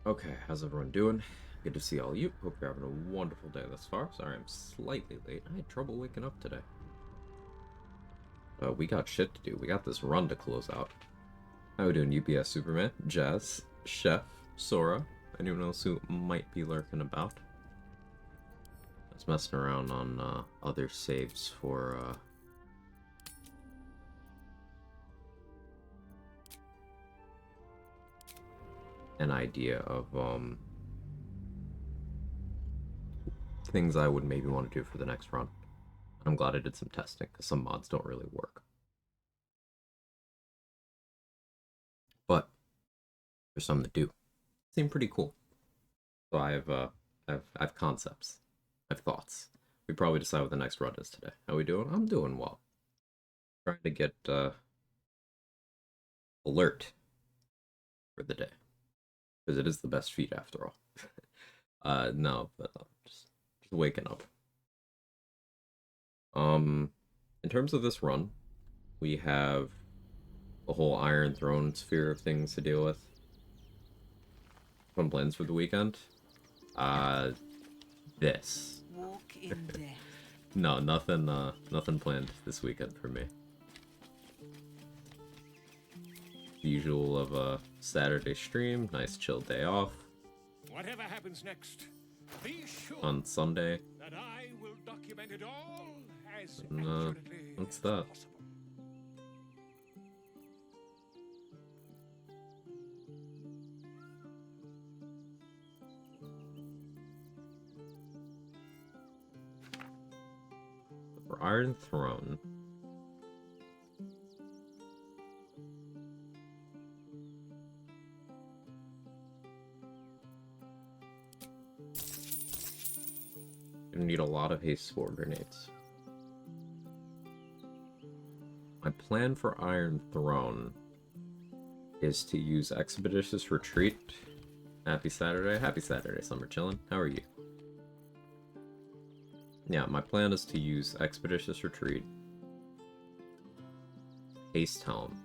Okay, how's everyone doing? Good to see all of you. Hope you're having a wonderful day thus far. Sorry I'm slightly late. I had trouble waking up today. We got shit to do. We got this run to close out. How we doing, UPS Superman, Jazz, Chef, Sora, anyone else who might be lurking about? I was messing around on other saves for an idea of things I would maybe want to do for the next run. I'm glad I did some testing, because some mods don't really work. But there's some that do. Seem pretty cool. So I have concepts. I have thoughts. We probably decide what the next run is today. How we doing? I'm doing well. Trying to get alert for the day. Because it is the best feat after all. No, but just waking up. In terms of this run, we have the whole Iron Throne sphere of things to deal with. Fun plans for the weekend? Uh, this. Walk in death. No, nothing planned this weekend for me. The usual of a Saturday stream, nice chill day off. Whatever happens next, be sure On Sunday, that I will document it all as and, accurately what's as that? possible. For Iron Throne, gonna need a lot of haste spore grenades. My plan for Iron Throne is to use Expeditious Retreat. Happy Saturday, Summer Chillin'. How are you? Yeah, my plan is to use Expeditious Retreat, Haste Helm,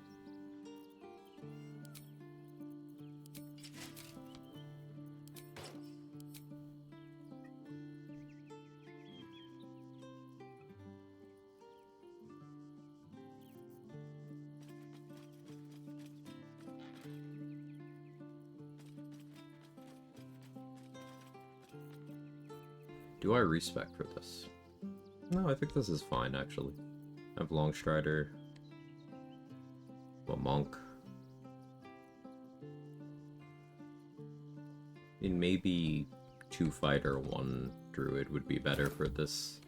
Do I respec for this? No, I think this is fine, actually. I have Longstrider, a Monk. I mean, maybe 2 fighter, 1 druid would be better for this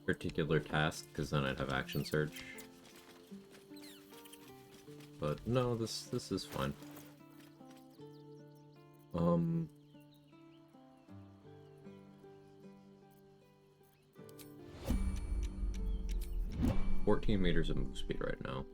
particular task, because then I'd have Action Surge. But no, this is fine. 14 meters of move speed right now.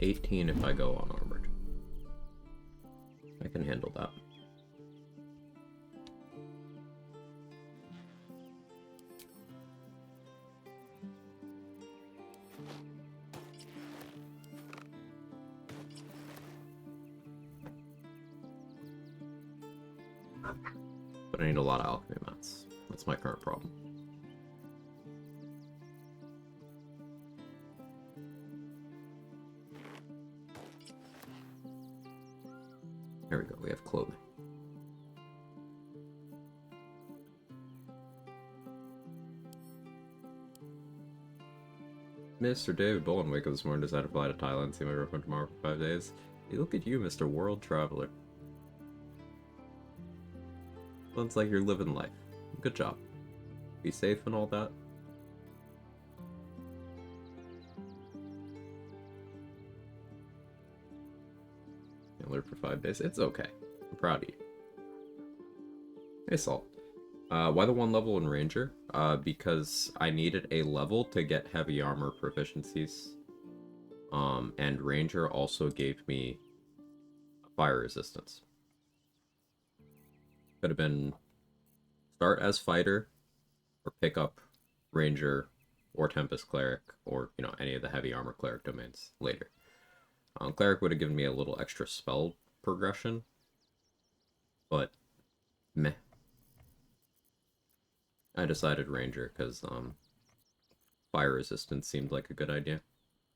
$18 if I go unarmored. I can handle that. But I need a lot of alchemy mats. That's my current problem. There we go, we have clothing. Mr. David Bowen wake up this morning, decided to fly to Thailand, see my girlfriend tomorrow for 5 days. Hey, look at you, Mr. World Traveler. Sounds like you're living life. Good job. Be safe and all that. You learn for 5 days. It's okay. I'm proud of you. Hey, Salt. Why the 1 level in Ranger? Because I needed a level to get heavy armor proficiencies. And Ranger also gave me fire resistance. Could have been Start as fighter, or pick up ranger, or tempest cleric, or any of the heavy armor cleric domains later. Cleric would have given me a little extra spell progression, but meh. I decided ranger because fire resistance seemed like a good idea,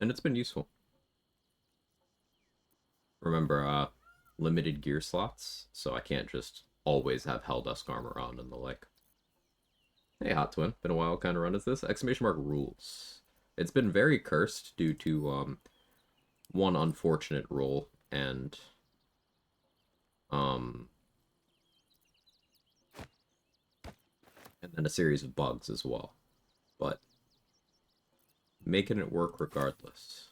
and it's been useful. Remember, limited gear slots, so I can't just always have Helldusk armor on and the like. Hey, Hot Twin. Been a while. What kind of run is this? Exclamation mark rules. It's been very cursed due to, one unfortunate rule and, um, and then a series of bugs as well. But making it work regardless.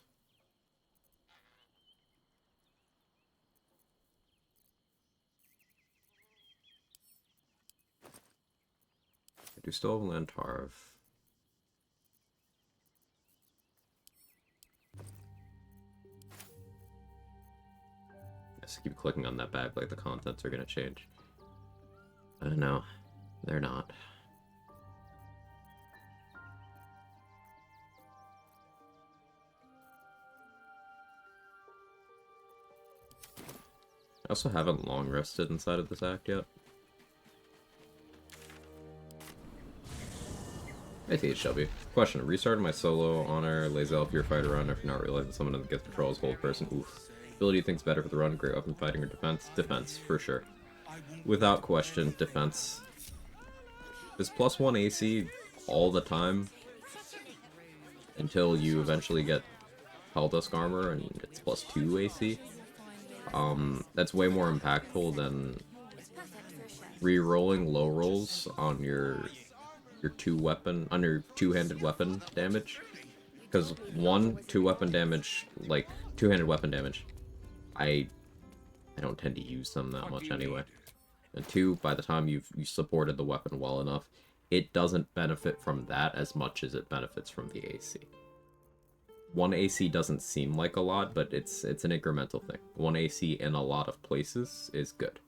I do still have Lantarv. Just keep clicking on that bag like the contents are gonna change. I don't know. They're not. I also haven't long rested inside of this act yet. Hey THW. Question, restarted my solo honor, lazy elf your fighter run after not realizing someone in the gift controls hold person. Oof. Ability you think's better for the run, great weapon fighting or defense? Defense, for sure. Without question, defense. Is +1 AC all the time until you eventually get Helldusk armor and it's +2 AC. That's way more impactful than re-rolling low rolls on your two-handed weapon damage. Because one, two-handed weapon damage, I don't tend to use them that much anyway. And two, by the time you supported the weapon well enough, it doesn't benefit from that as much as it benefits from the AC. 1 AC doesn't seem like a lot, but it's an incremental thing. 1 AC in a lot of places is good.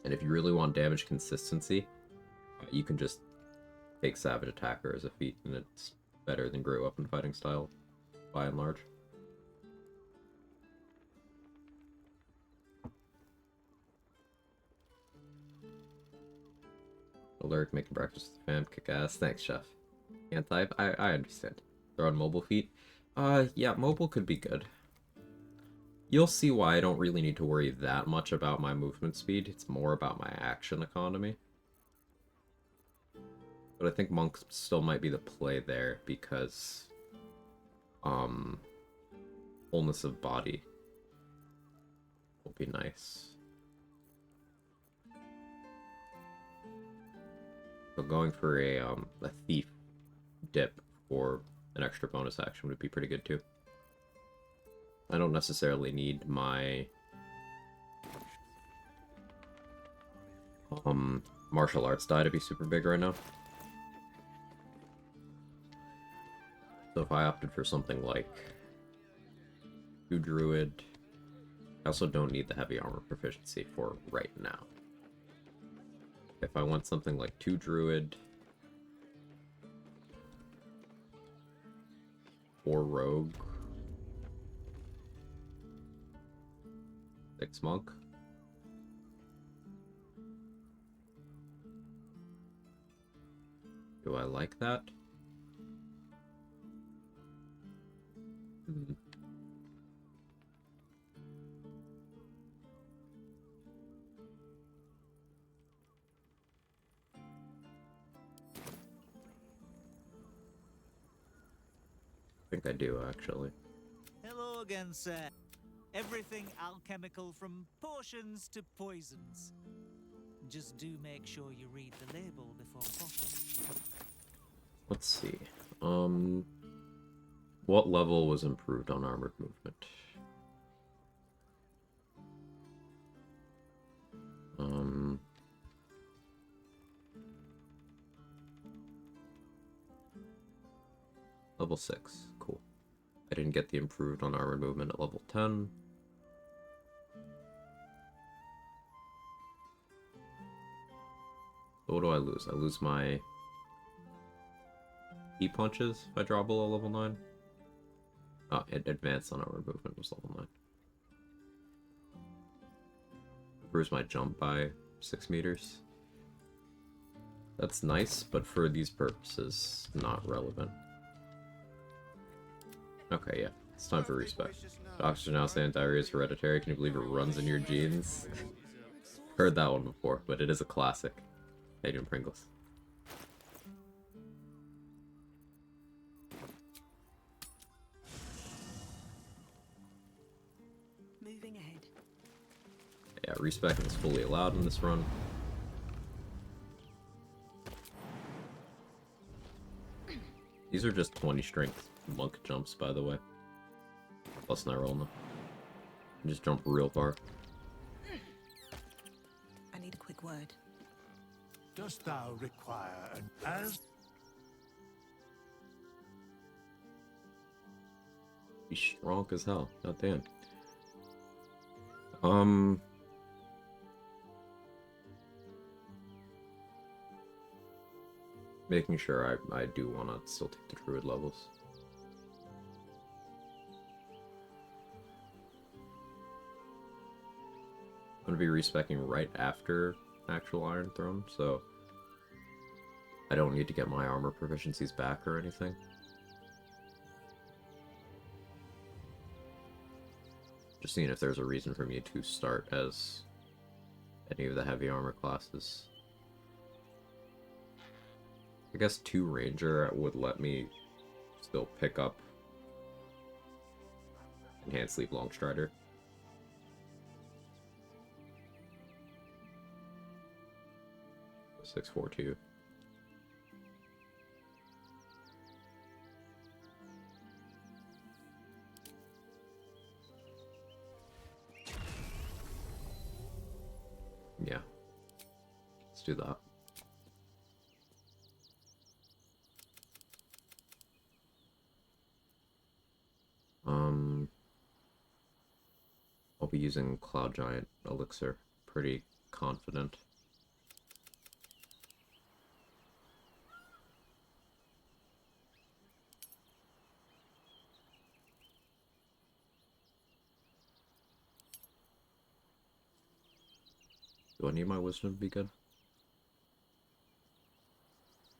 And if you really want damage consistency, you can just take Savage Attacker as a feat, and it's better than Great Weapon Fighting style, by and large. Alert, making breakfast with the fam, kick ass. Thanks, chef. Can't type? I understand. They're on mobile feet? Yeah, mobile could be good. You'll see why I don't really need to worry that much about my movement speed. It's more about my action economy. But I think Monk still might be the play there because, wholeness of body will be nice. So going for a thief dip for an extra bonus action would be pretty good too. I don't necessarily need my martial arts die to be super big right now. So if I opted for something like 2 Druid, I also don't need the heavy armor proficiency for right now. If I want something like 2 Druid, 4 Rogue, 6 Monk. Do I like that? I think I do, actually. Hello again, sir. Everything alchemical from potions to poisons. Just do make sure you read the label before popping. Let's see. What level was improved on armored movement? Level 6. Cool. I didn't get the improved on armored movement at level 10. What do I lose? I lose my punches if I draw below level 9. Oh, advanced on armor movement was level 9. Improves my jump by 6 meters. That's nice, but for these purposes, not relevant. Okay, yeah. It's time for respec. Doctors are now saying diarrhea is hereditary. Can you believe it runs in your genes? Heard that one before, but it is a classic. How you doing, Pringles? Moving ahead. Yeah, respecing is fully allowed in this run. These are just 20 strength monk jumps, by the way. Plus not rolling them. Just jump real far. I need a quick word. Dost thou require an as? He's strong as hell. God damn. Making sure I do want to still take the druid levels. I'm going to be respecing right after actual Iron Throne, so I don't need to get my armor proficiencies back or anything. Just seeing if there's a reason for me to start as any of the heavy armor classes. I guess 2 Ranger would let me still pick up Enhanced Sleeve Longstrider. Six, 4, 2. Yeah. Let's do that. I'll be using Cloud Giant Elixir. Pretty confident. Do I need my wisdom to be good?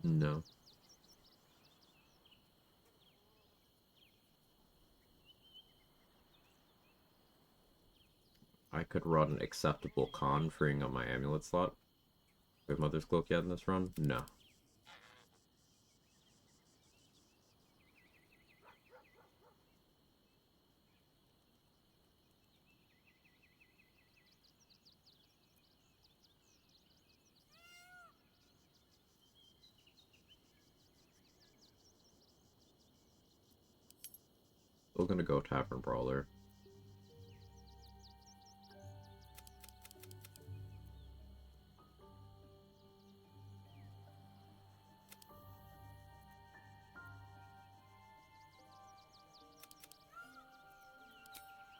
No. I could run an acceptable con, freeing up my amulet slot. We have Mother's Cloak yet in this run? No. Still gonna go Tavern Brawler.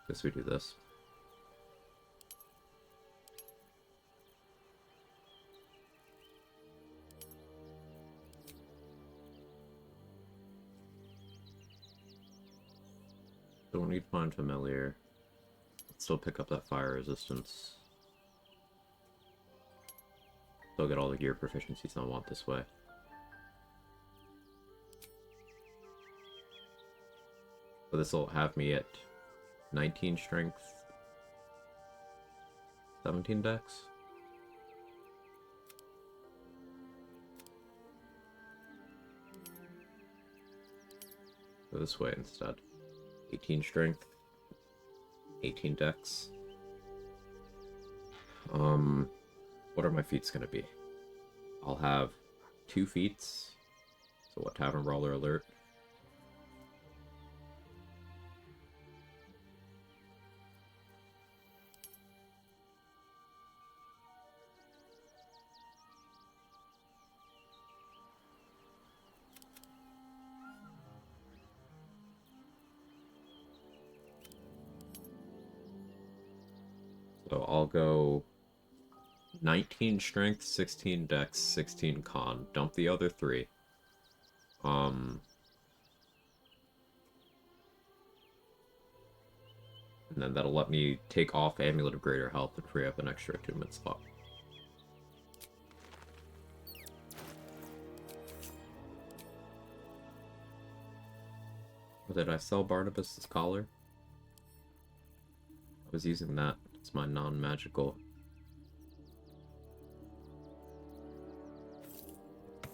Guess we do this. Don't need Find Familiar. Still pick up that fire resistance. Still get all the gear proficiencies I want this way. So this will have me at 19 strength, 17 dex. Go this way instead. 18 strength, 18 dex. What are my feats gonna be? I'll have 2 feats. So what, Tavern Brawler alert? So I'll go 19 strength, 16 dex, 16 con. Dump the other 3. And then that'll let me take off Amulet of Greater Health and free up an extra attunement slot. Did I sell Barnabas' collar? I was using that. It's my non-magical.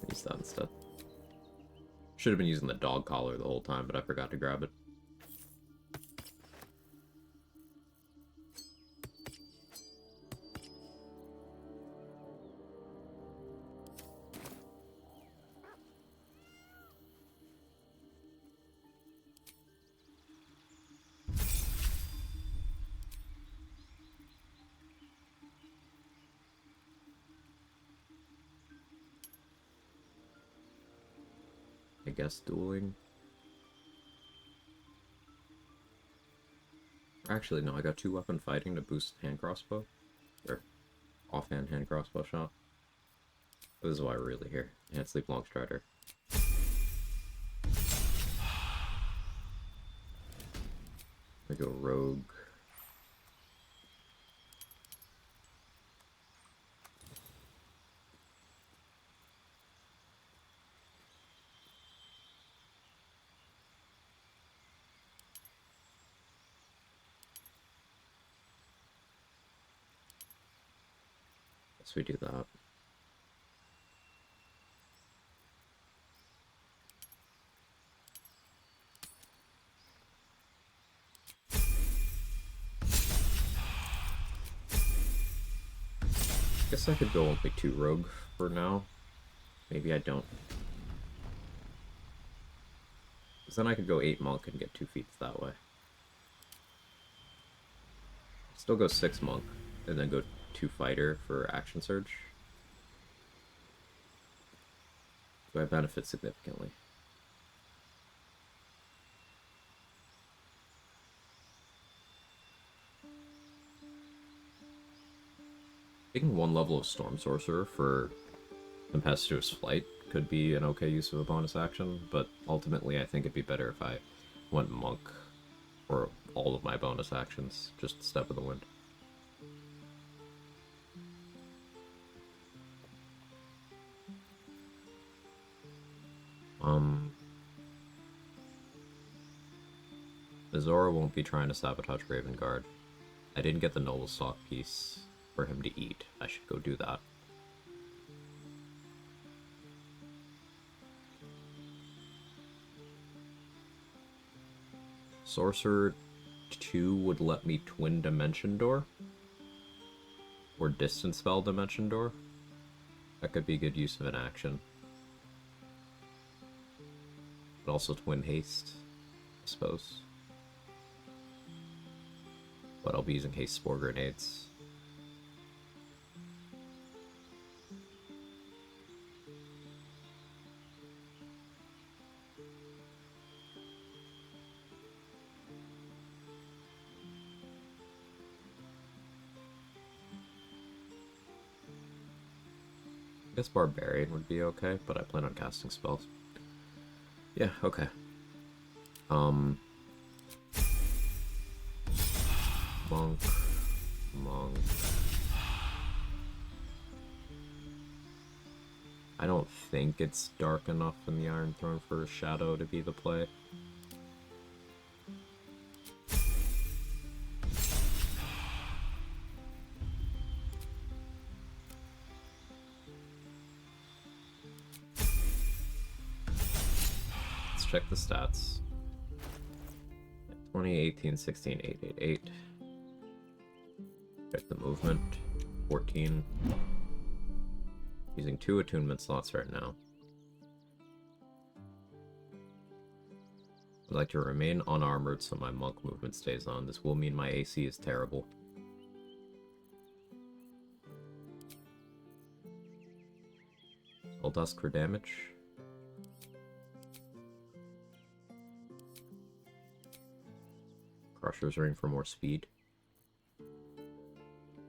Use that instead. Should have been using the dog collar the whole time, but I forgot to grab it. I guess dueling. Actually, no, I got 2 weapon fighting to boost hand crossbow. Or offhand hand crossbow shot. This is why we're really here. Can't sleep long strider. I go rogue. Guess we do that. Guess I could go only 2 rogue for now. Maybe I don't. Because then I could go 8 monk and get 2 feats that way. Still go 6 monk, and then go 2 fighter for action surge. Do I benefit significantly? Taking 1 level of Storm Sorcerer for Tempestuous Flight could be an okay use of a bonus action, but ultimately I think it'd be better if I went Monk for all of my bonus actions, just Step of the Wind. Azora won't be trying to sabotage Raven Guard. I didn't get the Noble Stock piece for him to eat. I should go do that. Sorcerer 2 would let me Twin Dimension Door. Or Distance Spell Dimension Door. That could be good use of an action. But also Twin Haste, I suppose. But I'll be using Haste Spore Grenades. I guess Barbarian would be okay, but I plan on casting spells. Yeah, okay. Monk. I don't think it's dark enough in the Iron Throne for Shadow to be the play. Let's check the stats. 20, 18, 16, 8, 8, 8. Check the movement. 14. Using 2 attunement slots right now. I'd like to remain unarmored so my monk movement stays on. This will mean my AC is terrible. Soul Dusk for damage. Crusher's Ring for more speed.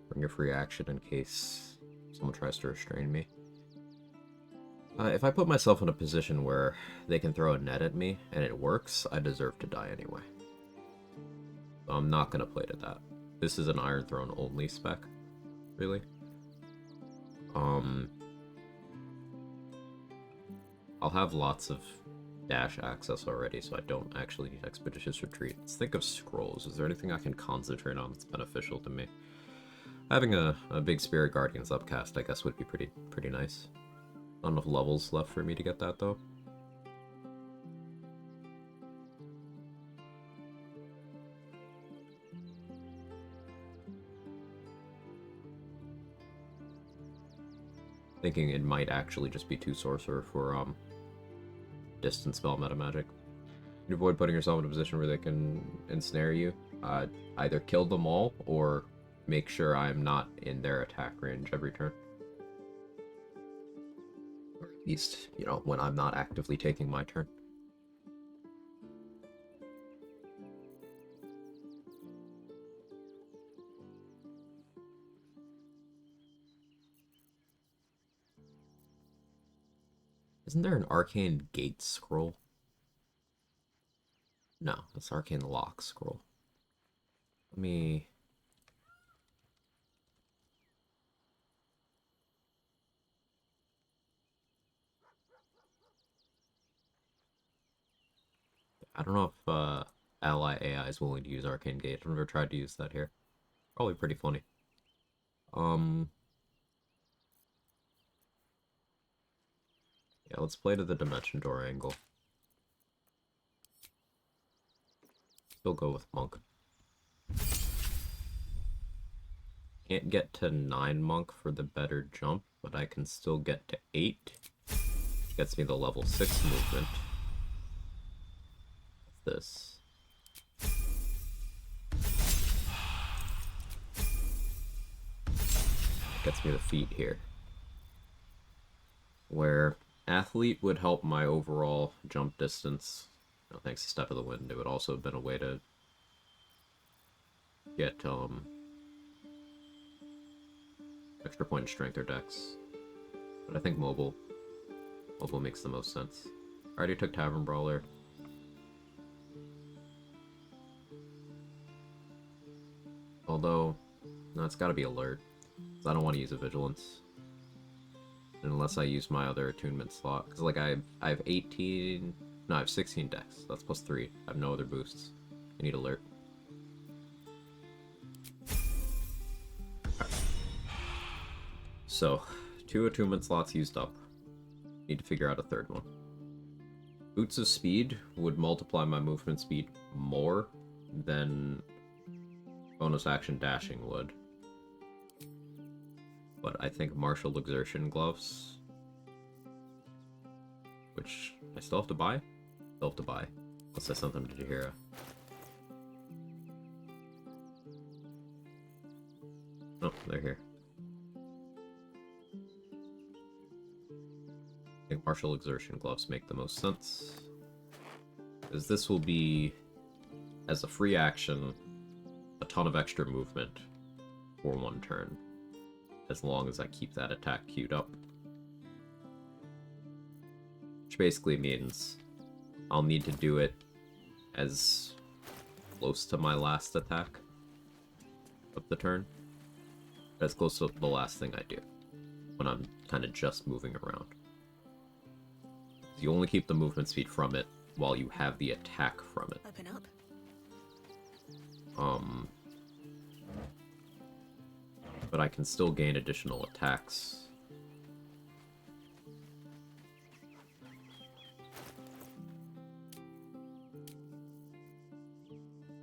Bring a free action in case Someone tries to restrain me. If I put myself in a position where they can throw a net at me and it works, I deserve to die anyway. So I'm not gonna play to that. This is an Iron Throne only spec, really. I'll have lots of dash access already, so I don't actually need Expeditious Retreat. Let's think of scrolls. Is there anything I can concentrate on that's beneficial to me? Having a big Spirit Guardians upcast, I guess, would be pretty nice. Not enough levels left for me to get that, though. Thinking it might actually just be 2 Sorcerer for, distance spell meta magic. You avoid putting yourself in a position where they can ensnare you. Either kill them all, or make sure I'm not in their attack range every turn. Or at least, you know, when I'm not actively taking my turn. Isn't there an Arcane Gate scroll? No, that's Arcane Lock scroll. Let me... I don't know if Ally AI is willing to use Arcane Gate. I've never tried to use that here. Probably pretty funny. Yeah, let's play to the Dimension Door angle. Still go with Monk. Can't get to 9 Monk for the better jump, but I can still get to 8. Gets me the level 6 movement. What's this? Gets me the feat here. Where Athlete would help my overall jump distance. You know, thanks to Step of the Wind, it would also have been a way to get extra point in strength or dex. But I think mobile makes the most sense. I already took Tavern Brawler. Although, no, it's gotta be alert. I don't want to use a Vigilance. Unless I use my other attunement slot. Because, like, I have 18... No, I have 16 dex. That's plus 3. I have no other boosts. I need alert. Okay. So, 2 attunement slots used up. Need to figure out a third one. Boots of Speed would multiply my movement speed more than bonus action dashing would. But I think Martial Exertion Gloves, which I still have to buy? Still have to buy. Unless I sent them to Jahira. Oh, they're here. I think Martial Exertion Gloves make the most sense. Because this will be, as a free action, a ton of extra movement for 1 turn. As long as I keep that attack queued up. Which basically means I'll need to do it as close to my last attack of the turn. As close to the last thing I do. When I'm kind of just moving around. You only keep the movement speed from it while you have the attack from it. Open up. But I can still gain additional attacks.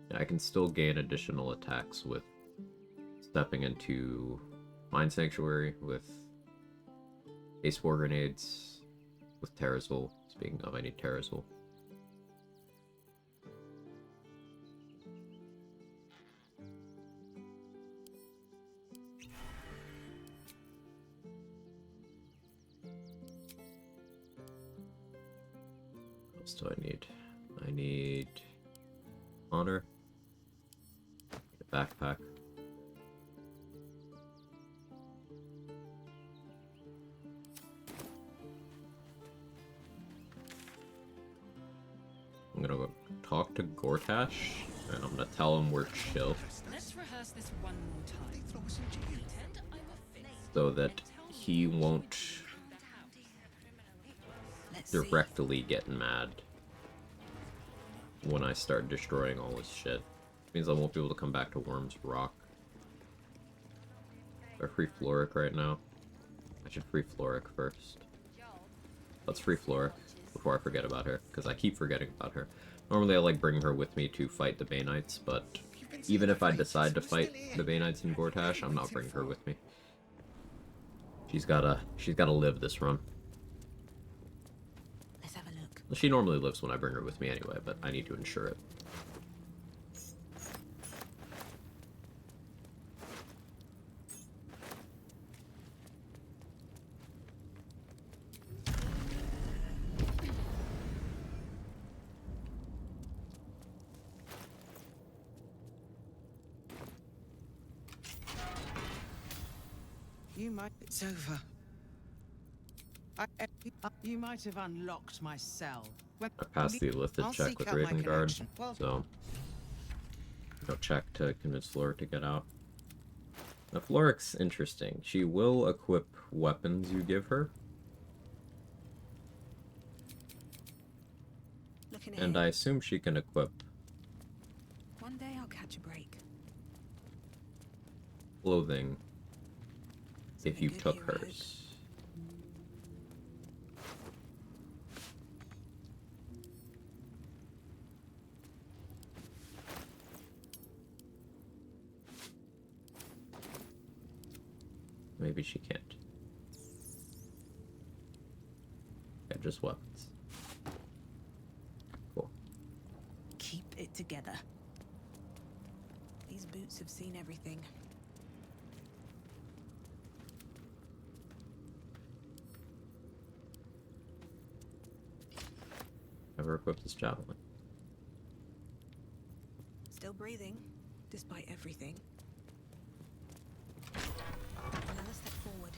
Yeah, I can still gain additional attacks with stepping into Mind Sanctuary, with Ace 4 Grenades, with Terrazul. Speaking of, I need Terrazul. What else do I need? I need Honor, a backpack. talk to Gortash, and I'm gonna tell him we're chill, Let's rehearse this one more time. Pretend I'm a fist so that and tell me he what won't you do with the house. Let's see. directly get mad when I start destroying all his shit. Means I won't be able to come back to Worm's Rock. I free Floric right now. I should free Floric first. Let's free Floric before I forget about her, because I keep forgetting about her. Normally I like bringing her with me to fight the Banites, but even if I decide to fight the Banites in Gortash, I'm not bringing her with me. She's gotta live this run. Let's have a look. She normally lives when I bring her with me anyway, but I need to ensure it. It's over. You might have unlocked my cell. I passed the illicit I'll check seek with out my Raven Guard, connection. Well, so no check to convince Floric to get out. Now Floric's interesting. She will equip weapons you give her, Looking and ahead. I assume she can equip One day I'll catch a break. clothing if you Good took heroes. hers. Maybe she can't. Yeah, just weapons. Cool. Keep it together. These boots have seen everything. Never equipped this javelin. Still breathing, despite everything. Another step forward.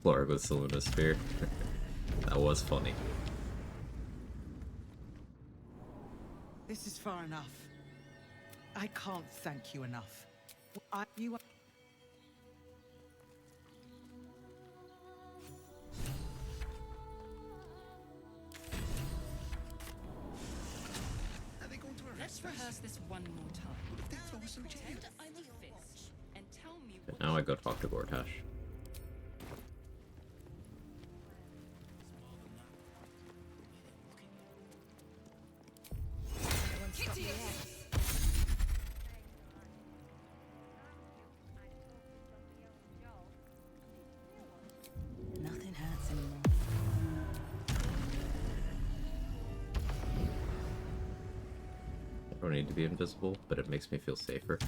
Floric with Selena Spear. That was funny. this is far enough. I can't thank you enough. You are... Let's rehearse this one more time. Pretend I'm a fist and tell me But what now I go talk to Gortash. Everyone stop the air. Nothing hurts anymore. I don't need to be invisible, but it makes me feel safer.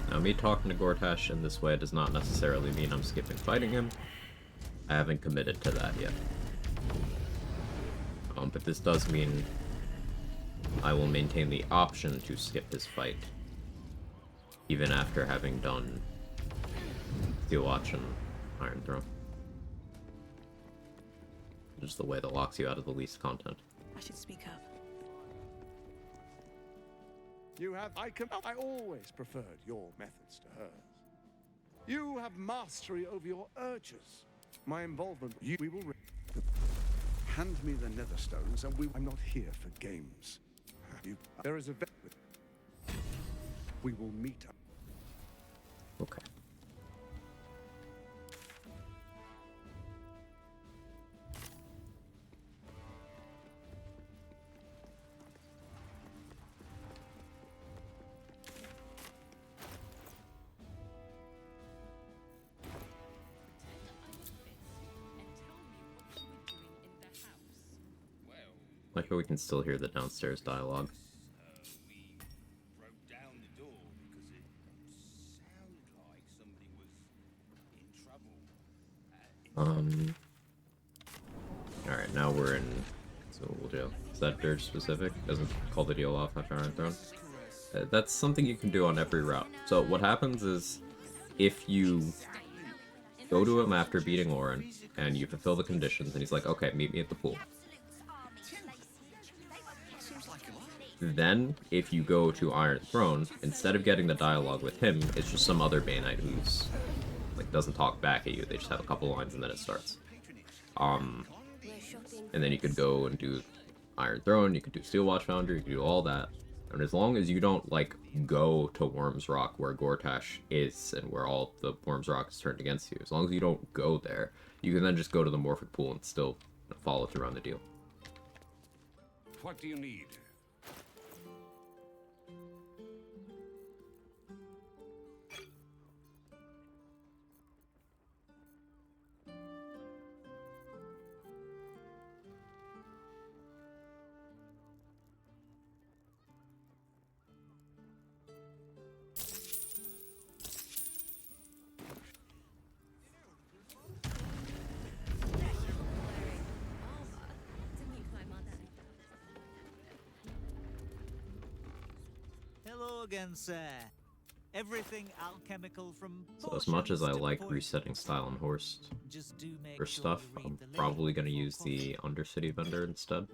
Now, me talking to Gortash in this way does not necessarily mean I'm skipping fighting him. I haven't committed to that yet. But this does mean I will maintain the option to skip his fight, even after having done Steel Watch and Iron Throne. Just the way that locks you out of the least content. I should speak up. You have. I always preferred your methods to hers. You have mastery over your urges. My involvement. We will. Hand me the netherstones, and I'm not here for games. There is a. We will meet up. Okay. pretend I'm a fist and tell me what you would Like how we can still hear the downstairs dialogue. We broke down the door because it sounded like somebody was in trouble. Alright, now we're in consumable jail. Is that dirge specific? Doesn't call the deal off after Iron Throne? That's something you can do on every route. So what happens is, if you go to him after beating Lauren, and you fulfill the conditions, and he's like, okay, meet me at the pool. Then, if you go to Iron Throne, instead of getting the dialogue with him, it's just some other Bay Knight who's, like, doesn't talk back at you. They just have a couple lines and then it starts. And then you could go and do Iron Throne, you could do Steelwatch Foundry, you could do all that. And as long as you don't, like, go to Worm's Rock where Gortash is and where all the Worm's Rock is turned against you, as long as you don't go there, you can then just go to the Morphic Pool and still follow through on the deal. What do you need? Hello again, sir. Everything alchemical from So as much as I potions to like poison. resetting style and Horst Just do make for sure stuff, you read I'm the label probably going to before use the caution. Undercity vendor instead.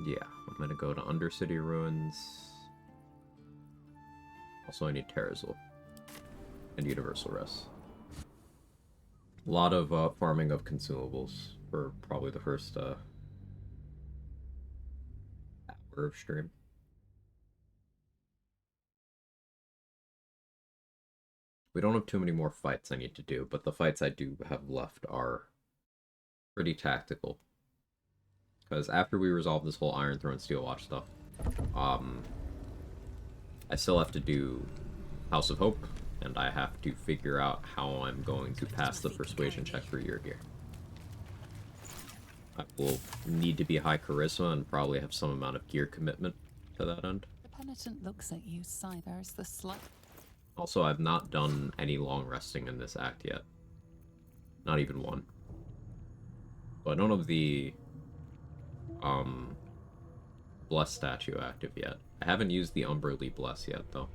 Yeah, I'm gonna go to Undercity Ruins. Also, I need Terrazul. And Universal Rest. A lot of farming of consumables for probably the first hour of stream. We don't have too many more fights I need to do, but the fights I do have left are pretty tactical. Because after we resolve this whole Iron Throne Steelwatch stuff, I still have to do House of Hope, and I have to figure out how I'm going to pass the persuasion check for your gear. I will need to be high charisma and probably have some amount of gear commitment to that end. The penitent looks at you, sigh. There's the slight. Also, I've not done any long resting in this act yet. Not even one. So I don't have the Bless statue active yet. I haven't used the Umberly Bless yet, though.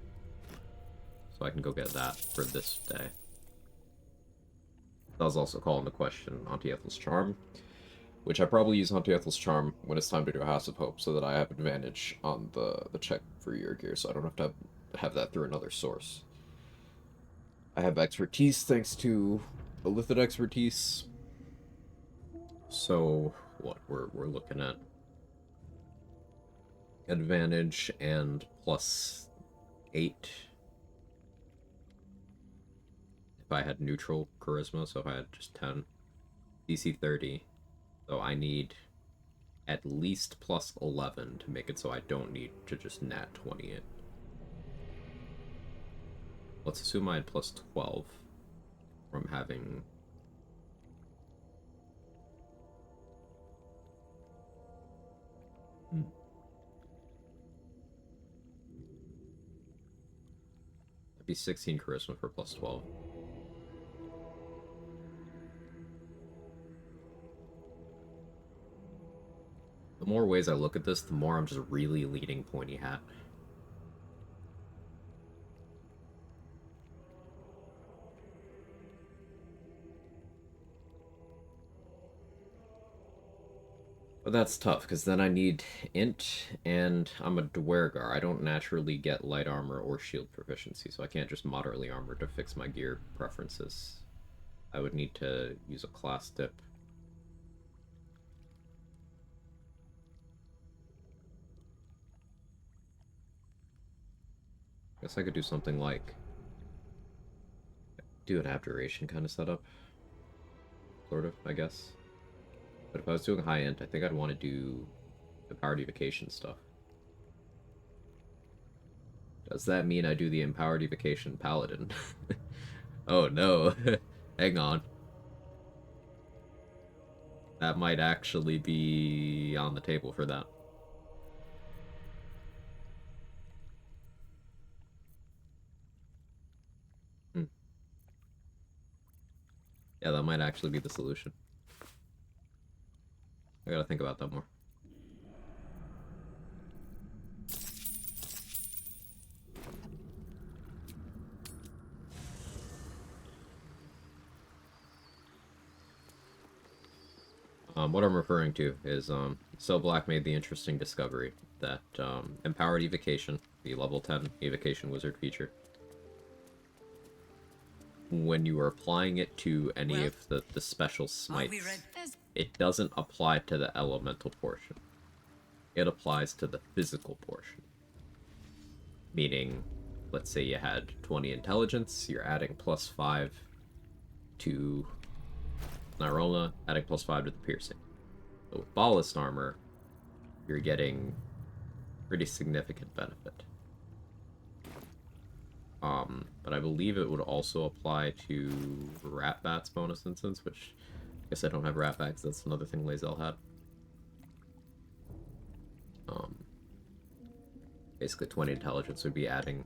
So I can go get that for this day. That was also calling the question Auntie Ethel's Charm, which I probably use Auntie Ethel's Charm when it's time to do a House of Hope so that I have advantage on the check for your gear, so I don't have to have that through another source. I have expertise thanks to Illithid expertise. So what we're looking at advantage and +8 if I had neutral charisma, so if I had just 10. DC 30. So I need at least +11 to make it so I don't need to just nat 20 it. Let's assume I had +12 from having... That'd be 16 charisma for +12. The more ways I look at this, the more I'm just really leading Pointy Hat. But that's tough, because then I need int, and I'm a Dwergar. I don't naturally get light armor or shield proficiency, so I can't just moderately armor to fix my gear preferences. I would need to use a class dip. Guess I could do something like do an abjuration kind of setup. Sort of, I guess. But if I was doing high end, I think I'd want to do the empowered evocation stuff. Does that mean I do the empowered evocation paladin? Oh no. Hang on. That might actually be on the table for that. Hmm. Yeah, that might actually be the solution. I gotta think about that more. What I'm referring to is, So Black made the interesting discovery that empowered evocation, the level 10 evocation wizard feature, when you are applying it to any of the special smites, it doesn't apply to the elemental portion. It applies to the physical portion. Meaning, let's say you had 20 intelligence, you're adding +5 to Nirona, adding +5 to the piercing. So with ballast armor, you're getting pretty significant benefit. But I believe it would also apply to Ratbat's bonus instance, which I guess I don't have Ratbats. That's another thing Lae'zel had. Basically 20 intelligence would be adding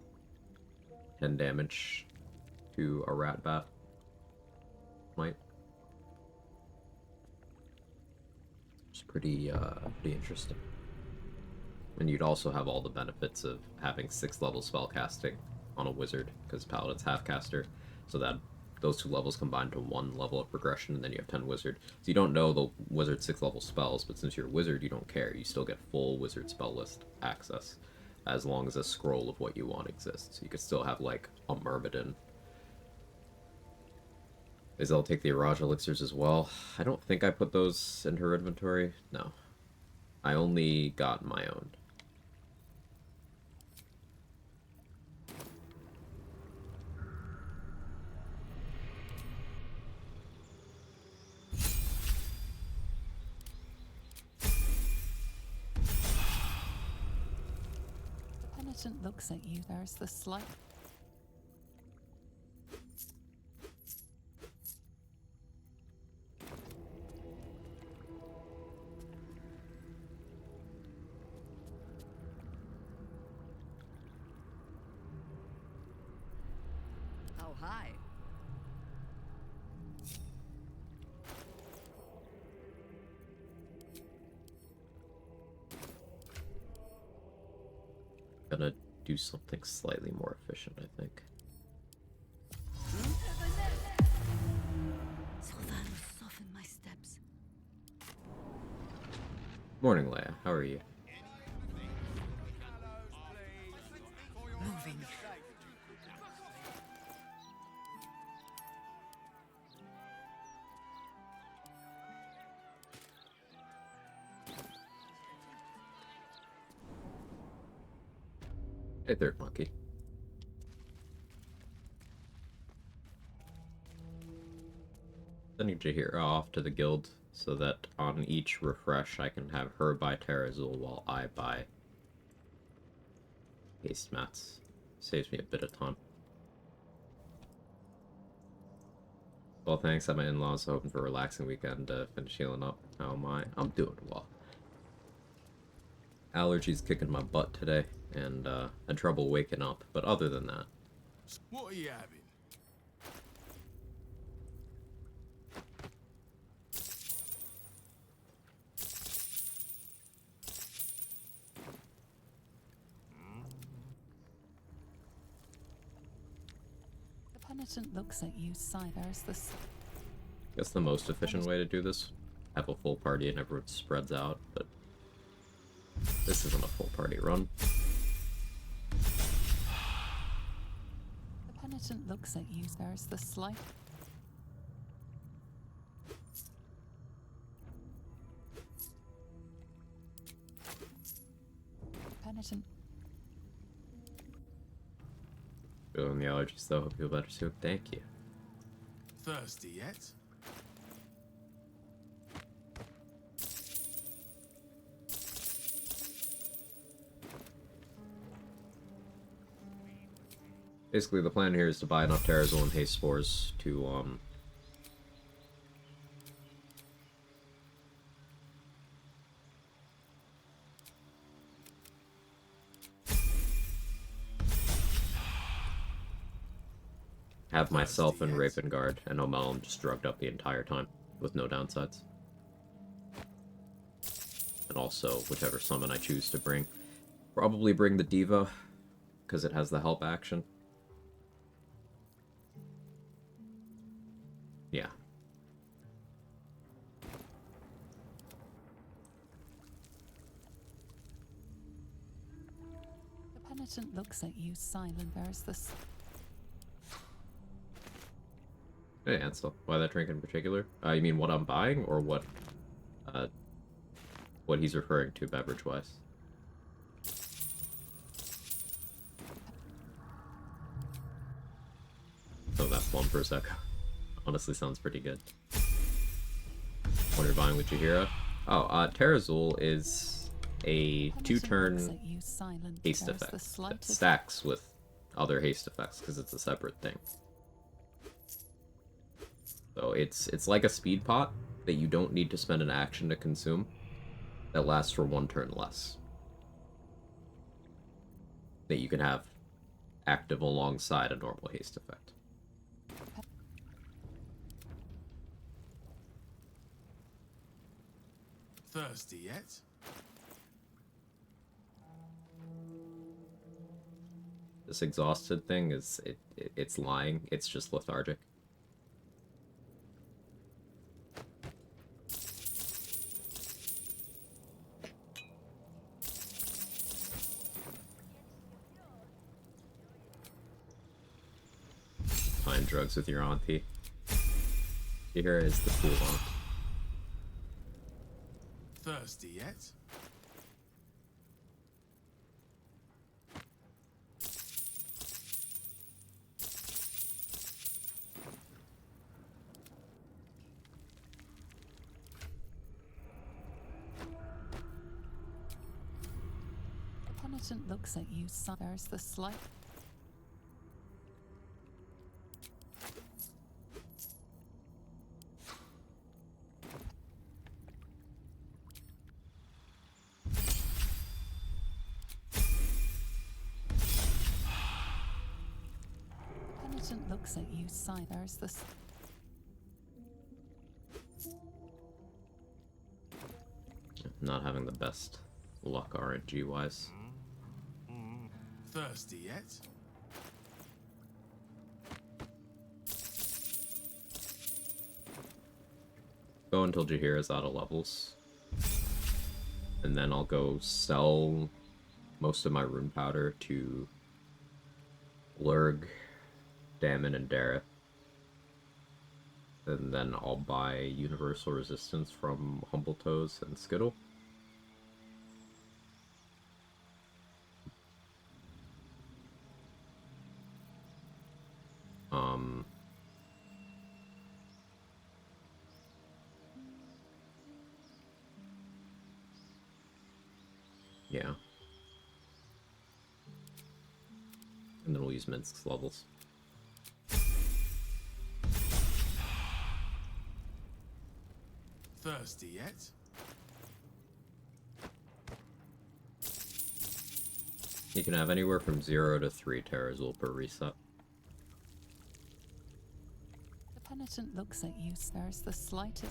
10 damage to a Ratbat. Might. It's pretty interesting. And you'd also have all the benefits of having 6th level spellcasting on a wizard, because Paladin's half-caster, so that those 2 levels combine to 1 level of progression, and then you have 10 wizard. So you don't know the wizard's 6th level spells, but since you're a wizard, you don't care. You still get full wizard spell list access, as long as a scroll of what you want exists. So you could still have, like, a Myrmidon. Lae'zel take the Iraj elixirs as well. I don't think I put those in her inventory. No. I only got my own. Penitent looks at you. There's the slight. Oh, hi. Gonna do something slightly more efficient, I think. Sylvan will soften my steps. Morning, Leia. How are you? Moving. Hey, third monkey. Sending Jahira off to the guild so that on each refresh I can have her buy Terrazul while I buy haste mats. Saves me a bit of time. Well, thanks. At my in-laws, hoping for a relaxing weekend to finish healing up. How am I? I'm doing well. Allergies kicking my butt today, and had trouble waking up. But other than that, What are you having? The penitent looks at you. Sigh. There's the. I guess the most efficient way to do this, have a full party and everyone spreads out, but this isn't a full party run. The penitent looks at you. There's the slight. Penitent. Feeling the allergies though. Hope you feel better soon. Thank you. Thirsty yet? Basically, the plan here is to buy enough Terrazol and Haste Spores to, have myself and Rapengard and Omelm just drugged up the entire time, with no downsides. And also, whichever summon I choose to bring. Probably bring the Diva, because it has the help action. Yeah. The penitent looks at you silent. There's this. Hey, Ansel. Why that drink in particular? You mean what I'm buying, or what he's referring to beverage-wise? Oh, that plum Prosecco. Honestly sounds pretty good. What you're buying with Jaheira? Oh, Terrazul is a 2-turn haste effect that stacks with other haste effects, because it's a separate thing. So it's like a speed pot that you don't need to spend an action to consume, that lasts for 1 turn less. That you can have active alongside a normal haste effect. Thirsty yet? This exhausted thing is it's lying. It's just lethargic. Find drugs with your auntie. Here is the cool aunt. Thirsty yet? The penitent looks at you. There's the slight. Looks at you, sigh. There's this. Not having the best luck RNG wise. Thirsty yet? Go until Jaheira's out of levels. And then I'll go sell most of my rune powder to Lurg, Damon, and Dareth. And then I'll buy Universal Resistance from Humbletoes and Skittle. Yeah. And then we'll use Minsk's levels. Thirsty yet? You can have anywhere from 0 to 3 Terrazul per reset. The penitent looks at you. There's the slightest.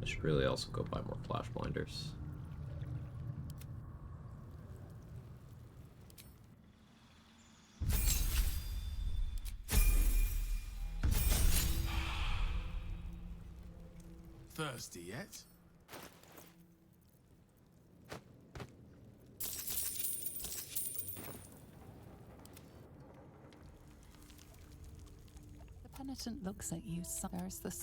I should really also go buy more flash blinders. Thirsty yet? The penitent looks at you. There's the.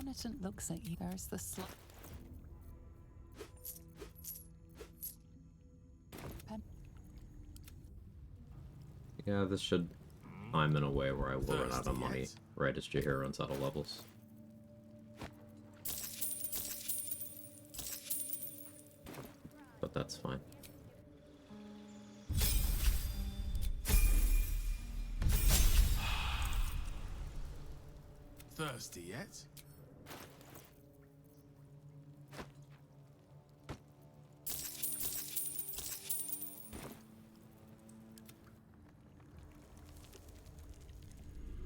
penitent looks at you. There's the Yeah, this should time in a way where I will run out of money right as Jahir runs out of levels. But that's fine. Thirsty yet?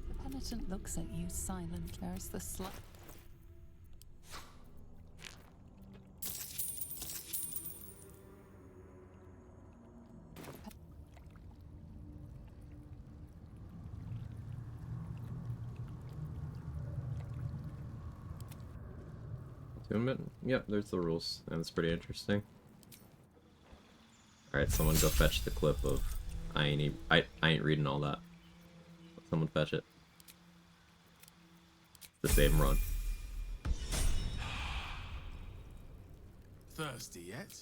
The penitent looks at you silent. There's the slut. Attunement? Yep, there's the rules. And it's pretty interesting. Alright, someone go fetch the clip of I ain't reading all that. Someone fetch it. The same run. Thirsty yet?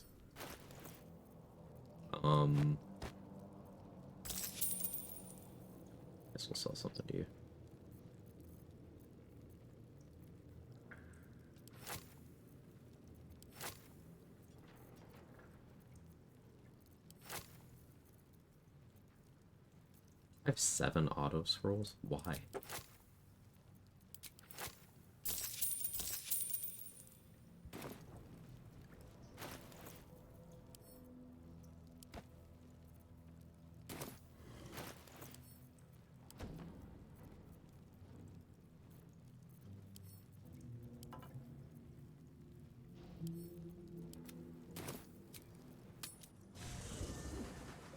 Guess we'll sell something to you. I have 7 auto scrolls? Why?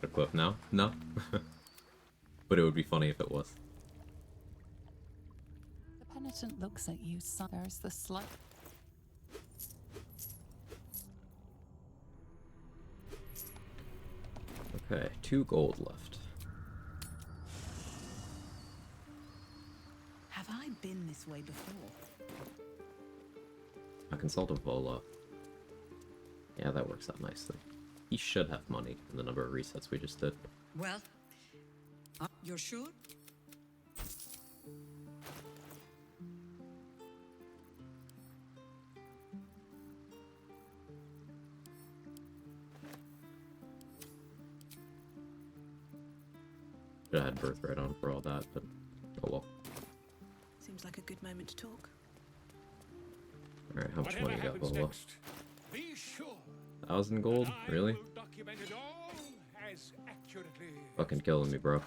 Equip now? No. But it would be funny if it was. The penitent looks at you. There's the slut. Okay, 2 gold left. Have I been this way before? I consult a Vola. Yeah, that works out nicely. He should have money in the number of resets we just did. Well, you're sure? Should have had birthright on for all that, but oh well. Seems like a good moment to talk. Alright, how much Whatever money you got, happens Vola? next, be sure 1,000 gold? that I Really? will document it all as accurately Fucking killing me, bro.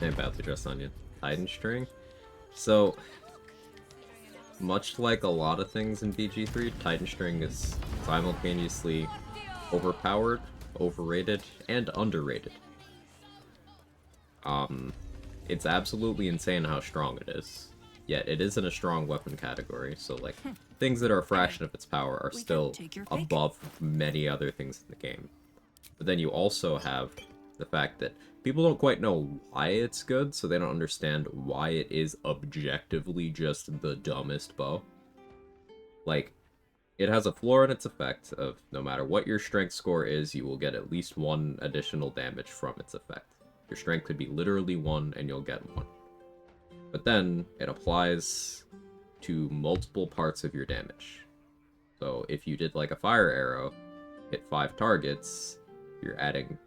Ain't about to dress on you. Titan string. So, much like a lot of things in BG3, Titan string is simultaneously overpowered, overrated, and underrated. It's absolutely insane how strong it is. Yet it isn't a strong weapon category, so like things that are a fraction of its power are still above many other things in the game. But then you also have the fact that people don't quite know why it's good, so they don't understand why it is objectively just the dumbest bow. Like, it has a floor in its effect of no matter what your strength score is, you will get at least 1 additional damage from its effect. Your strength could be literally 1 and you'll get 1. But then it applies to multiple parts of your damage. So if you did like a fire arrow, hit 5 targets, you're adding,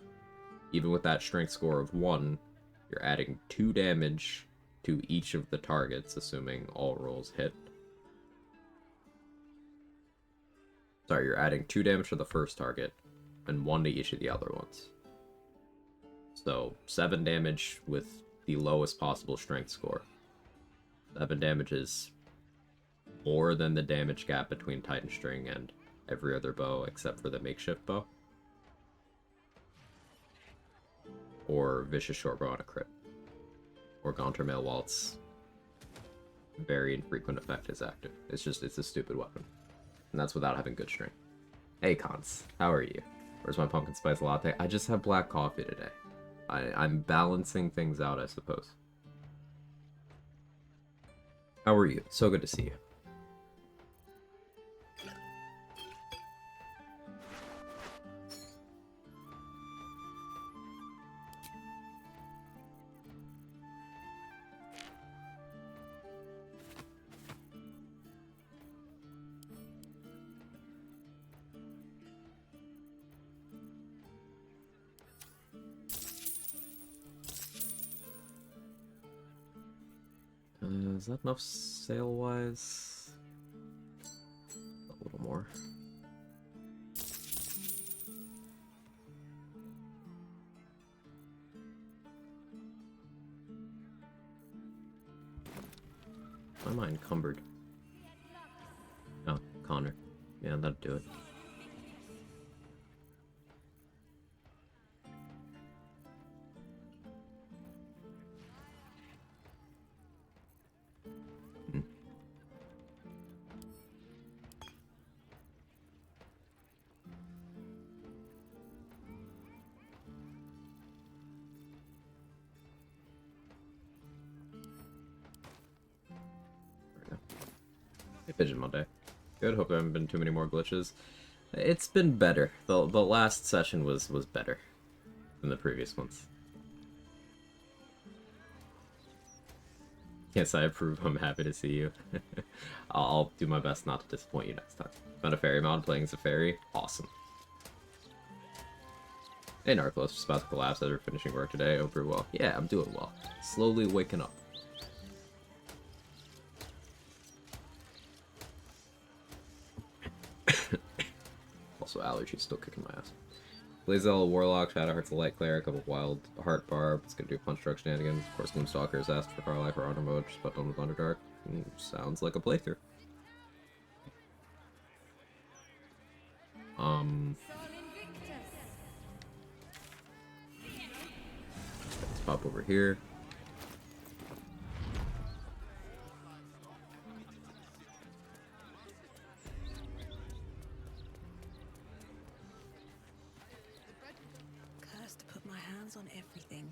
even with that strength score of 1, you're adding 2 damage to each of the targets, assuming all rolls hit. Sorry, you're adding 2 damage to the first target, and 1 to each of the other ones. So, 7 damage with the lowest possible strength score. 7 damage is more than the damage gap between Titan String and every other bow except for the makeshift bow. Or Vicious Shortbow on a crit. Or Gaunter Mail Waltz. Very infrequent effect is active. It's a stupid weapon. And that's without having good string. Hey Cons, how are you? Where's my pumpkin spice latte? I just have black coffee today. I'm balancing things out, I suppose. How are you? So good to see you. Is that enough sale-wise? A little more. Why am I encumbered? Oh, Connor. Yeah, that'd do it. Hey, Pigeon Monday. Good, hope there haven't been too many more glitches. It's been better. The last session was better than the previous ones. Yes, I approve. I'm happy to see you. I'll do my best not to disappoint you next time. Found a fairy mod playing as a fairy. Awesome. Hey, Narclos, just about to collapse after finishing work today. Hope you're well. Yeah, I'm doing well. Slowly waking up. Also, allergies still kicking my ass. Blazel, Warlock, Shadowheart's a Light Cleric, of a Wild Heart Barb. It's gonna do punch truck shenanigans. Of course, Gloomstalker is asked for Car Life or Honor Mode, just about done with Underdark. Sounds like a playthrough. Let's pop over here. Cursed to put my hands on everything.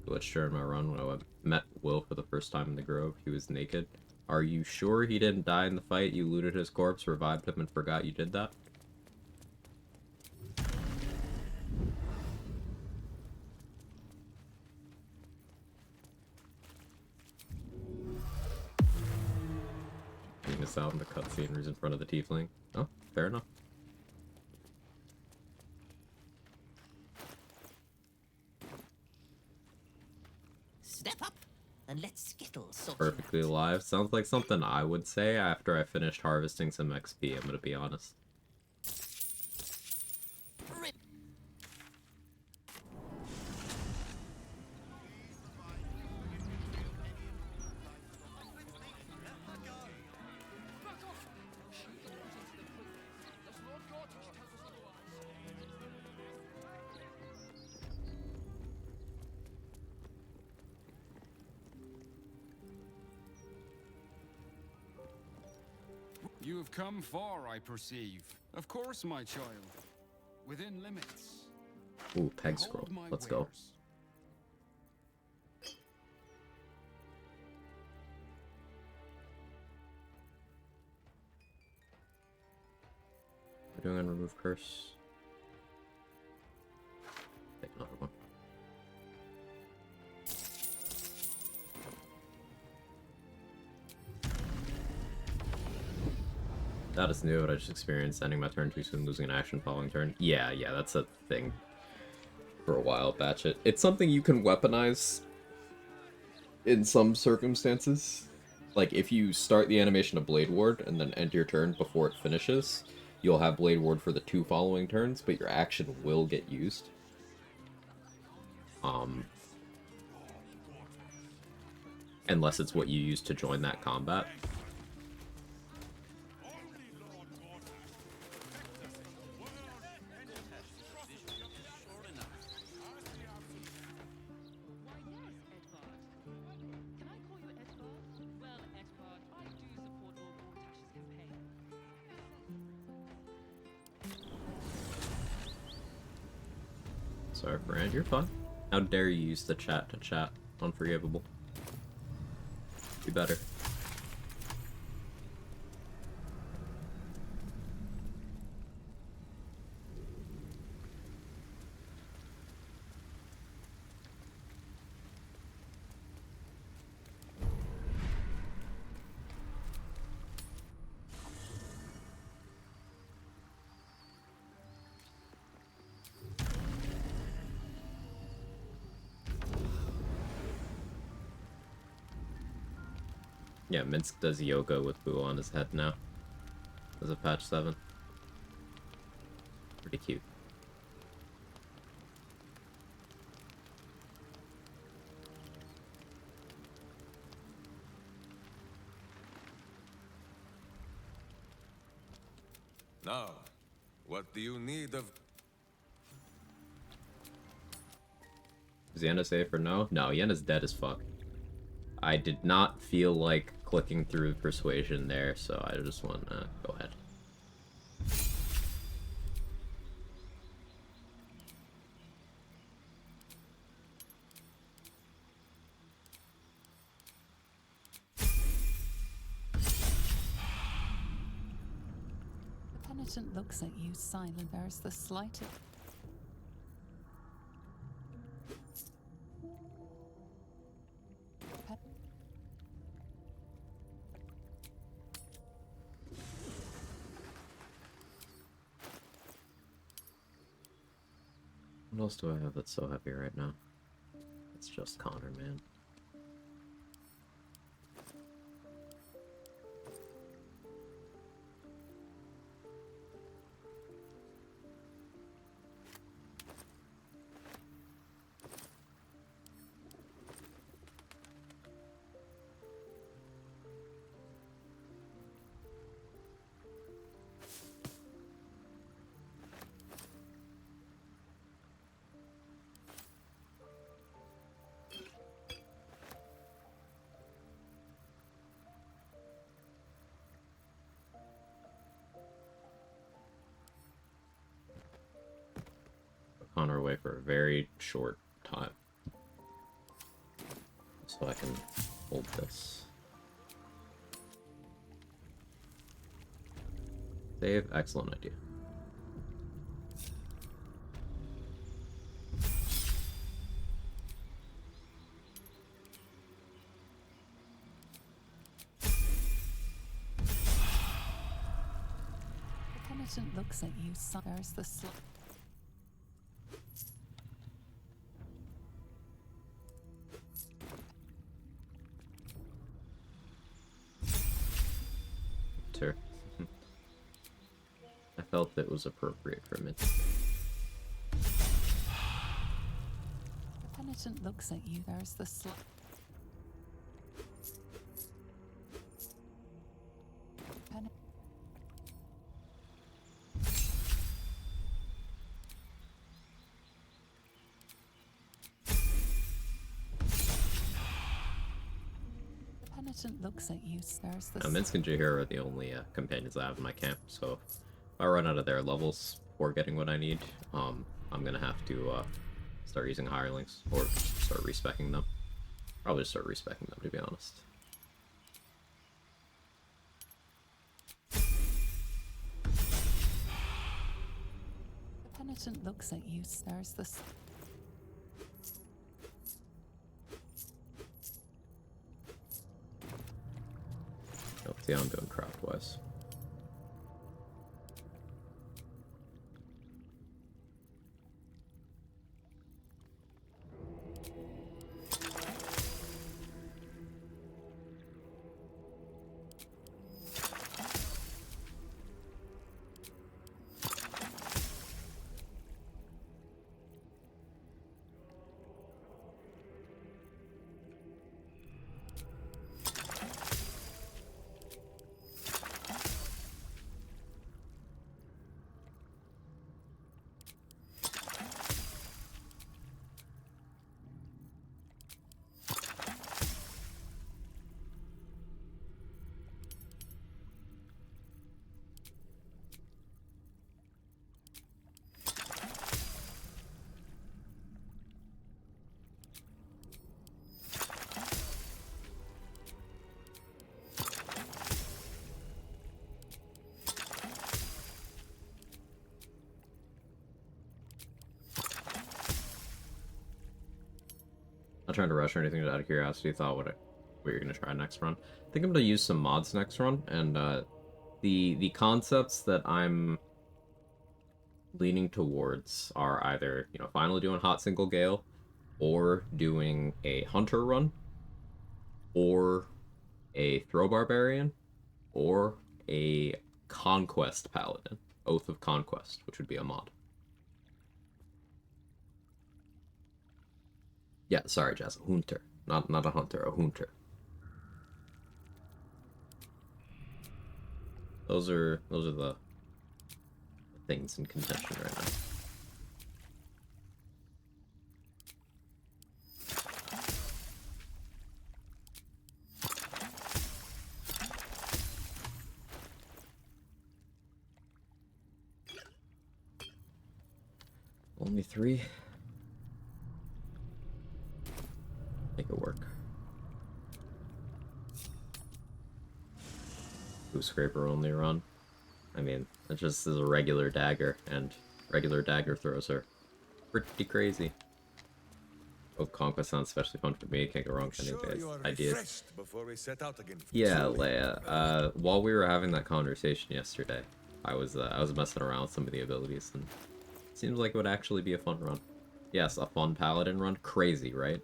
Glitched during my run when I met Will for the first time in the Grove. He was naked. Are you sure he didn't die in the fight? You looted his corpse, revived him, and forgot you did that? You missed out on the cutscene where he's in front of the tiefling. Oh, fair enough. Step up and let's skittle sort Perfectly alive. Sounds like something I would say after I finished harvesting some XP, I'm gonna be honest. You have come far, I perceive. Of course, my child. Within limits. Ooh, peg scroll. Let's go. We're doing a remove curse. Take another one. That is new. What I just experienced, ending my turn too soon, losing an action following turn. Yeah, that's a thing for a while, Batchet. It's something you can weaponize in some circumstances. Like, if you start the animation of Blade Ward and then end your turn before it finishes, you'll have Blade Ward for the 2 following turns, but your action will get used. unless it's what you use to join that combat. Sorry, Brand, you're fine. How dare you use the chat to chat? Unforgivable. Be better. Yeah, Minsk does yoga with Boo on his head now. As of patch 7. Pretty cute. Now, what do you need of... Is Yenna safe or no? No, Yenna's dead as fuck. I did not feel like clicking through persuasion there, so I just want to go ahead. The penitent looks at you silent. There's the slightest. What else do I have that's so heavy right now? It's just Connor, man. Connor away for a very short time. So I can hold this. Save, excellent idea. The penitent looks at you silent. There's the slight. I felt it was appropriate for a minute. The penitent looks at you. There's the slight. Penitent looks at you. There's the Minsk and Jahir are the only companions I have in my camp, so if I run out of their levels before getting what I need, I'm gonna have to start using hirelings or start respeccing them. Probably start respeccing them, to be honest. The penitent looks at you. There's the. Let's see how I'm doing craft-wise. Not trying to rush or anything, out of curiosity, thought what you're gonna try next run. I think I'm gonna use some mods next run, and the concepts that I'm leaning towards are either, you know, finally doing hot single gale, or doing a hunter run, or a throw barbarian, or a conquest paladin, Oath of Conquest, which would be a mod. Yeah, sorry, Jazz, a hunter, not a hunter, a hunter. Those are the things in contention right now. Only 3. Make it work. Boot scraper only run. I mean, it just is a regular dagger, and regular dagger throws are pretty crazy. Both Conquest sounds especially fun for me. Can't go wrong with any of these ideas. Before we set out again. Yeah, Leia. While we were having that conversation yesterday, I was messing around with some of the abilities, and it seems like it would actually be a fun run. Yes, a fun paladin run. Crazy, right?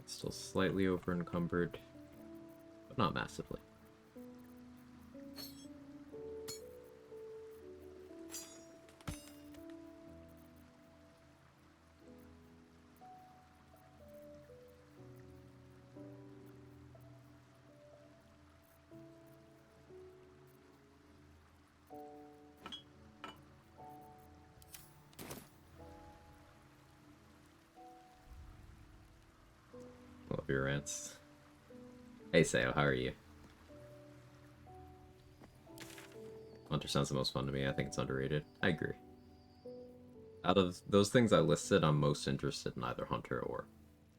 Still slightly over encumbered, but not massively. Love your rants. Hey Sayo, how are you? Hunter sounds the most fun to me. I think it's underrated. I agree. Out of those things I listed, I'm most interested in either Hunter or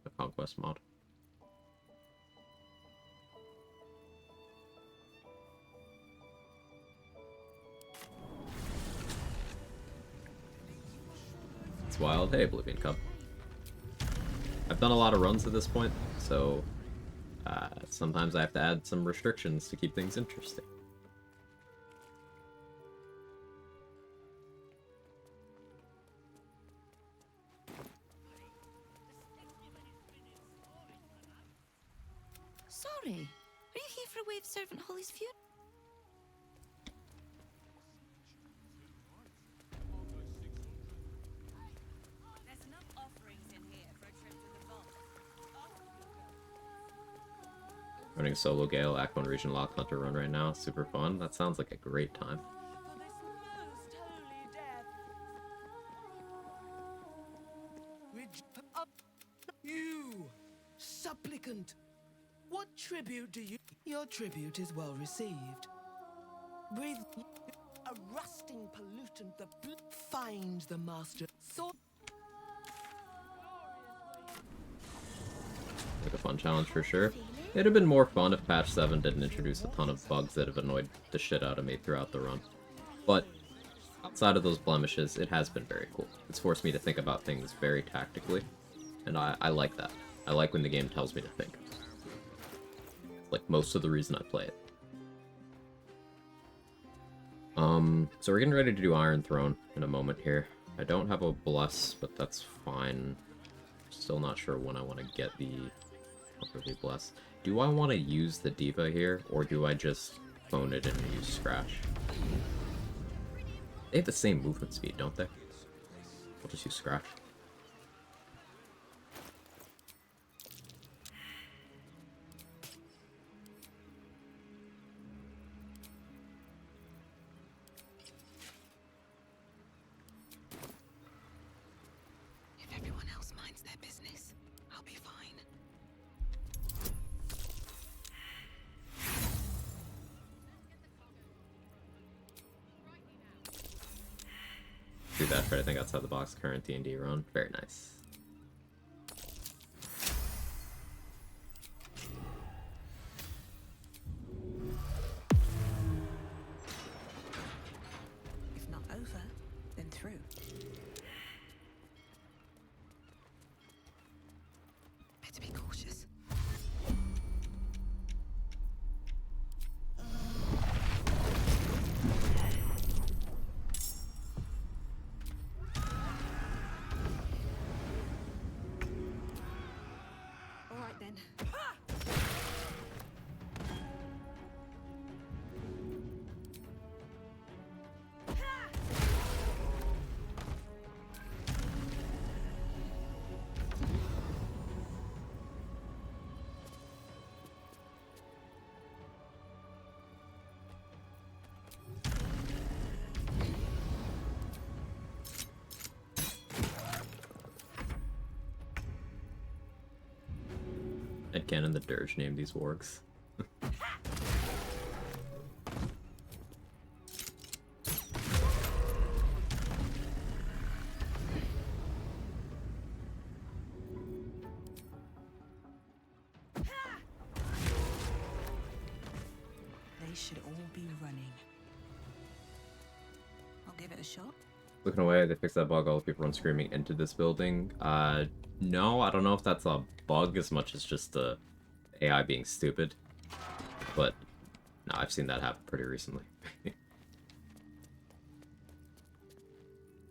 the Conquest mod. It's wild. Hey, Oblivion Cup. I've done a lot of runs at this point, so sometimes I have to add some restrictions to keep things interesting. Sorry, are you here for a wave servant Holly's funeral? There's enough offerings in here for a trip to the vault. Running solo Gale, Act 1 Region Lock Hunter run right now. Super fun. That sounds like a great time. For this most holy death. You, supplicant, what tribute do you? Your tribute is well received. Breathe a rusting pollutant that finds the master. So Like a fun challenge for sure. It'd have been more fun if patch 7 didn't introduce a ton of bugs that have annoyed the shit out of me throughout the run. But outside of those blemishes, it has been very cool. It's forced me to think about things very tactically, and I like that. I like when the game tells me to think. It's like most of the reason I play it. So we're getting ready to do Iron Throne in a moment here. I don't have a Bless, but that's fine. Still not sure when I want to get the Overly Bless. Do I want to use the Diva here, or do I just phone it and use Scratch? They have the same movement speed, don't they? I'll just use Scratch. If everyone else minds their business, I'll be fine. do that for anything outside the box current D&D run. Very nice. If not over, then through. Better be cautious. All right then. Ed Cannon the Dirge named these wargs. They should all be running. I'll give it a shot. Looking away, they fixed that bug. All the people run screaming into this building. No, I don't know if that's a bug as much as just the AI being stupid. But, no, I've seen that happen pretty recently.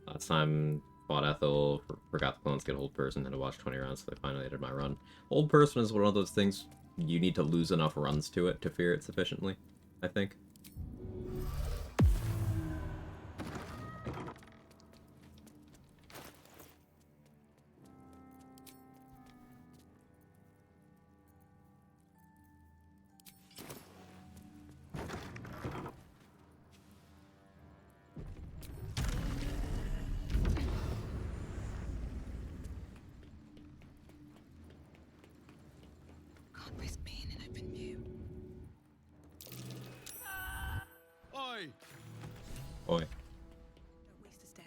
Last time, fought Ethel, forgot the clones get old person, had to watch 20 rounds, so they finally ended my run. Old person is one of those things, you need to lose enough runs to it to fear it sufficiently, I think. Can't risk being in open view. Oi! Oi. Don't waste a step.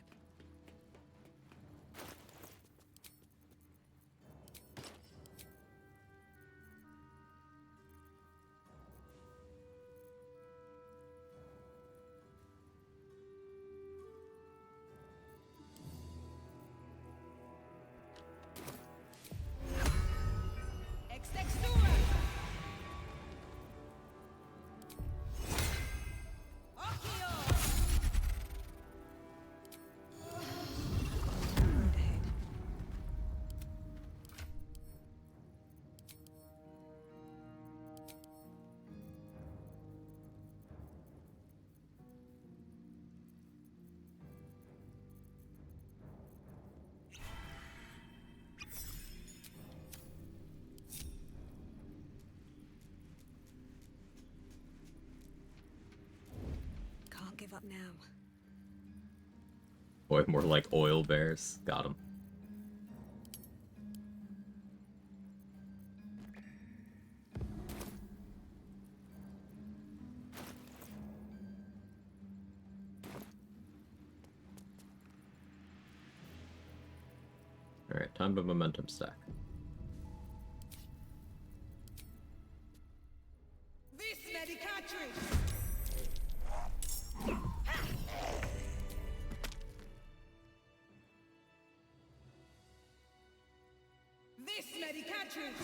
Can't give up now. Boy, more like oil bears. Got him. Alright, time to momentum stack. This medicatrix! This medicatrix!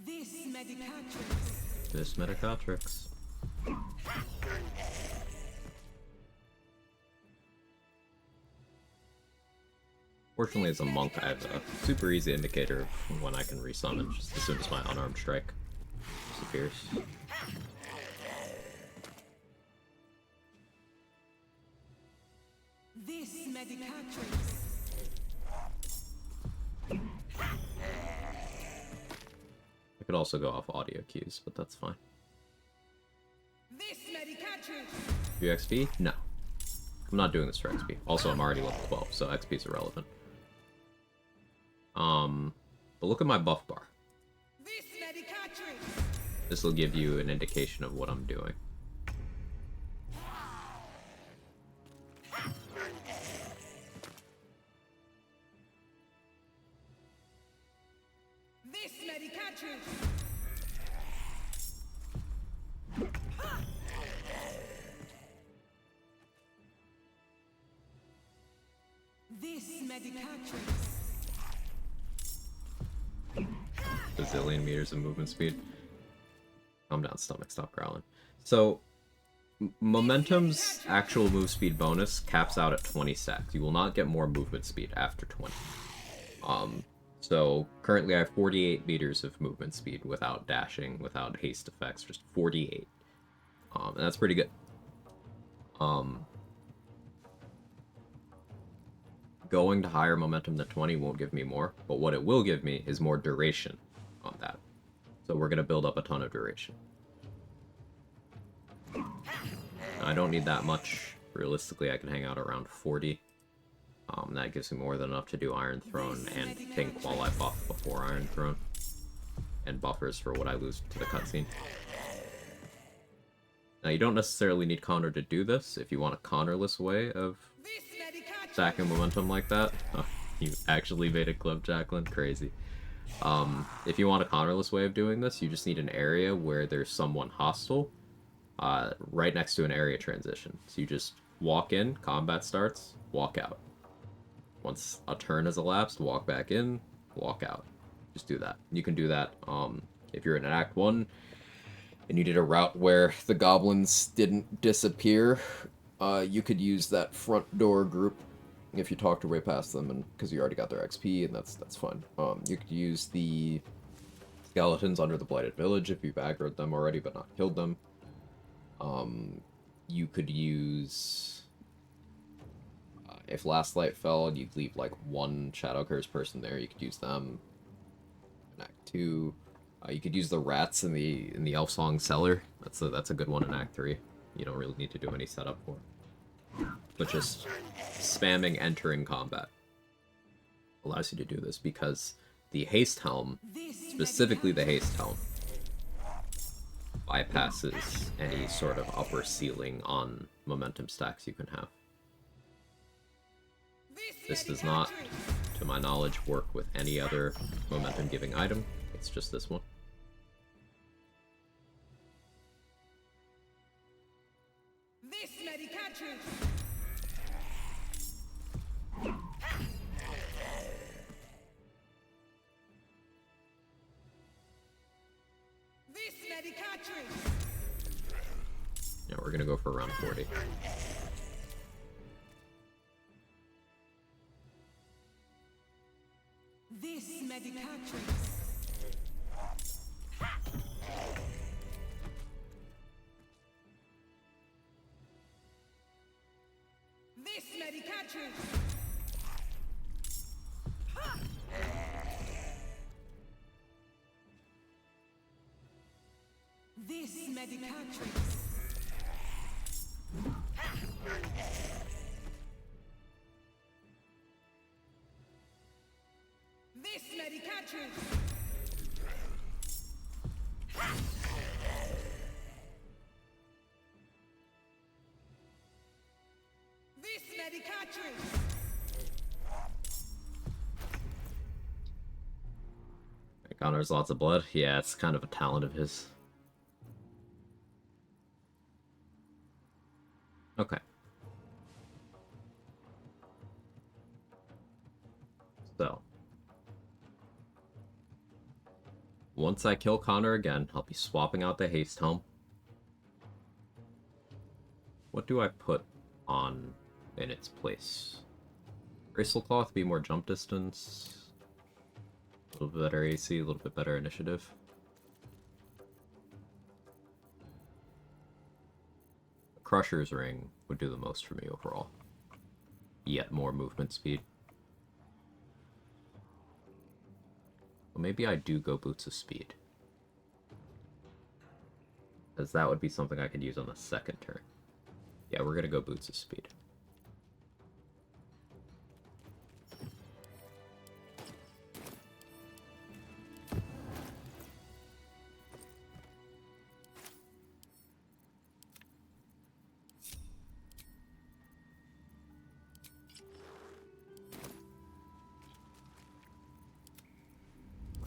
This medicatrix! This Metacotrix. Fortunately, as a monk, I have a super easy indicator of when I can resummon, just as soon as my unarmed strike disappears. This medicatrix! I could also go off audio cues, but that's fine. This medicatrix! Do XP? No. I'm not doing this for XP. Also, I'm already level 12, so XP is irrelevant. But look at my buff bar. This medicatrix! This will give you an indication of what I'm doing. This medicatrix. This medicatrix. Bazillion meters of movement speed. Calm down, stomach, stop growling. So, Momentum's actual move speed bonus caps out at 20 stacks. You will not get more movement speed after 20. So currently I have 48 meters of movement speed without dashing, without haste effects, just 48. And that's pretty good. Going to higher momentum than 20 won't give me more, but what it will give me is more duration on that. So we're going to build up a ton of duration. I don't need that much. Realistically, I can hang out around 40. That gives me more than enough to do Iron Throne and think while I buff before Iron Throne. And buffers for what I lose to the cutscene. Now, you don't necessarily need Connor to do this. If you want a Connorless way of stacking momentum like that. Oh, you actually made a clip, Jacqueline? Crazy. If you want a Connorless way of doing this, you just need an area where there's someone hostile right next to an area transition. So you just walk in, combat starts, walk out. Once a turn has elapsed, walk back in, walk out. Just do that. You can do that if you're in Act 1 and you did a route where the goblins didn't disappear. You could use that front door group if you talked your way past them, and because you already got their XP, and that's fine. You could use the skeletons under the Blighted Village if you've aggroed them already but not killed them. You could use... if Last Light fell and you'd leave like one Shadow Curse person there, you could use them in Act 2. You could use the rats in the Elf Song Cellar. That's a good one in Act 3. You don't really need to do any setup for it. But just spamming entering combat allows you to do this because the Haste Helm, specifically the Haste Helm, bypasses any sort of upper ceiling on momentum stacks you can have. This does not, to my knowledge, work with any other momentum-giving item. It's just this one. This medicatrix. This medicatrix. Yeah, we're gonna go for around 40. This medicatrix. This medicatrix. This medicatrix. This medicatrix. This medicatrix. Connor's lots of blood. Yeah, it's kind of a talent of his. Okay. So. Once I kill Connor again, I'll be swapping out the Haste Helm. What do I put on in its place? Graceful Cloth, be more jump distance. A little bit better AC, a little bit better initiative. Crusher's Ring would do the most for me overall. Yet more movement speed. Well, maybe I do go Boots of Speed. Because that would be something I could use on the second turn. Yeah, we're gonna go Boots of Speed.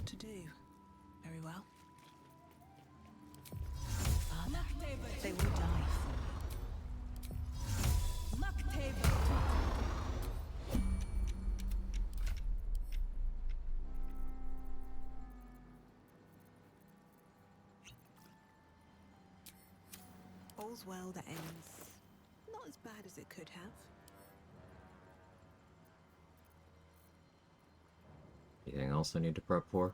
to do. Very well. Father, they will die for you. All's well that ends not as bad as it could have. Anything else I need to prep for?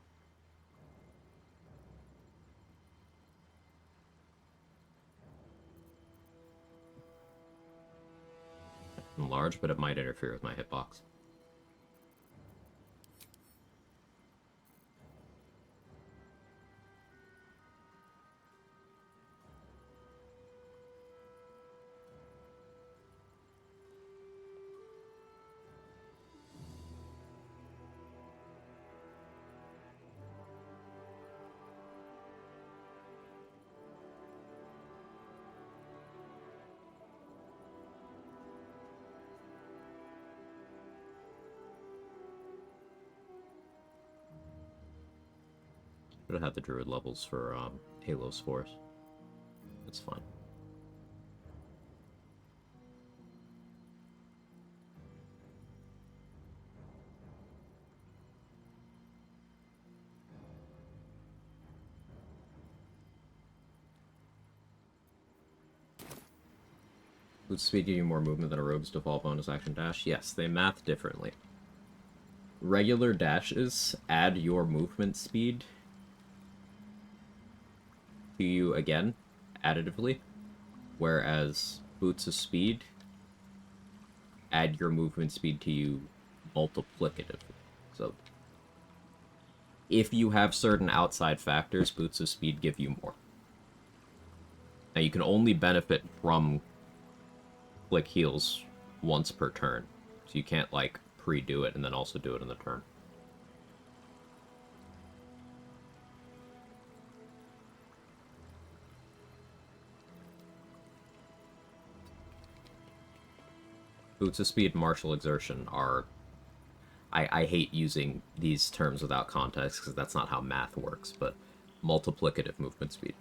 I'm large, but it might interfere with my hitbox. Should have had the druid levels for Halo Spores. That's fine. Would speed give you more movement than a rogue's default bonus action dash? Yes, they math differently. Regular dashes add your movement speed to you again, additively, whereas Boots of Speed add your movement speed to you multiplicatively. So, if you have certain outside factors, Boots of Speed give you more. Now, you can only benefit from Click Heals once per turn, so you can't, like, pre-do it and then also do it in the turn. Boots of Speed and Martial Exertion are... I hate using these terms without context, because that's not how math works, but multiplicative movement speed.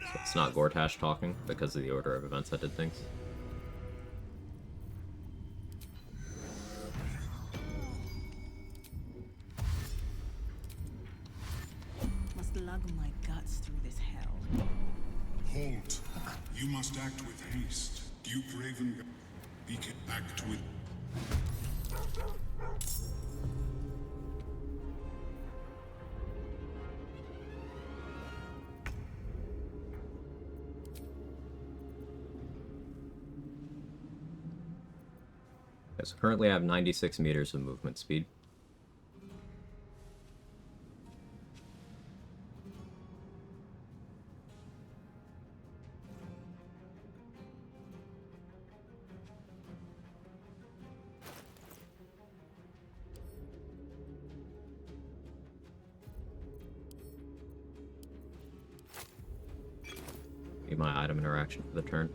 So it's not Gortash talking, because of the order of events I did things. Must lug my guts through this hell. Halt. You must act with haste. Duke Raven, act with... Okay, so currently I have 96 meters of movement speed. Need my item interaction for the turn.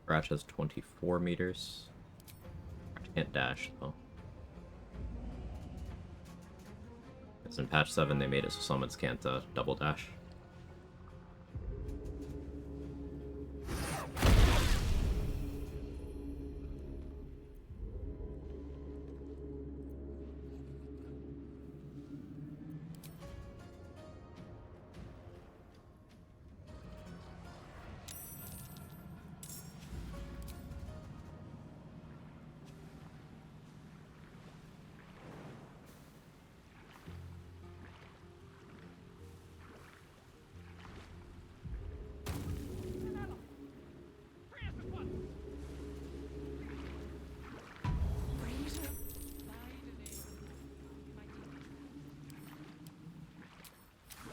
Scratch has 24 meters. I can't dash, though. Because in patch 7 they made it so summons can't double dash.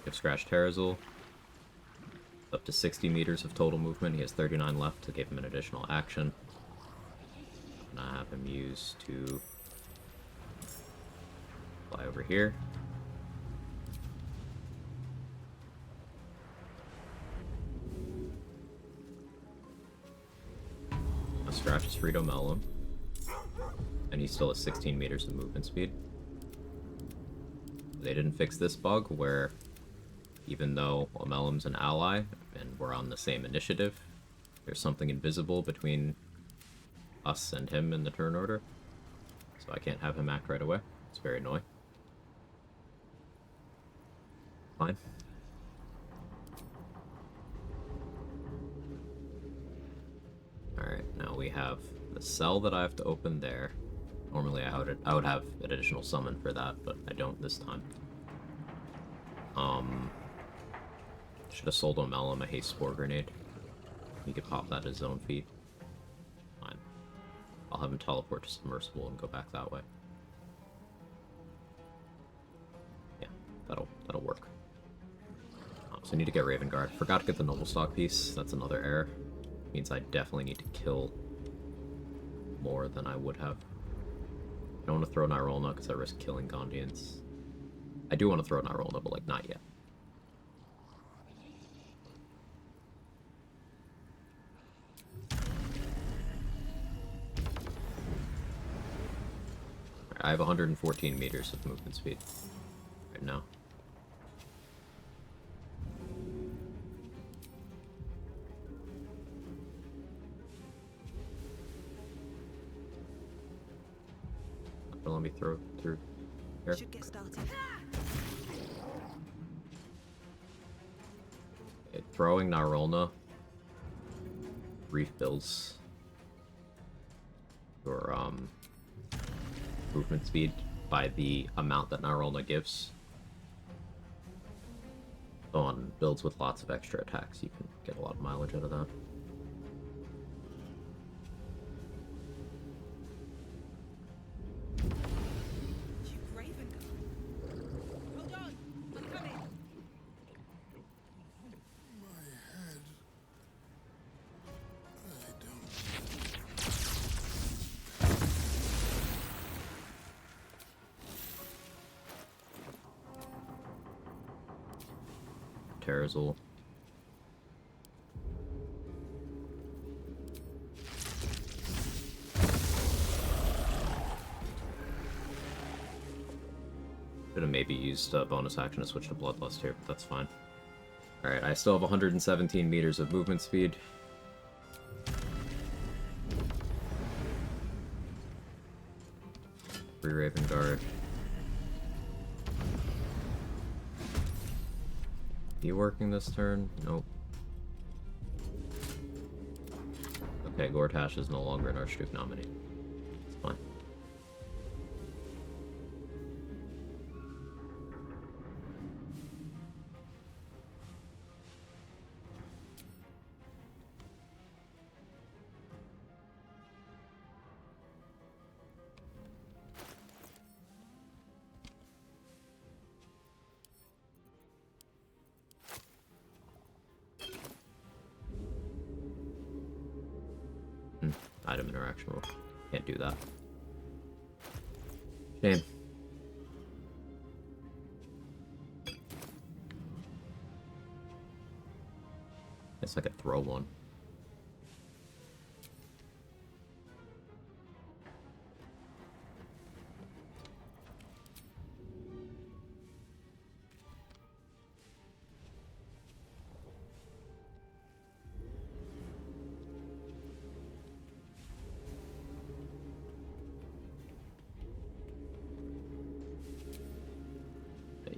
Give Scratch Terrazul. Up to 60 meters of total movement. He has 39 left to give him an additional action. And I have him use to fly over here. Now Scratch is free to mellow him. And he still has 16 meters of movement speed. They didn't fix this bug where even though Omelum's an ally and we're on the same initiative, there's something invisible between us and him in the turn order. So I can't have him act right away. It's very annoying. Fine. Alright, now we have the cell that I have to open there. Normally I would have an additional summon for that, but I don't this time. Should have sold Omelum a haste spore grenade. He could pop that at his own feet. Fine. I'll have him teleport to Submersible and go back that way. Yeah, that'll work. So I need to get Raven Guard. Forgot to get the Noble Stock piece. That's another error. Means I definitely need to kill more than I would have. I don't want to throw Nirolna because I risk killing Gondians. I do want to throw Nirolna, but like not yet. I have 114 meters of movement speed right now. Let me throw through here. Should get started. Okay, throwing Nirolna refills your movement speed by the amount that Nirolna gives. So on builds with lots of extra attacks, you can get a lot of mileage out of that. Terrazul. Should have maybe used a bonus action to switch to Bloodlust here, but that's fine. Alright, I still have 117 meters of movement speed. Free Raven Guard. You working this turn? Nope. Okay, Gortash is no longer an Archduke nominee. It's fine. Item interaction rule. Can't do that. Shame. Guess I could throw one.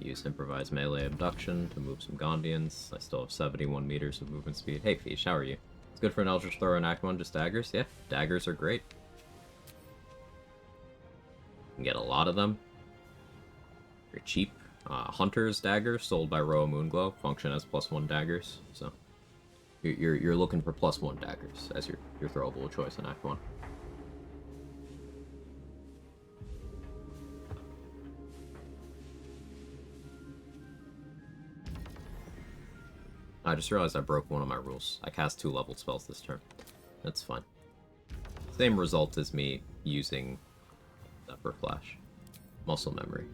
Use improvised melee abduction to move some Gondians. I still have 71 meters of movement speed. Hey Fish, how are you? It's good for an Eldritch Thrower in Act 1, just daggers? Yeah, daggers are great. You can get a lot of them. They're cheap. Hunter's daggers sold by Roa Moonglow function as +1 daggers, so you're looking for +1 daggers as your throwable choice in Act 1. I just realized I broke one of my rules. I cast 2 leveled spells this turn. That's fine. Same result as me using Zephyr Flash. Muscle memory.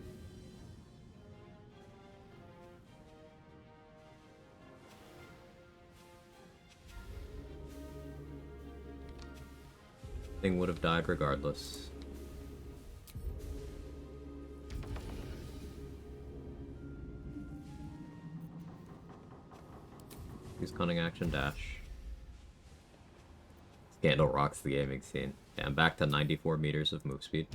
Thing would have died regardless. Use Cunning Action Dash. Scandal rocks the gaming scene. Yeah, I'm back to 94 meters of move speed.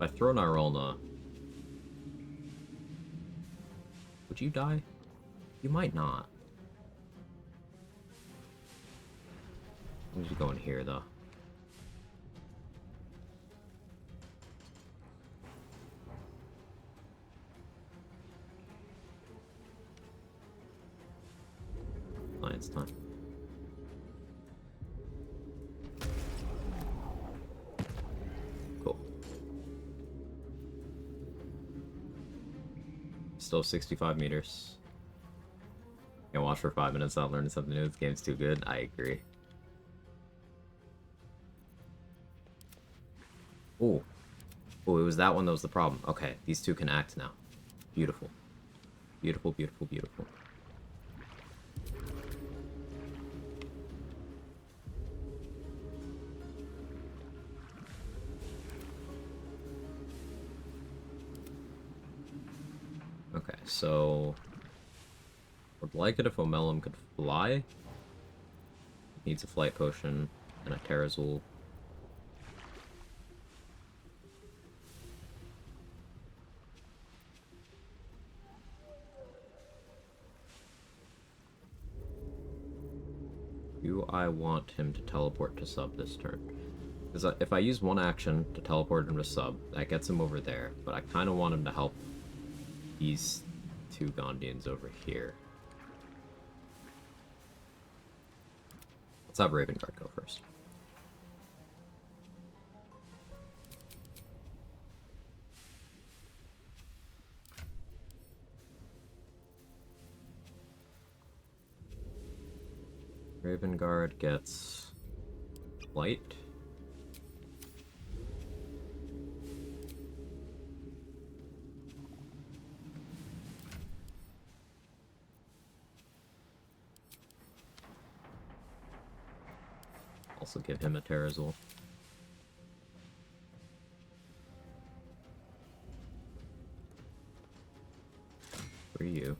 If I throw Nirolna, would you die? You might not. I'm just going here, though. Lion's time. Cool. Still 65 meters. Can't watch for 5 minutes without learning something new. This game's too good. I agree. Ooh. Oh, it was that one that was the problem. Okay, these two can act now. Beautiful. Beautiful, beautiful, beautiful. Okay, so... would like it if Omelum could fly. Needs a flight potion and a Terrazul. Do I want him to teleport to sub this turn? Because if I use one action to teleport him to sub, that gets him over there, but I kind of want him to help these 2 Gondians over here. Let's have Raven Guard go first. Raven Guard gets light. Also give him a Terrazul. For you.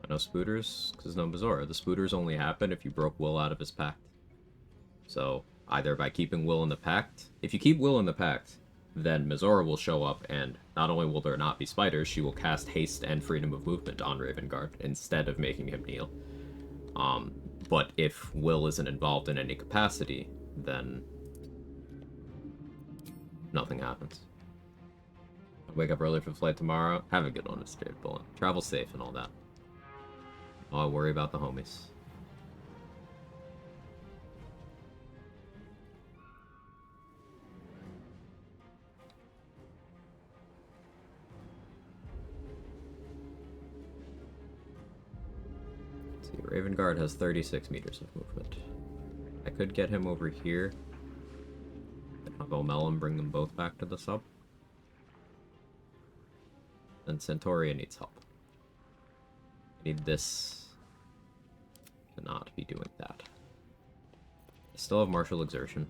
No spooters, because no Mazora. The spooters only happen if you broke Will out of his pact. So, either by keeping Will in the pact, if you keep Will in the pact, then Mazora will show up, and not only will there not be spiders, she will cast haste and freedom of movement on Raven Guard, instead of making him kneel. But if Will isn't involved in any capacity, then nothing happens. Wake up early for the flight tomorrow. Have a good one, Mr. Dave Bullen. Travel safe and all that. I'll worry about the homies. Let's see, Raven Guard has 36 meters of movement. I could get him over here. I'll go Melon, bring them both back to the sub. And Centauria needs help. I need this to not be doing that. I still have martial exertion.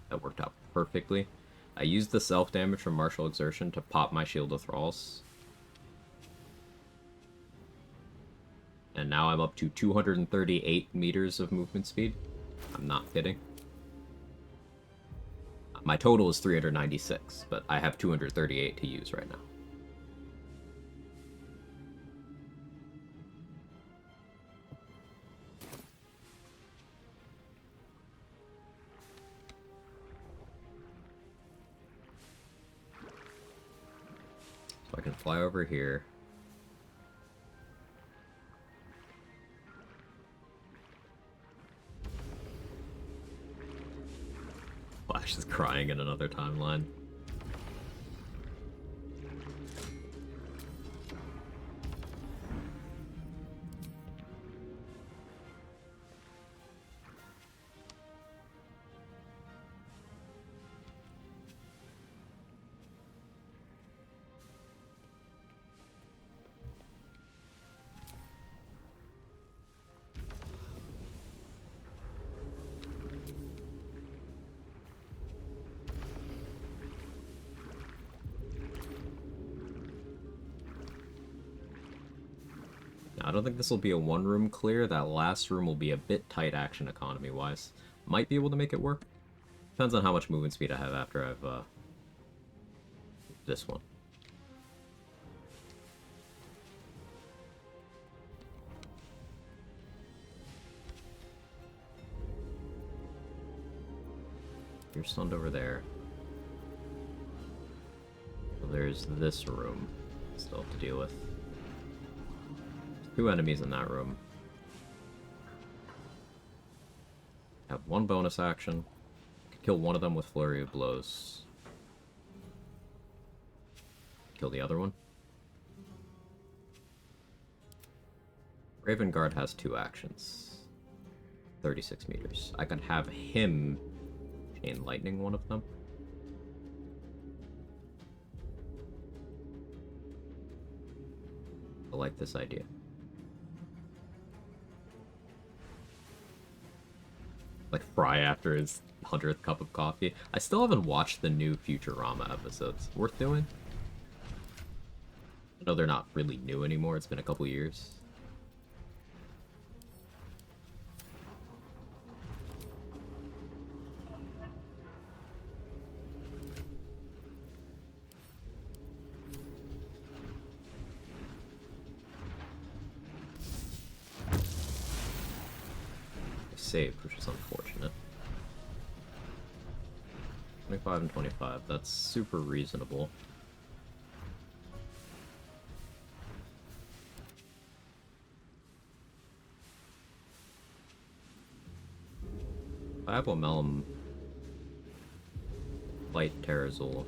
That worked out perfectly. I used the self-damage from martial exertion to pop my shield of thralls. And now I'm up to 238 meters of movement speed. I'm not kidding. My total is 396, but I have 238 to use right now. So I can fly over here. Flash is crying in another timeline. I don't think this will be a one-room clear. That last room will be a bit tight action economy-wise. Might be able to make it work. Depends on how much movement speed I have after I've, this one. You're stunned over there. So there's this room still to deal with. 2 enemies in that room. Have 1 bonus action. Could kill one of them with Flurry of Blows. Kill the other one. Raven Guard has 2 actions. 36 meters. I could have him chain lightning one of them. I like this idea. Like Fry after his 100th cup of coffee. I still haven't watched the new Futurama episodes. Worth doing? I know they're not really new anymore. It's been a couple years. Saved, which is unfortunate. 25 and 25, that's super reasonable. I have Melm, Light Terrazul.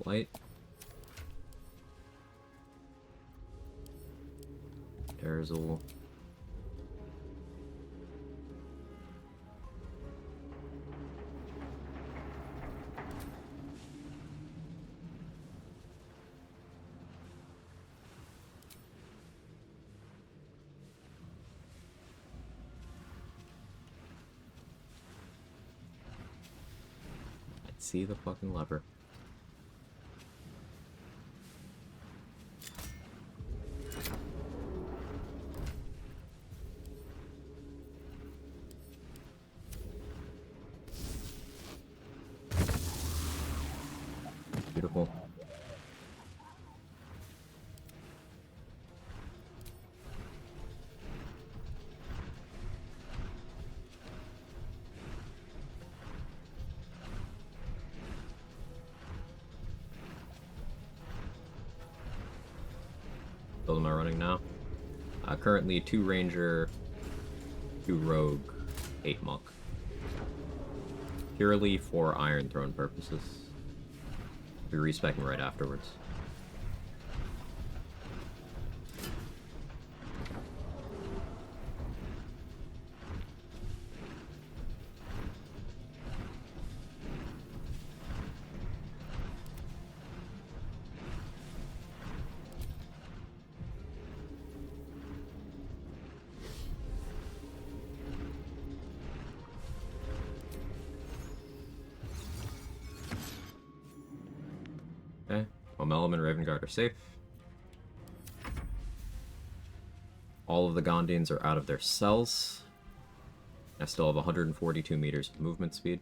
Light. Terrazul. I'd see the fucking lever. Beautiful. build am I running now? Currently 2 Ranger, 2 Rogue, 8 Monk. Purely for Iron Throne purposes. Be respecing right afterwards. Okay, Omelum and Ravengard are safe. All of the Gondians are out of their cells. I still have 142 meters of movement speed.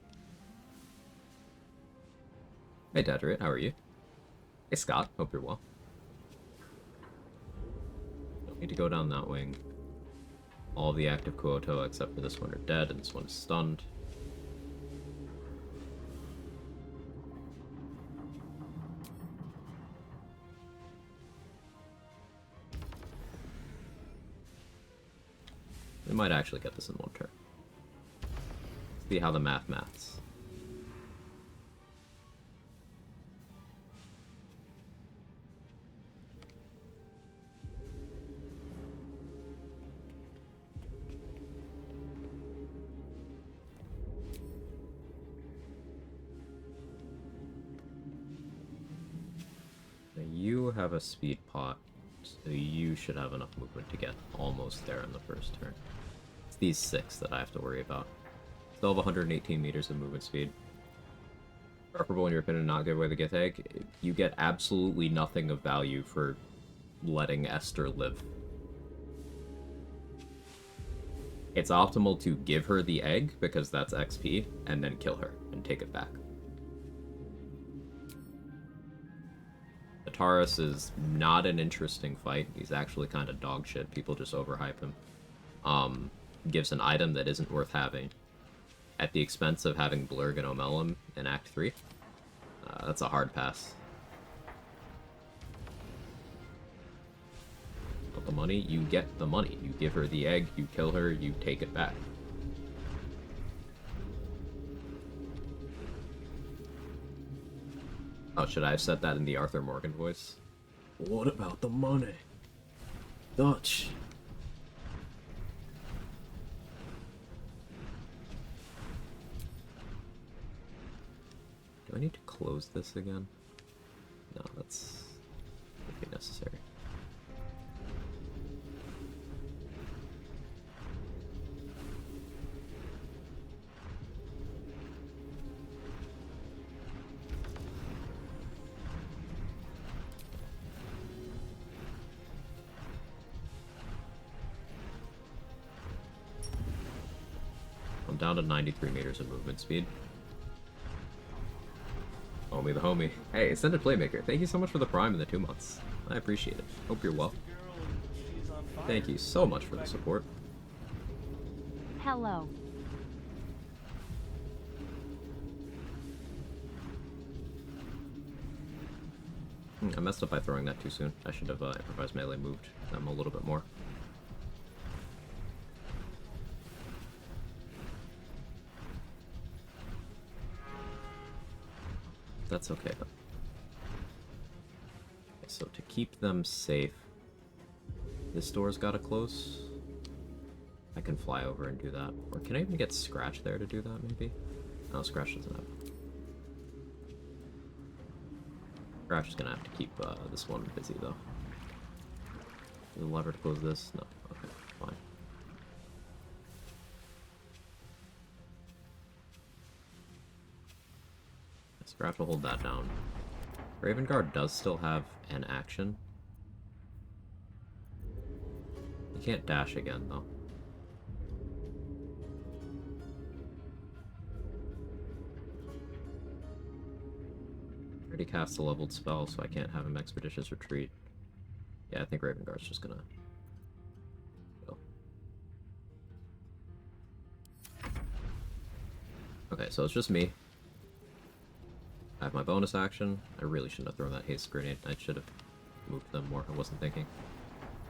Hey Dadrit, how are you? Hey Scott, hope you're well. Don't need to go down that wing. All the active Kuoto except for this one are dead and this one is stunned. We might actually get this in one turn. See how the maths. Now you have a speed pot, so you should have enough movement to get almost there in the first turn. It's these 6 that I have to worry about. Still have 118 meters of movement speed. Preferable in your opinion not give away the Gith Egg. You get absolutely nothing of value for letting Esther live. It's optimal to give her the egg, because that's XP, and then kill her, and take it back. Taurus is not an interesting fight. He's actually kind of dog shit. People just overhype him. Gives an item that isn't worth having at the expense of having Blurg and Omelum in Act 3. That's a hard pass. But the money, you get the money. You give her the egg, you kill her, you take it back. Oh, should I have said that in the Arthur Morgan voice? What about the money? Dutch. Do I need to close this again? No, that's would be necessary. I'm down to 93 meters of movement speed. Homie the homie. Hey, Ascended Playmaker, thank you so much for the Prime in the 2 months. I appreciate it. Hope you're well. Thank you so much for the support. Hello. I messed up by throwing that too soon. I should have improvised melee moved them a little bit more. That's okay though. Okay, so to keep them safe, this door's gotta close. I can fly over and do that. Or can I even get Scratch there to do that, maybe? No, Scratch doesn't have. Scratch is gonna have to keep this one busy though. The lever to close this? No. Okay, fine. Scratch will hold that down. Ravengard does still have an action. You can't dash again, though. Already cast a leveled spell, so I can't have him Expeditious Retreat. Yeah, I think Ravengard's just gonna go. Okay, so it's just me. I have my bonus action. I really shouldn't have thrown that haste grenade. I should have moved them more. I wasn't thinking.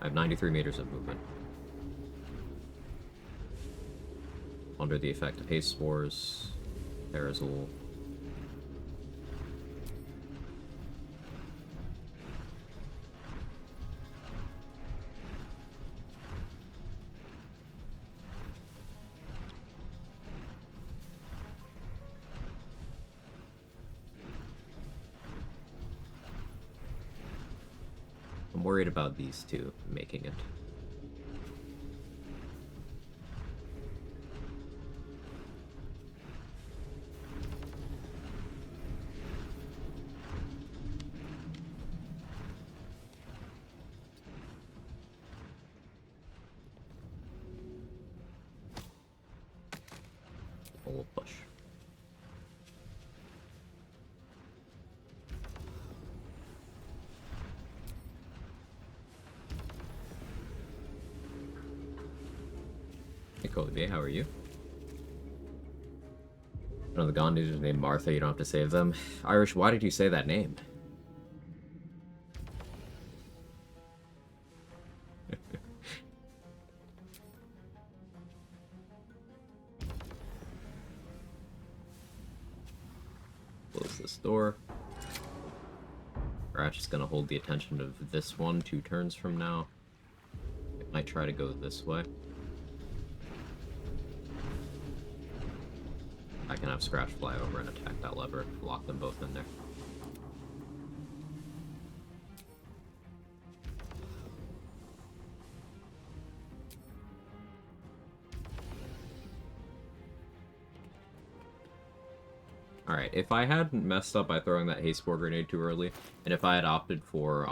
I have 93 meters of movement. Under the effect of haste spores, Aerosol. I'm worried about these two making it. We'll push. Hey, Colby, how are you? One of the Gondis is named Martha, you don't have to save them. Irish, why did you say that name? Close this door. Scratch is gonna hold the attention of this one 2 turns from now. It might try to go this way. I can have Scratch fly over and attack that lever, lock them both in there. Alright, if I hadn't messed up by throwing that haste spore grenade too early, and if I had opted for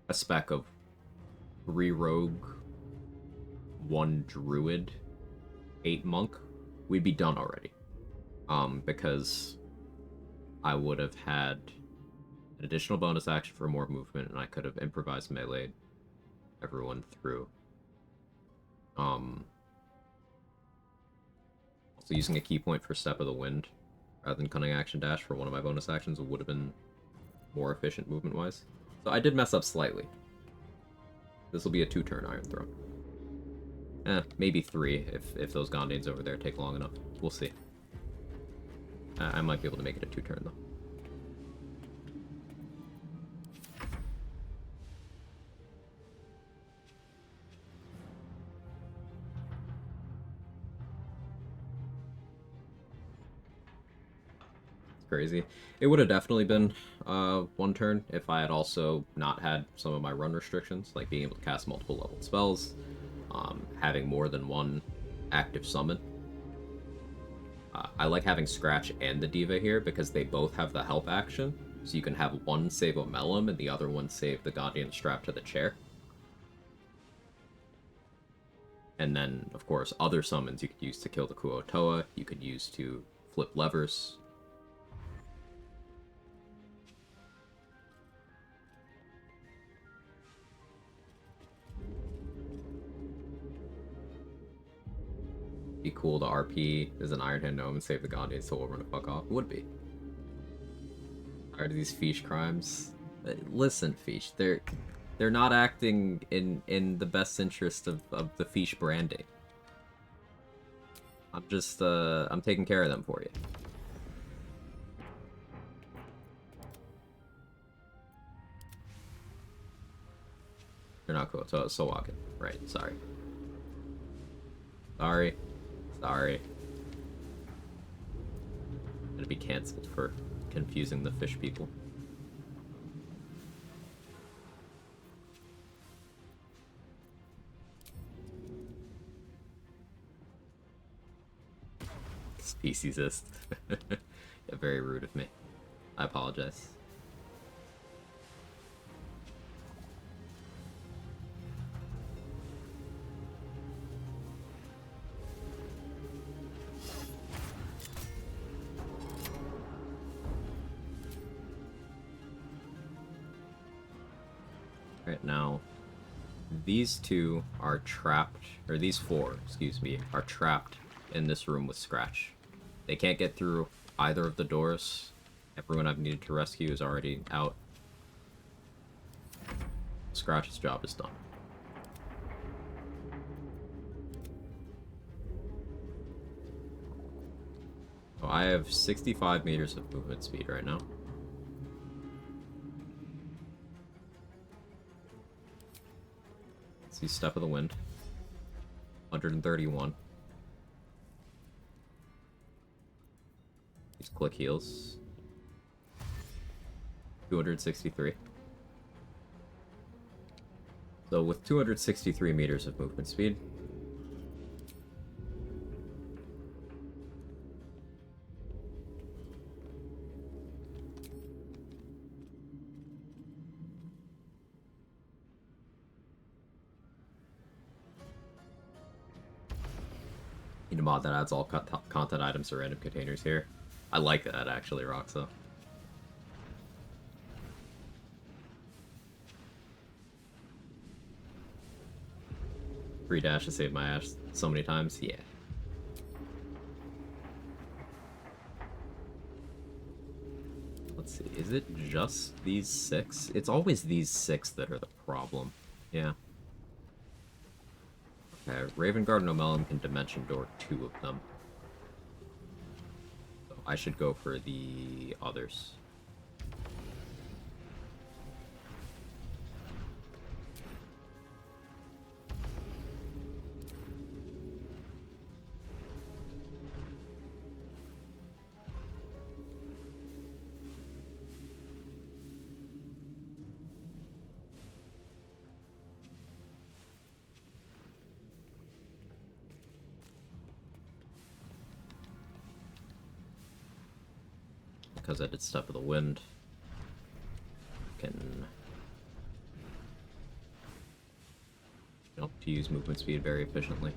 a spec of 3 rogue, 1 druid, 8 monk, we'd be done already. Because I would have had an additional bonus action for more movement, and I could have improvised melee everyone through. Also using a key point for Step of the Wind rather than Cunning Action Dash for one of my bonus actions would have been more efficient movement-wise. So I did mess up slightly. This will be a 2-turn Iron Throne. Maybe 3 if those Gondanes over there take long enough. We'll see. I might be able to make it a 2-turn though. Crazy. It would have definitely been 1 turn if I had also not had some of my run restrictions, like being able to cast multiple level spells, having more than 1 active summon. I like having Scratch and the Diva here because they both have the help action, so you can have one save a Mellum and the other one save the Gondian strapped to the chair. And then, of course, other summons you could use to kill the Kuo-Toa, you could use to flip levers. Be cool to RP as an Iron Hand Gnome and save the Gondian so we'll run the fuck off. Would be. Tired of these Fish crimes. Listen, Fish, they're not acting in the best interest of the Fish branding. I'm just I'm taking care of them for you. You're not cool. So walking. Right, sorry. Sorry. Sorry. Gonna be cancelled for confusing the fish people. Speciesist. Yeah, very rude of me. I apologize. Right now, these 2 are trapped, or these 4, excuse me, are trapped in this room with Scratch. They can't get through either of the doors. Everyone I've needed to rescue is already out. Scratch's job is done. So I have 65 meters of movement speed right now. See Step of the Wind. 131. These click heals. 263. So with 263 meters of movement speed, need a mod that adds all content items to random containers here. I like that actually, Roxa. Free dash to save my ass so many times, yeah. Let's see, is it just these 6? It's always these 6 that are the problem. Yeah. Okay, Raven Guard and Omelum can Dimension Door 2 of them. So I should go for the others. Because I did Step of the Wind, can jump to use movement speed very efficiently.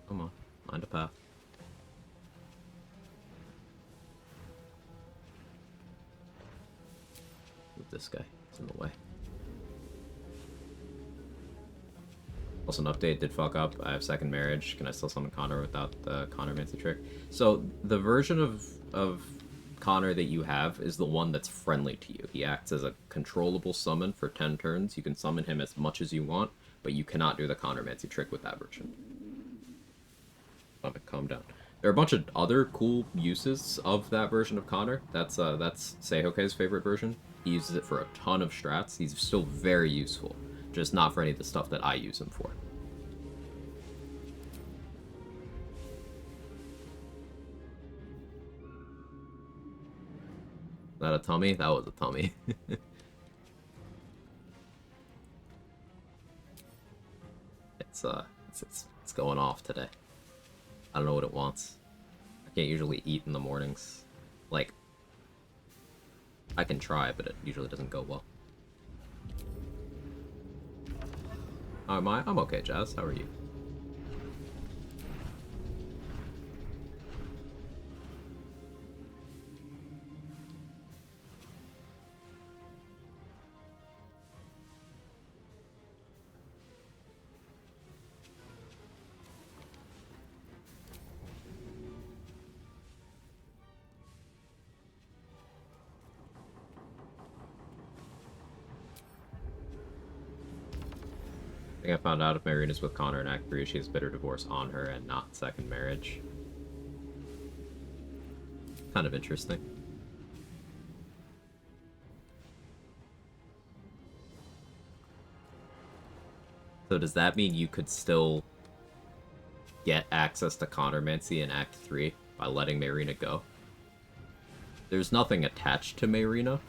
Come on, find a path. This guy. It's in the way. Also, an update did fuck up. I have second marriage. Can I still summon Connor without the Connormancy trick? So, the version of Connor that you have is the one that's friendly to you. He acts as a controllable summon for 10 turns. You can summon him as much as you want, but you cannot do the Connormancy trick with that version. Calm down. There are a bunch of other cool uses of that version of Connor. That's Seihoke's favorite version. He uses it for a ton of strats. He's still very useful, just not for any of the stuff that I use him for. Is that a tummy? That was a tummy. It's going off today. I don't know what it wants. I can't usually eat in the mornings. Like, I can try, but it usually doesn't go well. How am I? I'm okay, Jazz. How are you? I think I found out if Marina's with Connor in Act 3, she has bitter divorce on her and not second marriage. Kind of interesting. So does that mean you could still get access to Connormancy in Act 3 by letting Marina go? There's nothing attached to Marina.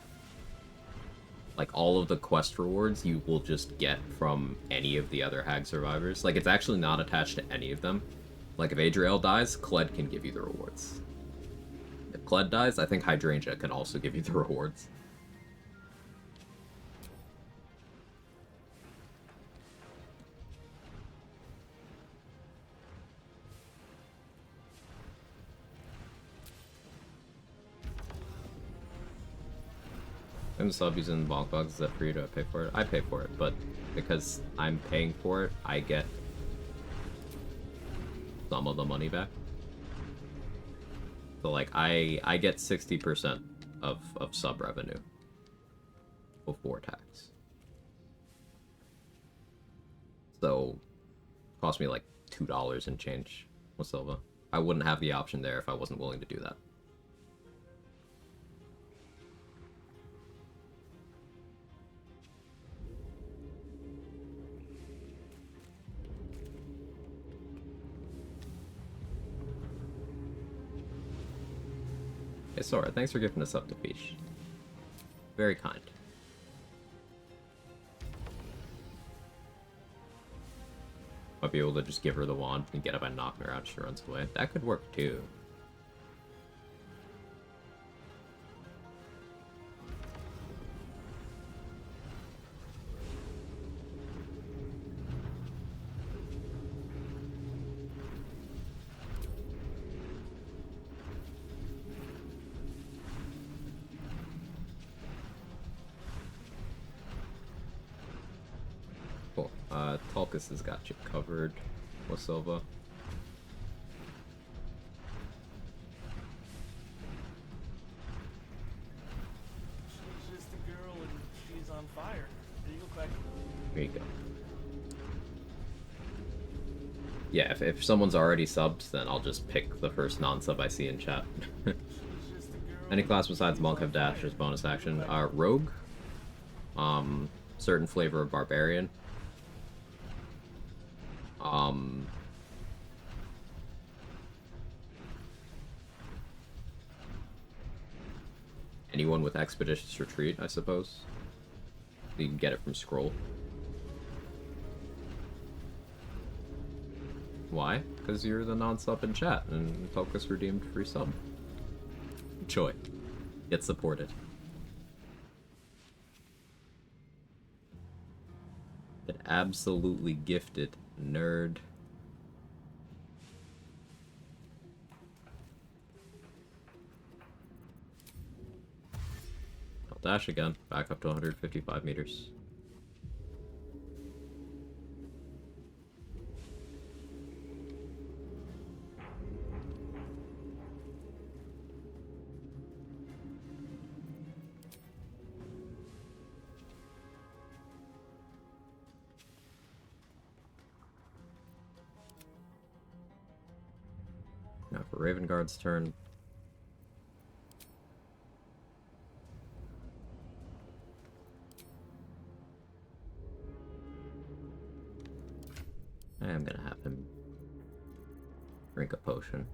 Like, all of the quest rewards you will just get from any of the other Hag survivors. Like, it's actually not attached to any of them. Like, if Adriel dies, Kled can give you the rewards. If Kled dies, I think Hydrangea can also give you the rewards. I'm sub using bonk bugs. Is that free? Do I pay for it? I pay for it, but because I'm paying for it, I get some of the money back. So like I get 60% of sub revenue before tax. So cost me like $2 and change with Silva. I wouldn't have the option there if I wasn't willing to do that. Hey Sora, thanks for giving us up to Fish. Very kind. Might be able to just give her the wand and get up and knock her out as she runs away. That could work too. Cool. Tulkas has got you covered with Silva. She's just a girl and she's on fire. There you go, Quag. There you go. Yeah, if someone's already subbed, then I'll just pick the first non-sub I see in chat. Any class besides Monk have dash as bonus action. Rogue. Certain flavor of Barbarian. Anyone with Expeditious Retreat, I suppose. You can get it from Scroll. Why? Because you're the non-sub in chat, and Focus redeemed free sub. Joy. Get supported. Get absolutely gifted, nerd. I'll dash again, back up to 155 meters. Now for Raven Guard's turn. I am gonna have him drink a potion.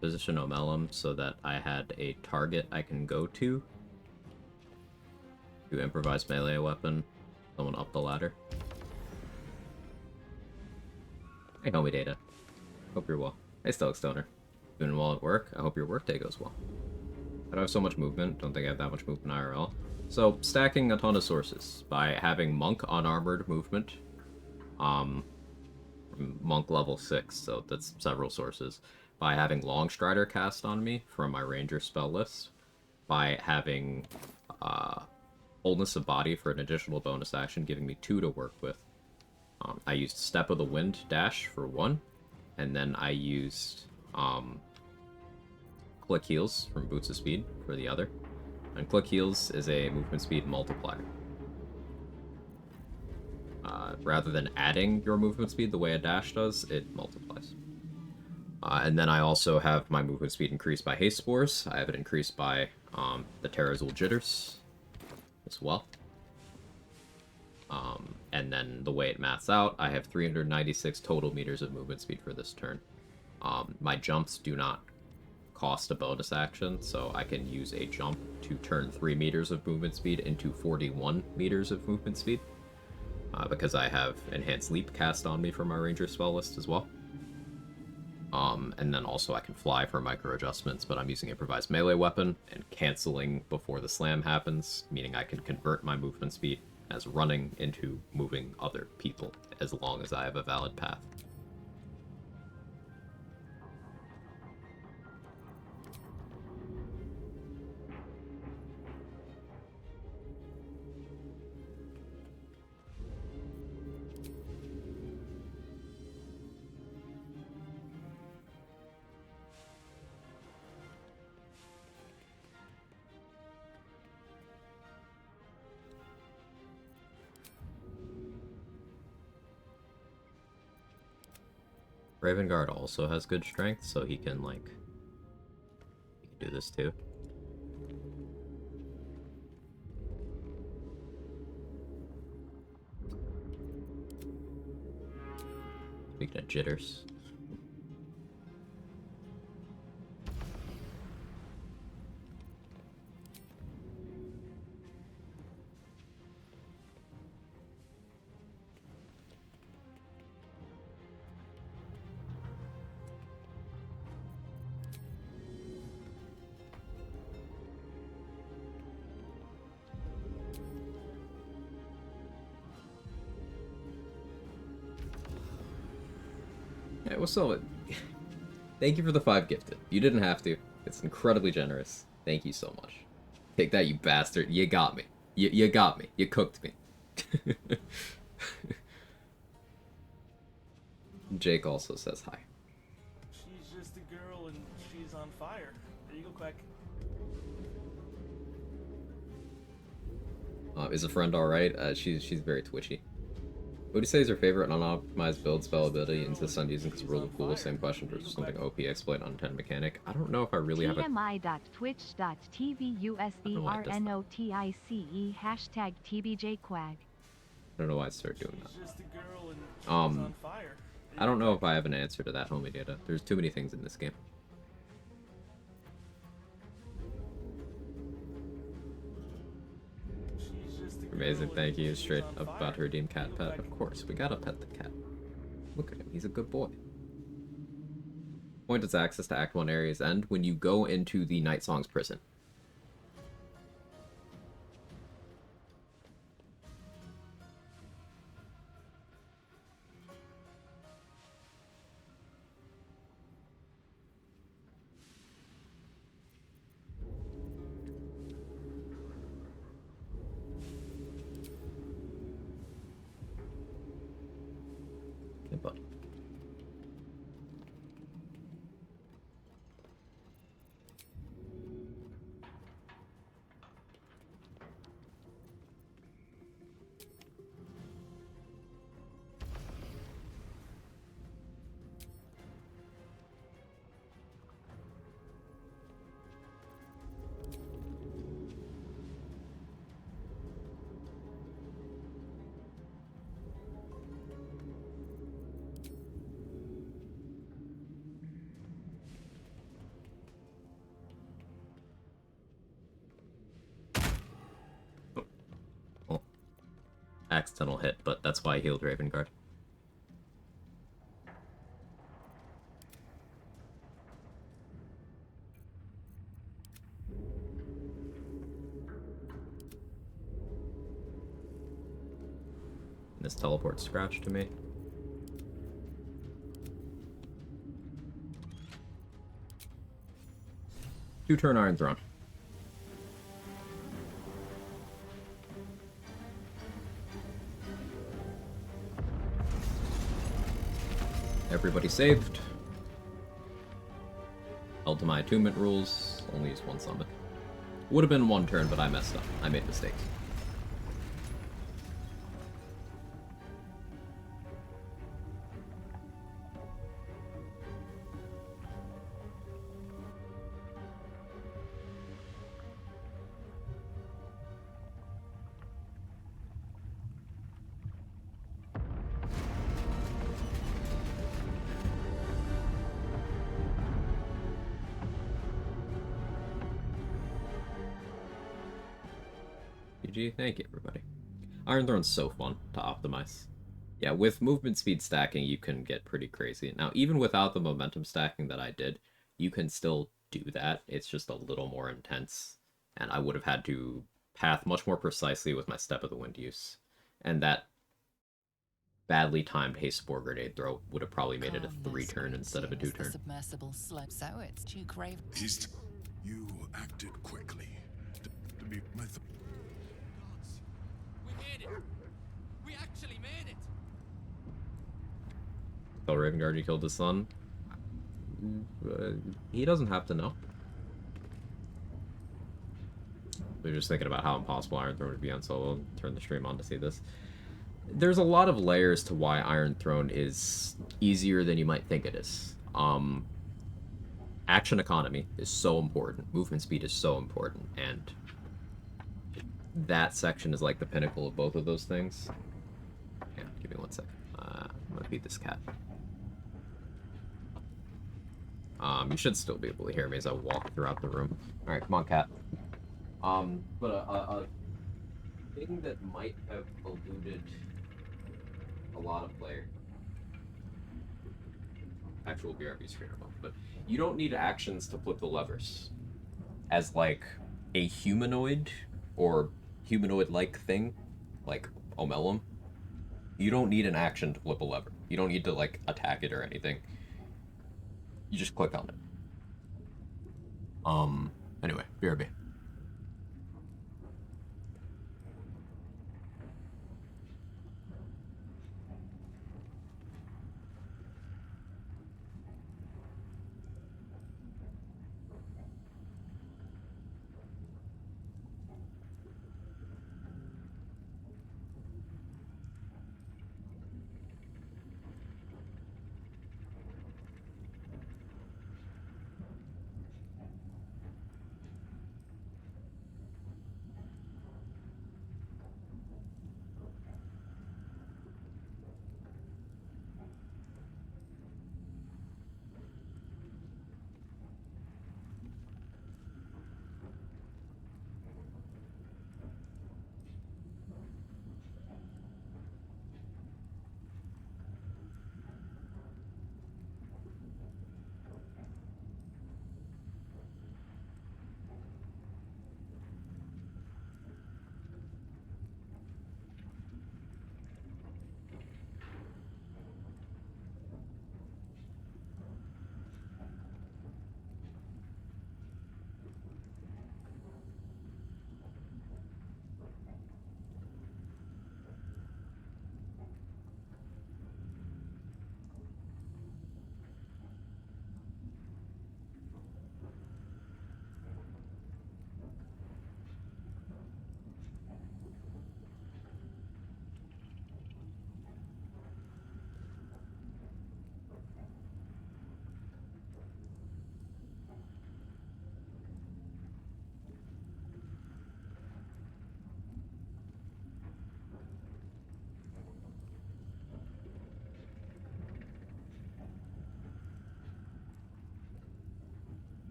Position Omelum so that I had a target I can go to improvise melee weapon, someone up the ladder. Hey homie Data, hope you're well. Hey Stoic Stoner, doing well at work? I hope your workday goes well. I don't have so much movement, don't think I have that much movement IRL. So stacking a ton of sources by having Monk unarmored movement, Monk level 6, so that's several sources. By having Longstrider cast on me from my Ranger spell list, by having Boldness of Body for an additional bonus action, giving me 2 to work with. I used Step of the Wind dash for 1, and then I used Click Heals from Boots of Speed for the other. And Click Heals is a movement speed multiplier. Rather than adding your movement speed the way a dash does, it multiplies. And then I also have my movement speed increased by Haste Spores. I have it increased by the Terrazul Jitters as well. And then the way it maths out, I have 396 total meters of movement speed for this turn. My jumps do not cost a bonus action, so I can use a jump to turn 3 meters of movement speed into 41 meters of movement speed. Because I have Enhanced Leap cast on me from my Ranger spell list as well. And then also I can fly for micro adjustments, but I'm using Improvised Melee Weapon and canceling before the slam happens, meaning I can convert my movement speed as running into moving other people, as long as I have a valid path. Raven Guard also has good strength, so he can, like, do this too. Speaking of jitters. Yeah, what's up? Thank you for the 5 gifted. You didn't have to. It's incredibly generous. Thank you so much. Take that, you bastard. You got me. You got me. You cooked me. Jake also says hi. She's just a girl and she's on fire. There you go, Quag. Is a friend alright? She's very twitchy. What do you say is your favorite unoptimized build spell ability into Sun using because rule of cool? Same question for something OP exploit unintended mechanic. I don't know if I really have a... TMI.twitch.tv/USDRNOTICE #TBJQuag. I don't know why I started doing that. I don't know if I have an answer to that, homie data. There's too many things in this game. Amazing, thank you. Straight up about to redeem cat pet. Of course, we gotta pet the cat. Look at him, he's a good boy. Point its access to Act 1 areas end when you go into the Night Song's prison. But accidental hit, but that's why I healed Raven Guard. And this teleports Scratch to me. Two turn Iron Throne. everybody saved. Held to my attunement rules. Only used one summon. Would have been one turn, but I messed up. I made mistakes. GG, thank you, everybody. Iron Throne's so fun to optimize. Yeah, with movement speed stacking, you can get pretty crazy. Now, even without the momentum stacking that I did, you can still do that. It's just a little more intense, and I would have had to path much more precisely with my Step of the Wind use. And that badly timed Haste Spore Grenade throw would have probably made it a 3-turn instead of a 2-turn. Submersible slope, so it's too grave. You acted quickly. To be my We made it! We actually made it! Tell Raven Guard you killed his son. He doesn't have to know. We're just thinking about how impossible Iron Throne would be on solo. Turn the stream on to see this. There's a lot of layers to why Iron Throne is easier than you might think it is. Action economy is so important. Movement speed is so important. And that section is like the pinnacle of both of those things. Yeah, give me 1 second. I'm gonna feed this cat. You should still be able to hear me as I walk throughout the room. Alright, come on, cat. But a thing that might have eluded a lot of players. Actual BRB screen above, but you don't need actions to flip the levers. As like a humanoid or humanoid-like thing, like Omelum, you don't need an action to flip a lever. You don't need to like attack it or anything. You just click on it. Anyway, BRB.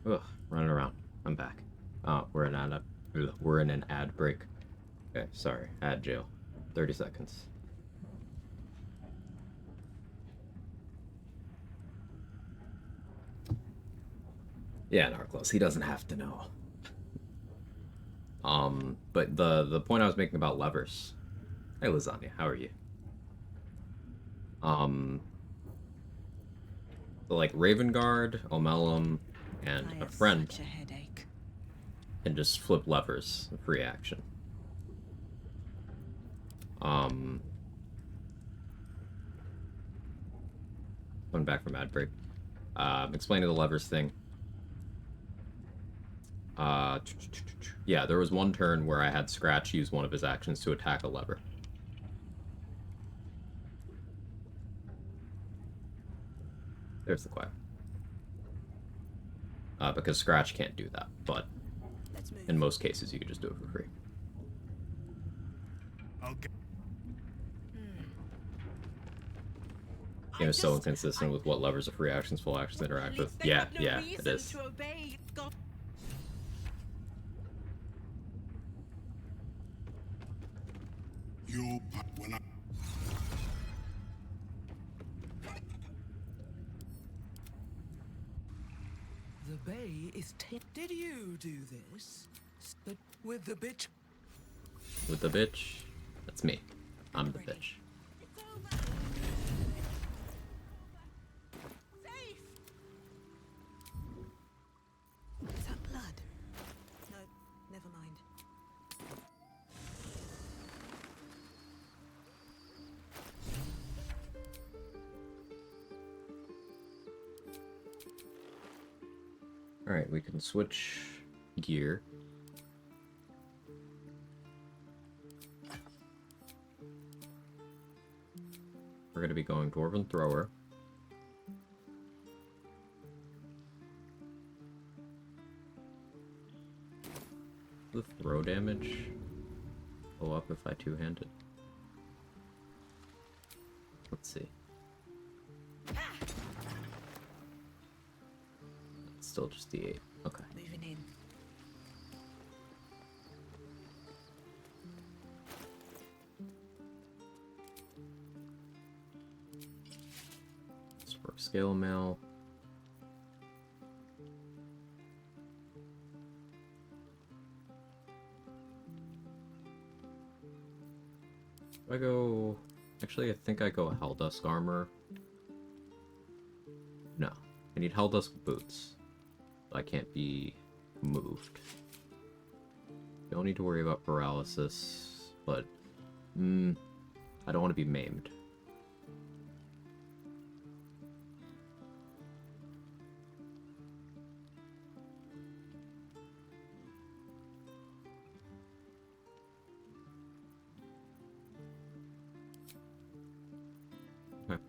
Ugh, running around. I'm back. We're in an ad break. Okay, sorry. Ad jail. 30 seconds. Yeah, Narclos, he doesn't have to know. But the point I was making about levers. Hey, Lasagna, how are you? So like Raven Guard, Omelum, and a friend Such a headache. can just flip levers, free action. Coming back from ad break. Explaining the levers thing. Yeah, there was one turn where I had Scratch use one of his actions to attack a lever. There's the Quag. Because Scratch can't do that, but in most cases you could just do it for free. Okay. Game is so inconsistent with what levers of free actions, full actions interact with. Yeah, it is. When I... The bay is Did you do this? With the bitch? With the bitch? That's me. I'm the bitch. Is that blood? No, never mind. Alright, we can switch gear. We're going to be going Dwarven Thrower. The throw damage go up if I two-handed? Let's see. It's still just D8. Okay. Moving in. Spark Scale Mail. I go... Actually, I think I go Helldusk Armor. No. I need Helldusk Boots. I can't be moved. Don't need to worry about paralysis, but... I don't want to be maimed. Okay.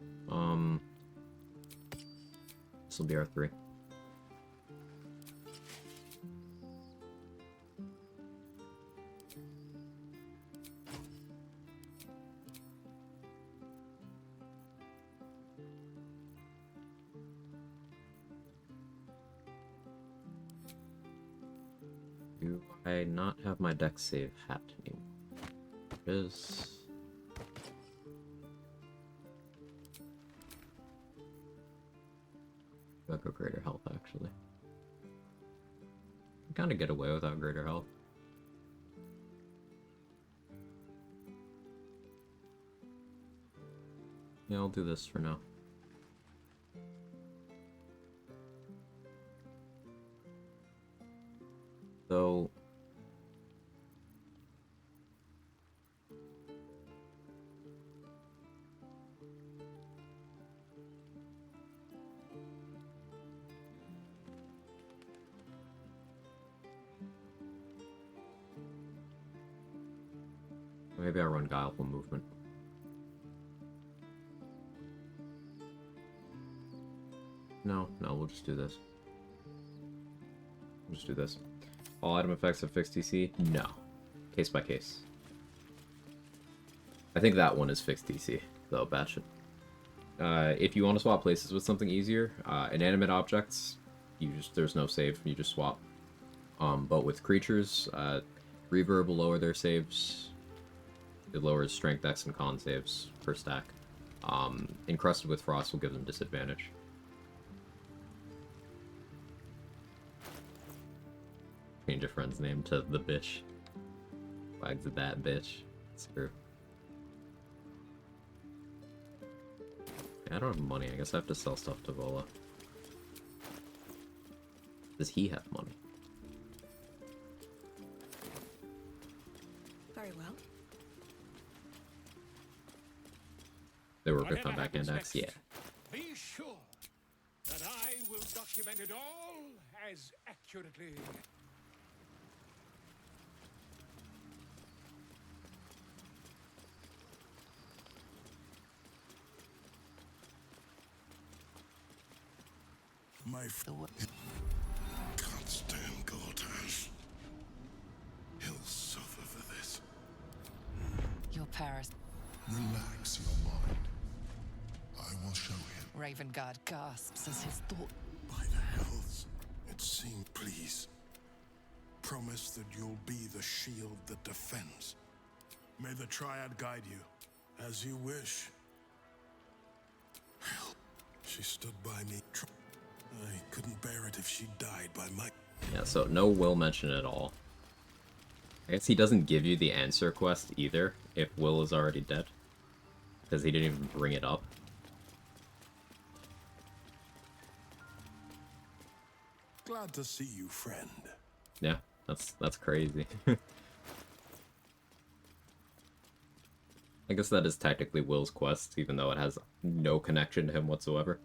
This will be our 3. Do I not have my deck save hat anymore? It is. I'll go greater health, actually. I kind of get away without greater health. Yeah, I'll do this for now. So... Maybe I run Guileful Movement. No, we'll just do this. We'll just do this. All item effects have fixed DC? No. Case by case. I think that one is fixed DC, though, Batchet. If you want to swap places with something easier, inanimate objects, there's no save, you just swap. But with creatures, reverb will lower their saves. It lowers strength, dex, and con saves per stack. Encrusted with frost will give them disadvantage. Change a friend's name to the bitch. Quag's a bad bitch. It's true. I don't have money. I guess I have to sell stuff to Vola. Does he have money? Very well. They were ripped on back index? Yeah. Be sure that I will document it all as accurately. My can't stand Gortash. He'll suffer for this. Your Paris. Relax your mind. I will show him. Raven Guard gasps as his thought. By the hells, it seems. Please, promise that you'll be the shield that defends. May the Triad guide you, as you wish. Hell, she stood by me. I couldn't bear it if she died by my... Yeah, so no Will mention at all. I guess he doesn't give you the answer quest either, if Will is already dead. Because he didn't even bring it up. Glad to see you, friend. Yeah, that's crazy. I guess that is technically Will's quest, even though it has no connection to him whatsoever.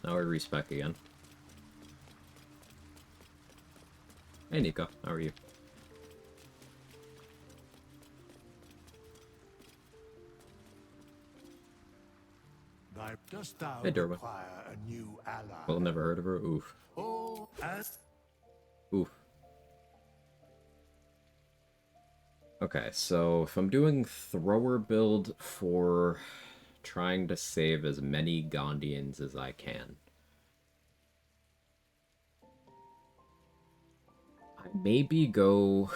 Now we respec again. Hey Nico, how are you? Dost thou Hey Derwin. require a new ally? Well, never heard of her. Oof. Oh, as Oof. Okay, so if I'm doing thrower build for trying to save as many Gondians as I can, I maybe go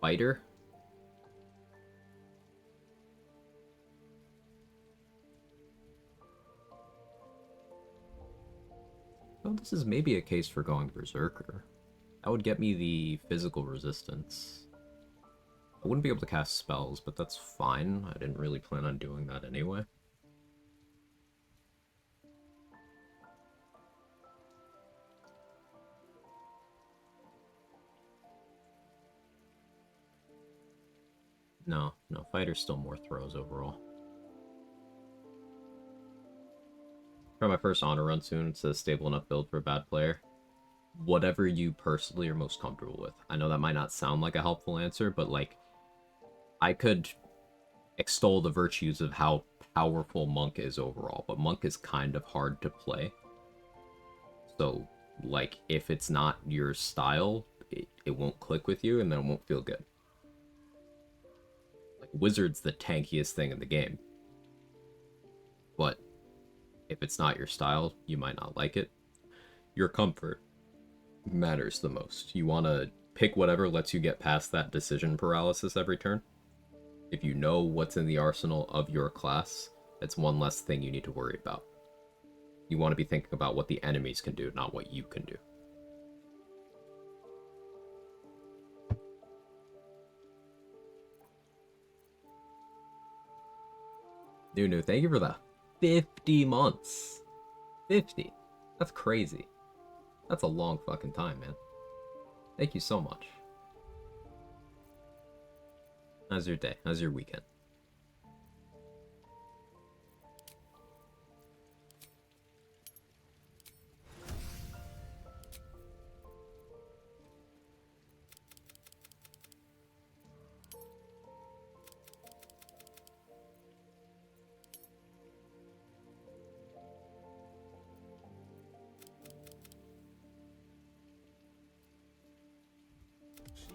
fighter. Oh, this is maybe a case for going berserker. That would get me the physical resistance. I wouldn't be able to cast spells, but that's fine. I didn't really plan on doing that anyway. No, fighter's still more throws overall. Try my first honor run soon. It's a stable enough build for a bad player. Whatever you personally are most comfortable with. I know that might not sound like a helpful answer, but like, I could extol the virtues of how powerful Monk is overall, but Monk is kind of hard to play. So, like, if it's not your style, it won't click with you, and then it won't feel good. Like, Wizard's the tankiest thing in the game. But if it's not your style, you might not like it. Your comfort matters the most. You want to pick whatever lets you get past that decision paralysis every turn. If you know what's in the arsenal of your class, it's one less thing you need to worry about. You want to be thinking about what the enemies can do, not what you can do. Nunu, thank you for the 50 months. 50. That's crazy. That's a long fucking time, man. Thank you so much. How's your day? How's your weekend?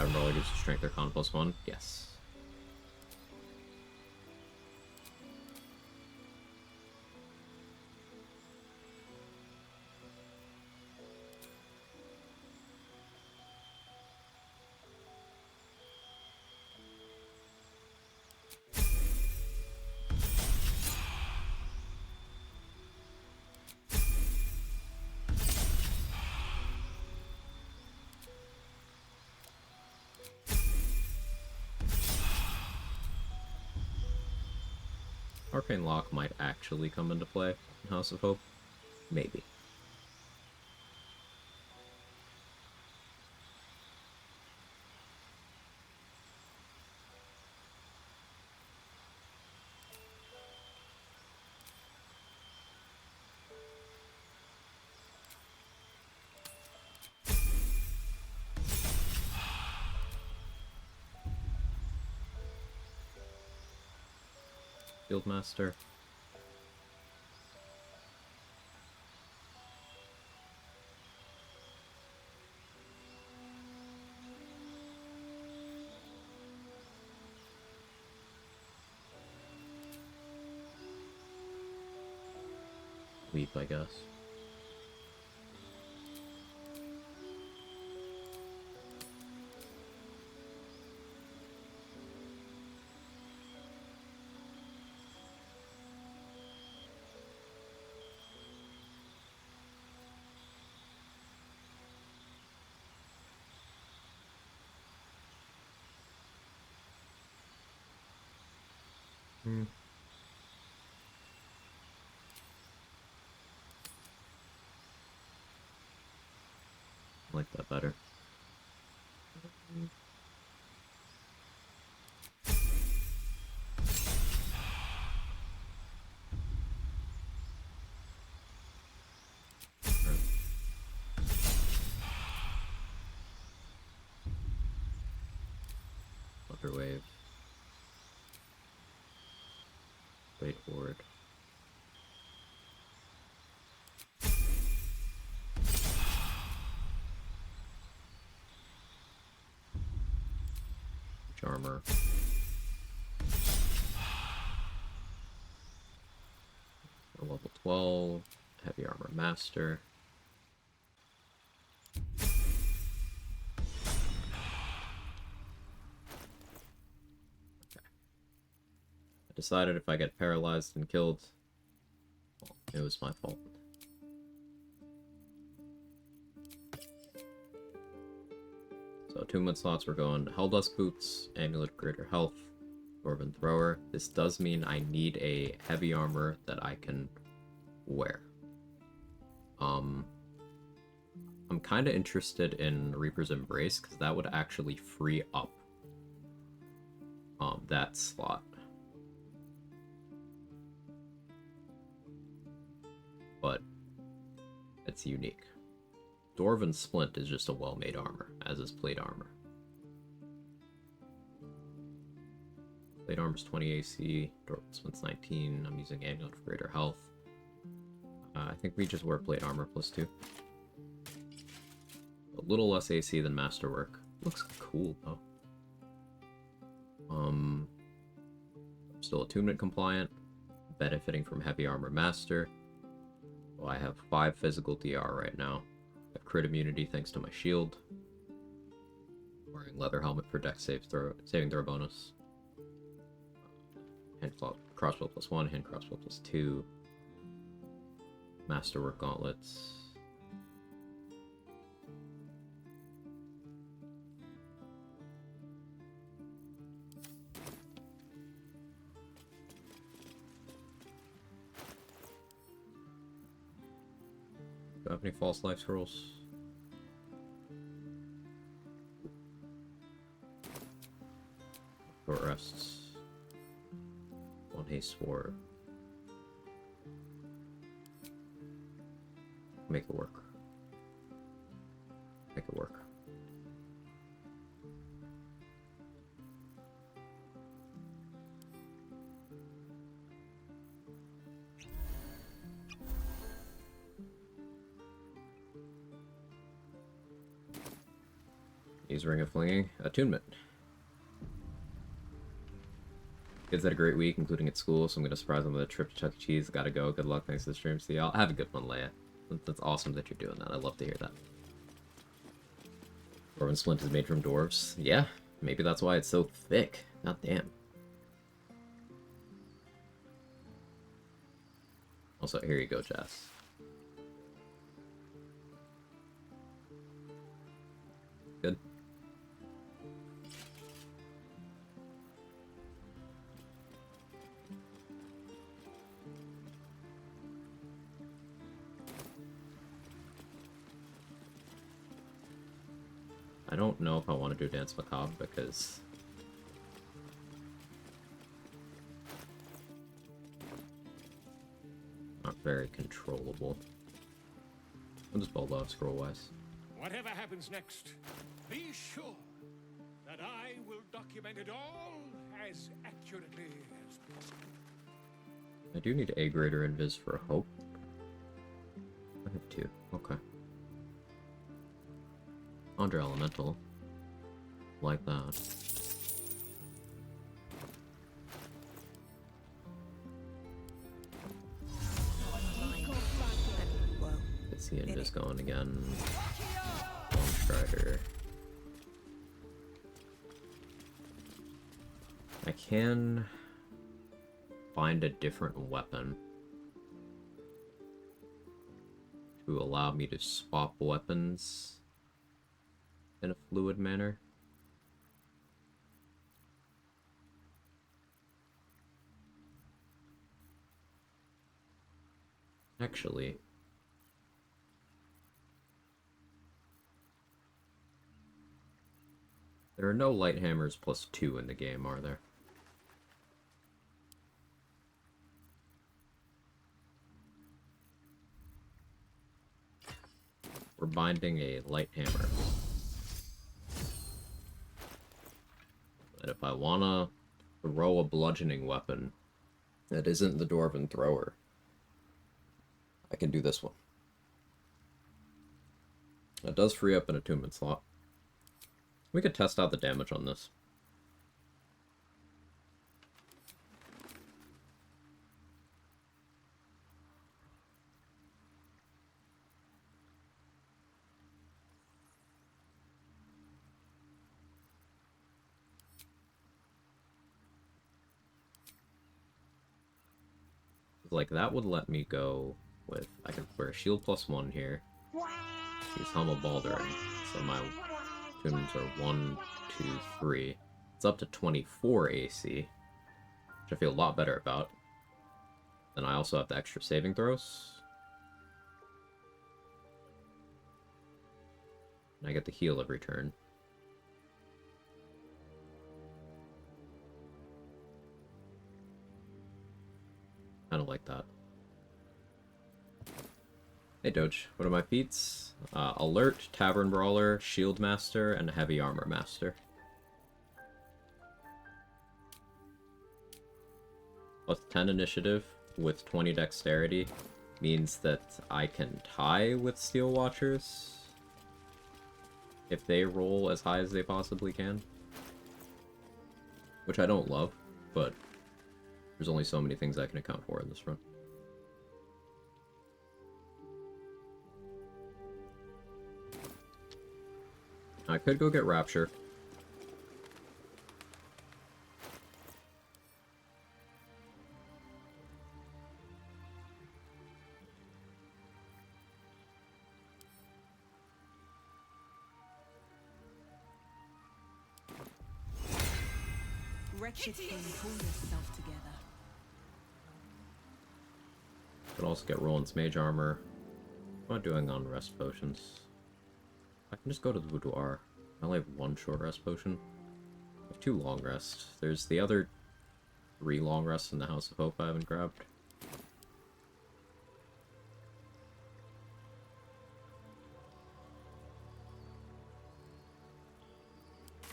Admiral gives strength or con +1. Yes. Arcane Lock might actually come into play in House of Hope. Maybe. Fieldmaster. Weep, I guess. Hmm. I like that better. Wave. Wait forward. Armor. Level 12. Heavy Armor Master. I decided if I get paralyzed and killed, well, it was my fault. So attunement slots, we're going Helldust Boots, Amulet of Greater Health, Dwarven Thrower. This does mean I need a heavy armor that I can wear. I'm kind of interested in Reaper's Embrace, because that would actually free up that slot. But it's unique. Dwarven Splint is just a well-made armor, as is Plate Armor. Plate Armor's 20 AC, Dwarven Splint's 19, I'm using Amulet of Greater Health. I think we just wear Plate Armor +2. A little less AC than Masterwork. Looks cool, though. Still Attunement compliant, benefiting from Heavy Armor Master. Well, I have 5 physical DR right now. I have crit immunity thanks to my shield. Wearing leather helmet for dex saving throw bonus. Hand crossbow +1, hand crossbow +2. Masterwork gauntlets. Do I have any false life scrolls? Short rests. 1 haste war. Make it work. Make it work. Use use Ring of Flinging. Attunement. Kids had a great week, including at school, so I'm going to surprise them with a trip to Chuck E. Cheese. Gotta go. Good luck. Thanks to the stream. See y'all. Have a good one, Leia. That's awesome that you're doing that. I love to hear that. Dwarven Splint is made from dwarves. Yeah, maybe that's why it's so thick. God damn. Also, here you go, Jess. Good. I don't know if I want to do Dance Macabre because not very controllable. I'll just bulldog scroll-wise. Whatever happens next, be sure that I will document it all as accurately as possible. I do need A grader and Viz for hope. I have 2. Okay. Andre Elemental. Like that. Let's see Invis going again. Long Strider. I can find a different weapon to allow me to swap weapons in a fluid manner. Actually, there are no light hammers plus 2 in the game, are there? We're binding a light hammer. But if I wanna throw a bludgeoning weapon that isn't the Dwarven Thrower, I can do this one. It does free up an attunement slot. We could test out the damage on this. Like, that would let me go with... I could wear shield +1 here. Use Helm of Baldwin. So my attunements are 1, 2, 3. It's up to 24 AC, which I feel a lot better about. Then I also have the extra saving throws. And I get the heal every turn. Kind of like that. Hey Doge, what are my feats? Alert, Tavern Brawler, Shield Master, and Heavy Armor Master. Plus 10 initiative with 20 dexterity means that I can tie with Steel Watchers if they roll as high as they possibly can. Which I don't love, but there's only so many things I can account for in this run. I could go get Rapture. Wretched thing, pull yourself together. Could also get Roland's Mage Armor. What am I doing on rest potions? I can just go to the boudoir. I only have 1 short rest potion. I have 2 long rests. There's the other 3 long rests in the House of Hope I haven't grabbed.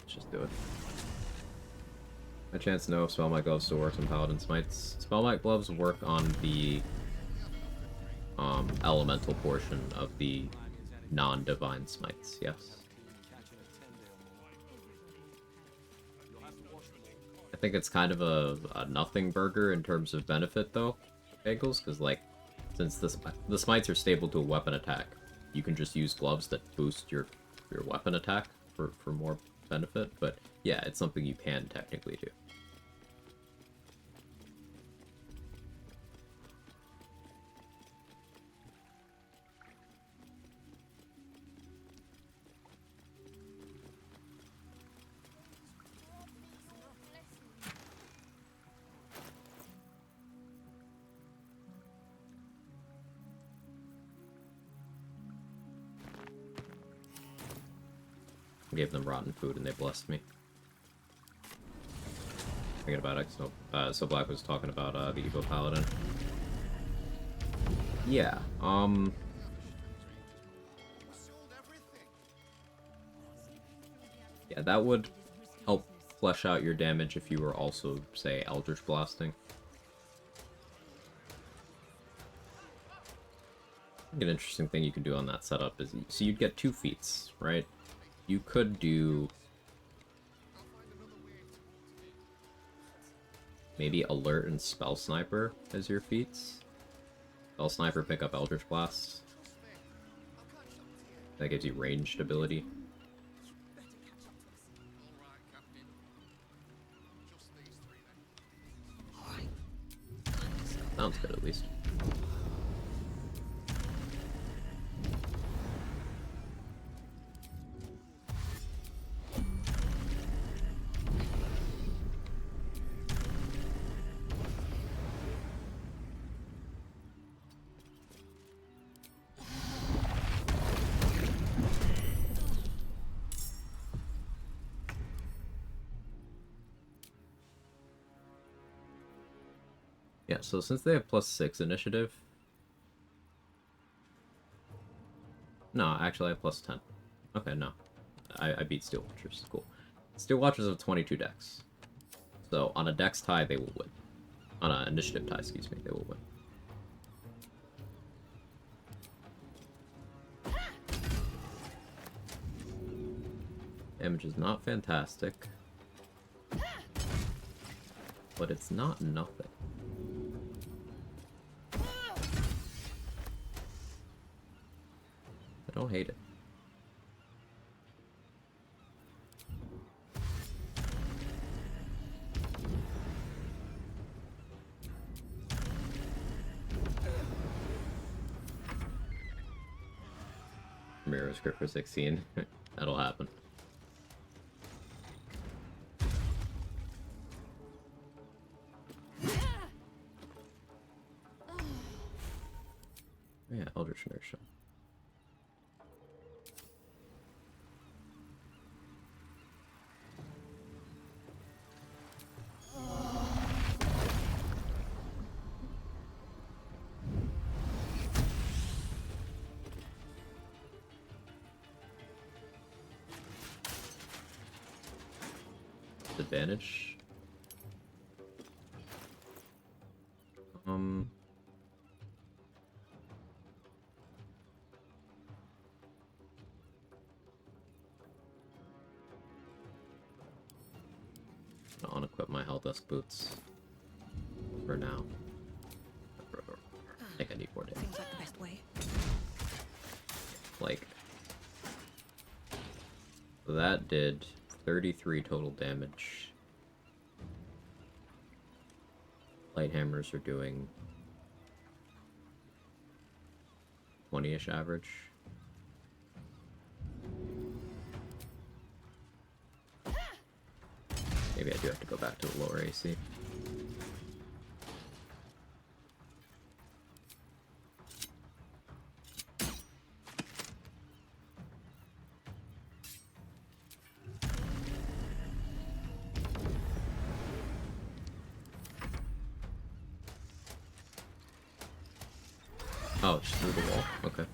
Let's just do it. A chance to know if Spellmight Gloves still works on Paladin Smites. Spellmight Gloves work on the elemental portion of the non-divine smites, yes. I think it's kind of a nothing burger in terms of benefit, though, Bagels, because, like, since the smites are stable to a weapon attack, you can just use gloves that boost your weapon attack for more benefit, but yeah, it's something you can technically do. Gave them rotten food and they blessed me. Thinking about it, so Black was talking about the Evo Paladin. Yeah, yeah, that would help flesh out your damage if you were also, say, Eldritch Blasting. I think an interesting thing you can do on that setup is, so you'd get 2 feats, right? You could do maybe Alert and Spell Sniper as your feats. Spell Sniper, pick up Eldritch Blast. That gives you ranged ability. Sounds good, at least. Yeah, so since they have +6 initiative... No, actually I have +10. Okay, no. I beat Steel Watchers. Cool. Steel Watchers have 22 dex. So on a dex tie, they will win. On an initiative tie, excuse me, they will win. Damage is not fantastic. But it's not nothing. I don't hate it. Mirror script for 16. That'll happen. Yeah, Eldritch Inertia. Advantage. I'll unequip my Helldusk boots for now. I think I need more damage. Seems like the best way. Like, that did 33 total damage. Light hammers are doing 20-ish average. Maybe I do have to go back to the lower AC. Oh, just through the wall. Okay.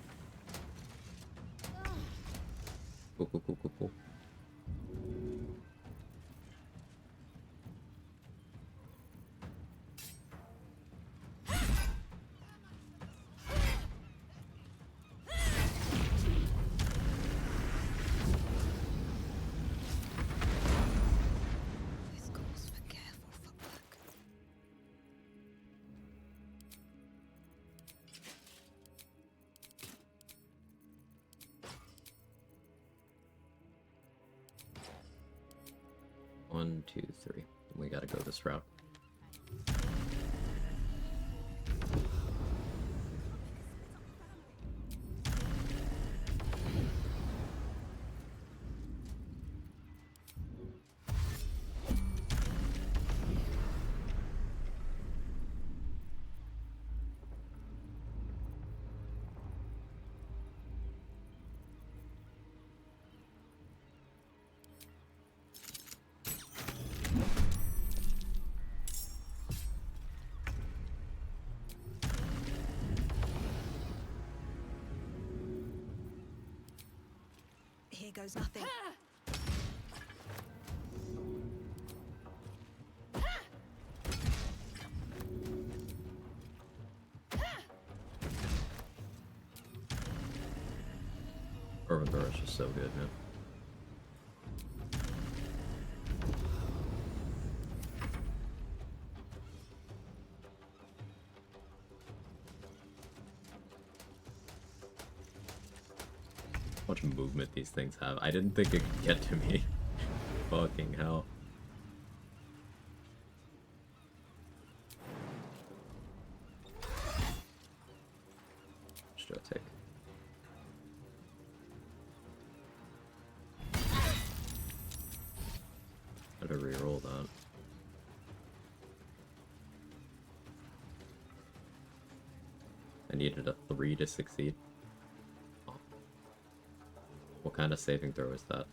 Cool, cool, cool, cool, cool. This calls for careful 1, 2, 3. We gotta go this route. Here goes nothing. Urban Thrower is just so good, man. How much movement these things have. I didn't think it could get to me. Fucking hell. Just do a take. Gotta reroll that. I needed a 3 to succeed. What kind of saving throw is that?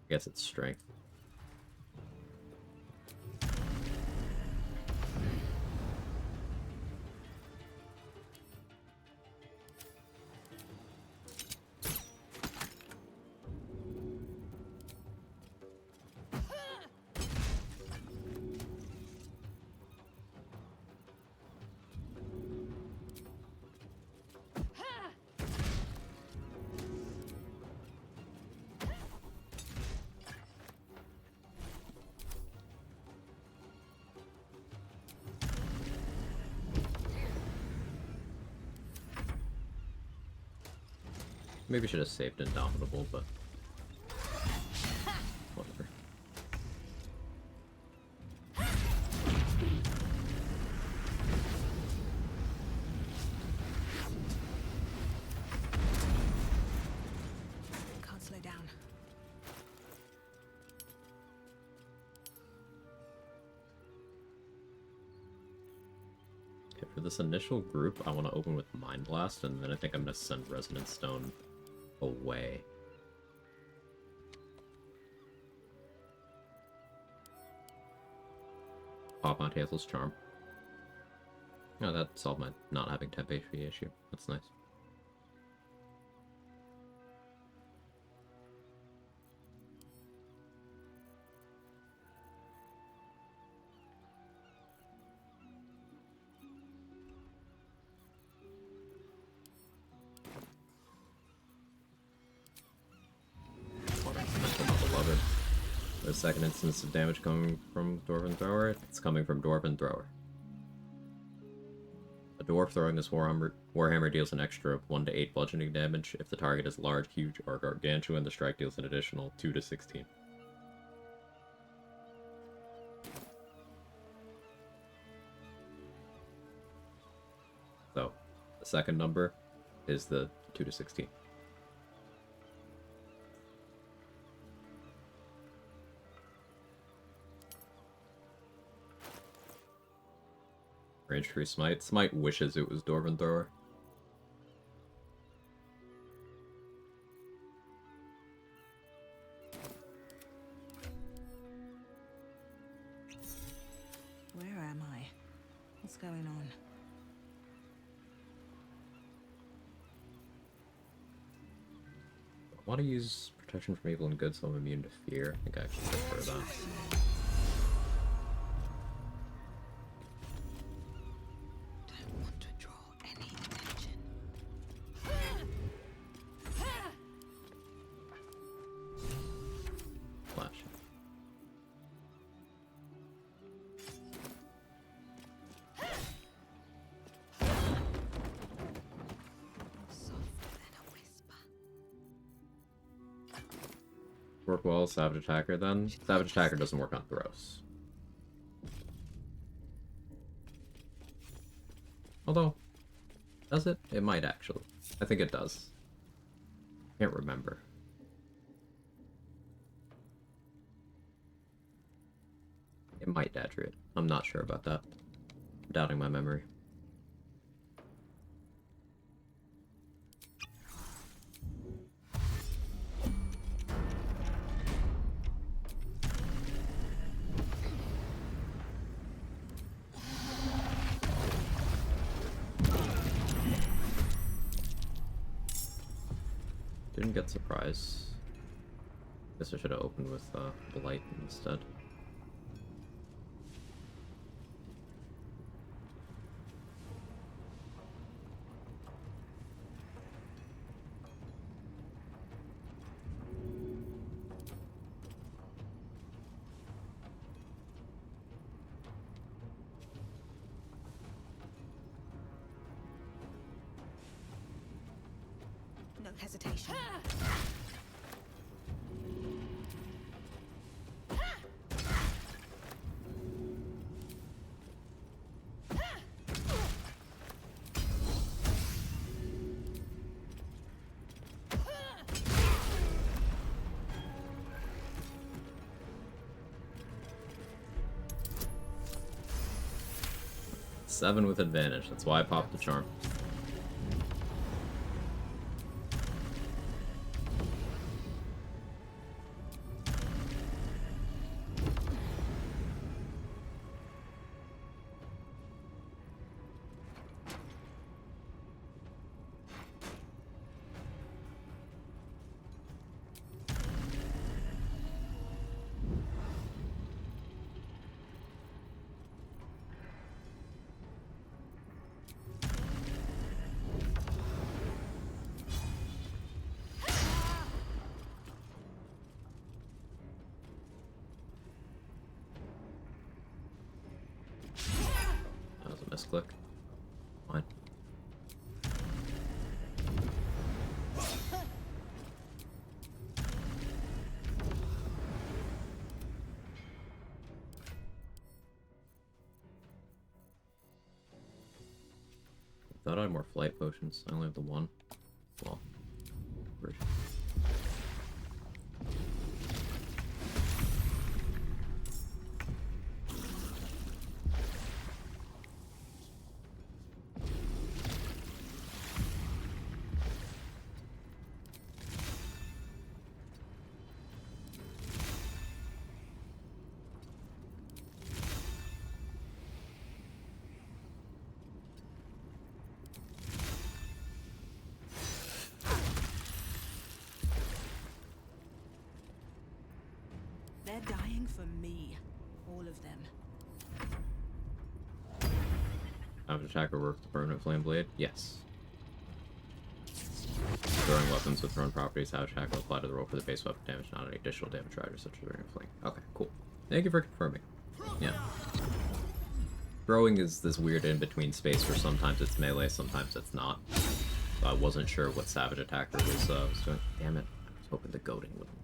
I guess it's strength. Maybe should have saved Indomitable, but whatever. Can't slow down. Okay, for this initial group, I want to open with Mind Blast, and then I think I'm going to send Resonant Stone away. Pop on Hazel's Charm. Oh, that solved my not having temp HP issue. That's nice. The second instance of damage coming from Dwarven Thrower, it's coming from Dwarven Thrower. A dwarf throwing this Warhammer deals an extra 1 to 8 bludgeoning damage. If the target is large, huge, or gargantuan, the strike deals an additional 2 to 16. So, the second number is the 2 to 16. Range free Smite. Smite wishes it was Dwarven Thrower. Where am I? What's going on? I want to use Protection from Evil and Good, so I'm immune to fear. I think I actually prefer that. work well, Savage Attacker then. Savage Attacker doesn't work on throws. Although, does it? It might actually. I think it does. Can't remember. It might Dadriot. I'm not sure about that. I'm doubting my memory. Didn't get surprise. Guess I should have opened with Blight instead. No hesitation. Seven with advantage. That's why I popped the charm. That was a misclick. Fine. Thought I had more flight potions. I only have the one. Well, version. They're dying for me. All of them. Savage Attacker works with Permanent Flame Blade? Yes. Throwing weapons with thrown properties, Savage Attacker will apply to the roll for the base weapon damage, not any additional damage riders such as Burning Flame. Okay, cool. Thank you for confirming. Yeah. Throwing is this weird in-between space where sometimes it's melee, sometimes it's not. So I wasn't sure what Savage Attacker was doing. Damn it. I was hoping the goading wouldn't land.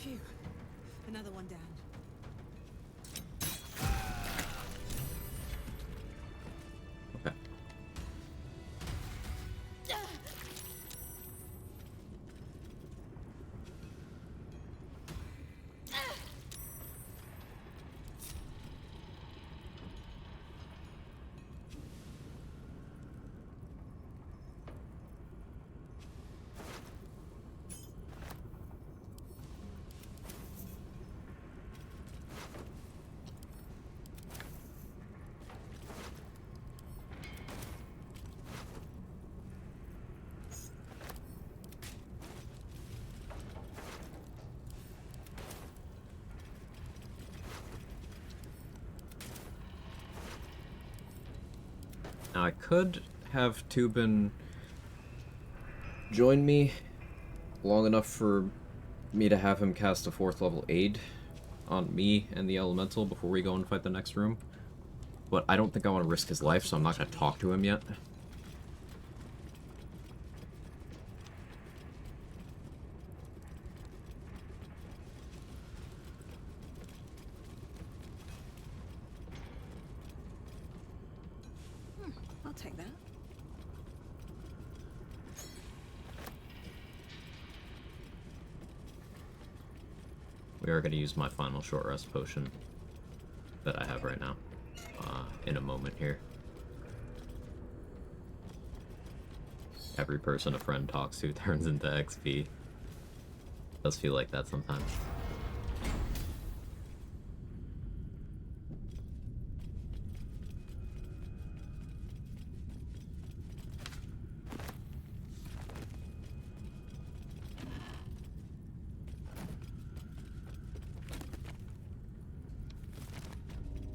Phew. Another one down. Okay. Now I could have Tubin join me long enough for me to have him cast a 4th level aid on me and the elemental before we go and fight the next room. But I don't think I want to risk his life, so I'm not going to talk to him yet. I'll take that. We are going to use my final short rest potion that I have right now in a moment here. Every person a friend talks to turns into XP. Does feel like that sometimes.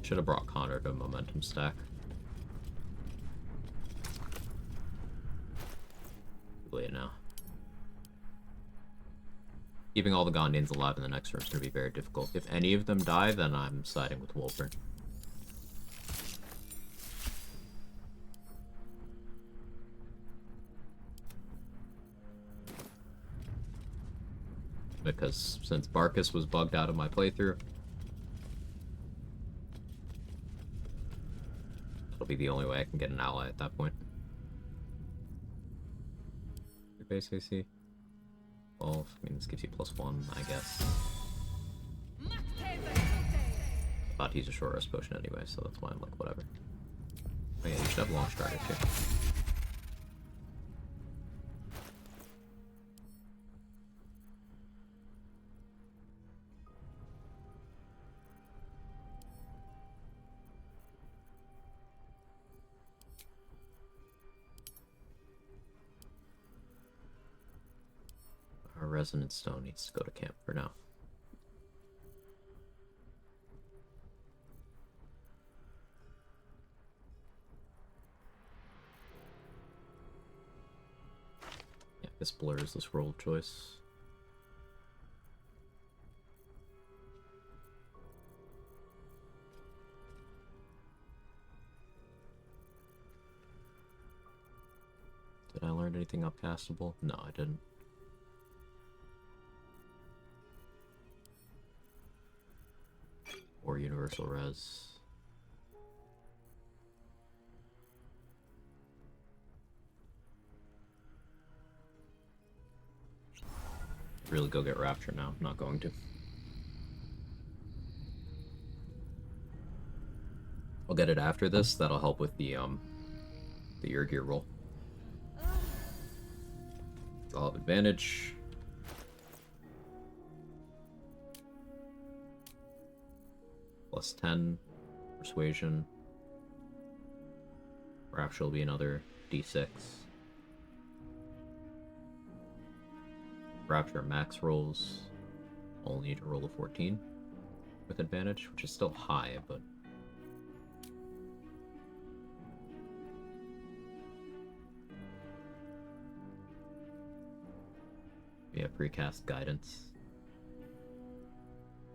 Should have brought Connor to momentum stack. Too late now. Keeping all the Gondians alive in the next room is going to be very difficult. If any of them die, then I'm siding with Wolfern. Because since Barkus was bugged out of my playthrough, that'll be the only way I can get an ally at that point. Your base AC? 12. I mean, this gives you +1, I guess. About to use a short rest potion anyway, so that's why I'm like, whatever. Oh yeah, you should have long strider too. Our resonant stone needs to go to camp for now. Yeah, this blurs this world choice. Did I learn anything upcastable? No, I didn't. Or universal res. Really go get Rapture now. I'm not going to. I'll get it after this. That'll help with the Urgir roll. I'll have advantage. +10 persuasion. Rapture will be another d6. Rapture max rolls. Only need to roll a 14 with advantage, which is still high, but we have precast guidance.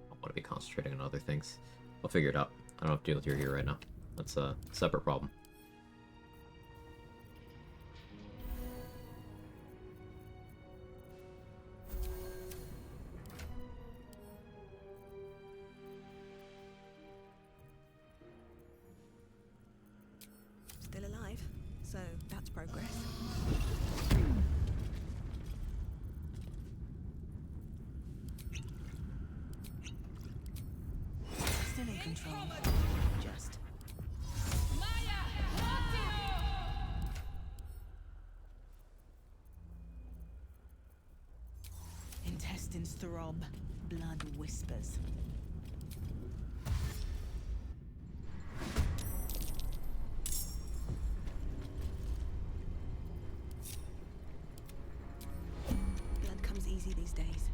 I want to be concentrating on other things. I'll figure it out. I don't have to deal with your here right now. That's a separate problem. Still alive, so that's progress. Still in control. Just. Intestines throb, blood whispers. Blood comes easy these days.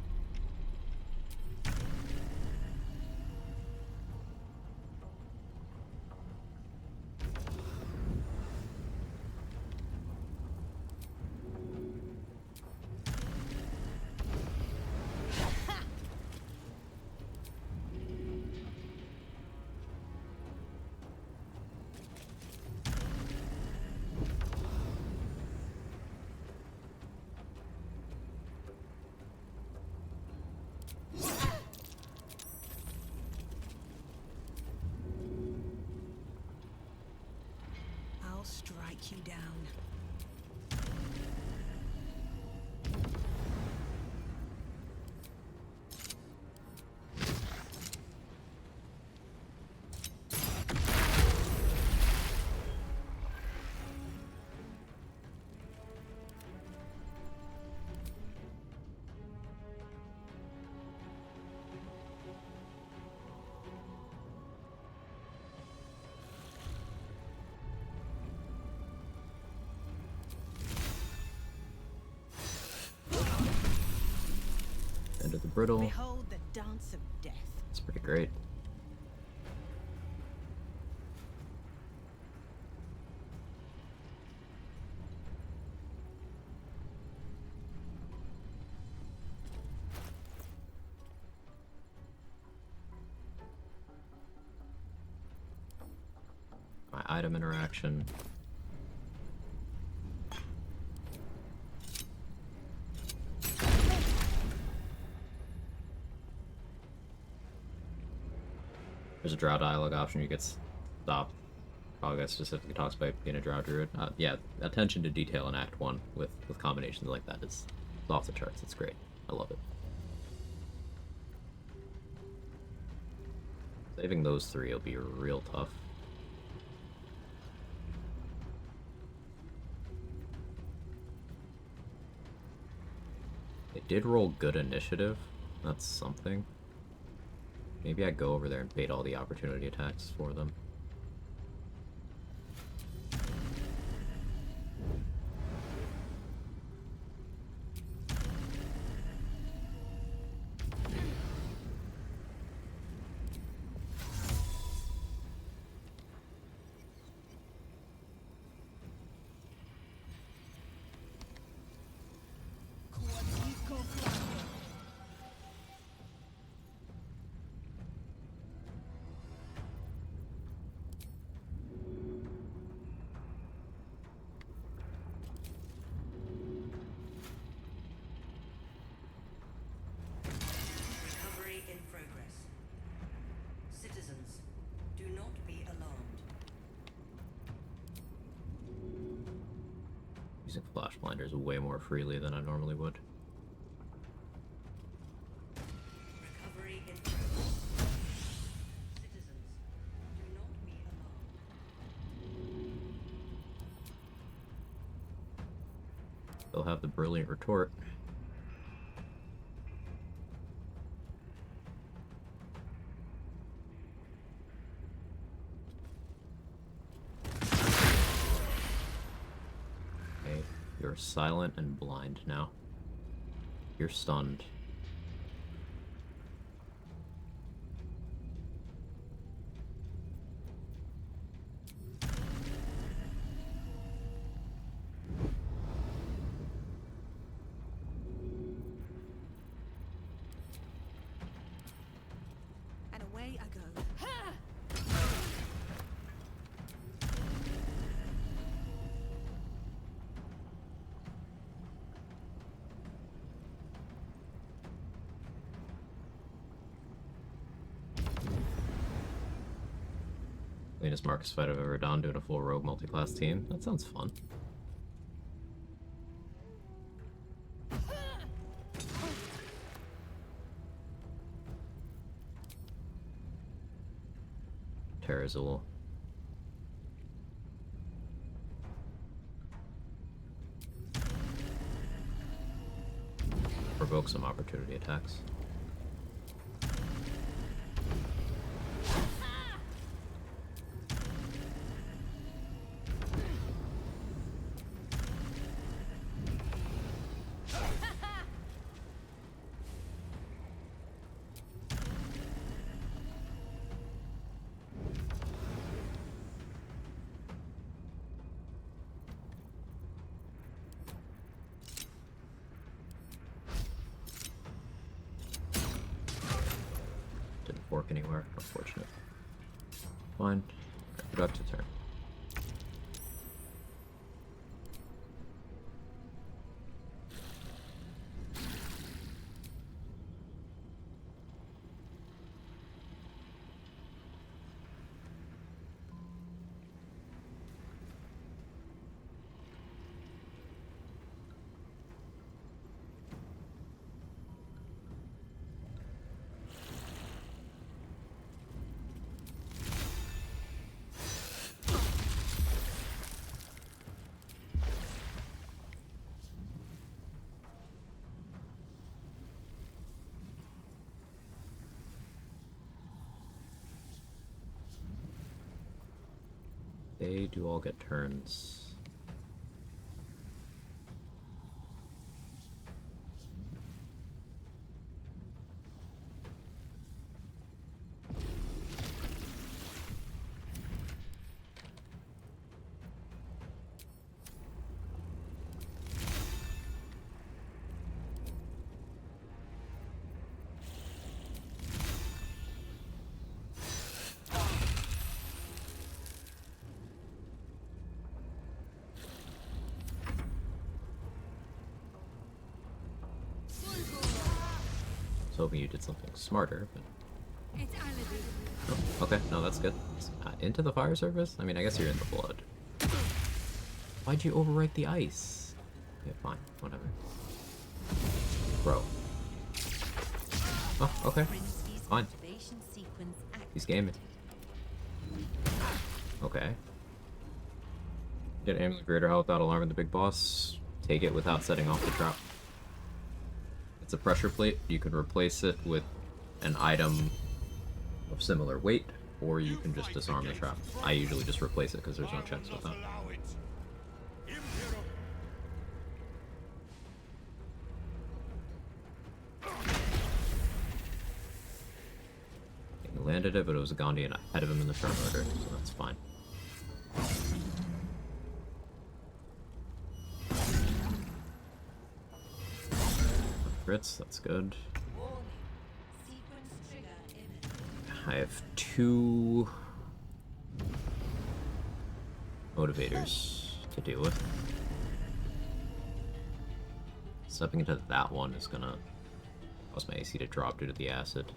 take you down. End of the brittle. Behold the dance of death. It's pretty great. My item interaction. There's a drow dialogue option. You get stopped. Quag specifically talks about being a drow druid. Yeah, attention to detail in Act 1 with combinations like that is off the charts. It's great. I love it. Saving those three will be real tough. They did roll good initiative. That's something. Maybe I go over there and bait all the opportunity attacks for them. Recovery in progress. Citizens, do not be alarmed. Using flash blinders way more freely than I normally would. Recovery in progress. Citizens, do not be alarmed. They'll have the brilliant retort. Okay, you're silent and blind now. You're stunned. And away I go. Cleanest Marcus fight I've ever done, doing a full rogue multi-class team. That sounds fun. Terrazul. Provoke some opportunity attacks. Didn't fork anywhere, unfortunate. Fine. Productive turn. They do all get turns. I was hoping you did something smarter, but... Oh, okay, no, that's good. Into the fire surface? I mean, I guess you're in the blood. Why'd you overwrite the ice? Yeah, fine, whatever. Bro. Oh, okay. Fine. He's gaming. Okay. Get aim with greater health without alarming the big boss. Take it without setting off the trap. It's a pressure plate. You can replace it with an item of similar weight, or you can just disarm the trap. I usually just replace it because there's no checks with that. He landed it, but it was a Gandhian ahead of him in the turn order, so that's fine. Crits, that's good. I have 2 motivators to deal with. Stepping into that one is gonna cause my AC to drop due to the acid.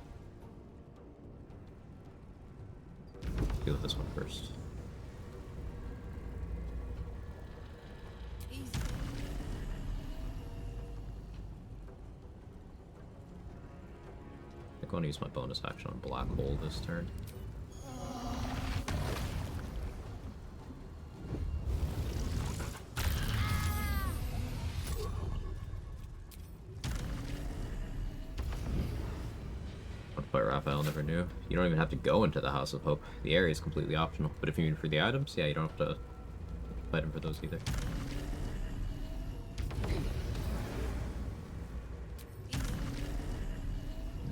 Deal with this one first. I'm going to use my bonus action on Black Hole this turn. How to play Raphael, never knew. You don't even have to go into the House of Hope. The area is completely optional. But if you need for the items, yeah, you don't have to fight him for those either.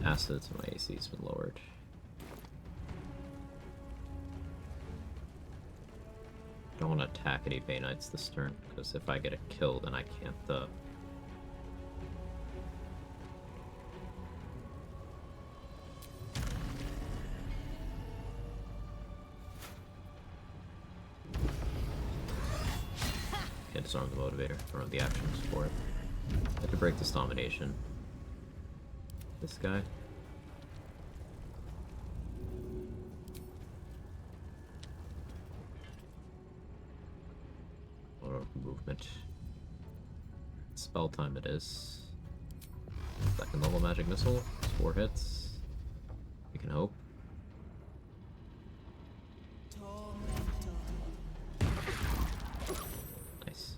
Acid, so my AC has been lowered. Don't want to attack any Bay Knights this turn, because if I get a kill, then I can't, can't disarm the motivator, or the actions for it. I have to break this domination. This guy. Or movement. Spell time it is. Second level magic missile. 4 hits. We can hope. Nice.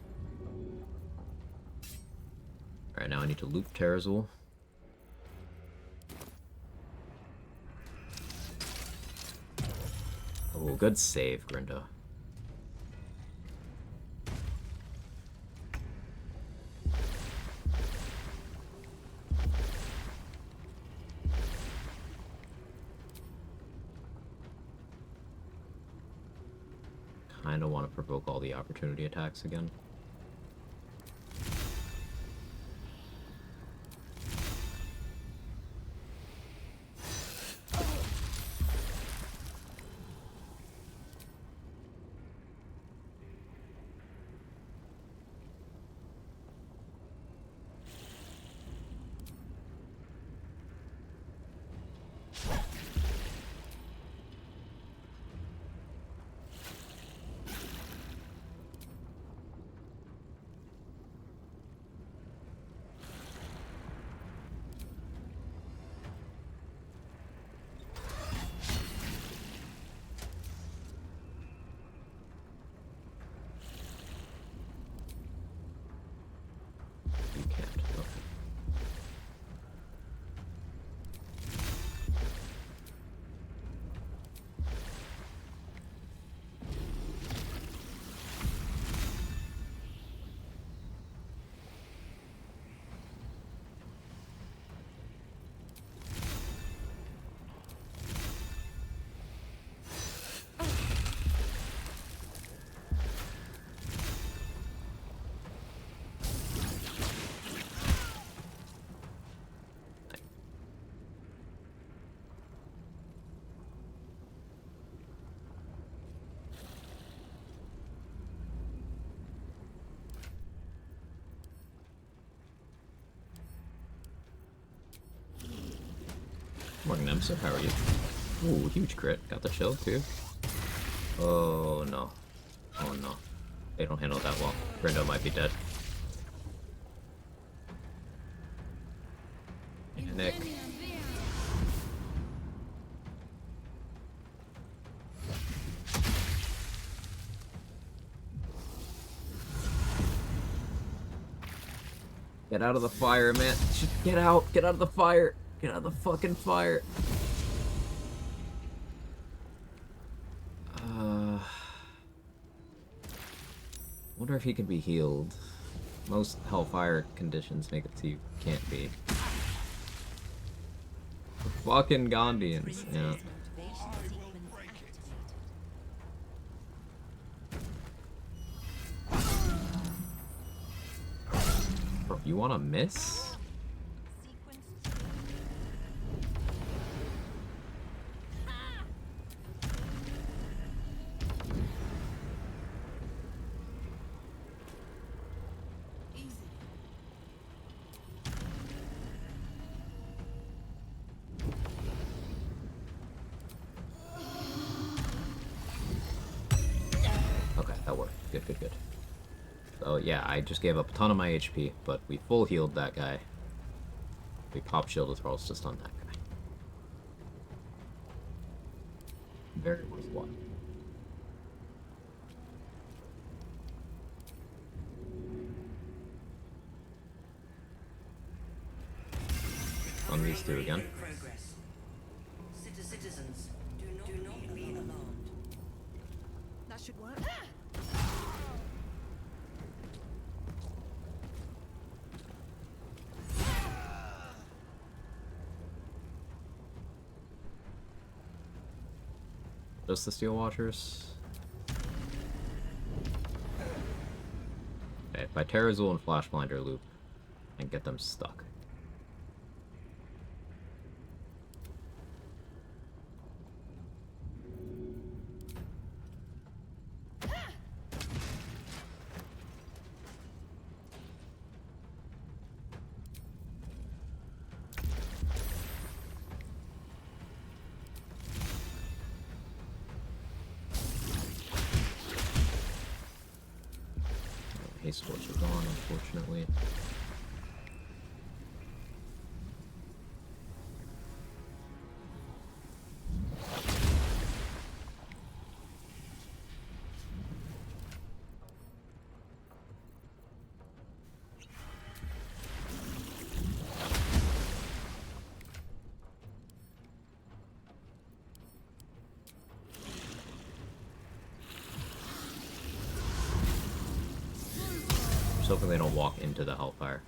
Alright, now I need to loop Terrazul. Oh, good save, Grinda. Kinda want to provoke all the opportunity attacks again. Nemsa, how are you? Ooh, huge crit. Got the chill too. Oh no. Oh no. They don't handle that well. Brindo might be dead. Nick. Get out of the fire, man. Just get out. Get out of the fire. Get out of the fucking fire. Wonder if he can be healed. Most Hellfire conditions make it so you can't be. The fucking Gondians, yeah. Bro, you wanna miss? Okay, that worked. Good, good, good. So yeah, I just gave up a ton of my HP, but we full healed that guy. We pop shielded Thralls to stun that guy. Very worthwhile. On these two again. Citizens, do not be alarmed. That should work. Just the Steel Watchers. Okay, if I Terrazul and Flash Blinder loop and get them stuck. Haste Torch is on, unfortunately. Just hoping they don't walk into the Hellfire.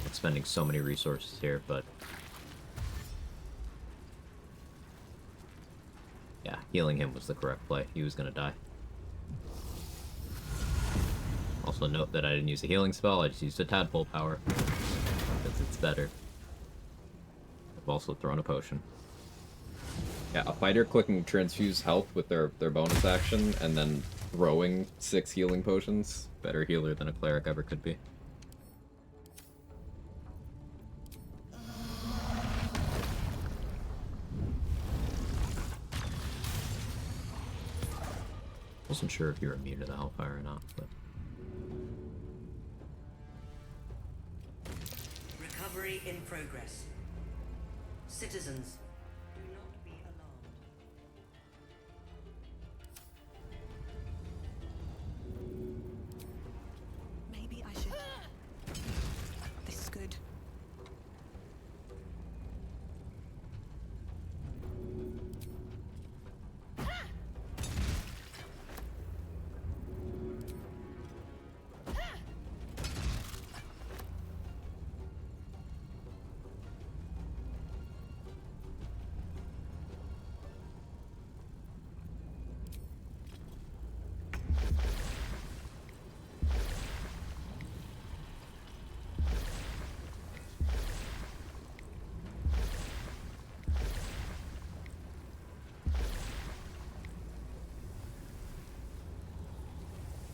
I'm spending so many resources here, but yeah, healing him was the correct play. He was gonna die. Also note that I didn't use a healing spell, I just used a Tadpole power. Because it's better. I've also thrown a potion. Yeah, a fighter clicking transfuse health with their bonus action and then throwing 6 healing potions. Better healer than a cleric ever could be. Wasn't sure if you were immune to the Hellfire or not, but... Recovery in progress. Citizens, do not be alarmed. Maybe I should. This is good.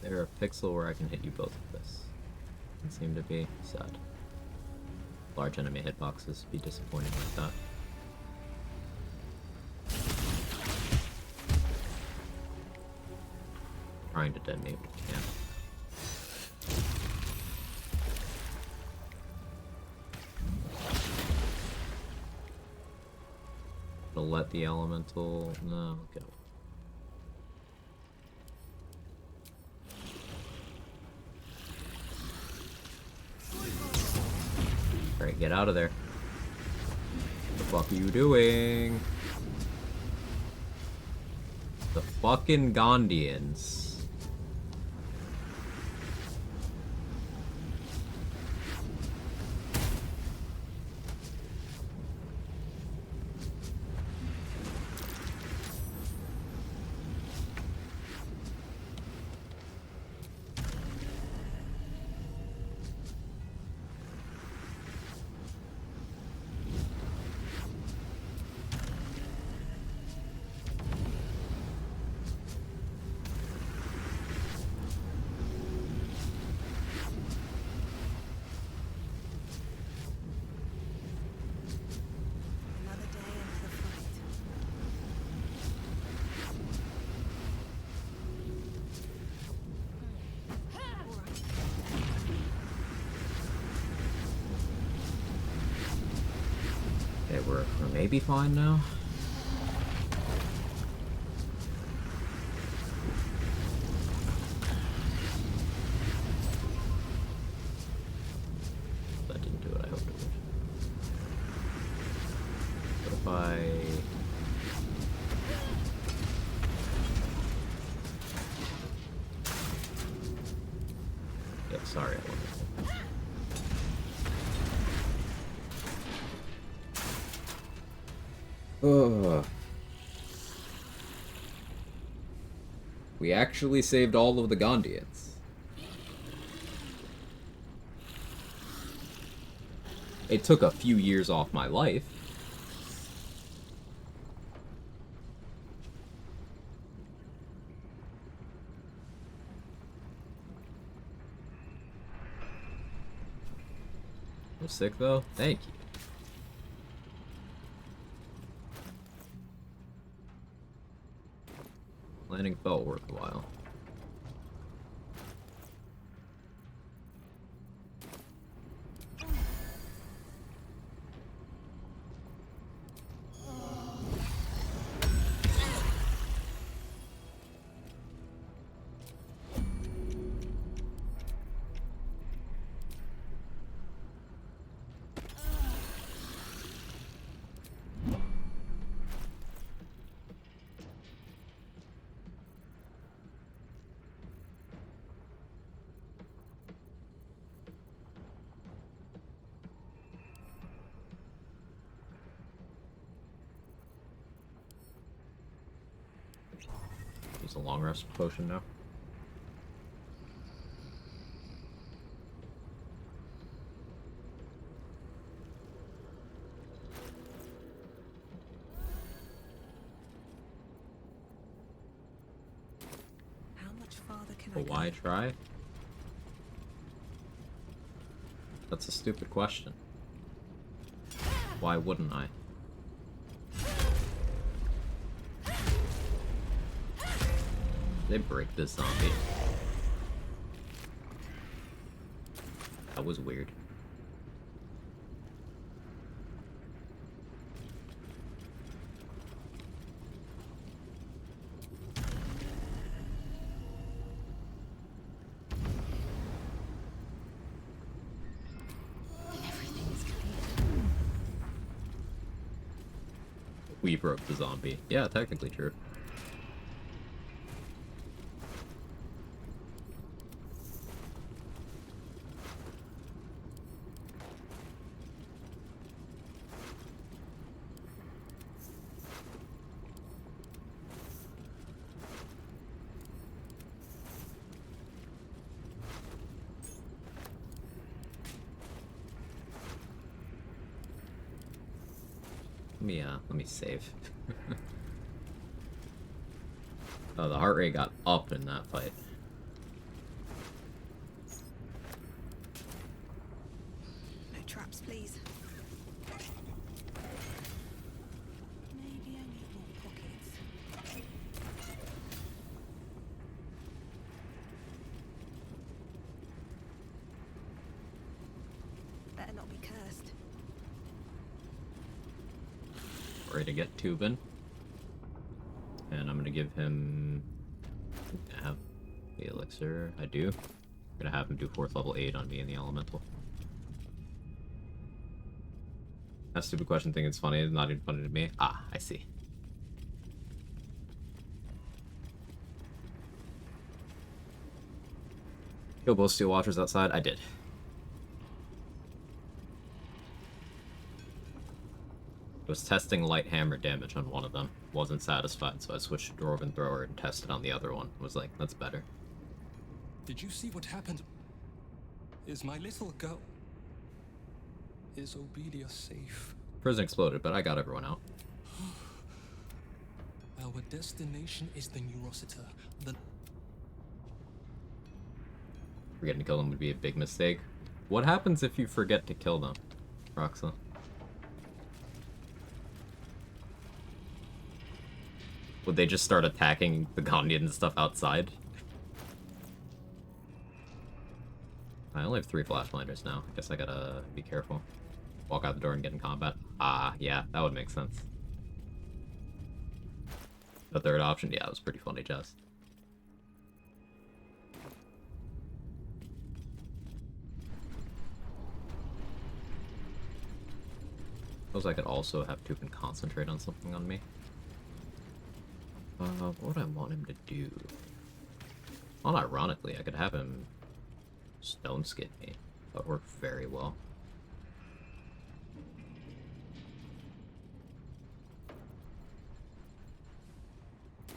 There a pixel where I can hit you both with this? Doesn't seem to be sad. large enemy hitboxes. Be disappointing like that. Trying to detonate, but can't. To let the elemental. No, go. Alright, get out of there. What the fuck are you doing? The fucking Gondians. Okay, we're maybe fine now. That didn't do it, I hoped it would. What if I... Yeah, sorry, I wanted to. Ugh. We actually saved all of the Gondians. It took a few years off my life. I'm sick though? Thank you. Landing felt worthwhile. Use a long rest potion now. How much farther can But why try? That's a stupid question. Why wouldn't I? They break this zombie. That was weird. We broke the zombie. Yeah, technically true. Let me save. Oh, the heart rate got up in that fight. No traps, please. ready to get Tubin. And I'm gonna give him... I have the elixir. I do. I'm gonna have him do 4th level aid on me in the elemental. That stupid question thing is funny. It's not even funny to me. Ah, I see. Kill both Steel Watchers outside? I did. I was testing light hammer damage on one of them. Wasn't satisfied, so I switched to Dwarven Thrower and tested on the other one. Was like, that's better. Did you see what happened? Is my little girl... Is Obedia safe? Prison exploded, but I got everyone out. Our destination is the Neurositer. Forgetting to kill them would be a big mistake. What happens if you forget to kill them, Roxa? Would they just start attacking the Gondian and stuff outside? I only have 3 flashblinders now. Guess I gotta be careful. Walk out the door and get in combat. Ah, yeah, that would make sense. The third option? Yeah, it was pretty funny, Jess. Suppose I could also have Tupin concentrate on something on me. What would I want him to do? Unironically, I could have him stone skid me. That would work very well.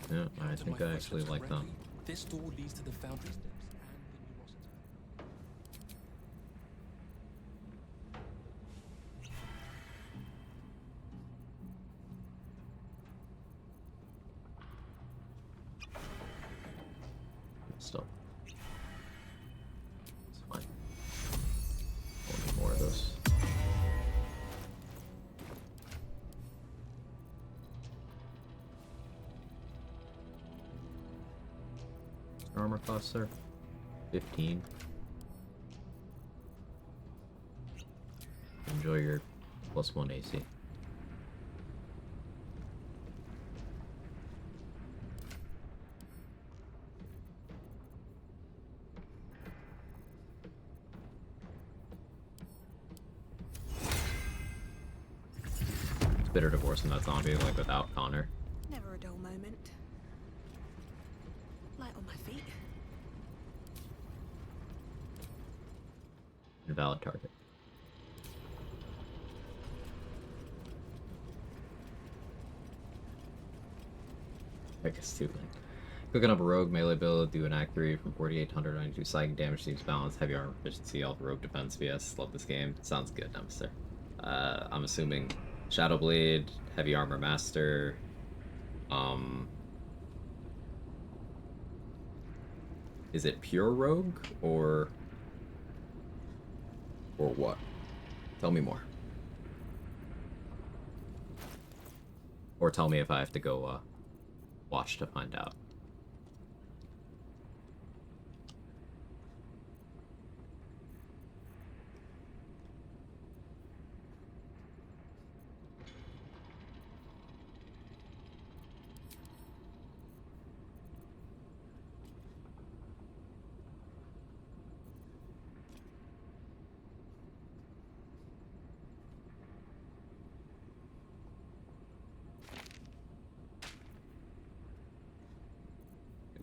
Yeah, I think I actually like that. This door leads to the foundry steps and Stuff. It's fine. I'll need more of those. Armor class, sir? 15. Enjoy your +1 AC. It's bitter divorcing that zombie, like, without Connor. Never a dull moment. Light on my feet. Invalid target. I guess too. Cooking up a rogue melee build, do an act 3 from 4800 92 psychic damage, seems balanced, heavy armor efficiency, all the rogue defense vs. Love this game. Sounds good, Nemesis. I'm assuming Shadowblade, heavy armor master, is it pure rogue or what? Tell me more. Or tell me if I have to go watch to find out.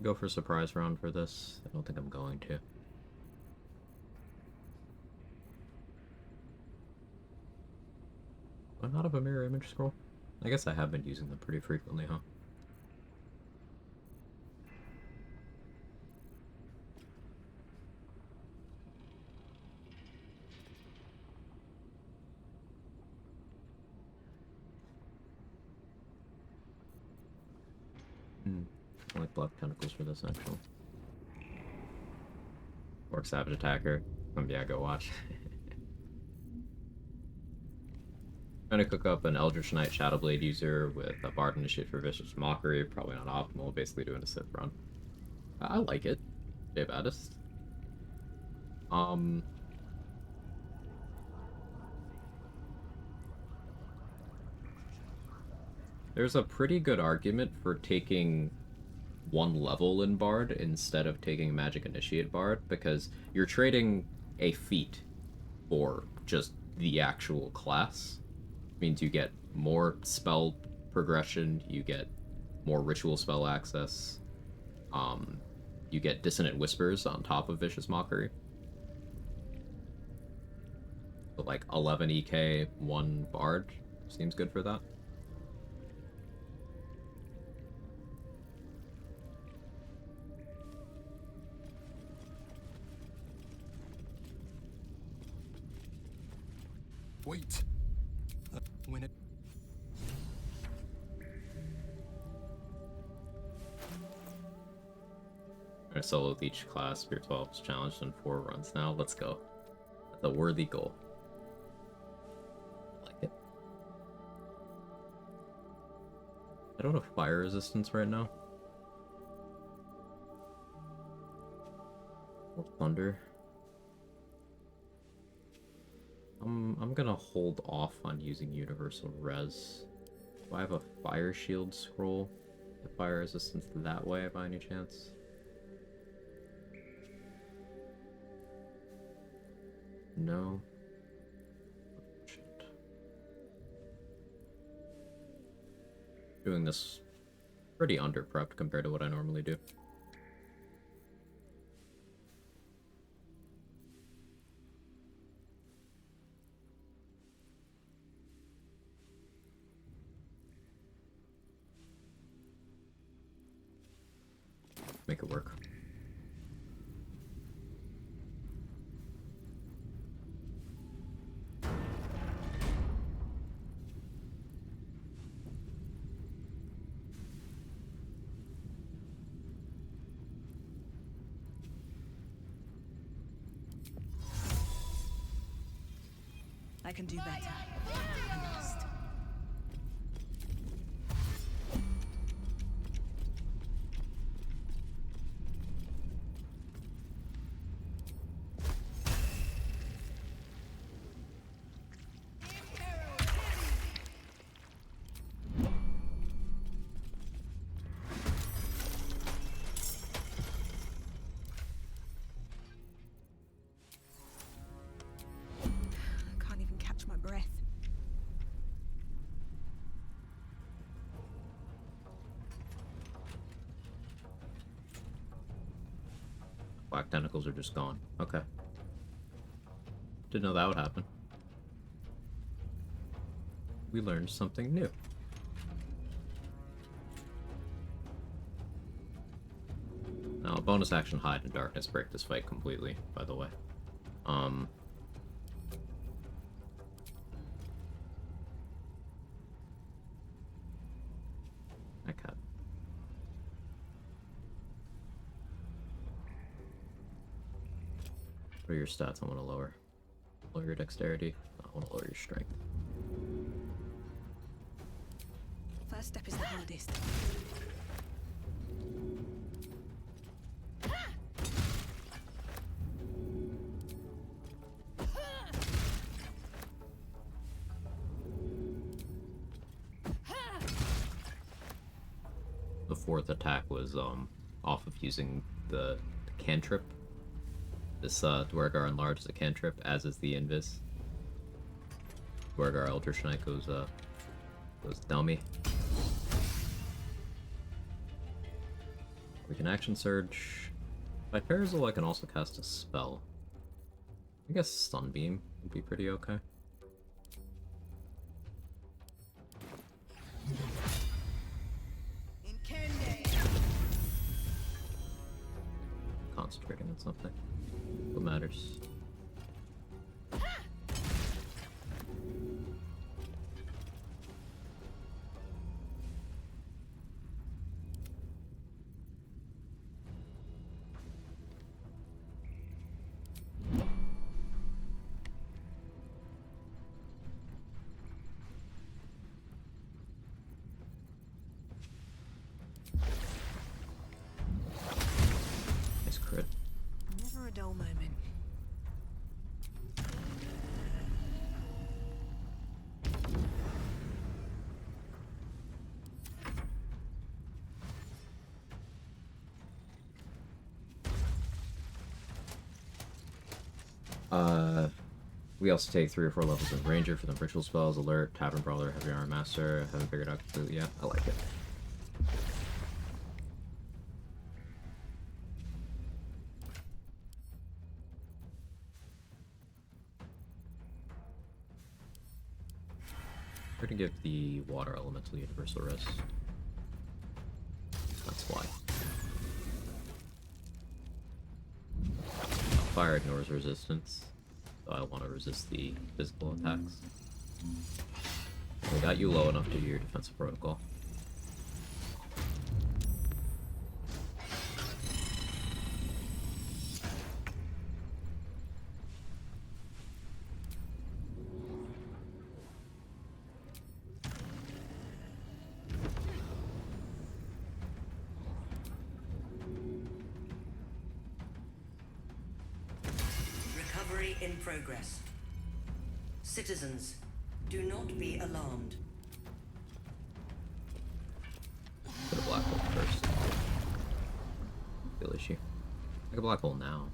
Go for a surprise round for this. I don't think I'm going to. I'm not of a mirror image scroll. I guess I have been using them pretty frequently, huh? I like black tentacles for this, actually. Orc Savage Attacker. Yeah, go watch. Trying to cook up an Eldritch Knight Shadowblade user with a Bard Initiate for Vicious Mockery. Probably not optimal, basically doing a Sith run. I like it. Jay Baddest. There's a pretty good argument for taking one level in Bard instead of taking Magic Initiate Bard, because you're trading a feat for just the actual class. Means you get more spell progression, you get more ritual spell access, you get Dissonant Whispers on top of Vicious Mockery. So like 11 EK, 1 Bard seems good for that. Wait. When it... I soloed each class. Spear 12 is challenged in 4 runs now. Let's go. That's a worthy goal. I like it. I don't have fire resistance right now. Or thunder. I'm gonna hold off on using universal res. Do I have a fire shield scroll? The fire resistance that way by any chance? No. Shit. Doing this pretty under-prepped compared to what I normally do. Make it work. I can do better. I must. Can't even catch my breath. Black tentacles are just gone. Okay. Didn't know that would happen. We learned something new. Now, bonus action hide and darkness break this fight completely, by the way. I cut. What are your stats I want to lower? Lower your dexterity. I want to lower your strength. First step is the hardest. The 4th attack was off of using the cantrip. This Dwergar Enlarged is a cantrip, as is the Invis. Dwergar Eldritch Knight goes dummy. We can action surge. By Parasol I can also cast a spell. I guess Sunbeam would be pretty okay. Concentrating on something. What matters? Nice crit. Never a dull moment. We also take 3 or 4 levels of Ranger for the ritual spells, Alert, Tavern Brawler, Heavy Armor Master. Haven't figured out completely yet. I like it. We're gonna give the Water Elemental Universal Rest. That's why. Fire ignores resistance, so I want to resist the physical attacks. We got you low enough to do your defensive protocol. Recovery in progress. Citizens, do not be alarmed. Put a black hole first. Real issue. Like a black hole now.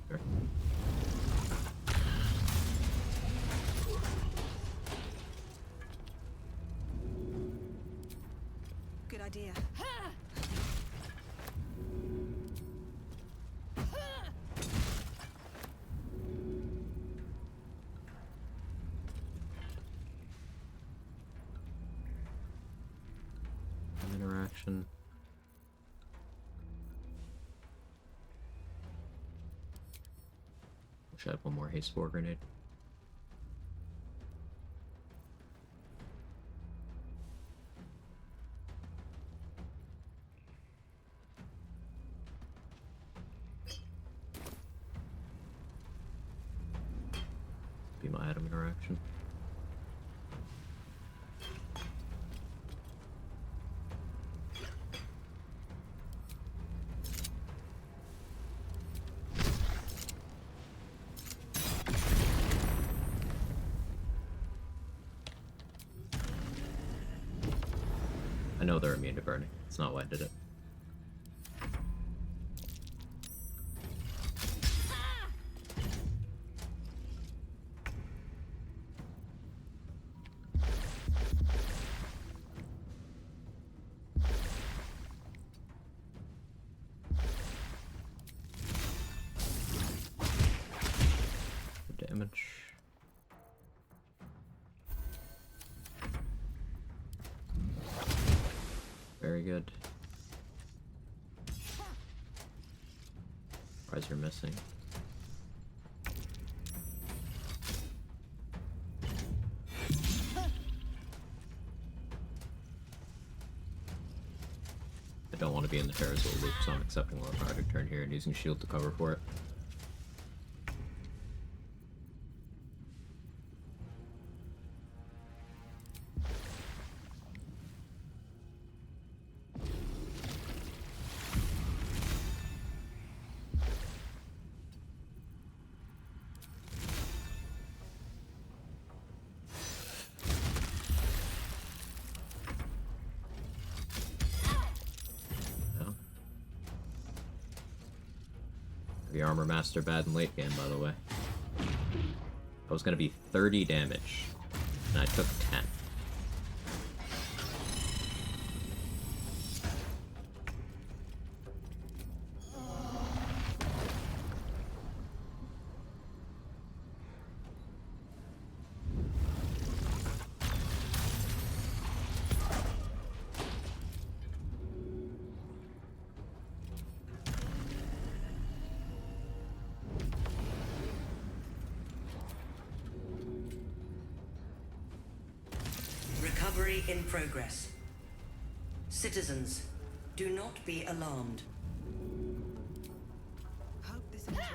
Sure. Good idea. Interaction. Wish I had one more haste spore grenade. Be my item interaction. I know they're immune to burning. It's not why I did it. Damage. Very good. Surprised you're missing. I don't want to be in the Terrazol loop, so I'm accepting a lethargic turn here and using shield to cover for it. The Armor Master bad in late game, by the way. I was gonna be 30 damage, and I took 10. Recovery in progress. Citizens, do not be alarmed. Hope this ends well.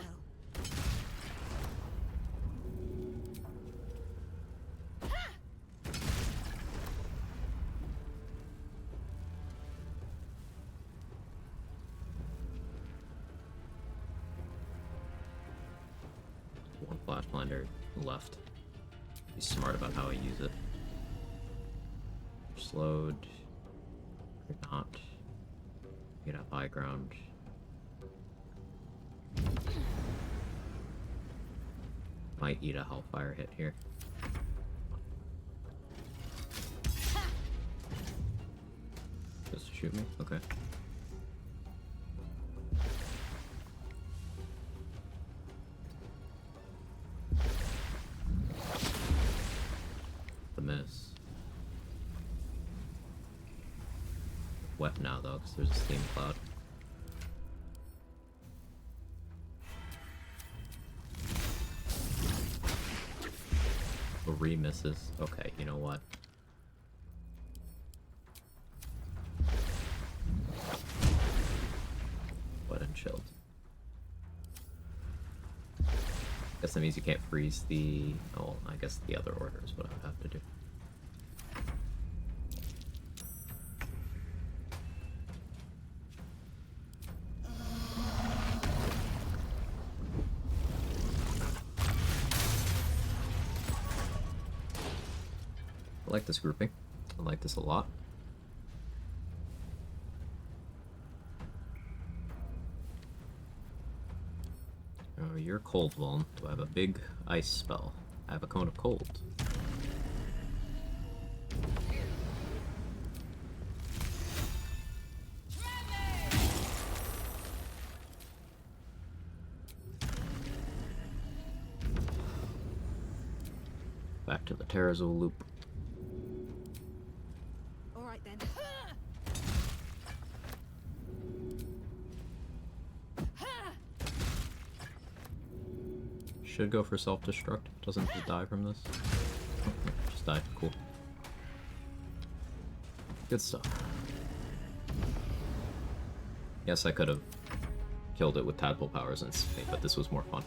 One flash blinder left. Be smart about how I use it. Slowed. You're not. Get up high ground. Might eat a Hellfire hit here. Just shoot me? Okay. The miss. Wet now though, because there's a steam cloud. Three misses. Okay, you know what? Wet and chilled. Guess that means you can't freeze the... Oh, well, I guess the other order is what I would have to do. I like this grouping. I like this a lot. Oh, you're cold, Vuln. Do I have a big ice spell? I have a cone of cold. Back to the Terrazol loop. Alright then. Should go for self-destruct. Doesn't just die from this. Oh, just died. Cool. Good stuff. Yes, I could have killed it with tadpole powers instantly, but this was more fun.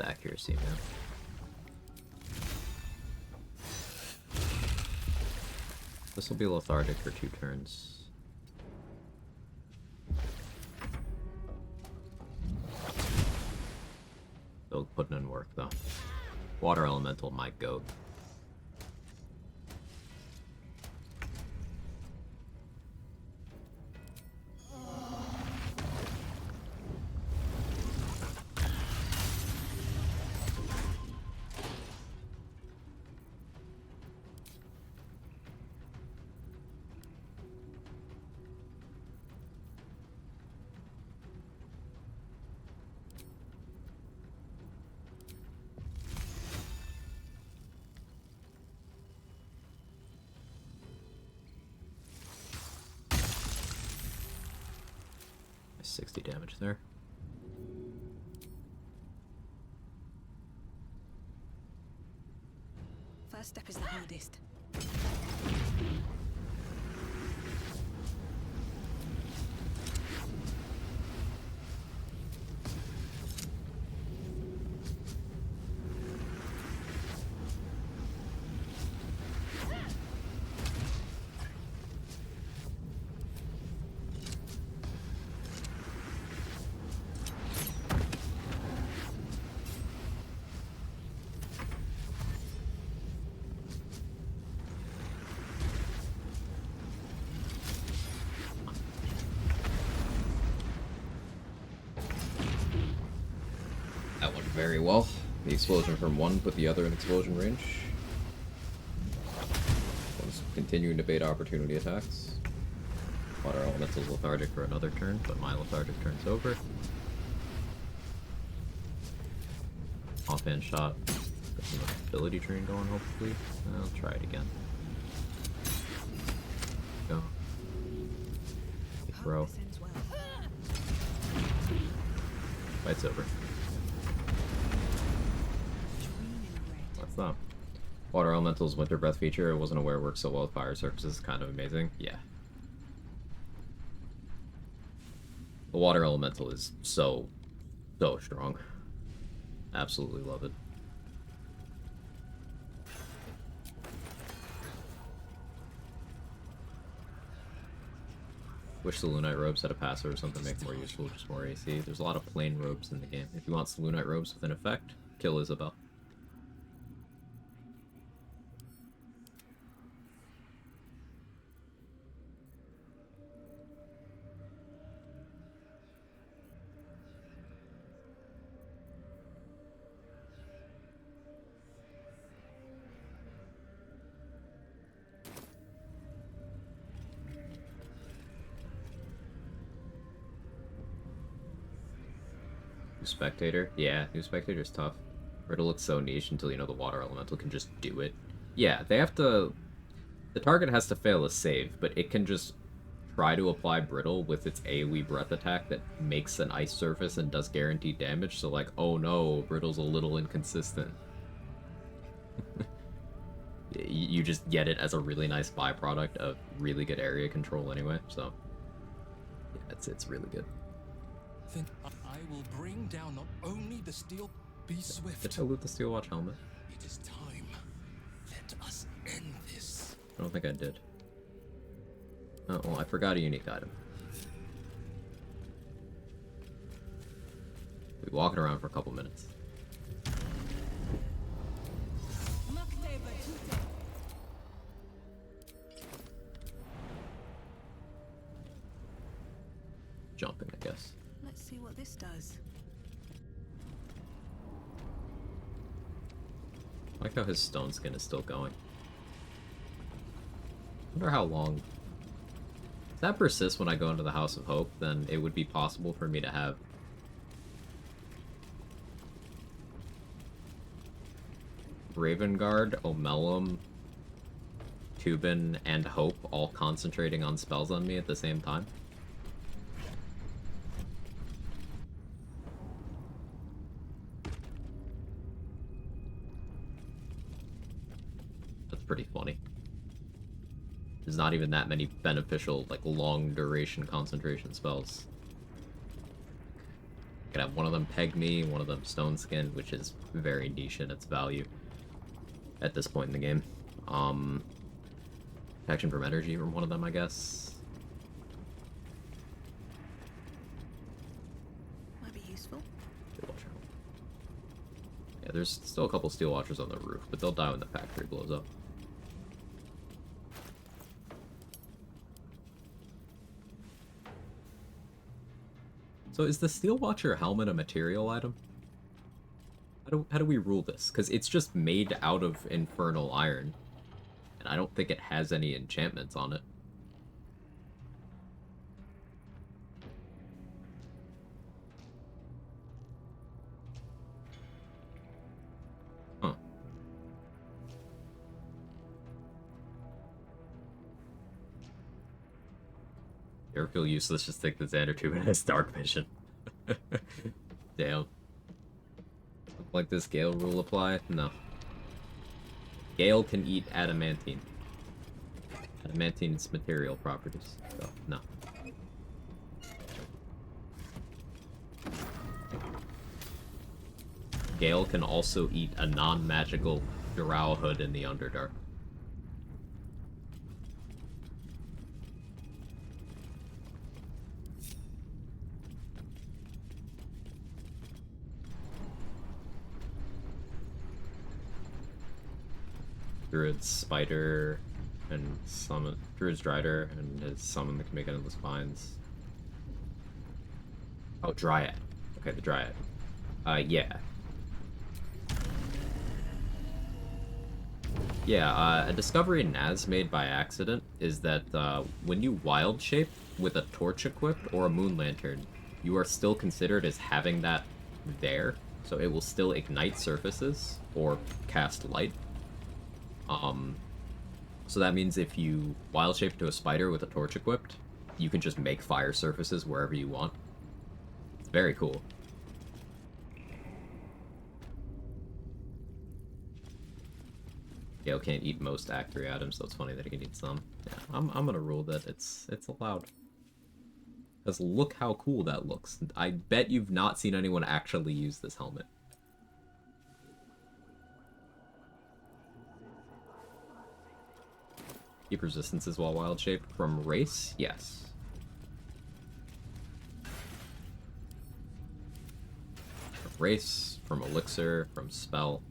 Accuracy, man. This will be lethargic for 2 turns. Still putting in work, though. Water Elemental might go. Nice 60 damage there. First step is the hardest. That went very well. The explosion from one put the other in explosion range. One's continuing to bait opportunity attacks. Water Elemental's lethargic for another turn, but my lethargic turn's over. Offhand shot. Got some ability train going, hopefully. I'll try it again. Go. Bro. Fight's over. What's that? Water Elemental's Winter Breath feature. I wasn't aware it works so well with fire surfaces. It's kind of amazing. Yeah. The Water Elemental is so strong. Absolutely love it. Wish the Lunite robes had a passive or something to make it more useful, just more AC. There's a lot of plain robes in the game. If you want Lunite robes with an effect, kill Isabel. New Spectator? Yeah, New Spectator's tough. Riddle looks so niche until you know the Water Elemental can just do it. Yeah, they have to... The target has to fail a save, but it can just try to apply Brittle with its AoE breath attack that makes an ice surface and does guaranteed damage, so like, oh no, Brittle's a little inconsistent. You just get it as a really nice byproduct of really good area control anyway, so... Yeah, it's really good. Then I will bring down not only the steel... Be swift. Did I loot the Steel Watch helmet? It is time. Let us end this. I don't think I did. Oh, well, I forgot a unique item. We walk it around for a couple minutes. Jumping, I guess. Let's see what this does. I like how his stone skin is still going. Wonder how long... If that persists when I go into the House of Hope, then it would be possible for me to have... Ravengard, Omelum, Tubin, and Hope all concentrating on spells on me at the same time. Pretty funny. There's not even that many beneficial, like, long duration concentration spells. I could have one of them peg me, one of them stone skin, which is very niche in its value at this point in the game. Protection from energy from one of them, I guess. Might be useful. Yeah, there's still a couple Steel Watchers on the roof, but they'll die when the factory blows up. So is the Steel Watcher helmet a material item? How do we rule this? Because it's just made out of infernal iron. And I don't think it has any enchantments on it. Huh. You ever feel useless, just take the Xander tube and has dark vision. Damn. Like this Gale rule apply? No. Gale can eat adamantine. Adamantine's material properties, so no. Gale can also eat a non-magical Drow hood in the Underdark. Druid's Spider and summon Druid's Drider and his summon that can make endless vines. Oh, Dryad. Okay, the Dryad. Yeah. Yeah, a discovery Naz made by accident is that when you wild shape with a torch equipped or a moon lantern, you are still considered as having that there, so it will still ignite surfaces or cast light. So that means if you wild shape to a spider with a torch equipped, you can just make fire surfaces wherever you want. It's very cool. Gale can't eat most Act 3 items, so it's funny that he can eat some. Yeah, I'm gonna rule that it's allowed. Because look how cool that looks. I bet you've not seen anyone actually use this helmet. Keep resistances while wild shape from race? Yes. race, from elixir, from spell,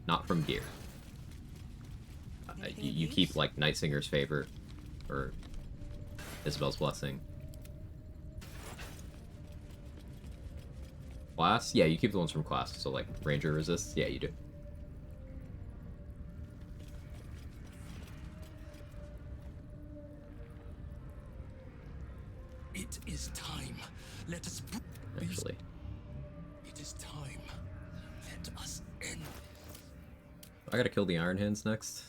not from gear. You keep, like, Nightsinger's Favor, or Isabel's Blessing. Class? Yeah, you keep the ones from class, so, like, Ranger Resists? Yeah, you do. It is time. Let us... Actually. It is time. Let us end. I gotta kill the Iron Hands next.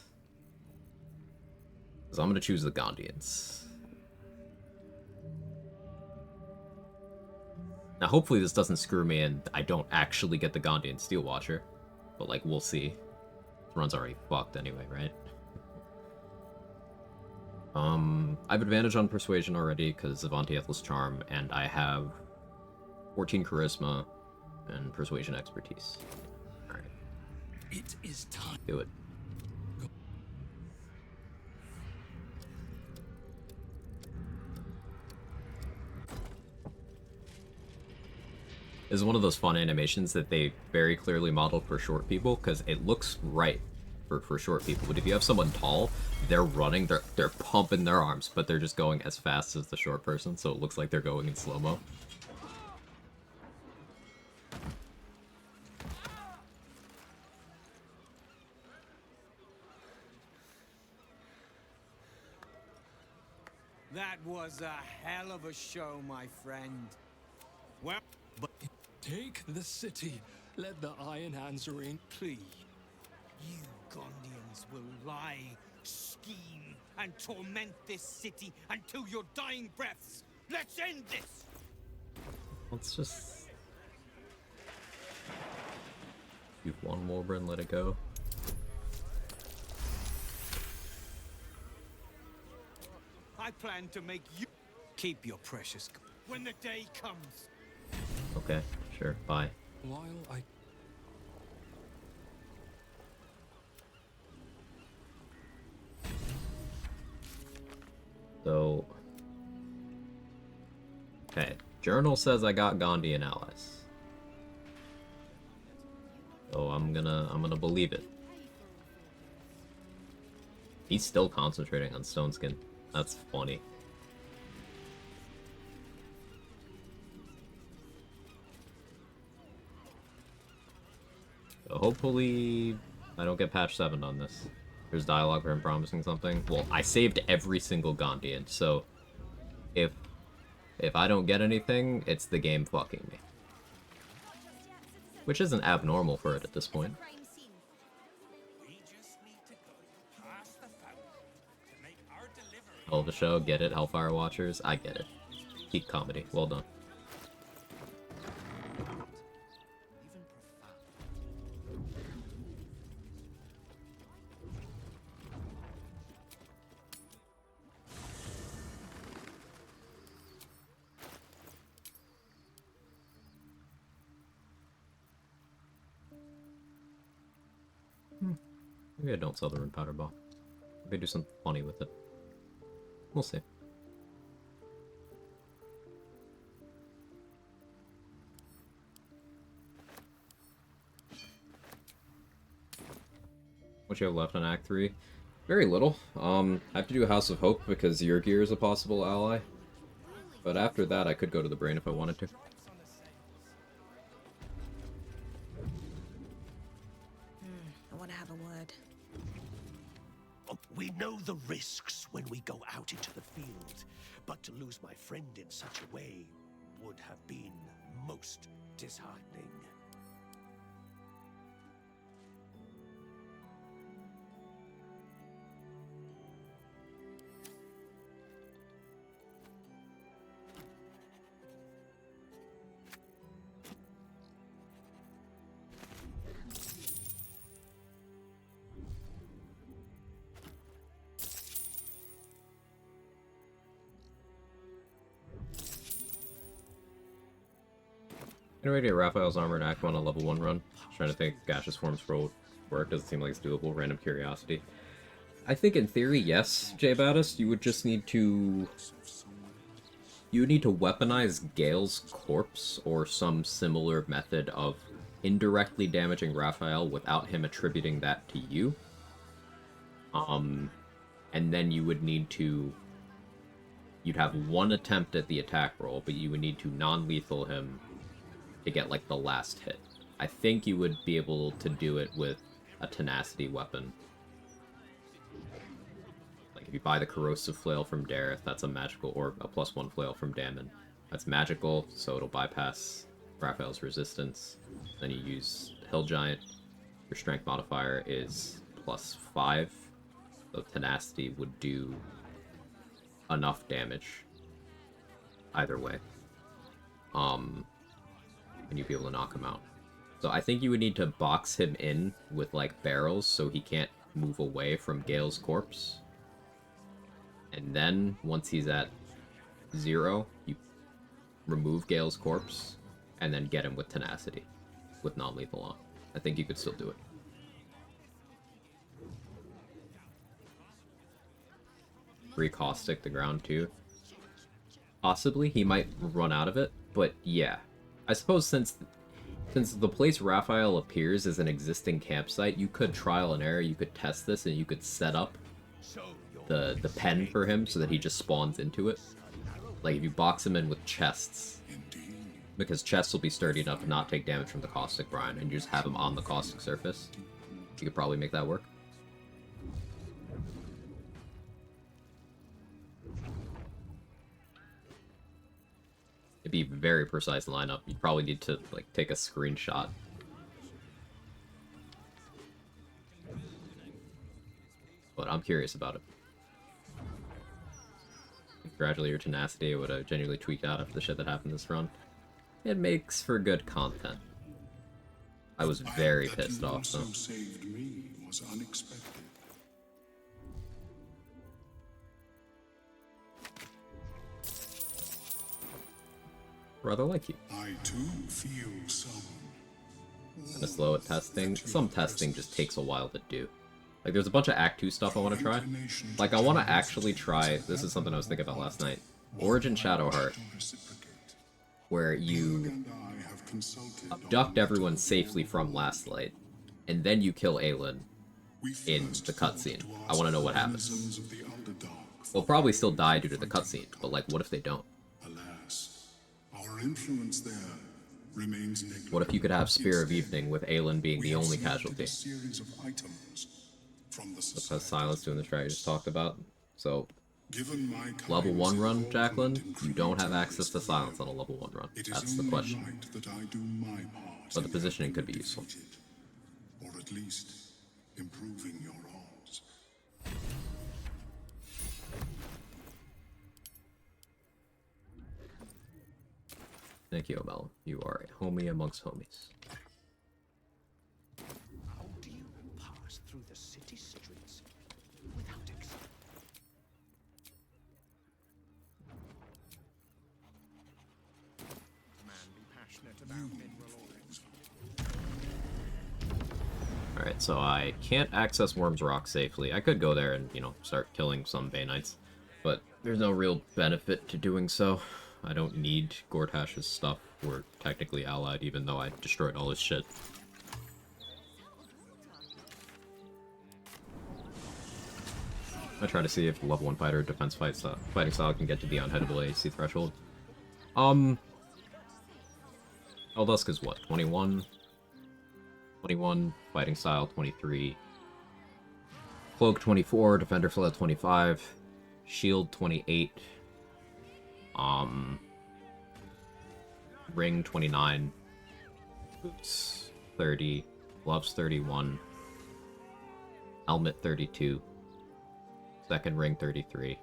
Because I'm gonna choose the Gondians. Now, hopefully this doesn't screw me and I don't actually get the Gondian Steel Watcher. But, like, we'll see. This run's already fucked anyway, right? I have advantage on Persuasion already because of Anti-Ethel's Charm, and I have 14 Charisma and Persuasion Expertise. Alright. It is time. Do it. This is one of those fun animations that they very clearly modeled for short people, because it looks right for short people. But if you have someone tall, they're running, they're pumping their arms, but they're just going as fast as the short person, so it looks like they're going in slow-mo. That was a hell of a show, my friend. Well, but Take the city. Let the Iron Hands reign. please, you Gondians will lie, scheme, and torment this city until your dying breaths. Let's end this! Let's just... Shoot one Wolver and let it go. I plan to make you keep your precious when the day comes. Okay, sure, bye. While I... So... Okay, Journal says I got Gondian allies. So I'm gonna believe it. He's still concentrating on Stoneskin. That's funny. So hopefully I don't get patch 7 on this. There's dialogue for him promising something. Well, I saved every single Gondian, so if I don't get anything, it's the game fucking me. Which isn't abnormal for it at this point. Hell of a show, get it, Hellfire Watchers? I get it. Peak comedy, well done. Maybe I don't sell the Rune Powder Ball. Maybe do something funny with it. We'll see. What you have left on Act 3? Very little. I have to do House of Hope because your gear is a possible ally. But after that, I could go to the Brain if I wanted to. I want to have a word. We know the risks when we go out into the field, but to lose my friend in such a way would have been most disheartening. Getting ready to get Raphael's armor in Act 1 on level 1 run. Just trying to think if gaseous forms for work. Doesn't seem like it's doable. Random curiosity. I think in theory, yes, J Baddest, you would just need to... You would need to weaponize Gale's corpse or some similar method of indirectly damaging Raphael without him attributing that to you. And then you would need to... You'd have one attempt at the attack roll, but you would need to non-lethal him to get, like, the last hit. I think you would be able to do it with a tenacity weapon. Like, if you buy the corrosive flail from Dareth, that's a magical, or a +1 flail from Damon. That's magical, so it'll bypass Raphael's resistance. Then you use Hill Giant. Your strength modifier is +5. So tenacity would do enough damage either way. And you'd be able to knock him out. So I think you would need to box him in with, like, barrels so he can't move away from Gale's corpse. And then, once he's at 0, you remove Gale's corpse, and then get him with tenacity, with non-lethal on. I think you could still do it. Caustic the ground too. Possibly, he might run out of it, but yeah. I suppose since the place Raphael appears as an existing campsite, you could trial and error, you could test this, and you could set up the pen for him so that he just spawns into it. Like, if you box him in with chests, because chests will be sturdy enough to not take damage from the caustic brine, and you just have him on the caustic surface, you could probably make that work. It'd be a very precise lineup. You'd probably need to, like, take a screenshot. But I'm curious about it. Gradually, your tenacity would have genuinely tweaked out after the shit that happened this run. It makes for good content. I was very pissed off, though. Saved me was unexpected. Rather like you. I too feel some. Kinda slow at testing. Some testing just takes a while to do. Like, there's a bunch of Act 2 stuff I want to try. Like, I want to actually try... This is something I was thinking about last night. Origin Shadowheart. Where you abduct everyone safely from Last Light, and then you kill Aelin in the cutscene. I want to know what happens. They'll probably still die due to the cutscene, but, like, what if they don't? Our influence there remains negligible. What if you could have Spear of Evening with Aelin being the only casualty? Because Silence doing the strat you just talked about. So, level 1 run, Jacqueline, you don't have access to Silence on a level 1 run. That's the question. But the positioning could be useful. Or at least improving your odds. Thank you, Omel. You are a homie amongst homies. How do you pass through the city streets without exit? Man be passionate about mineral ores. Alright, so I can't access Worm's Rock safely. I could go there and, you know, start killing some Bay Knights, but there's no real benefit to doing so. I don't need Gortash's stuff. We're technically allied, even though I destroyed all his shit. I try to see if level 1 fighter defense fighting style can get to the unhittable AC threshold. Eldusk is what? 21? 21, fighting style 23. Cloak 24, defender flail 25. Shield 28. Ring 29, boots 30, gloves 31, helmet 32, second ring 33,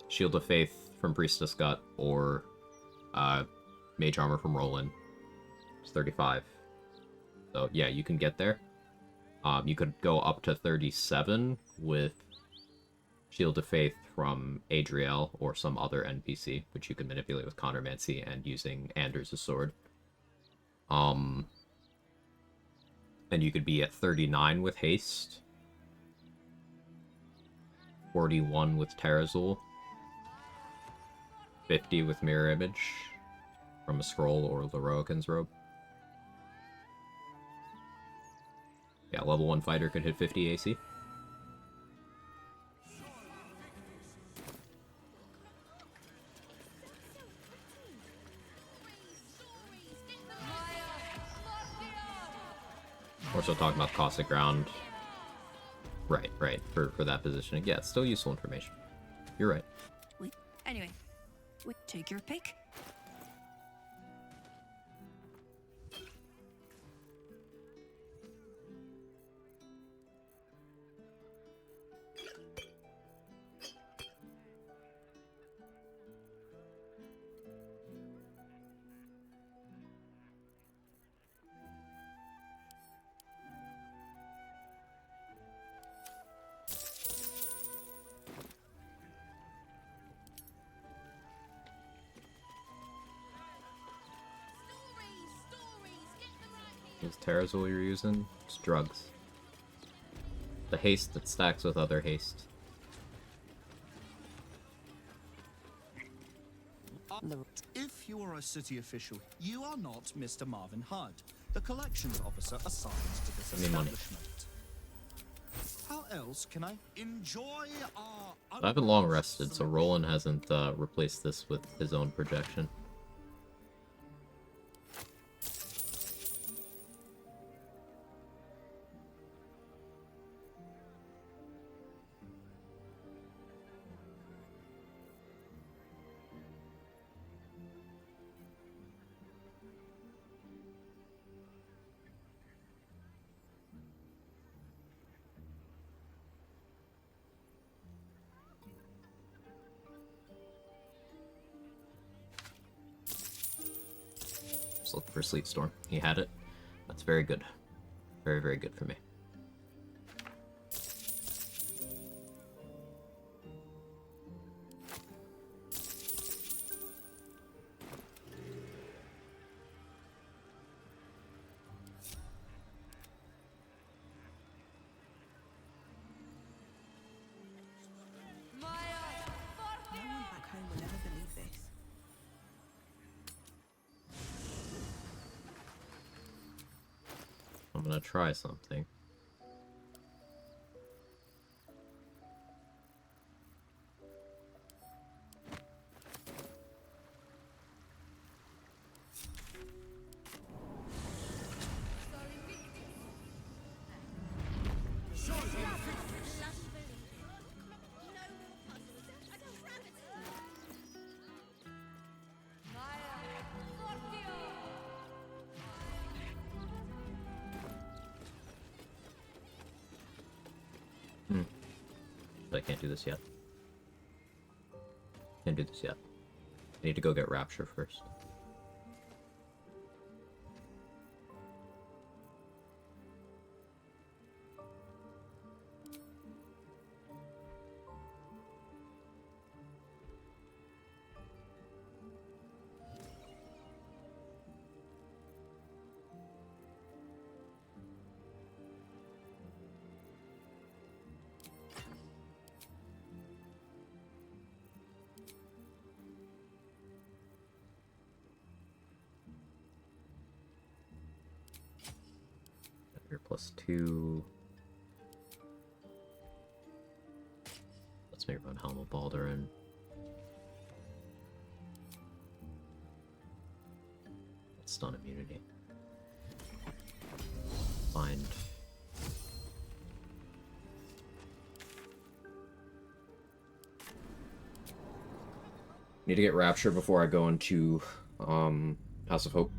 Shield of Faith from Priestess Gut, or Mage Armor from Roland, it's 35. So yeah, you can get there. You could go up to 37 with Shield of Faith from Adriel or some other NPC, which you can manipulate with Chondromancy and using Anders' sword. And you could be at 39 with Haste, 41 with Terrazul, 50 with Mirror Image, from a scroll or Loroakan's robe. Yeah, level 1 fighter could hit 50 AC. We're still talking about caustic ground. Right, for that positioning. Yeah, it's still useful information. You're right. Anyway, take your pick. Is Terrazol you're using? It's drugs. The haste that stacks with other haste. If you are a city official, you are not Mr. Marvin Hudd, the collections officer assigned to this Give me money. establishment. How else can I enjoy our... I haven't long rested, so Roland hasn't replaced this with his own projection. Just looking for Sleet Storm. He had it. That's very good. Very, very good for me. No one back home will ever believe this. I'm gonna try something. But I can't do this yet. Can't do this yet. I need to go get Rapture first. Here +2. Let's maybe run Helm of Baldurin. Stun immunity. Find. Need to get Rapture before I go into House of Hope.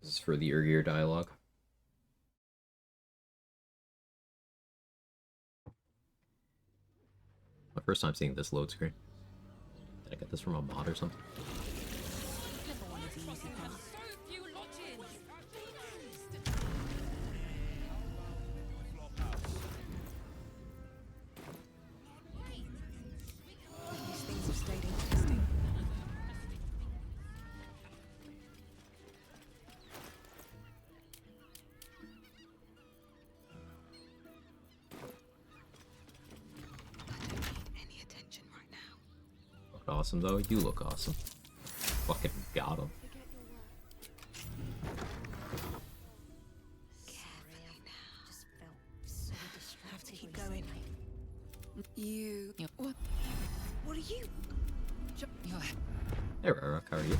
This is for the Urgir dialogue. My first time seeing this load screen. Did I get this from a mod or something? These things have stayed interesting. I don't need any attention. awesome, though. You look awesome. Fucking got him. Have to keep going. You. What? What are you? Hey, Rarok, how are you?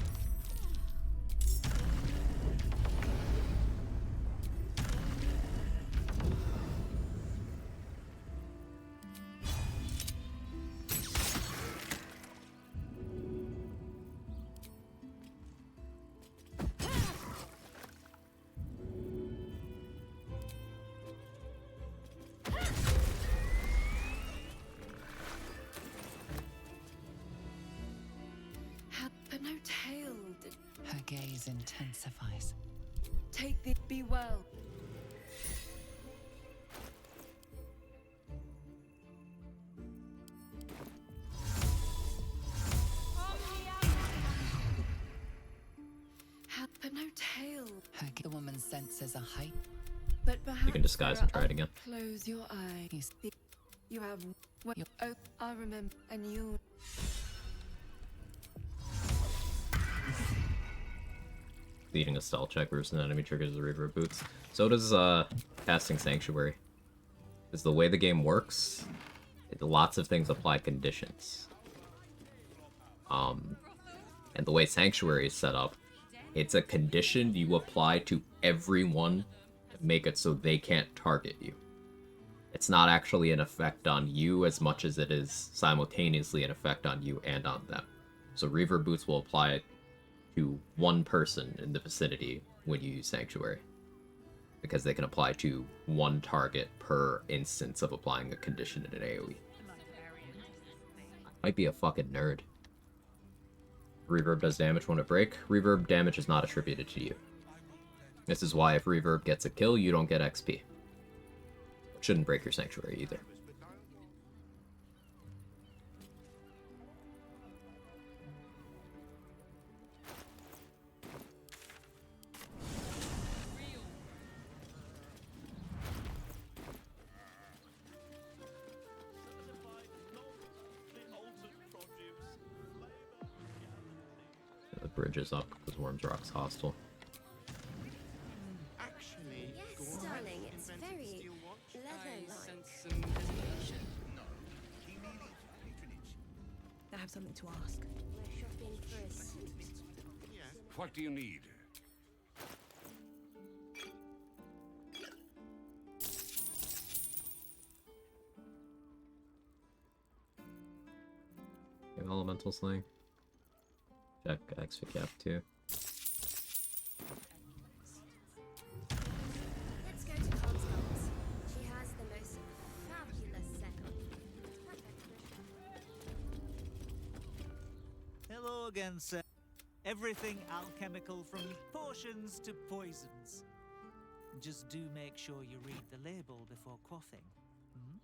But no tail. Her gaze intensifies. Take the. Be well. But no tail. The woman's senses are heightened. But perhaps You can disguise and try it again. Close your eyes. You have. What? Oh, I remember. And you. Leading a stall check versus an enemy triggers the reverb boots. So does casting Sanctuary. Because the way the game works, lots of things apply conditions. And the way Sanctuary is set up, it's a condition you apply to everyone to make it so they can't target you. It's not actually an effect on you as much as it is simultaneously an effect on you and on them. So reverb boots will apply it to one person in the vicinity when you use Sanctuary, because they can apply to one target per instance of applying a condition in an AoE. Might be a fucking nerd. Reverb does damage when it breaks. Reverb damage is not attributed to you. This is why if reverb gets a kill, you don't get XP. It shouldn't break your Sanctuary either. The bridge is up because Worm's Rock's hostile. Yes, darling, it's very leather-like. I have something to ask. We're shopping for a suit. What do you need? Give Elemental Sling. Check X for Cap 2. Let's go to Constance. She has the most fabulous setup. Hello again, sir. Everything alchemical from potions to poisons. Just do make sure you read the label before quaffing. Hmm?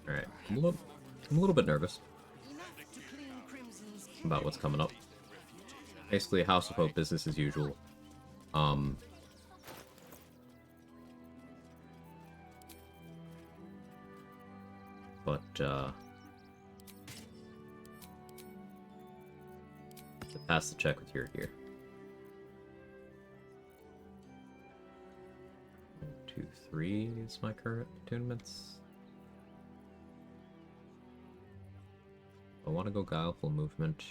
Alright, I'm a little bit nervous about what's coming up. Basically, House of Hope, business as usual. To pass the check with your gear. 1, 2, 3 is my current attunements. I want to go Guileful Movement.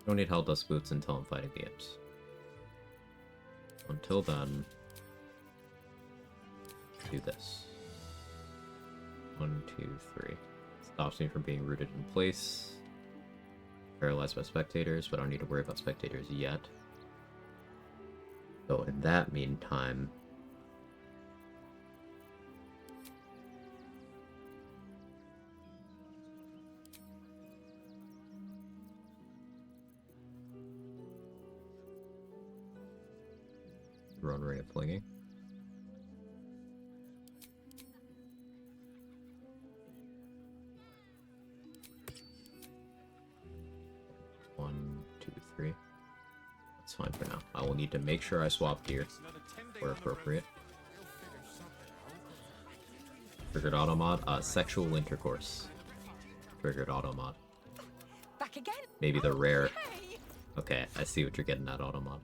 Don't need Helldust Boots until I'm fighting the imps. Until then, do this. 1, 2, 3. Stops me from being rooted in place. Paralyzed by spectators, but I don't need to worry about spectators yet. So in that meantime, Drone Ray of Flinging. One, two, three. That's fine for now. I will need to make sure I swap gear where appropriate. Triggered auto mod. Sexual intercourse. Triggered auto mod. Back again? Maybe the rare. Okay, I see what you're getting at, auto mod.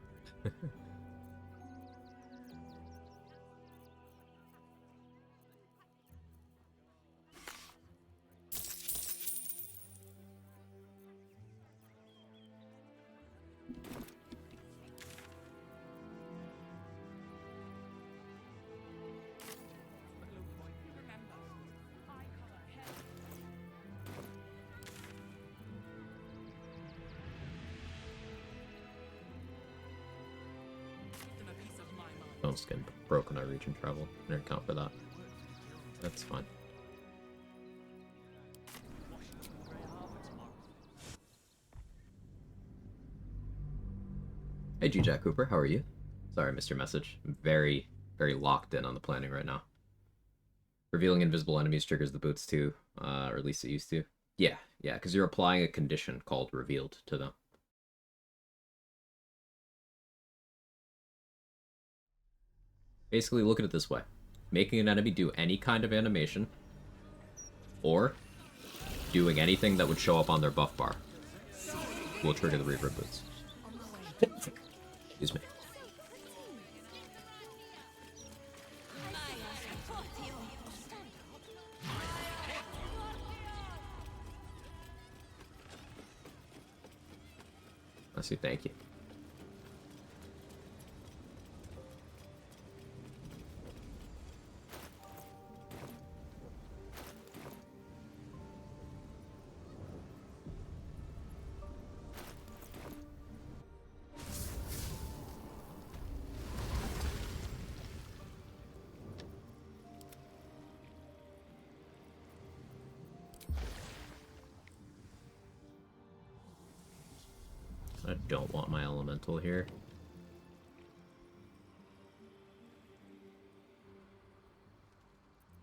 Don't get broken on region travel. I didn't account for that. That's fine. Hey G Jack Cooper, how are you? Sorry I missed your message. I'm very, very locked in on the planning right now. Revealing invisible enemies triggers the boots too, or at least it used to. Yeah, because you're applying a condition called revealed to them. Basically, look at it this way. Making an enemy do any kind of animation, or doing anything that would show up on their buff bar, will trigger the Reaver Boots. Excuse me. I see, thank you. I don't want my elemental here.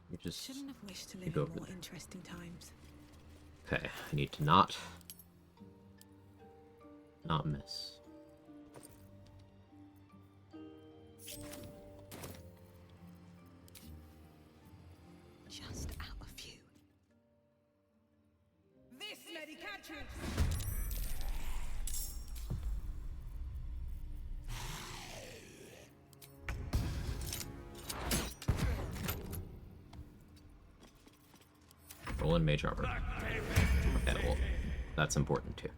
You just shouldn't have wished to live go in over more there. interesting times. Okay, I need to not miss. Just out of view. This medicatrix! Roll in mage armor. Okay, well, that's important too.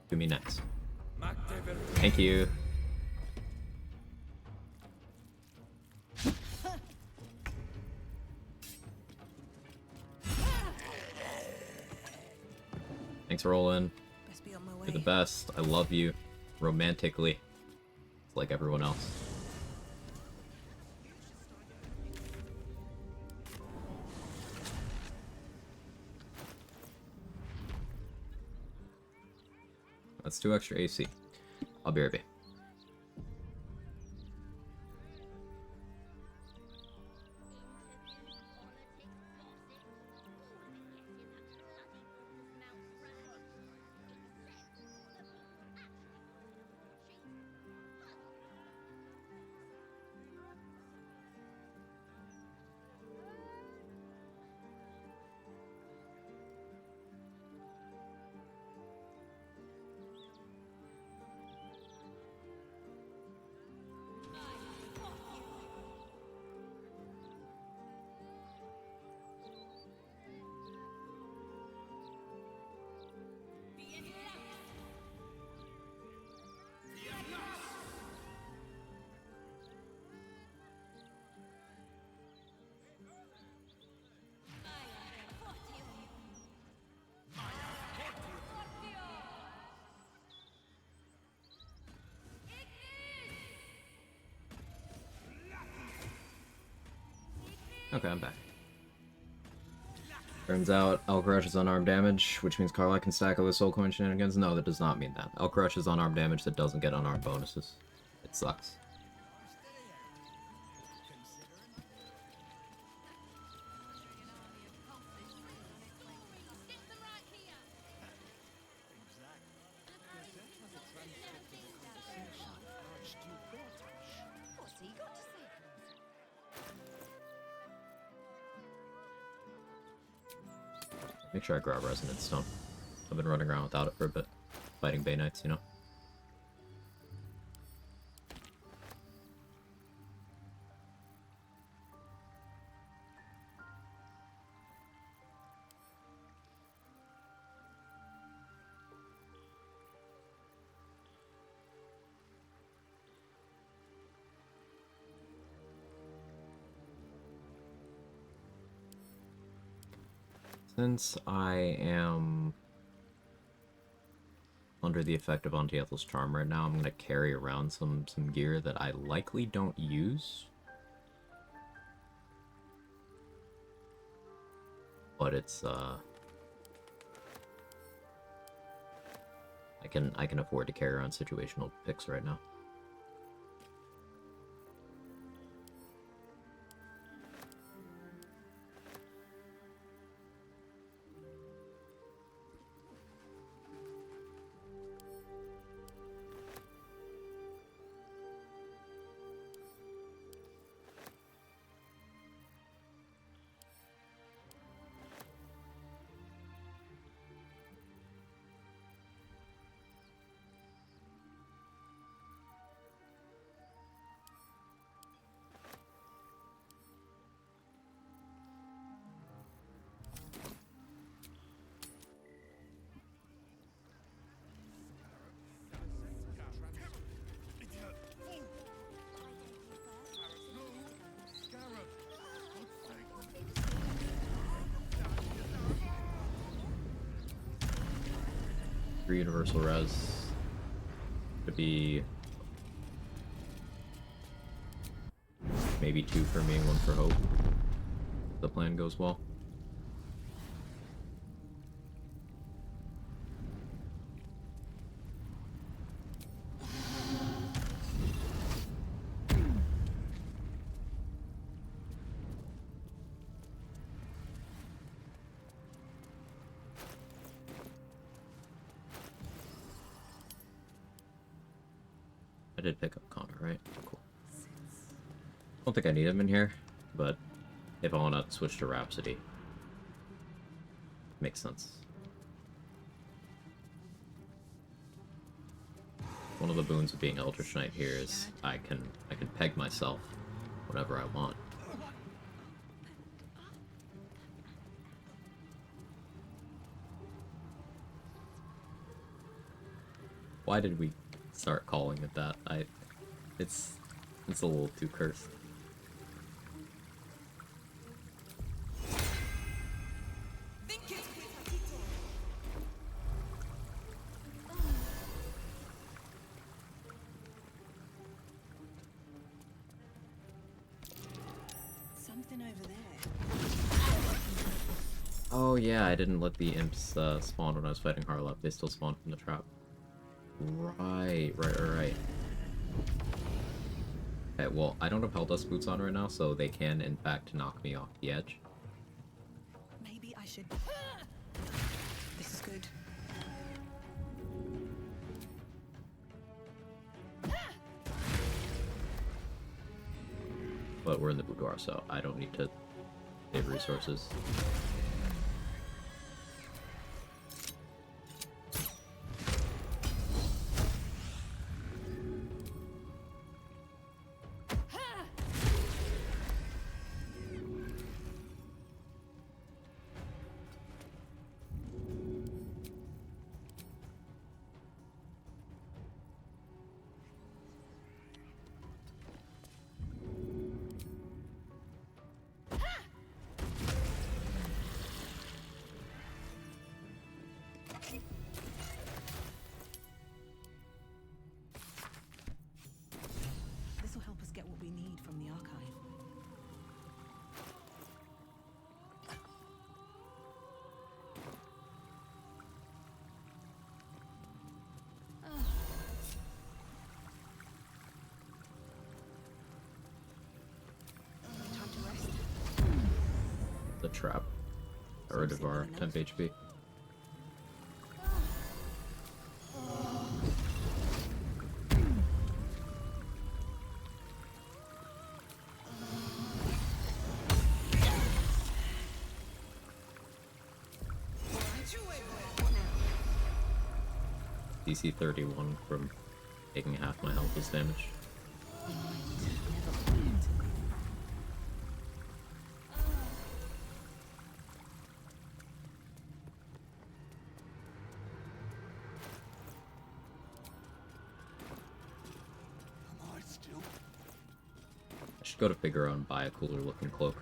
Do me next. Thank you. Thanks, Roland. Best be on my way. You're the best. I love you. Romantically. It's like everyone else. That's 2 extra AC. I'll be right back. Okay, I'm back. Turns out El Crush is unarmed damage, which means Carla can stack other soul coin shenanigans. No, that does not mean that. El Crush is unarmed damage that doesn't get unarmed bonuses. It sucks. What's he got to say? Make sure I grab Resonant Stone. I've been running around without it for a bit. Fighting Bay Knights, you know? Since I am under the effect of Auntie Ethel's charm right now, I'm gonna carry around some gear that I likely don't use. But it's I can afford to carry around situational picks right now. Three universal res. Could be maybe 2 for me, 1 for Hope. If the plan goes well. I did pick up Connor, right? Cool. Don't think I need him in here, but if I want to switch to Rhapsody, makes sense. One of the boons of being Eldritch Knight here is I can peg myself whenever I want. Why did we start calling it that? It's a little too cursed. Something over there. Oh yeah, I didn't let the imps spawn when I was fighting Harlep. They still spawned from the trap. Right. Okay, well, I don't have Helldust boots on right now, so they can, in fact, knock me off the edge. Maybe I should. This is good. But we're in the boudoir, so I don't need to save resources. This will help us get what we need from the archive. the trap. Or Devar, temp HP. DC 31 from taking half my health as damage. I should go to Figaro and buy a cooler looking cloak.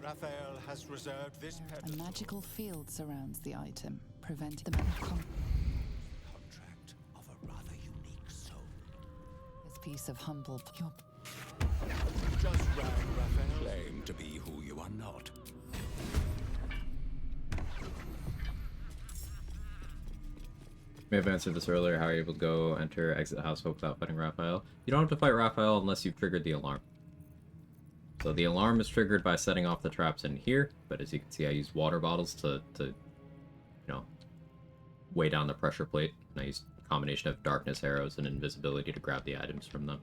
Raphael has reserved this A pedestal. magical field surrounds the item, preventing the Contract of a rather unique soul. This piece of humble your Just rang, Raphael. Claim to be who you are not. May have answered this earlier. How are you able to go enter, exit household without fighting Raphael? You don't have to fight Raphael unless you've triggered the alarm. So the alarm is triggered by setting off the traps in here, but as you can see, I used water bottles to you know, weigh down the pressure plate, and I used a combination of darkness arrows and invisibility to grab the items from them.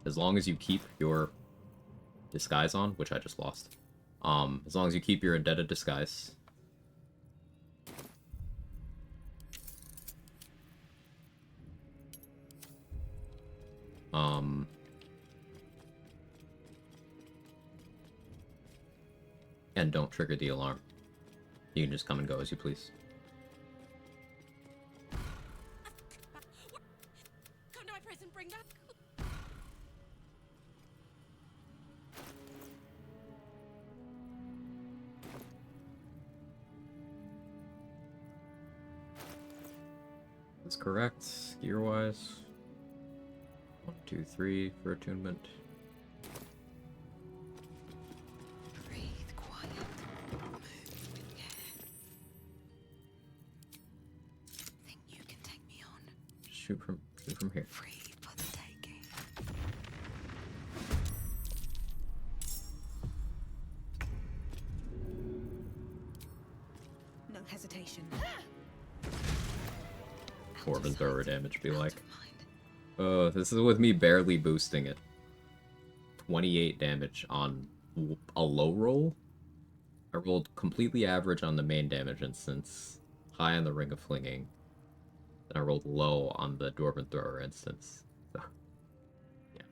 As long as you keep your disguise on, which I just lost, as long as you keep your indebted disguise, and don't trigger the alarm, you can just come and go as you please. Come to my prison, bring back. That's correct, gear-wise. 1, 2, 3 for attunement. breathe quiet. Move with care. Think you can take me on? Shoot from here. Free for the taking. No hesitation. Dwarven thrower damage be like. Oh, this is with me barely boosting it. 28 damage on a low roll. I rolled completely average on the main damage instance, high on the Ring of Flinging, then I rolled low on the Dwarven thrower instance. So, yeah.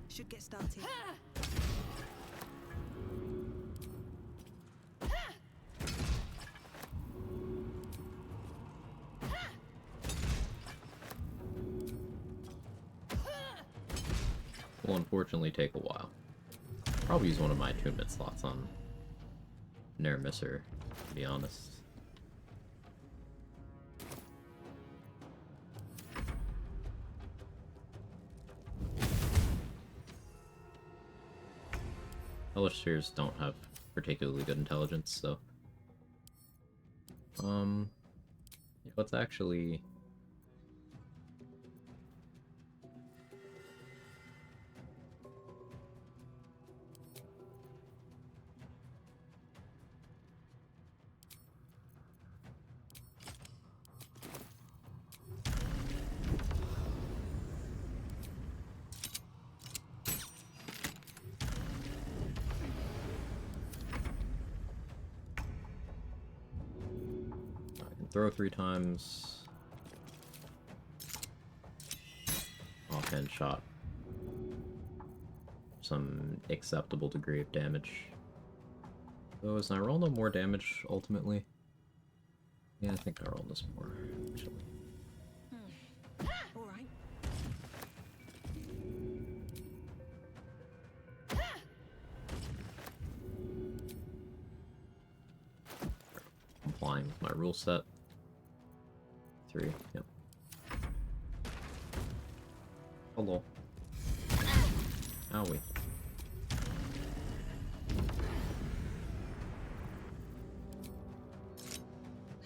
Should get started. Will unfortunately take a while. Probably use one of my attunement slots on Neremisser, to be honest. Hellish Spheres don't have particularly good intelligence, so... yeah, let's actually... throw 3 times. Offhand shot. Some acceptable degree of damage. So, is I roll no more damage ultimately? Yeah, I think I'll roll this more, actually. All right. Complying with my rule set. 3, yep. Hello. Owie.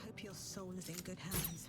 Hope your soul is in good hands.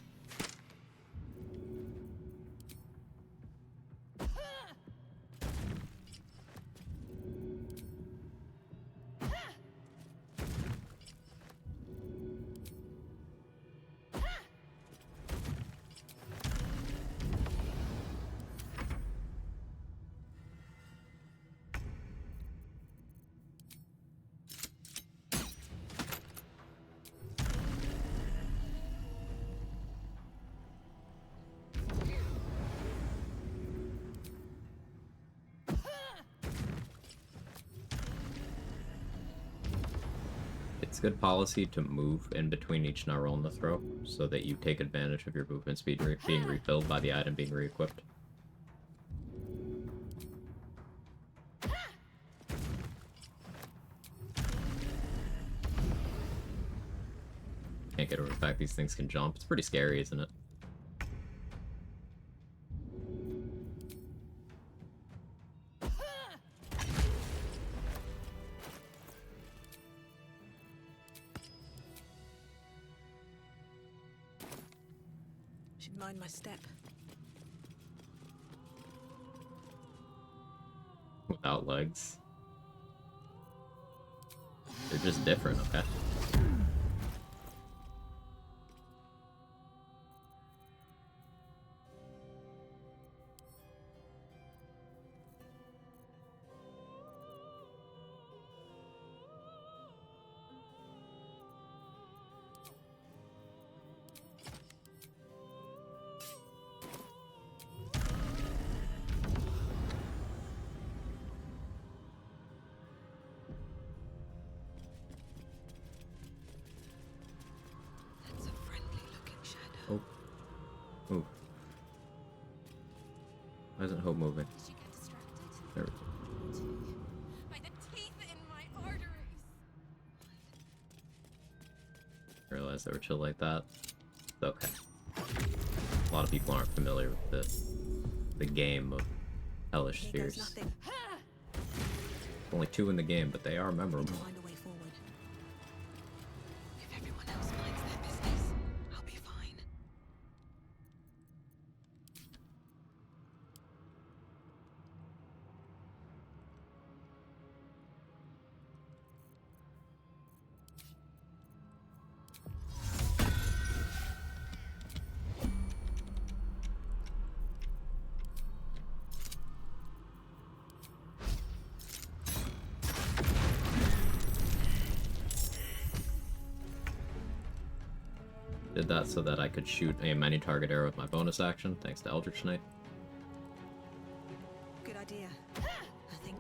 It's good policy to move in between each Narl and the throw, so that you take advantage of your movement speed being refilled by the item being re-equipped. Can't get over the fact these things can jump. It's pretty scary, isn't it? Should mind my step. Without legs. They're just different, okay? That's a friendly looking shadow. Oh. Move. Why isn't Hope moving? Did you get distracted? There we go. By the teeth in my arteries. I realized they were chill like that. It's okay. A lot of people aren't familiar with the game of Hellish Here goes Spheres. nothing. Only 2 in the game, but they are memorable. Find a way forward. If everyone else minds their business, I'll be fine. Did that so that I could shoot a many-target arrow with my bonus action, thanks to Eldritch Knight. Good idea, I think.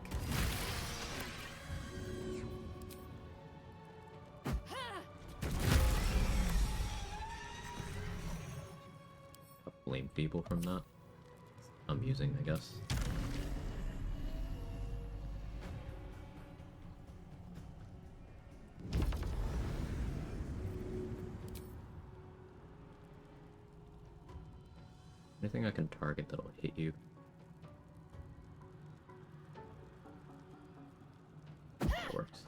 Blame people from that. Amusing, I guess. Anything I can target that'll hit you? That works.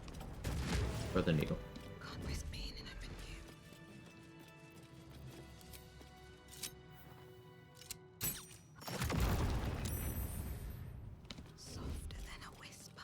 Or the needle. Can't risk being an open view. Softer than a whisper.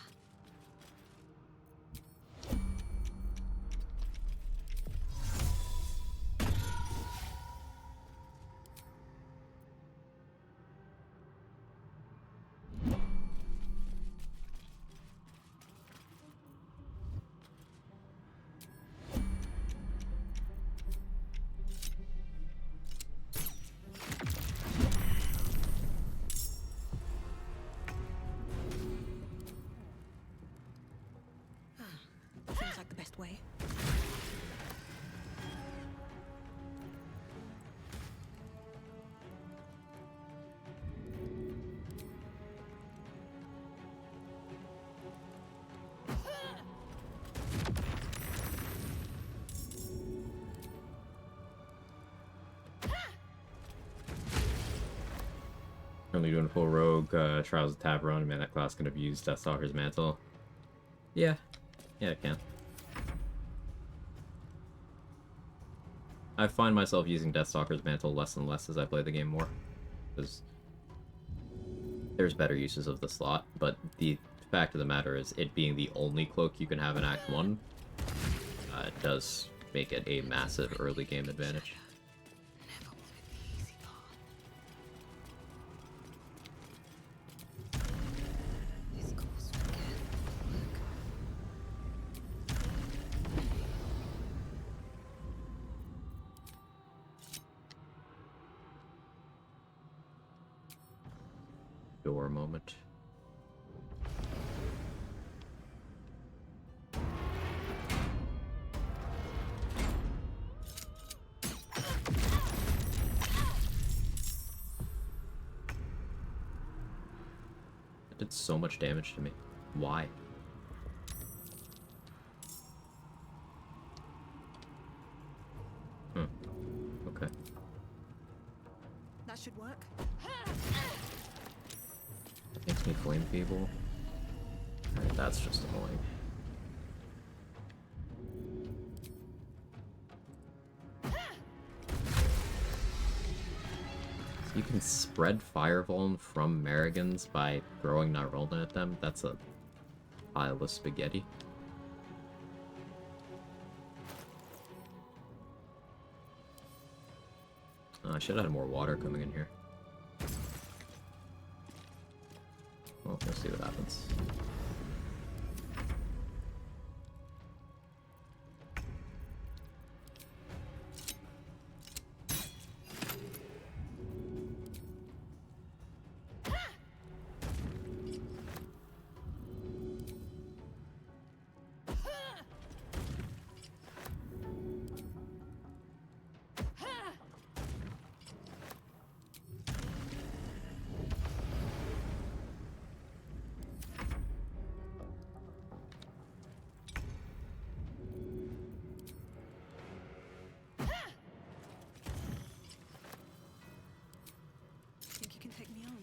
Currently doing a full rogue, Trials of Tab run, man, that class can abuse Deathstalker's Mantle. Yeah. Yeah, it can. I find myself using Deathstalker's Mantle less and less as I play the game more. Because there's better uses of the slot, but the fact of the matter is, it being the only cloak you can have in Act 1, does make it a massive early game advantage. Door moment. It did so much damage to me. Why? Okay. That should work. Makes me flame feeble. Alright, that's just annoying. So you can spread Fireball from Marigans by throwing Nyrolna at them? That's a pile of spaghetti. I should have had more water coming in here. Well, we'll see what happens. Think you can take me on?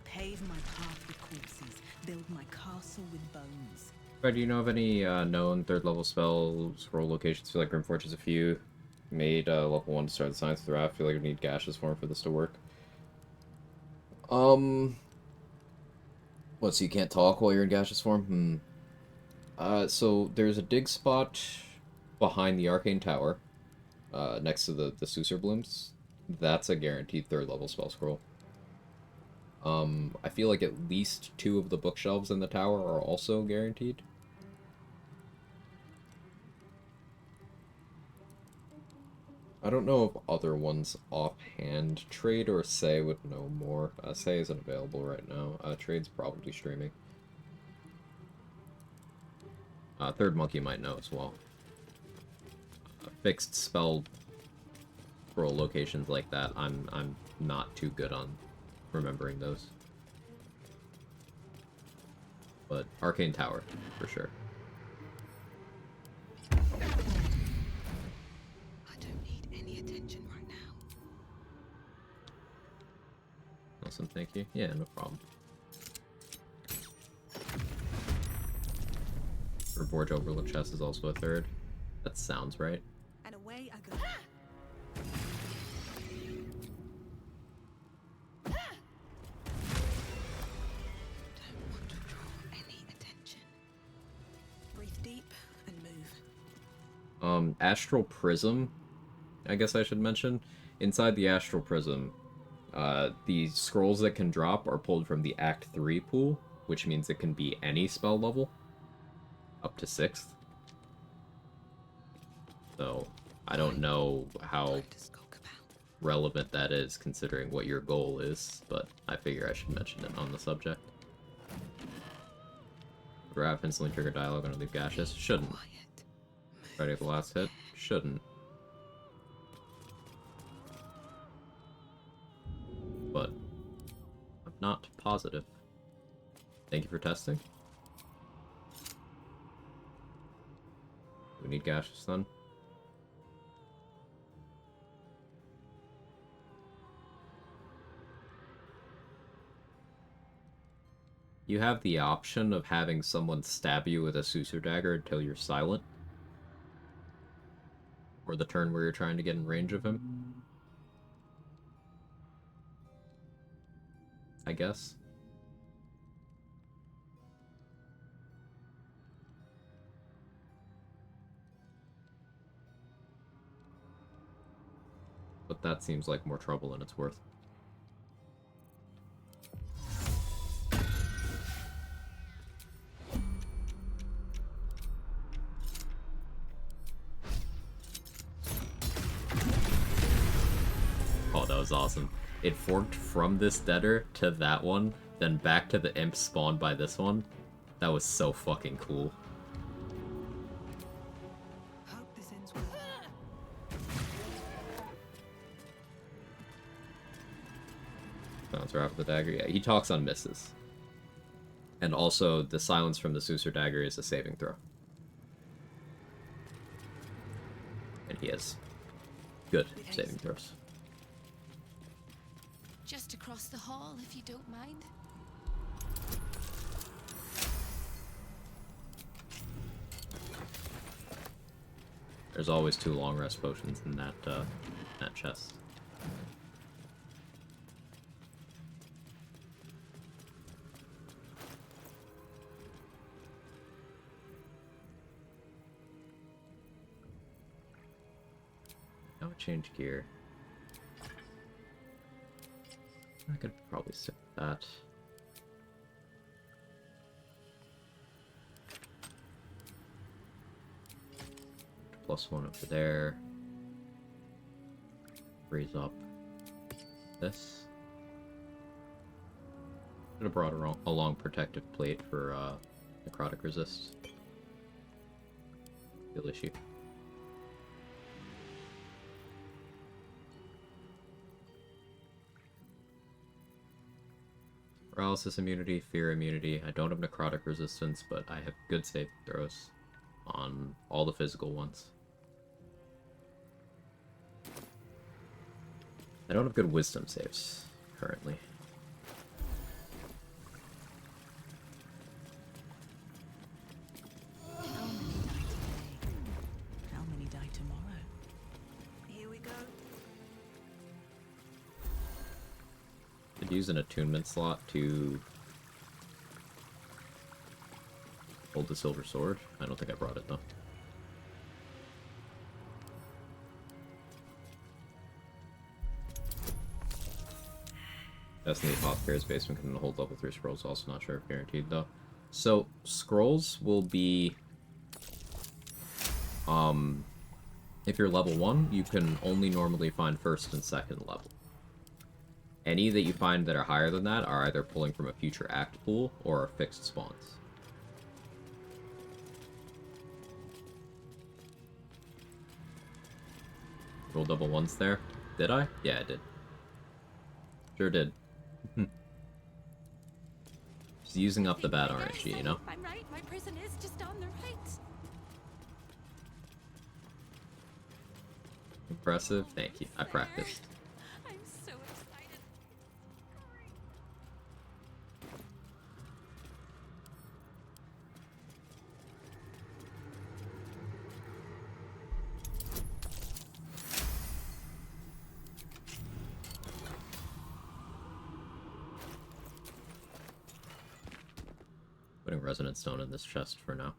Pave my path with corpses, build my castle with bones. Fred, do you know of any known third level spells, role locations? I feel like Grimforge is a few. Made level 1 to start the Science of the Wrath. I feel like we need gaseous form for this to work. What, so you can't talk while you're in gaseous form? So there's a dig spot behind the Arcane Tower, next to the Susur Blooms. That's a guaranteed third level spell scroll. I feel like at least 2 of the bookshelves in the tower are also guaranteed. I don't know if other ones offhand. Trade or Say would know more. Say isn't available right now. Trade's probably streaming. Third Monkey might know as well. Fixed spell scroll locations like that, I'm not too good on remembering those. But Arcane Tower, for sure. I don't need any attention right now. Awesome, thank you. Yeah, no problem. Forge Overlook chest is also a third. That sounds right. And away I go. Don't want to draw any attention. Breathe deep and move. Astral Prism, I guess I should mention. Inside the Astral Prism, the scrolls that can drop are pulled from the Act 3 pool, which means it can be any spell level, up to 6th. So, I don't know how relevant that is, considering what your goal is, but I figure I should mention it on the subject. Grab instantly trigger dialogue under the gaseous. Shouldn't. Ready at the last hit? Shouldn't. But I'm not positive. Thank you for testing. We need gaseous then. You have the option of having someone stab you with a Suser dagger until you're silent. Or the turn where you're trying to get in range of him. I guess. But that seems like more trouble than it's worth. Oh, that was awesome. It forked from this deader to that one, then back to the imp spawned by this one. That was so fucking cool. Hope this ends well. Sounds right with the dagger. Yeah, he talks on misses. And also, the silence from the Suser dagger is a saving throw. And he has good saving throws. Just across the hall, if you don't mind. There's always 2 long rest potions in that chest. Now we change gear. I could probably stick with that. +1 over there. Raise up this. Should have brought a long protective plate for necrotic resist. Real issue. Paralysis immunity, fear immunity. I don't have necrotic resistance, but I have good save throws on all the physical ones. I don't have good wisdom saves currently. How many die tomorrow? Here we go. Could use an attunement slot to hold the silver sword. I don't think I brought it though. That's in the Apothecary's basement can hold level 3 scrolls, also not sure if guaranteed though. So scrolls will be if you're level 1, you can only normally find 1st and 2nd level. Any that you find that are higher than that are either pulling from a future act pool or are fixed spawns. Roll double ones there. Did I? Yeah, I did. Sure did. Just using up the bad RNG, you know? I'm right. My prison is just on the right. Impressive. Thank you. I practiced. I'm so excited. Putting resonant stone in this chest for now.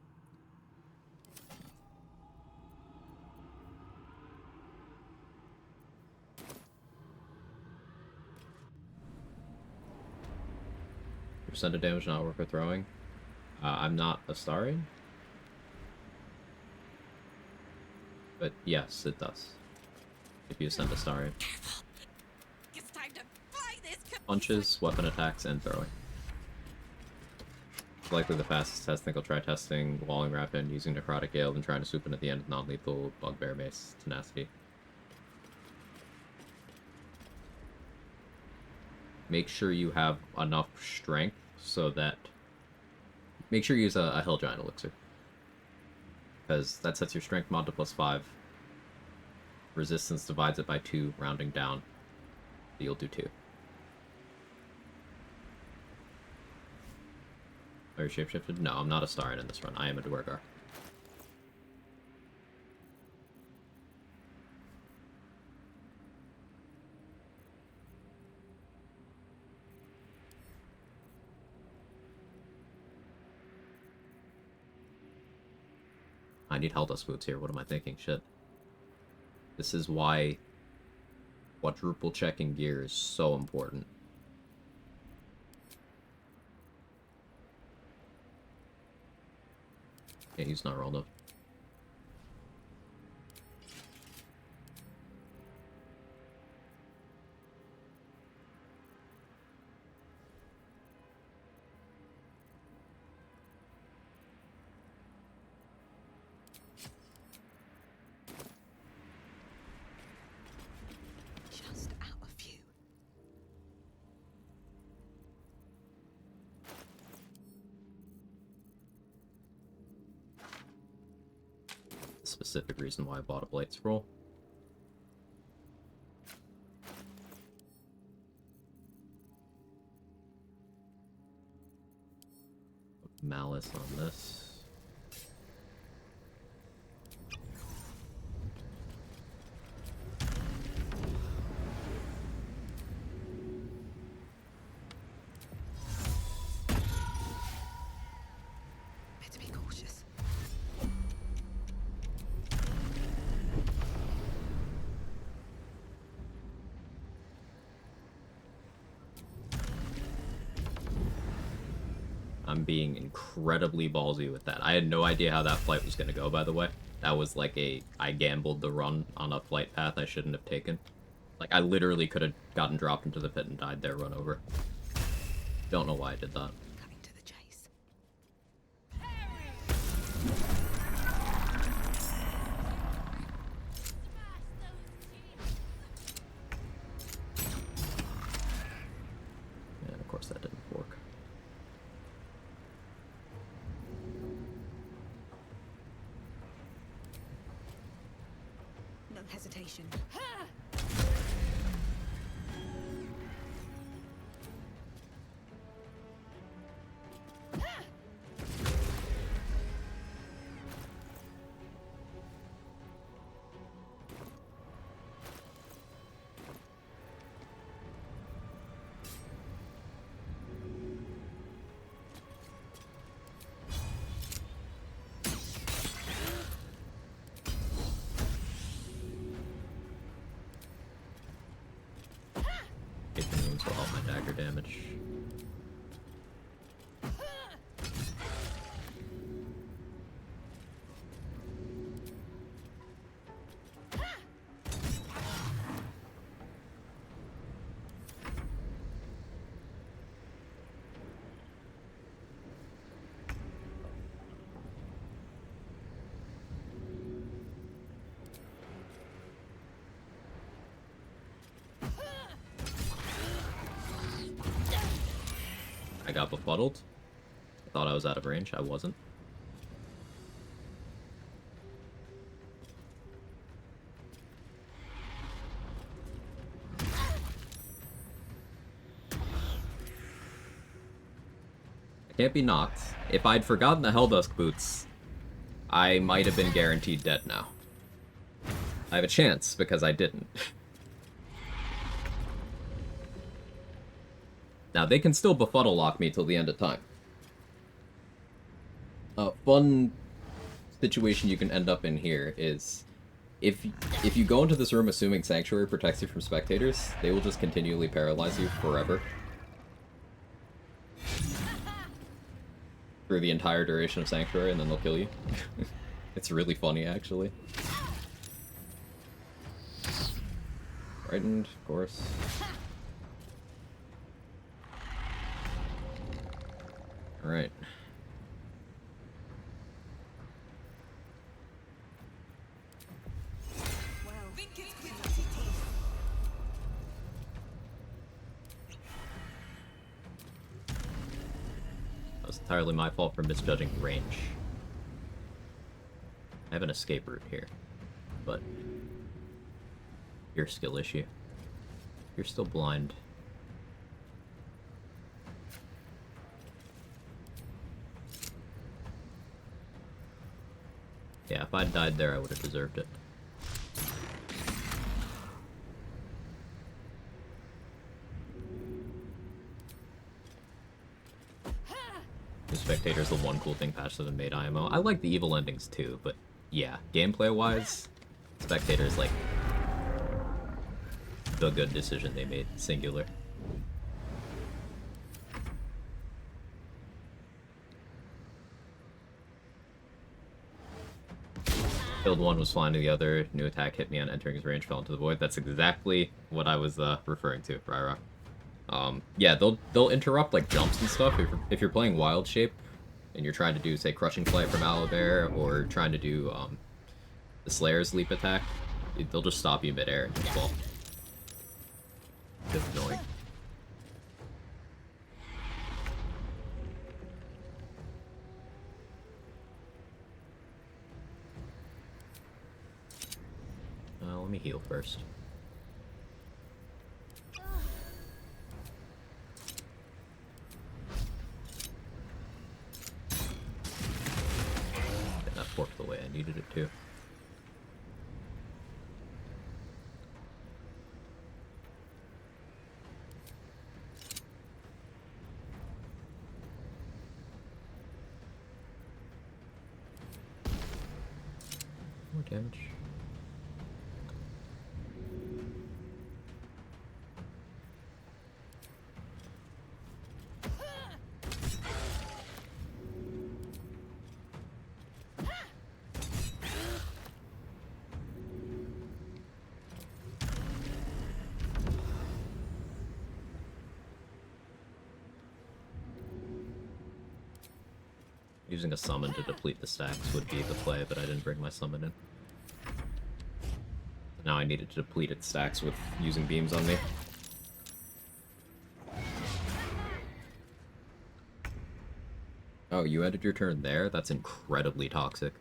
Percent of damage not worth for throwing. I'm not Astarian. But yes, it does. If you send Astarian. It's time to fly this. Punches, weapon attacks, and throwing. Likely the fastest test. I think I'll try testing Walling Rapid, using Necrotic Gale, and trying to swoop in at the end with non-lethal Bugbear Mace Tenacity. Make sure you have enough strength so that... Make sure you use a Hell Giant Elixir. Because that sets your strength mod to +5. Resistance divides it by 2, rounding down. So you'll do 2. Are you shapeshifted? No, I'm not a Starian in this run. I am a Dwargar. I need Helldusk boots here. What am I thinking? Shit. This is why quadruple checking gear is so important. Yeah, he's not rolled up. Just out of view. Specific reason why I bought a Blight Scroll. Malice on this. Better be cautious. I'm being incredibly ballsy with that. I had no idea how that flight was going to go, by the way. That was like I gambled the run on a flight path I shouldn't have taken. Like, I literally could have gotten dropped into the pit and died there, run over. Don't know why I did that. Cutting to the chase. And of course that didn't work. No hesitation. Taking wounds will help my dagger damage. I got befuddled. I thought I was out of range. I wasn't. I can't be knocked. If I'd forgotten the Helldusk boots, I might have been guaranteed dead now. I have a chance because I didn't. Now, they can still befuddle lock me till the end of time. Fun situation you can end up in here is if you go into this room assuming Sanctuary protects you from spectators, they will just continually paralyze you forever. For the entire duration of Sanctuary, and then they'll kill you. It's really funny, actually. Frightened, of course. Alright. That was entirely my fault for misjudging range. I have an escape route here, but your skill issue. You're still blind. Yeah, if I'd died there, I would have deserved it. The Spectator's the one cool thing patched that made IMO. I like the evil endings too, but yeah, gameplay-wise, Spectator's like the good decision they made, singular. Killed one, was flying to the other, new attack hit me on entering his range, fell into the void. That's exactly what I was referring to, Ryrock. Yeah, they'll interrupt like jumps and stuff if you're playing Wild Shape and you're trying to do, say, Crushing Flight from Owlbear or trying to do the Slayer's Leap attack. They'll just stop you midair and just fall. Just annoying. Let me heal first. Get that forked the way I needed it to. More damage. Using a summon to deplete the stacks would be the play, but I didn't bring my summon in. Now I needed to deplete its stacks with using beams on me. Oh, you ended your turn there? That's incredibly toxic.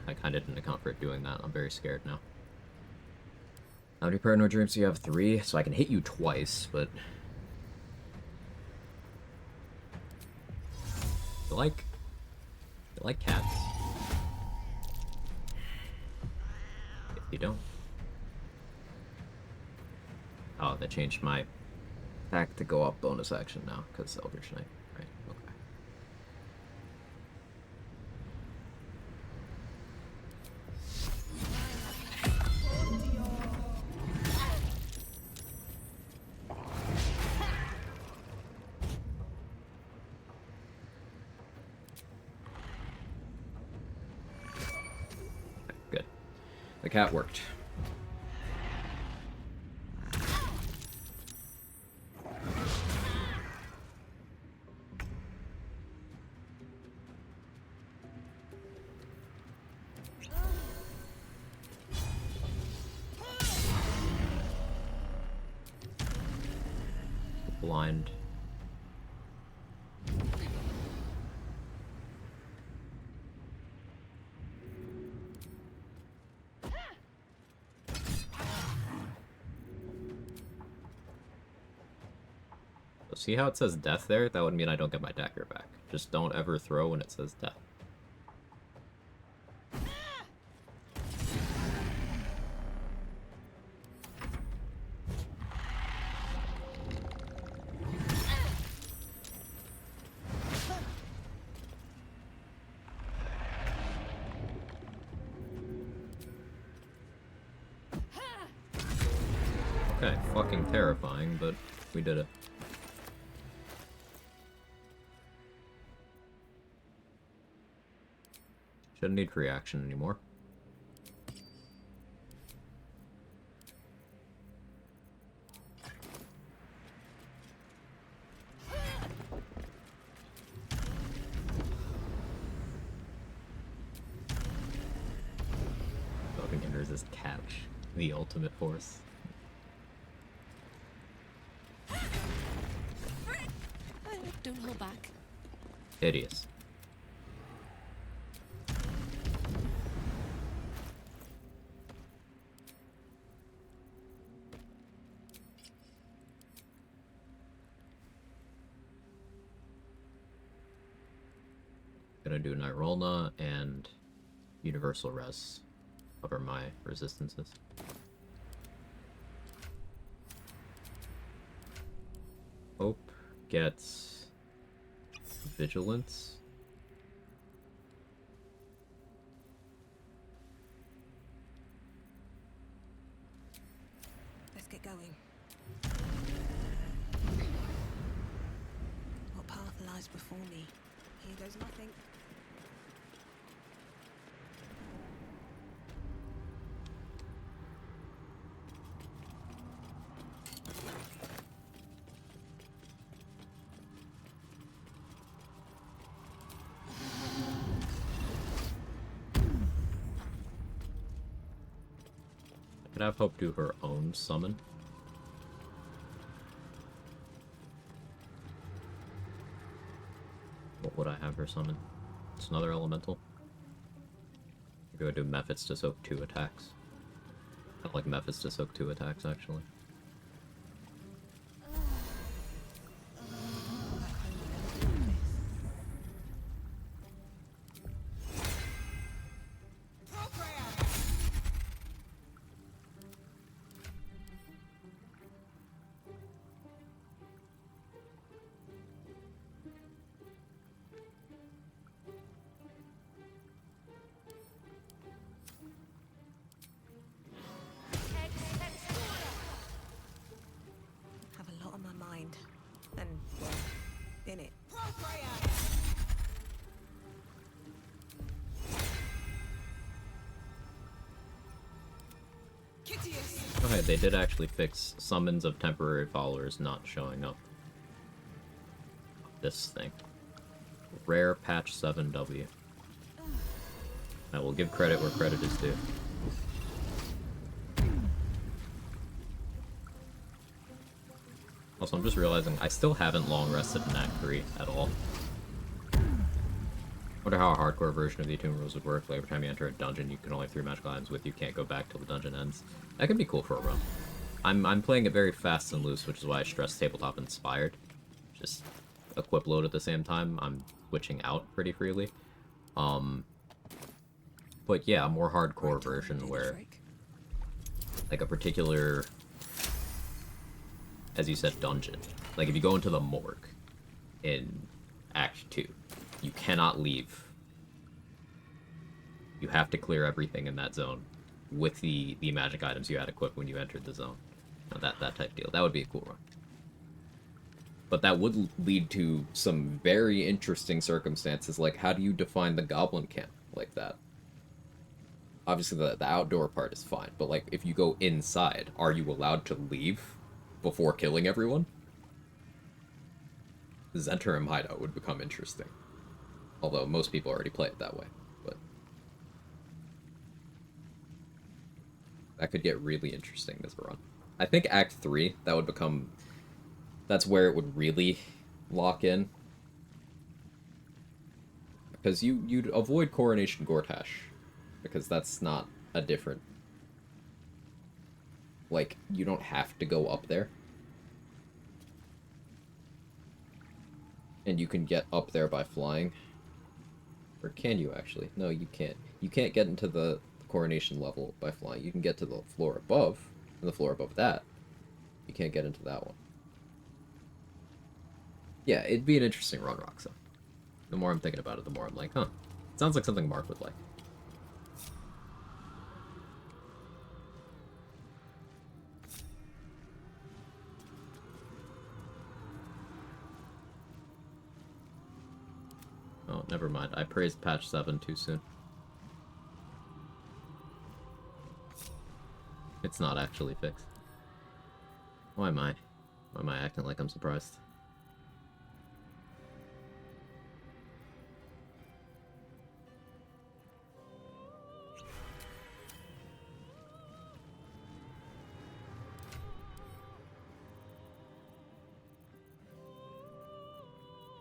I kinda didn't account for it doing that. I'm very scared now. How many paranoid dreams do you have? 3? So I can hit you twice, but... You like cats. If you don't. Oh, that changed my attack to go up bonus action now, because Eldritch Knight. Right, okay. Good. The cat worked. Blind. See how it says death there? That would mean I don't get my dagger back. Just don't ever throw when it says death. Okay, fucking terrifying, but we did it. Shouldn't need reaction anymore. Fucking enters this couch. The ultimate force. Don't hold back. Hideous. Gonna do Nirolna and Universal Res. Cover my resistances. Hope gets Vigilance. Let's get going. What path lies before me? Here goes nothing. Could have Hope do her own summon. What would I have her summon? It's another elemental. Maybe I do Methods to soak 2 attacks. I don't like Methods to soak 2 attacks, actually. Have a lot on my mind. And, well, in it. Okay, they did actually fix summons of temporary followers not showing up. This thing. Rare patch 7W. I will give credit where credit is due. Also, I'm just realizing I still haven't long rested in Act 3 at all. Wonder how a hardcore version of the Attunement rules would work. Like every time you enter a dungeon, you can only have 3 magical items with you. Can't go back till the dungeon ends. That could be cool for a run. I'm playing it very fast and loose, which is why I stress tabletop inspired. Just equip load at the same time. I'm switching out pretty freely. But yeah, a more hardcore version where, like a particular, as you said, dungeon. Like if you go into the morgue in Act 2, you cannot leave. You have to clear everything in that zone with the magic items you had equipped when you entered the zone. That type deal. That would be a cool run. But that would lead to some very interesting circumstances, like how do you define the goblin camp like that? Obviously the outdoor part is fine, but like if you go inside, are you allowed to leave before killing everyone? The Zentarim hideout would become interesting. Although most people already play it that way, but that could get really interesting as a run. I think Act 3, that would become, that's where it would really lock in. Because you'd avoid Coronation Gortash, because that's not a different, like, you don't have to go up there. And you can get up there by flying. Or can you actually? No, you can't. You can't get into the coronation level by flying. You can get to the floor above, and the floor above that. You can't get into that one. Yeah, it'd be an interesting run, Roxa. The more I'm thinking about it, the more I'm like, huh. Sounds like something Mark would like. Oh, never mind. I praised patch 7 too soon. It's not actually fixed. Why am I? Why am I acting like I'm surprised?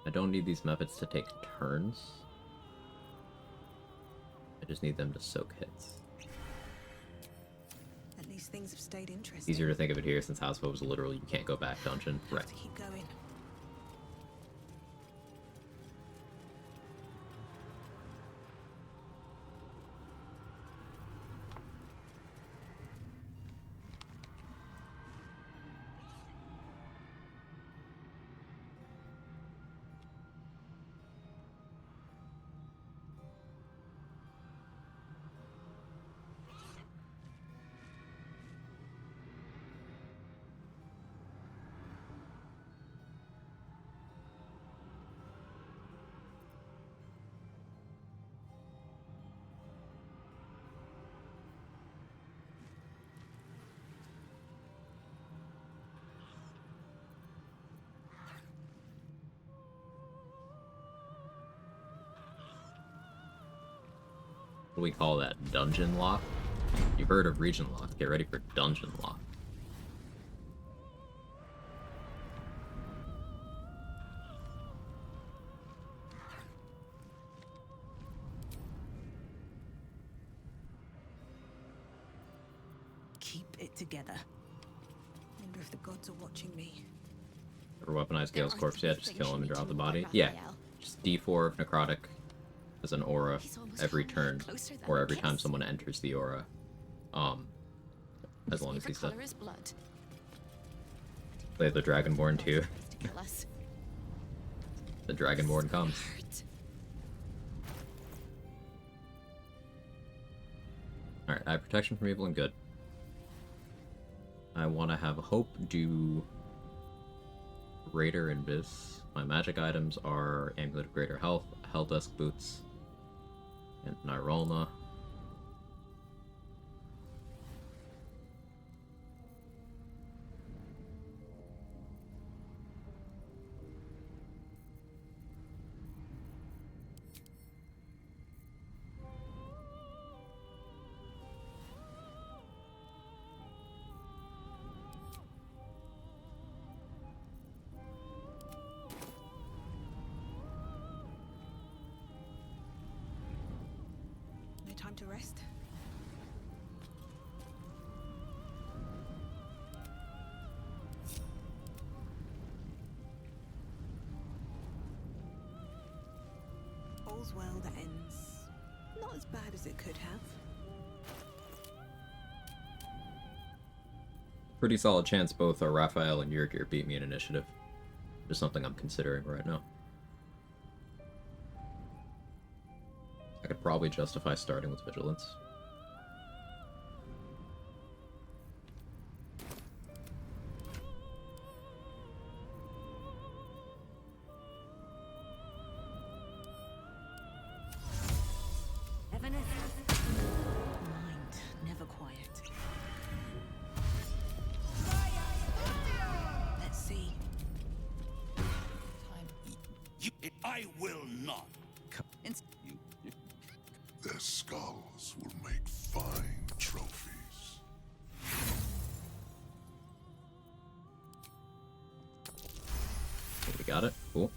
I don't need these methods to take turns. I just need them to soak hits. At least things have stayed interesting. Easier to think of it here since House of Hope is literally you can't go back dungeon. Right. To keep going. What do we call that? Dungeon lock? You've heard of region lock. Get ready for dungeon lock. Keep it together. Wonder if the gods are watching me. Or weaponize Gale's corpse yet, just kill him and drop the body. Yeah. Just D4 of necrotic as an aura every turn, or every time someone enters the aura. As long as he's dead. Play the Dragonborn too. The Dragonborn comes. Alright, I have protection from evil and good. I want to have Hope do Raider and Vis. My magic items are Amulet of Greater Health, Helldusk Boots, and Nirolna. No time to rest. All's well that ends. Not as bad as it could have. Pretty solid chance both Raphael and Yurgir beat me in initiative. Just something I'm considering right now. I could probably justify starting with Vigilance. Mind never quiet. Let's see. I will not. Their skulls will make fine trophies. We got it. Cool.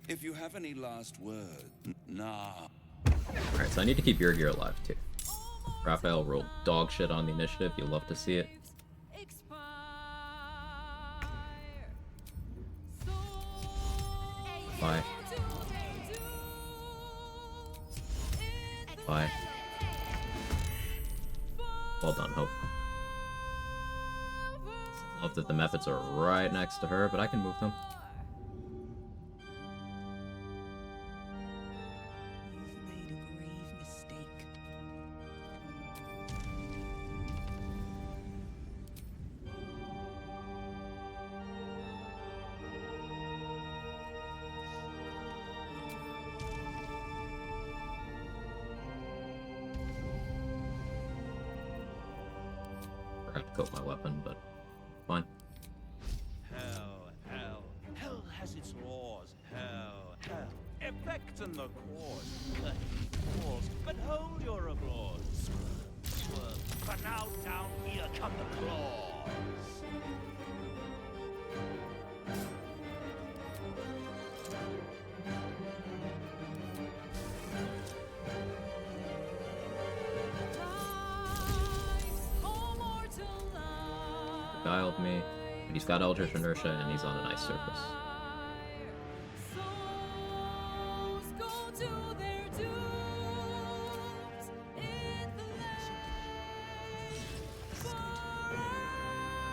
If you have any last word, nah. Alright, so I need to keep Yurgir alive too. Raphael rolled dog shit on the initiative. You'll love to see it. Bye. Bye. Well done, Hope. Love that the methods are right next to her, but I can move them. I have to coat my weapon, but fine. Hell has its laws. Hell. Effect in the cause. Walls, but hold your applause. Swerve. For now, down here come the claws. Dialed me, but he's got Eldritch Inertia and he's on an ice surface.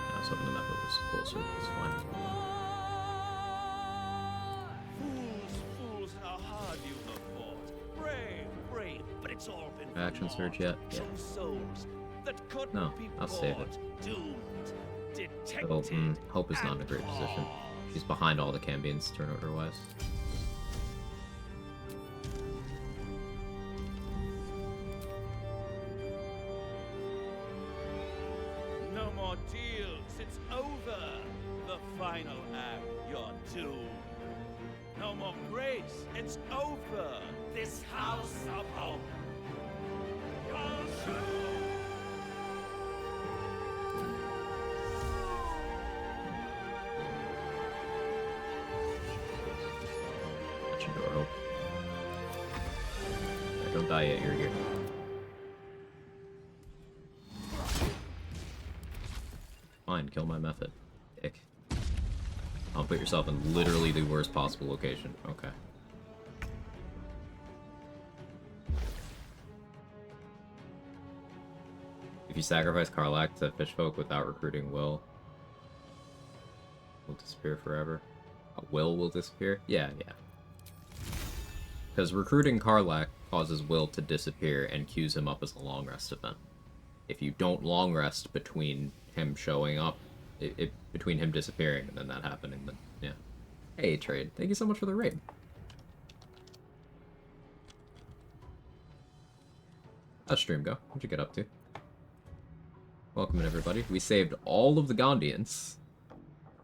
I was hoping the method was closer, it's fine. Fools, how hard you have fought. Brave, but it's all been Action surge yet? Yeah. Souls that couldn't No, be I'll save it. Doomed. So, Hope is not in a great position. She's behind all the Cambions turnover-wise. No more deals, it's over. The final act, you're doomed. No more grace, it's over. This house of hope. You're doomed. Hope. Don't die yet, you're here. Fine, kill my method. Dick. I'll put yourself in literally the worst possible location. Okay. If you sacrifice Karlach to Fishfolk without recruiting Will disappear forever. Will disappear? Yeah. Because recruiting Karlach causes Will to disappear and queues him up as a long rest event. If you don't long rest between him showing up, between him disappearing and then that happening, then yeah. Hey, Trade, thank you so much for the raid. How'd stream go? What'd you get up to? Welcome in, everybody. We saved all of the Gondians.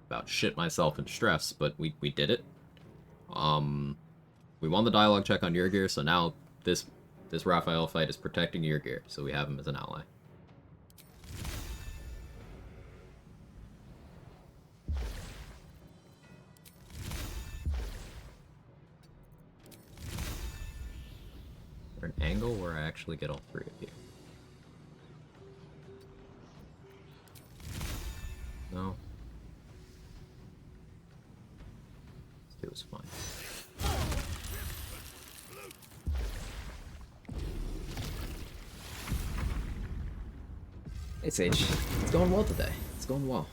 About shit myself in stress, but we did it. We won the dialogue check on Yrgir, so now this Raphael fight is protecting Yrgir, so we have him as an ally. Is there an angle where I actually get all three of you? No. It was fine. Hey Sage, it's going well today. It's going well.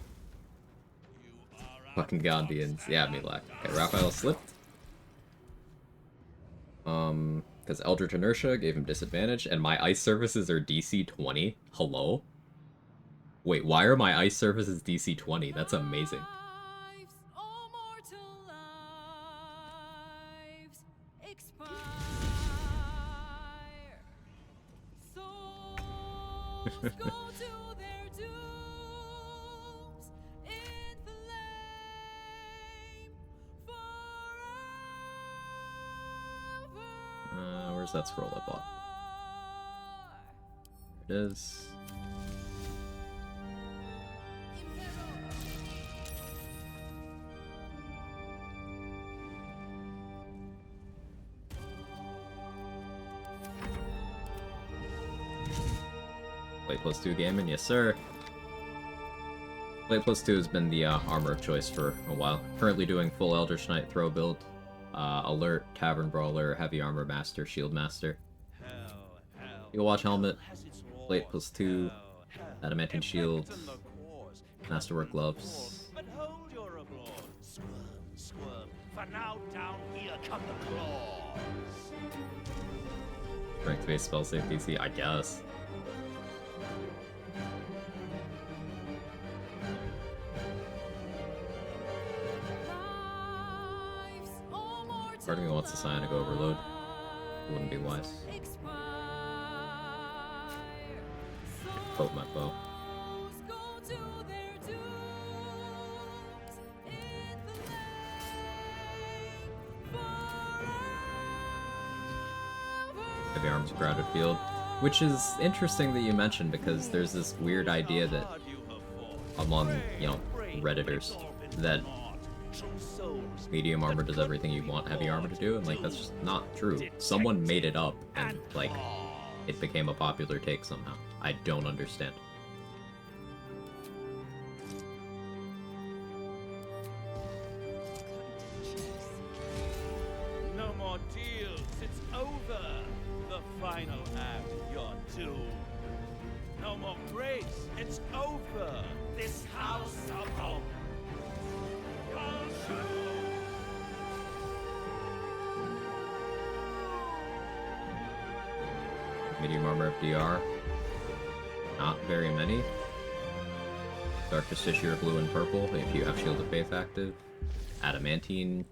Fucking Gondians. Yeah, Milak. Okay, Raphael slipped. Because Eldritch Inertia gave him disadvantage, and my ice surfaces are DC 20. Hello? Wait, why are my ice surfaces DC 20? That's amazing. Where's that scroll I bought? There it is. Blade +2 gaming, yes sir. Blade +2 has been the armor of choice for a while. Currently doing full Eldritch Knight throw build. Alert, Tavern Brawler, Heavy Armor Master, Shield Master. You'll watch Helmet, Plate +2, Adamantine Shield, Masterwork Gloves. But hold your applause. Squirm, squirm. For now, down here come the claws. Strength-based spell save DC, I guess. Part of me wants to Psionic Overload. Wouldn't be wise. Poke my bow. Heavy Arms Crowded Field. Which is interesting that you mentioned, because there's this weird idea that among, you know, Redditors, that medium armor does everything you want heavy armor to do, and like that's just not true. Someone made it up, and like it became a popular take somehow. I don't understand. No more deals. It's over. The final act. You're doomed. No more grace. It's over. This house of hope. You're doomed. Medium armor FDR. Not very many. Dark Justiciar blue and purple if you have Shield of Faith active. Adamantine.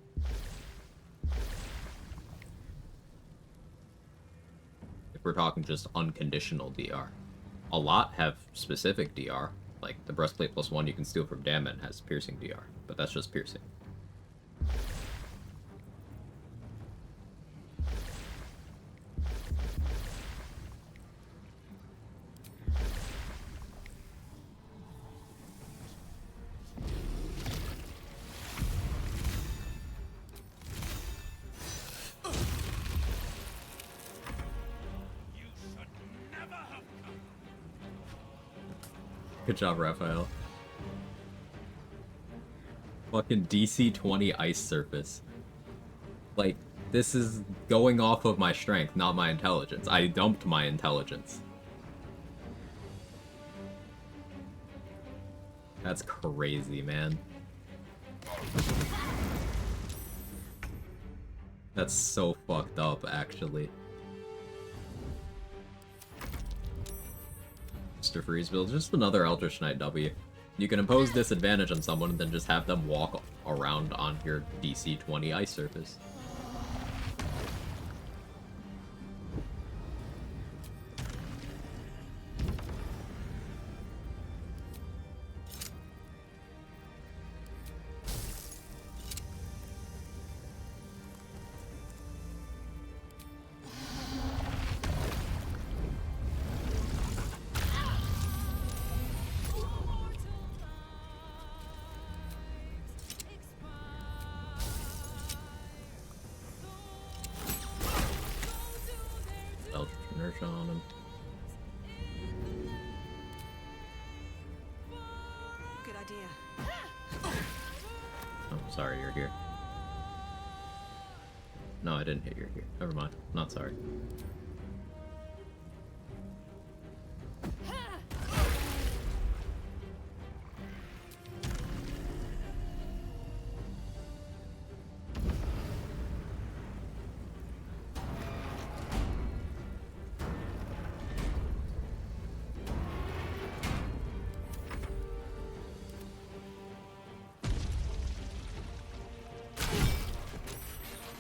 If we're talking just unconditional DR. A lot have specific DR. Like the Breastplate +1 you can steal from Damon has piercing DR, but that's just piercing. Good job, Raphael. Fucking DC 20 Ice Surface. Like, this is going off of my strength, not my intelligence. I dumped my intelligence. That's crazy, man. That's so fucked up, actually. Mr. Freeze build, just another Eldritch Knight W. You can impose disadvantage on someone and then just have them walk around on your DC 20 ice surface. Inertia on him. Good idea. Oh, sorry, you're here. No, I didn't hit you here. Never mind. Not sorry.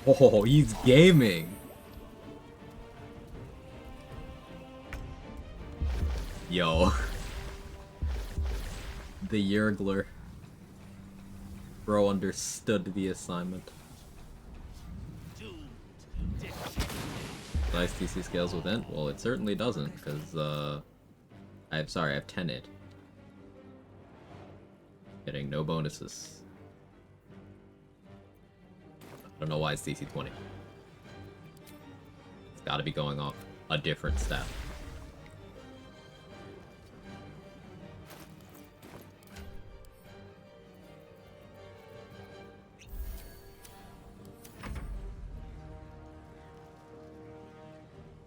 Oh, he's gaming! Yo. The Yergler. Bro understood the assignment. Nice DC scales with int? Well, it certainly doesn't, because, I have 10 int. Getting no bonuses. I don't know why it's DC 20. It's gotta be going off a different stat.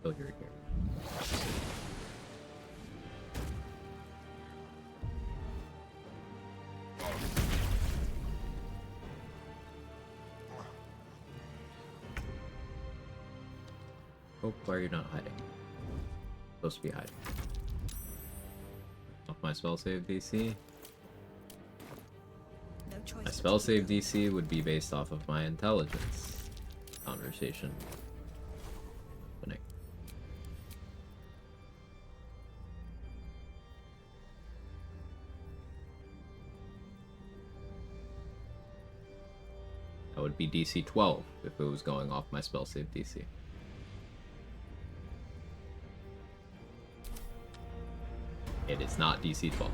Oh, you're here. Oh, why are you not hiding? Supposed to be hiding. Off my spell save DC. No choice. My spell save DC would be based off of my intelligence conversation. Opening. That would be DC 12 if it was going off my spell save DC. It is not DC 12.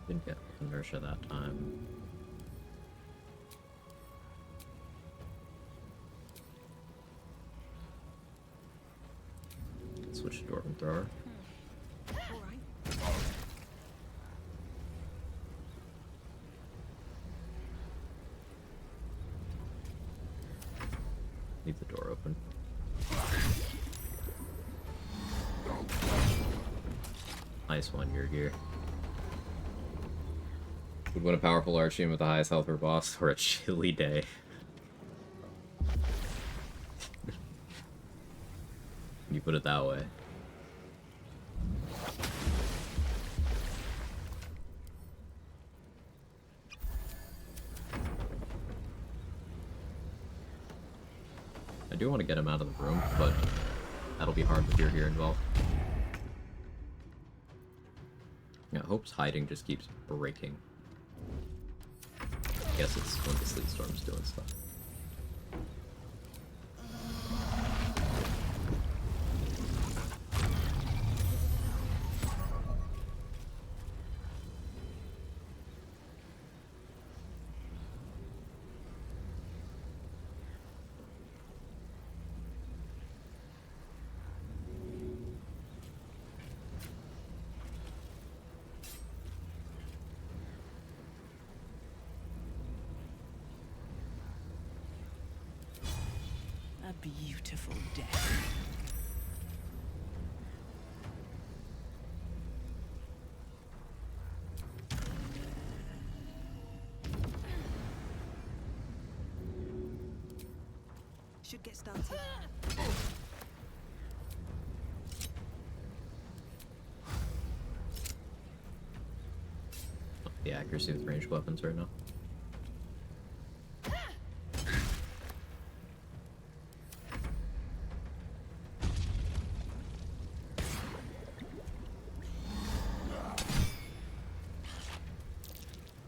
Didn't get inertia that time. Switch to Dwarven Thrower. Alright. Leave the door open. Nice one, your gear. Would win a powerful archie with the highest health for boss or a chilly day. You put it that way. I do want to get him out of the room, but that'll be hard with your gear involved. Yeah, Hope's hiding just keeps breaking. I guess it's when the Sleet Storm's doing stuff. A beautiful death. Should get started. The accuracy with ranged weapons right now.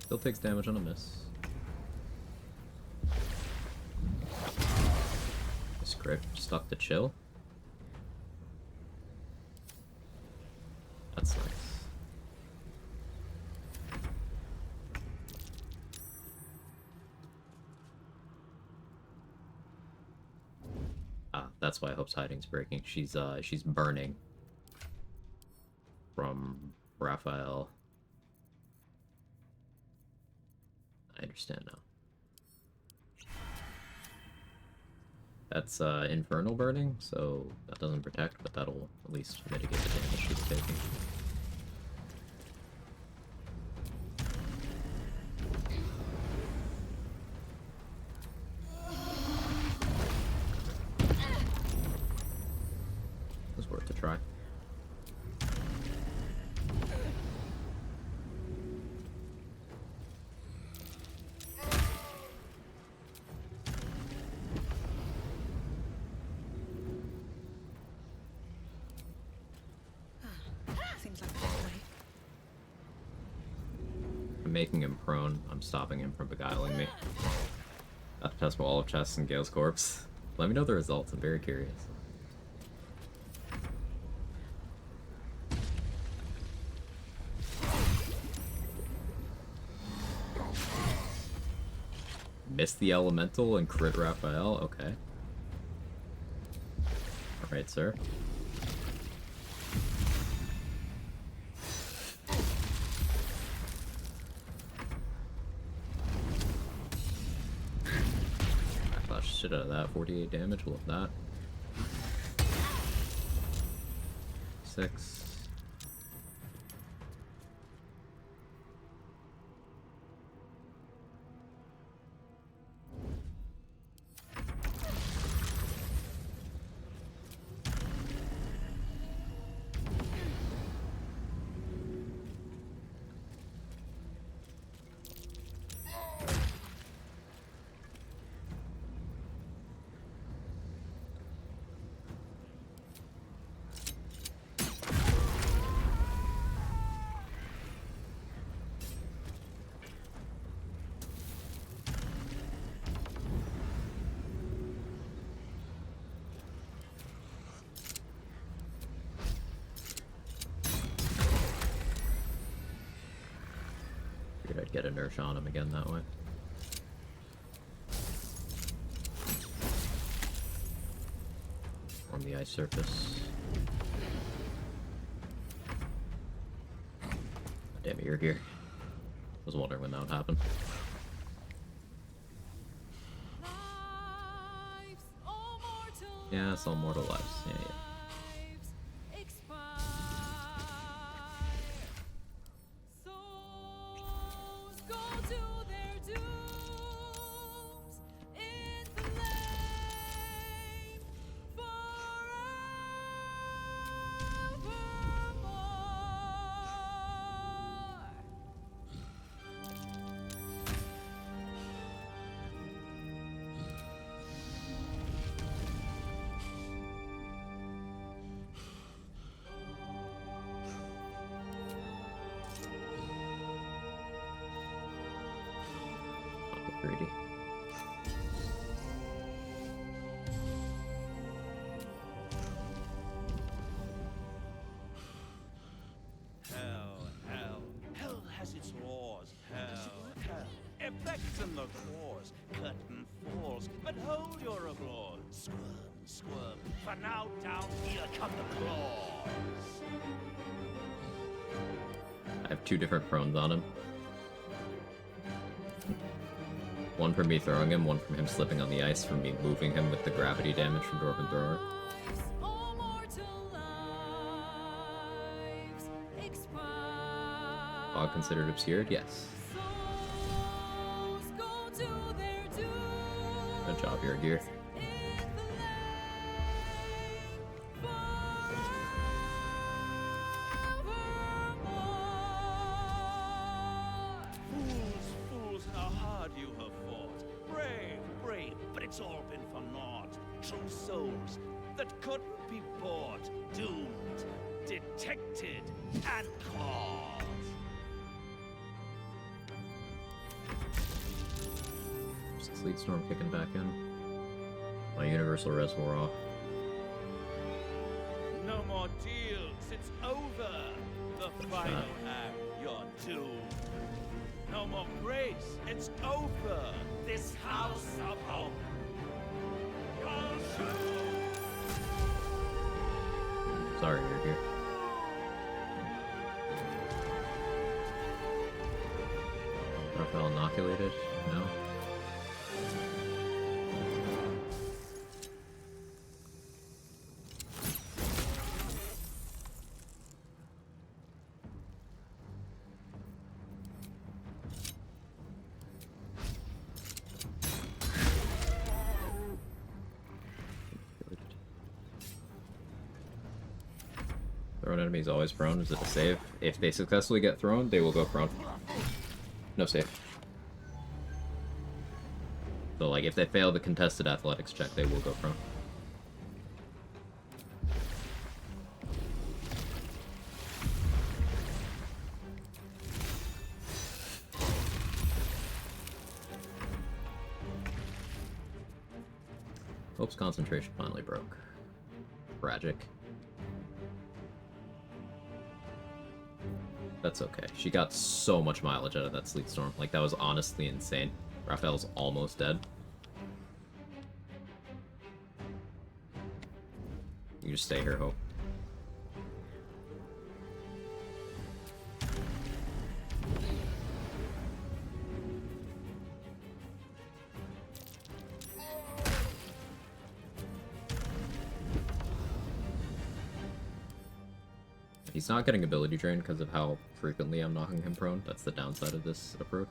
Still takes damage on a miss. This crit stuck to chill. That's nice. Ah, that's why Hope's hiding's breaking. She's burning from Raphael. I understand now. That's infernal burning, so that doesn't protect, but that'll at least mitigate the damage she's taking. It was worth a try. Seems like a good way. making him prone. I'm stopping him from beguiling me. Got to test all of chests and Gale's corpse. Let me know the results. I'm very curious. Missed the elemental and crit Raphael? Okay. Alright, sir. I thought shit out of that. 48 damage, love that. 6. Figured I'd get inertia on him again that way. On the ice surface. Damn it, you're here. Was wondering when that would happen. Yeah, it's all mortal lives. Yeah, yeah. Greedy. Hell has its laws. Hell. Effects in the cause. Curtain falls, but hold your applause. Squirm. For now down here come the claws. I have 2 different prones on him. One from me throwing him, one from him slipping on the ice, from me moving him with the gravity damage from Dwarven Thrower. Quag considered obscured? Yes. Good job, your gear. Fools, how hard you have fought. Brave, but it's all been for naught. True souls that couldn't be bought. Doomed, detected, and caught. Sleet Storm kicking back in. My Universal Reservoir off. No more deals, it's over. The final act, you're doomed. No more grace, it's over. This house of hope. Sorry, you're here. Raphael inoculated? No. Thrown enemies always prone. Is it a save? If they successfully get thrown, they will go prone. No save. So, like, if they fail the contested athletics check, they will go prone. Hope's concentration finally broke. Tragic. That's okay. She got so much mileage out of that Sleet Storm. Like, that was honestly insane. Raphael's almost dead. You just stay here, Hope. He's not getting ability drain because of how frequently I'm knocking him prone. That's the downside of this approach.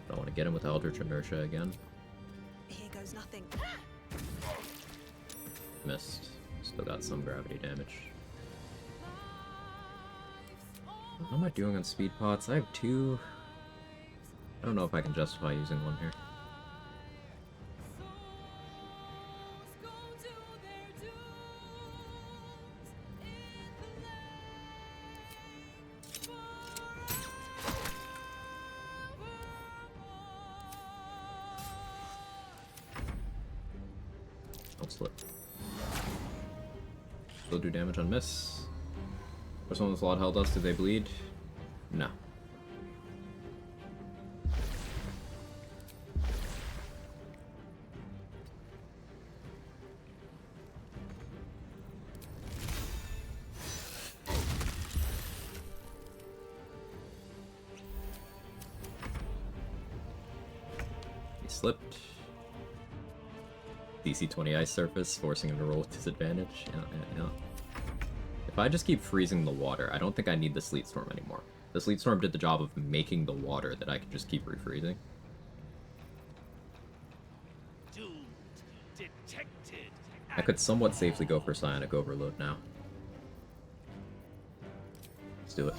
Don't want to get him with Eldritch Inertia again. Here goes nothing. Missed. Still got some gravity damage. How am I doing on speed pots? I have 2. I don't know if I can justify using one here. Don't slip. Still do damage on miss. First one with a lot of hell dust, do they bleed? No. He slipped. DC 20 ice surface, forcing him to roll with disadvantage. Yeah. If I just keep freezing the water, I don't think I need the Sleet Storm anymore. The Sleet Storm did the job of making the water that I can just keep refreezing. I could somewhat safely go for Psionic Overload now. Let's do it.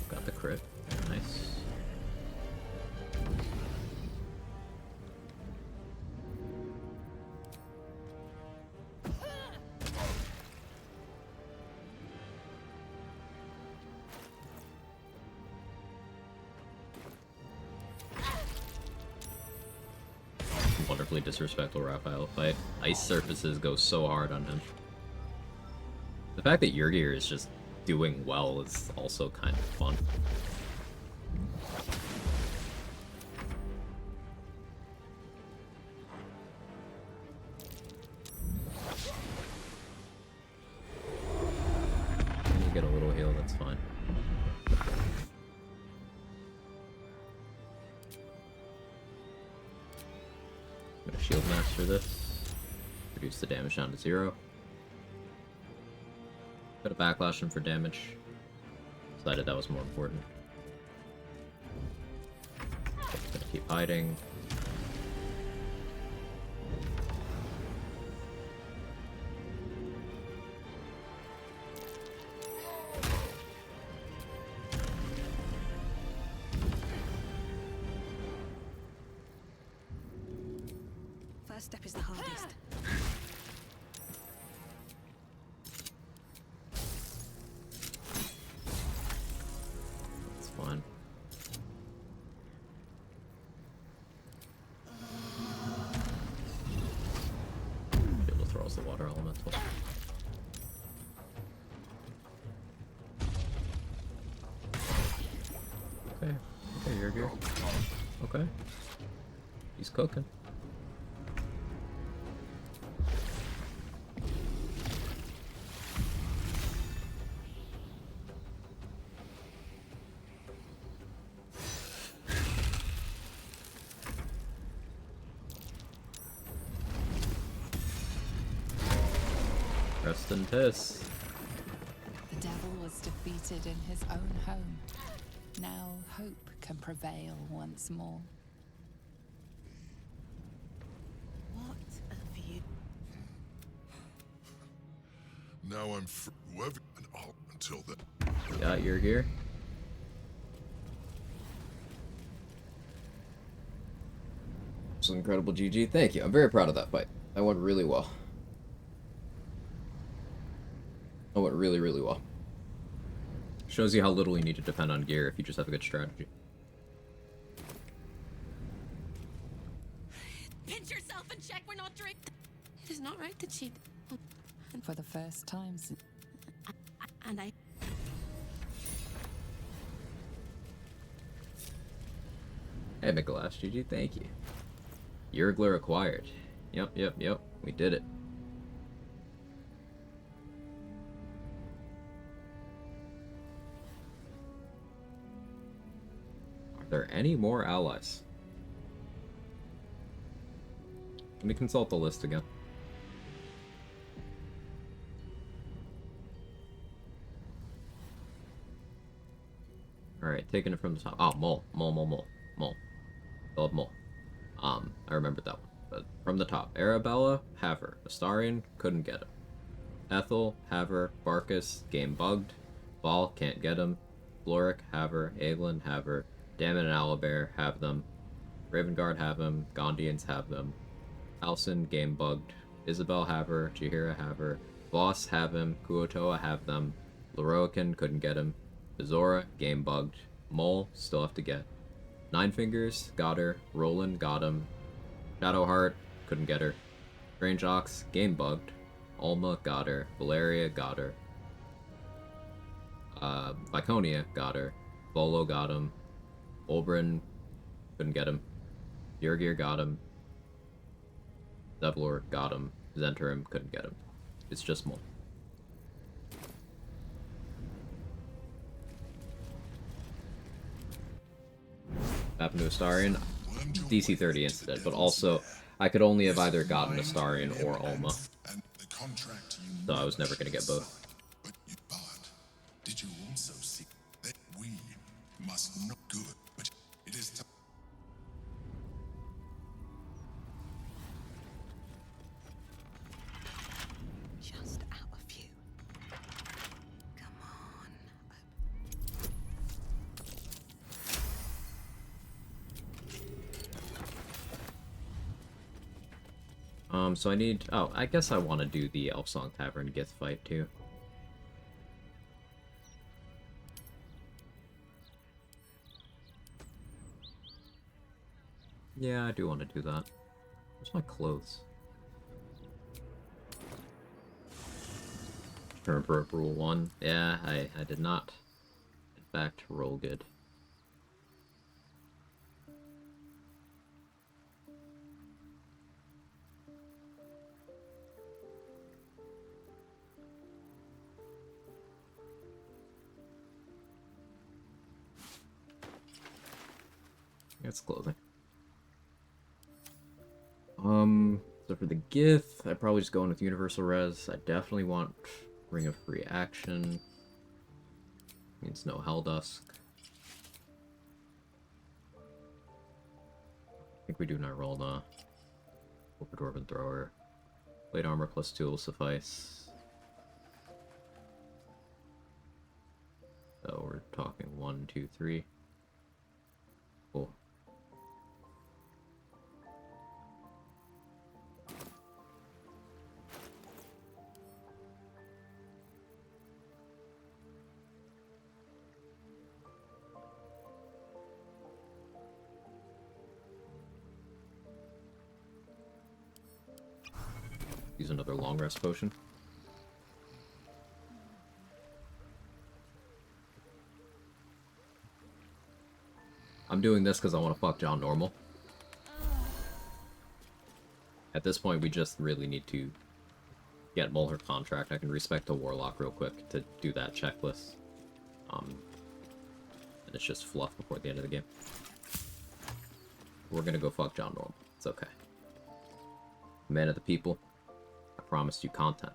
Got the crit. Nice. Wonderfully disrespectful Raphael fight. Ice surfaces go so hard on him. The fact that Yurgir is just doing well is also kind of fun. You get a little heal, that's fine. I'm gonna shield master this. Reduce the damage down to 0. Got a backlash him for damage. Decided that was more important. Gonna keep hiding. First step is the hardest. It's fine. Be able to throw us the water elemental. Okay, you're good. Okay. He's cooking. Rest in piss. The devil was defeated in his own home. Now hope can prevail once more. What have you? Now I'm free. Whoever and all until then. Got your gear. was incredible, GG. Thank you. I'm very proud of that fight. That went really well. That went really, really well. Shows you how little you need to depend on gear if you just have a good strategy. Pinch yourself and check we're not drink. It is not right to cheat. And for the first time since... And I... Hey, Mikolash, GG, thank you. Yergler acquired. Yep. We did it. Are there any more allies? Let me consult the list again. Alright, taking it from the top. Oh, Mole. Philip Mole. I remembered that one. But from the top. Arabella, have her. Astarion, couldn't get him. Ethel, have her. Barkus, game bugged. Val, can't get him. Floric, have her. Aelin, have her. Dammit and Owlbear, have them. Ravenguard, have him. Gondians, have them. Alcin, game bugged. Isabel, have her. Jaheira, have her. Voss, have him. Kuotoa, have them. Loroakan, couldn't get him. Azora, game bugged. Mole, still have to get. Nine Fingers, got her. Roland, got him. Shadowheart, couldn't get her. Strange Ox, game bugged. Alma, got her. Valeria, got her. Viconia, got her. Volo, got him. Olbrin, couldn't get him. Yurgir, got him. Zevlor, got him. Zentrim, couldn't get him. It's just Mole. Happened to Astarion, DC 30 incident, but also I could only have either gotten Astarion or Ulma, so I was never going to get both. Did you also see that we must know good, but it is time. Just out of view. Come on. So I need... Oh, I guess I want to do the Elfsong Tavern Gith fight, too. Yeah, I do want to do that. Where's my clothes? Remember rule 1. Yeah, I did not, in fact, roll good. It's clothing. So for the Gith, I'd probably just go in with Universal Res. I definitely want Ring of Free Action. Means no Helldusk. I think we do not roll the Dwarven Thrower. Plate Armor plus 2 will suffice. So we're talking 1, 2, 3. Cool. Use another long rest potion. I'm doing this because I want to fuck John Normal. At this point, we just really need to get Mole her contract. I can respect a Warlock real quick to do that checklist. And it's just fluff before the end of the game. We're gonna go fuck John Normal. It's okay. Man of the people. I promised you content.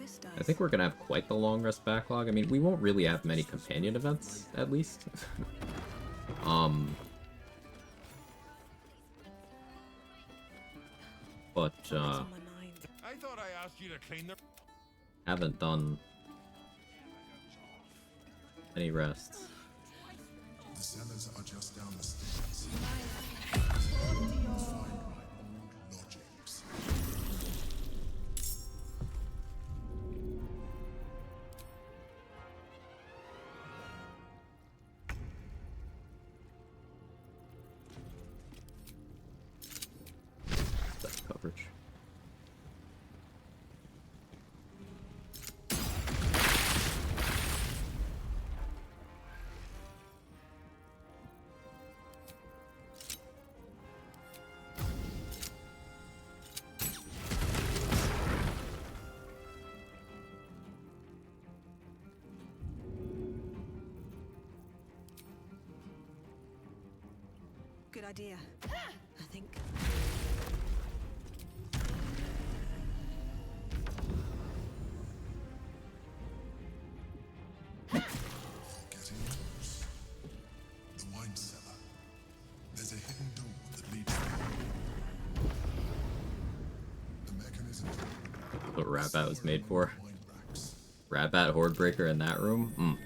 this dice. I think we're gonna have quite the long rest backlog. I mean, we won't really have many companion events, at least. But, I thought I asked you to clean the... haven't done any rests. The cellars are just down the stairs. Find my old lodgings. Stuff coverage. Good idea, I think. Getting close. The wine cellar. There's a hidden door that leads there. The mechanism. That's what Rabat was made for. Rabat Hordebreaker in that room? Mm.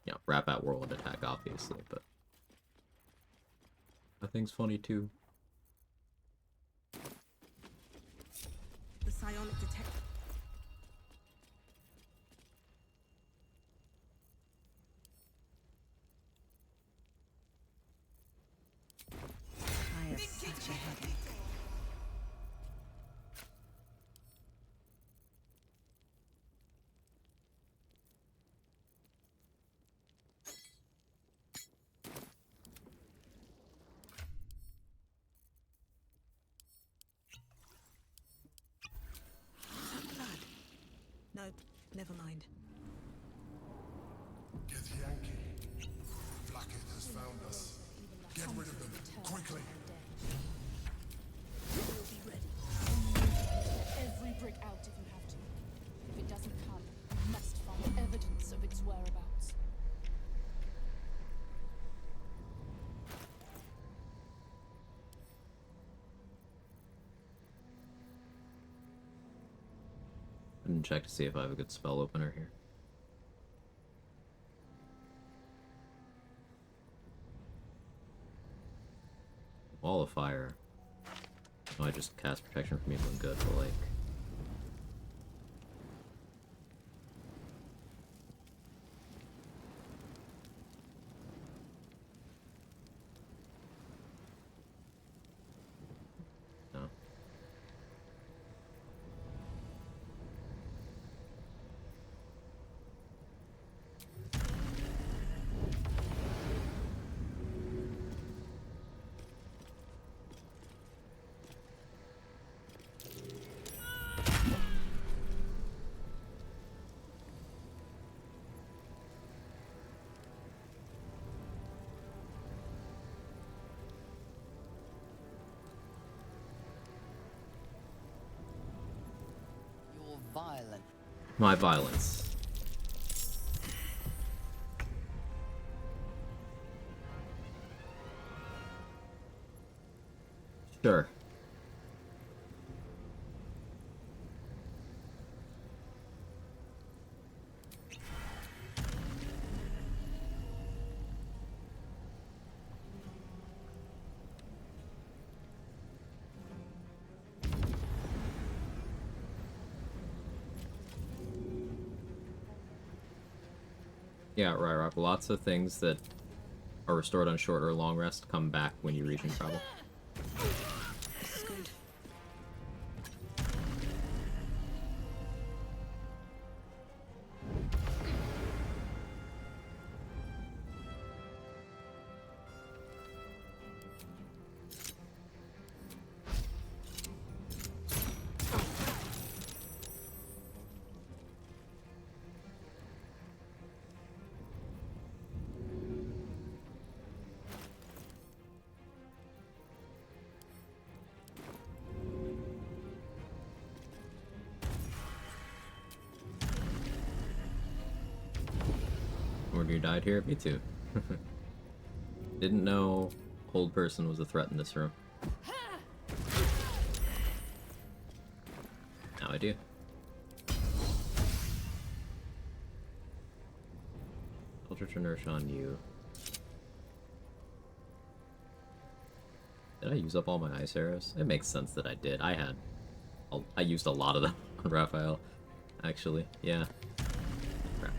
Yeah, Rabat Whirlwind Attack, obviously, but that thing's funny too. The psionic detect. I have such a headache. No, never mind. Get Yankee. Blackhead has found us. Get rid of them, quickly. We'll be ready. Every brick out if you have to. If it doesn't come, you must find evidence of its whereabouts. I didn't check to see if I have a good spell opener here. Wall of Fire. Oh, I just cast protection from evil and good, but like... no. You're violent. My violence. Sure. Yeah, right, Rock. Lots of things that are restored on short or long rest come back when you region travel. This is good. you died here? Me too. Didn't know Hold Person was a threat in this room. Now I do. Eldritch Inertia on you. Did I use up all my ice arrows? It makes sense that I did. I used a lot of them on Raphael, actually. Yeah. Crap.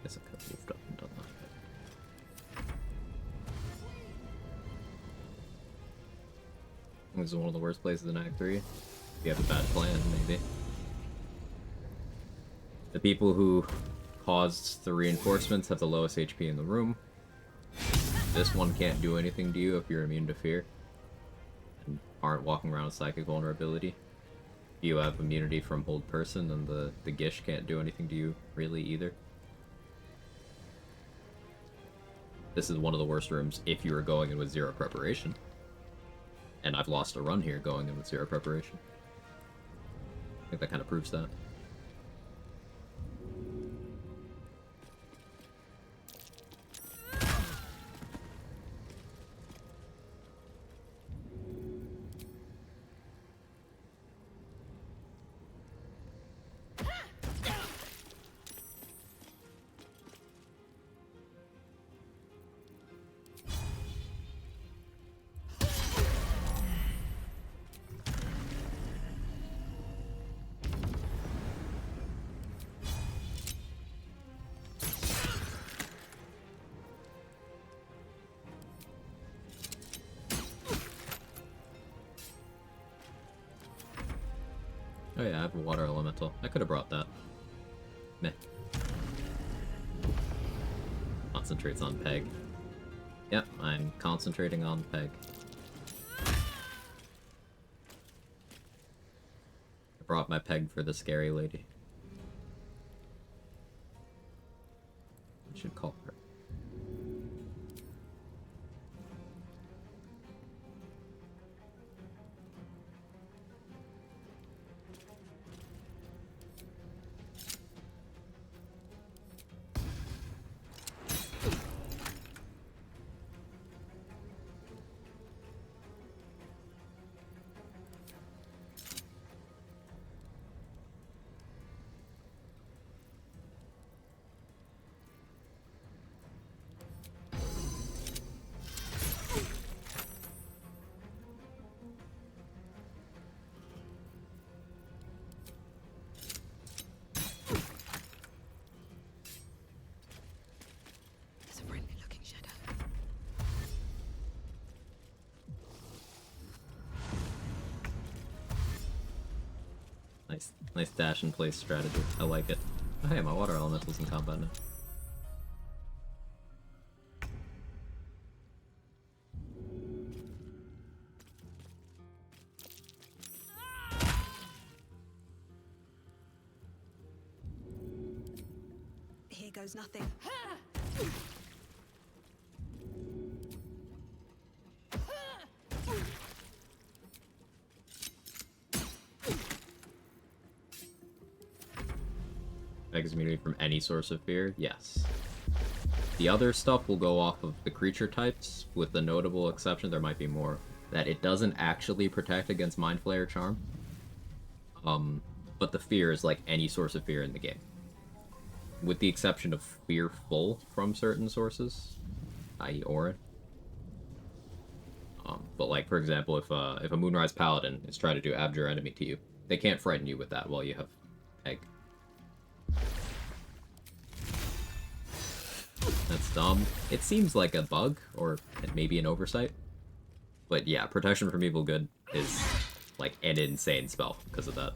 Guess I could have moved up and done that. This is one of the worst places in Act 3. If you have a bad plan, maybe. The people who caused the reinforcements have the lowest HP in the room. This one can't do anything to you if you're immune to fear and aren't walking around with psychic vulnerability. If you have immunity from Hold Person, then the Gish can't do anything to you really either. This is one of the worst rooms if you were going in with 0 preparation. And I've lost a run here going in with 0 preparation. I think that kind of proves that. Oh yeah, I have a water elemental. I could have brought that. Meh. Concentrates on Peg. Yep, I'm concentrating on Peg. I brought my Peg for the scary lady. I should call her. Nice dash and place strategy. I like it. Oh, hey, my water elemental's in combat now. Here goes nothing. Peg's immunity from any source of fear? Yes. The other stuff will go off of the creature types, with the notable exception, there might be more, that it doesn't actually protect against Mind Flayer Charm. But the fear is like any source of fear in the game. With the exception of fearful from certain sources, i.e. Aura. But like, for example, if a Moonrise Paladin is trying to do Abjure Enemy to you, they can't frighten you with that while you have Peg. That's dumb. It seems like a bug, or maybe an oversight. But yeah, Protection from Evil Good is like an insane spell because of that.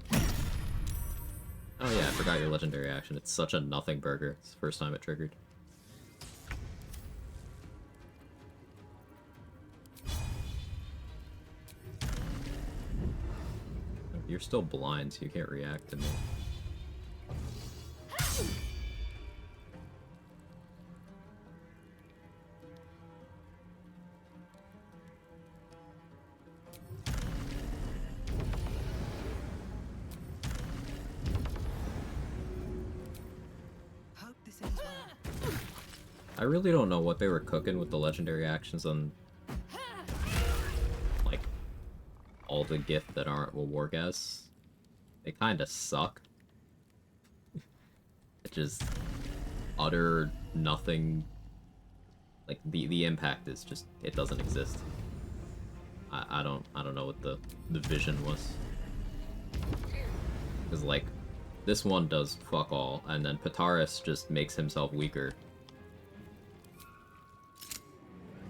Oh yeah, I forgot your legendary action. It's such a nothing burger. It's the first time it triggered. You're still blind, so you can't react to me. Hope this ends well. I really don't know what they were cooking with the legendary actions on, like, all the gift that aren't Wargas. They kinda suck. It just utter nothing. Like the impact is just, it doesn't exist. I don't know what the vision was. Cause like this one does fuck all, and then Pataris just makes himself weaker.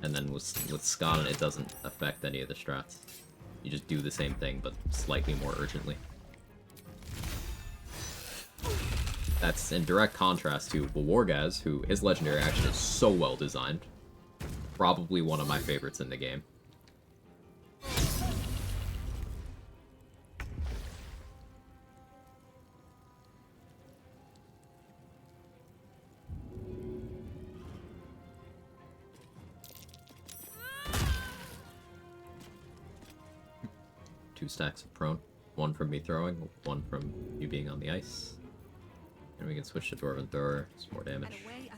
And then with Skadan it doesn't affect any of the strats. You just do the same thing but slightly more urgently. That's in direct contrast to Wargas, who his legendary action is so well designed. Probably one of my favorites in the game. Two stacks of prone. One from me throwing, one from you being on the ice. And we can switch to Dwarven Thrower, some more damage. And away I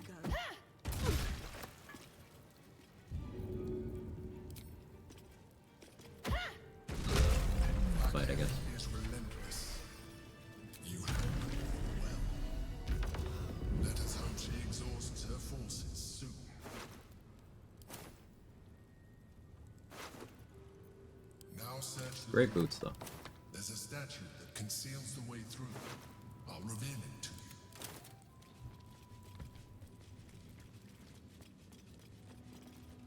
go. Fight, I guess. Is relentless. You handle it well. Let us hope she exhausts her forces soon. Now search the Great boots, though. There's a statue that conceals the way through. I'll reveal it to you.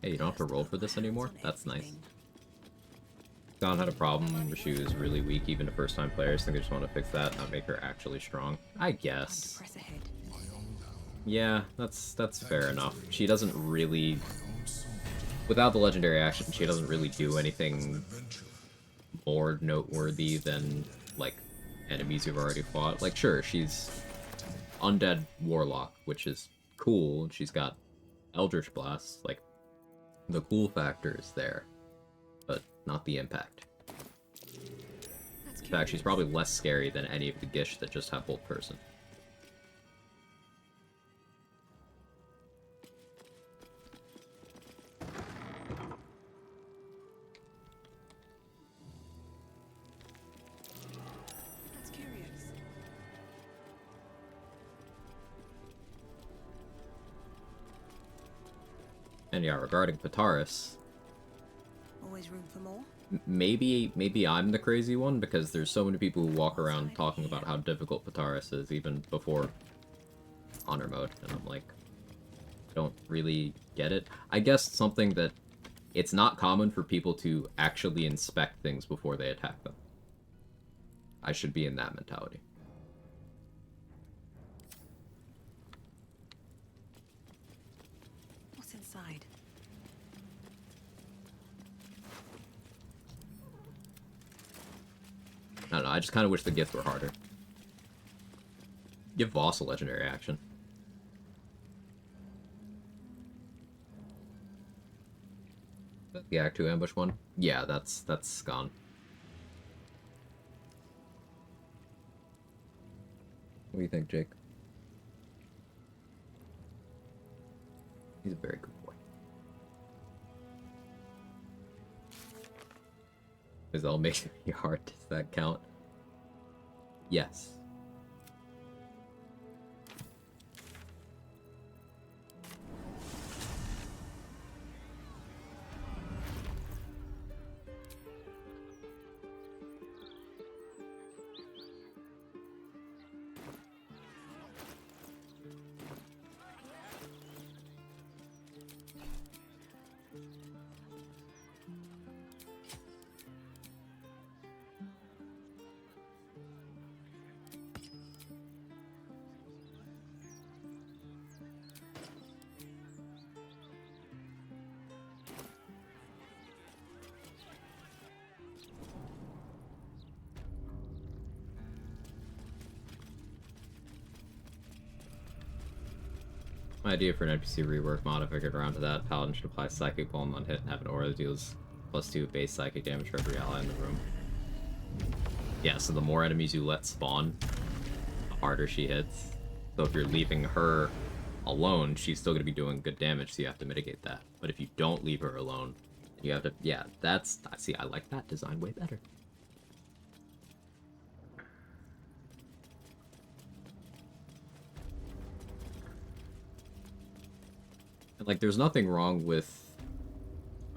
Hey, you don't have to roll for this anymore? That's nice. Dawn had a problem where she was really weak even to first-time players. I think they just want to fix that, not make her actually strong. I guess. Yeah, that's fair enough. She doesn't really... Without the legendary action, she doesn't really do anything more noteworthy than, like, enemies you've already fought. Like, sure, she's Undead Warlock, which is cool. She's got Eldritch Blast, like, the cool factor is there, but not the impact. In fact, she's probably less scary than any of the Gish that just have Bolt Person. That's curious. And yeah, regarding Pataris, Always room for more. maybe I'm the crazy one, because there's so many people who walk around talking about how difficult Pataris is even before Honor Mode, and I'm like, I don't really get it. I guess something that it's not common for people to actually inspect things before they attack them. I should be in that mentality. What's inside? I don't know, I just kind of wish the gifts were harder. Give Voss a legendary action. The Act 2 ambush one? Yeah, that's gone. What do you think, Jake? He's a very good boy. Is all makes me hard. Does that count? Yes. My idea for an NPC rework mod, if I get around to that, Paladin should apply Psychic Bomb on hit and have an aura that deals +2 base psychic damage for every ally in the room. Yeah, so the more enemies you let spawn, the harder she hits. So if you're leaving her alone, she's still going to be doing good damage, so you have to mitigate that. But if you don't leave her alone, you have to... Yeah, that's... See, I like that design way better. And, like, there's nothing wrong with...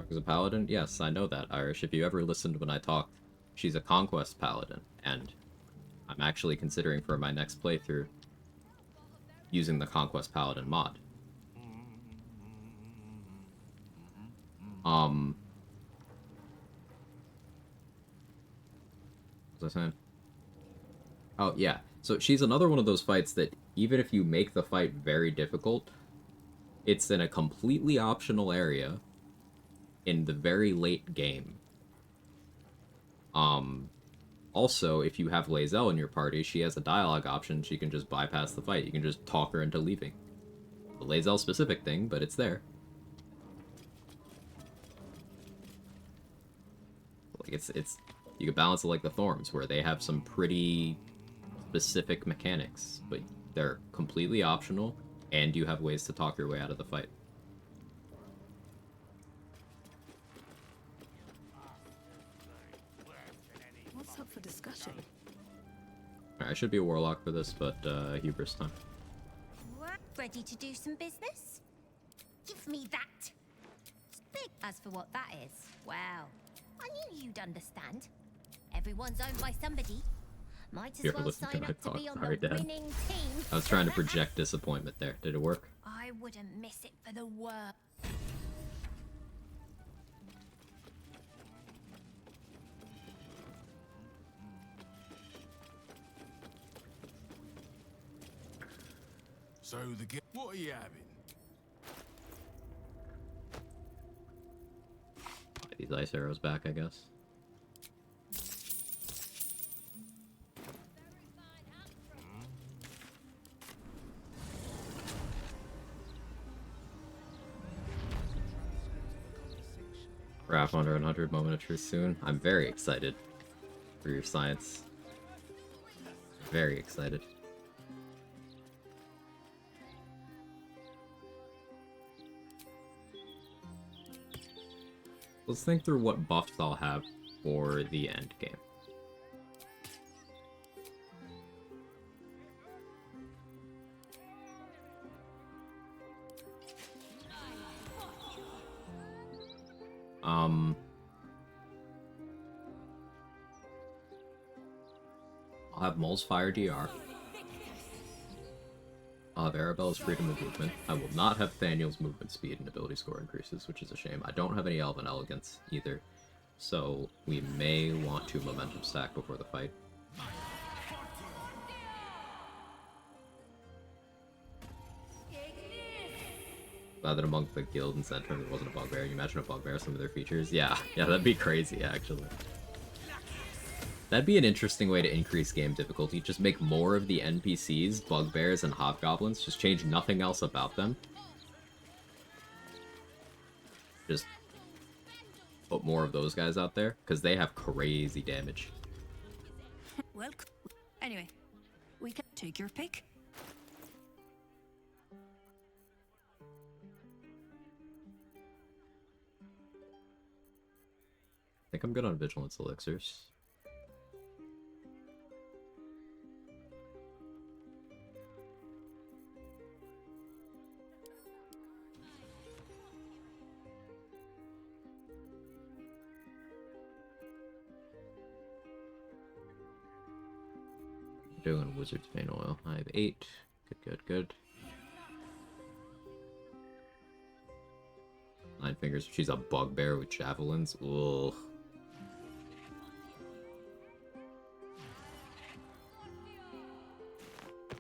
As a paladin? Yes, I know that, Irish. If you ever listened when I talked, she's a conquest paladin, and I'm actually considering for my next playthrough using the conquest paladin mod. What was I saying? Oh, yeah. So she's another one of those fights that even if you make the fight very difficult, it's in a completely optional area in the very late game. Also, if you have Lae'zel in your party, she has a dialogue option. She can just bypass the fight. You can just talk her into leaving. The Lae'zel specific thing, but it's there. Like it's you can balance it like the Thorns, where they have some pretty specific mechanics, but they're completely optional, and you have ways to talk your way out of the fight. What's up for discussion? Alright, I should be a warlock for this, but hubris time. Ready to do some business? Give me that. Big as for what that is. Well, I knew you'd understand. Everyone's owned by somebody. Might You as ever well listen to sign my up to talk? be on Sorry, the Dad. winning team. I was trying to project disappointment there. Did it work? I wouldn't miss it for the world. So what are you having? These ice arrows back, I guess. Wrap under 100 moment of truth soon. I'm very excited for your science. Very excited. Let's think through what buffs I'll have for the end game. I'll have Mull's Fire DR. I'll have Arabella's Freedom of Movement. I will not have Thaniel's movement speed and ability score increases, which is a shame. I don't have any Elven Elegance either, so we may want to momentum stack before the fight. Glad that among the guild and center there wasn't a bugbear. You imagine a bugbear, some of their features? Yeah, that'd be crazy, actually. That'd be an interesting way to increase game difficulty. Just make more of the NPCs, bugbears, and hobgoblins. Just change nothing else about them. Just put more of those guys out there, because they have crazy damage. Well, anyway, we can take your pick. I think I'm good on Vigilance Elixirs. Doing Wizard's Bane Oil. I have 8. Good. 9 fingers. She's a bugbear with javelins. Ugh.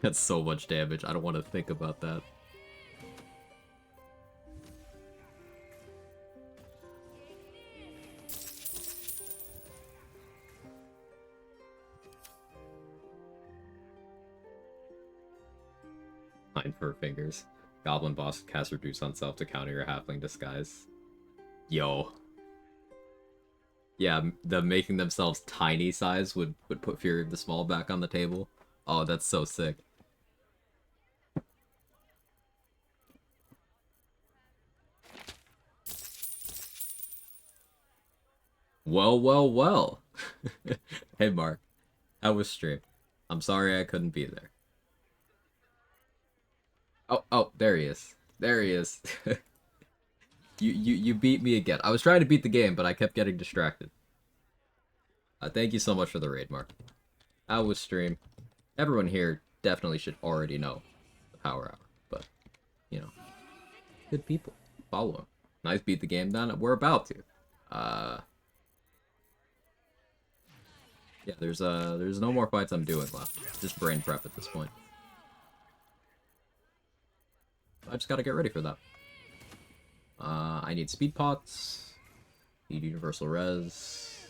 That's so much damage. I don't want to think about that. Nine fur fingers. Goblin boss cast reduce on self to counter your halfling disguise. Yo. Yeah, the making themselves tiny size would put Fury of the Small back on the table. Oh, that's so sick. Well, well, well. Hey, Mark. How was stream? I'm sorry I couldn't be there. Oh, there he is. There he is. You beat me again. I was trying to beat the game, but I kept getting distracted. Thank you so much for the raid, Mark. How was stream? Everyone here definitely should already know the Power Hour, but, you know, good people. Follow him. Nice beat the game done. We're about to. Yeah, there's no more fights I'm doing left. Just brain prep at this point. I just gotta get ready for that. I need speed pots. Need universal res.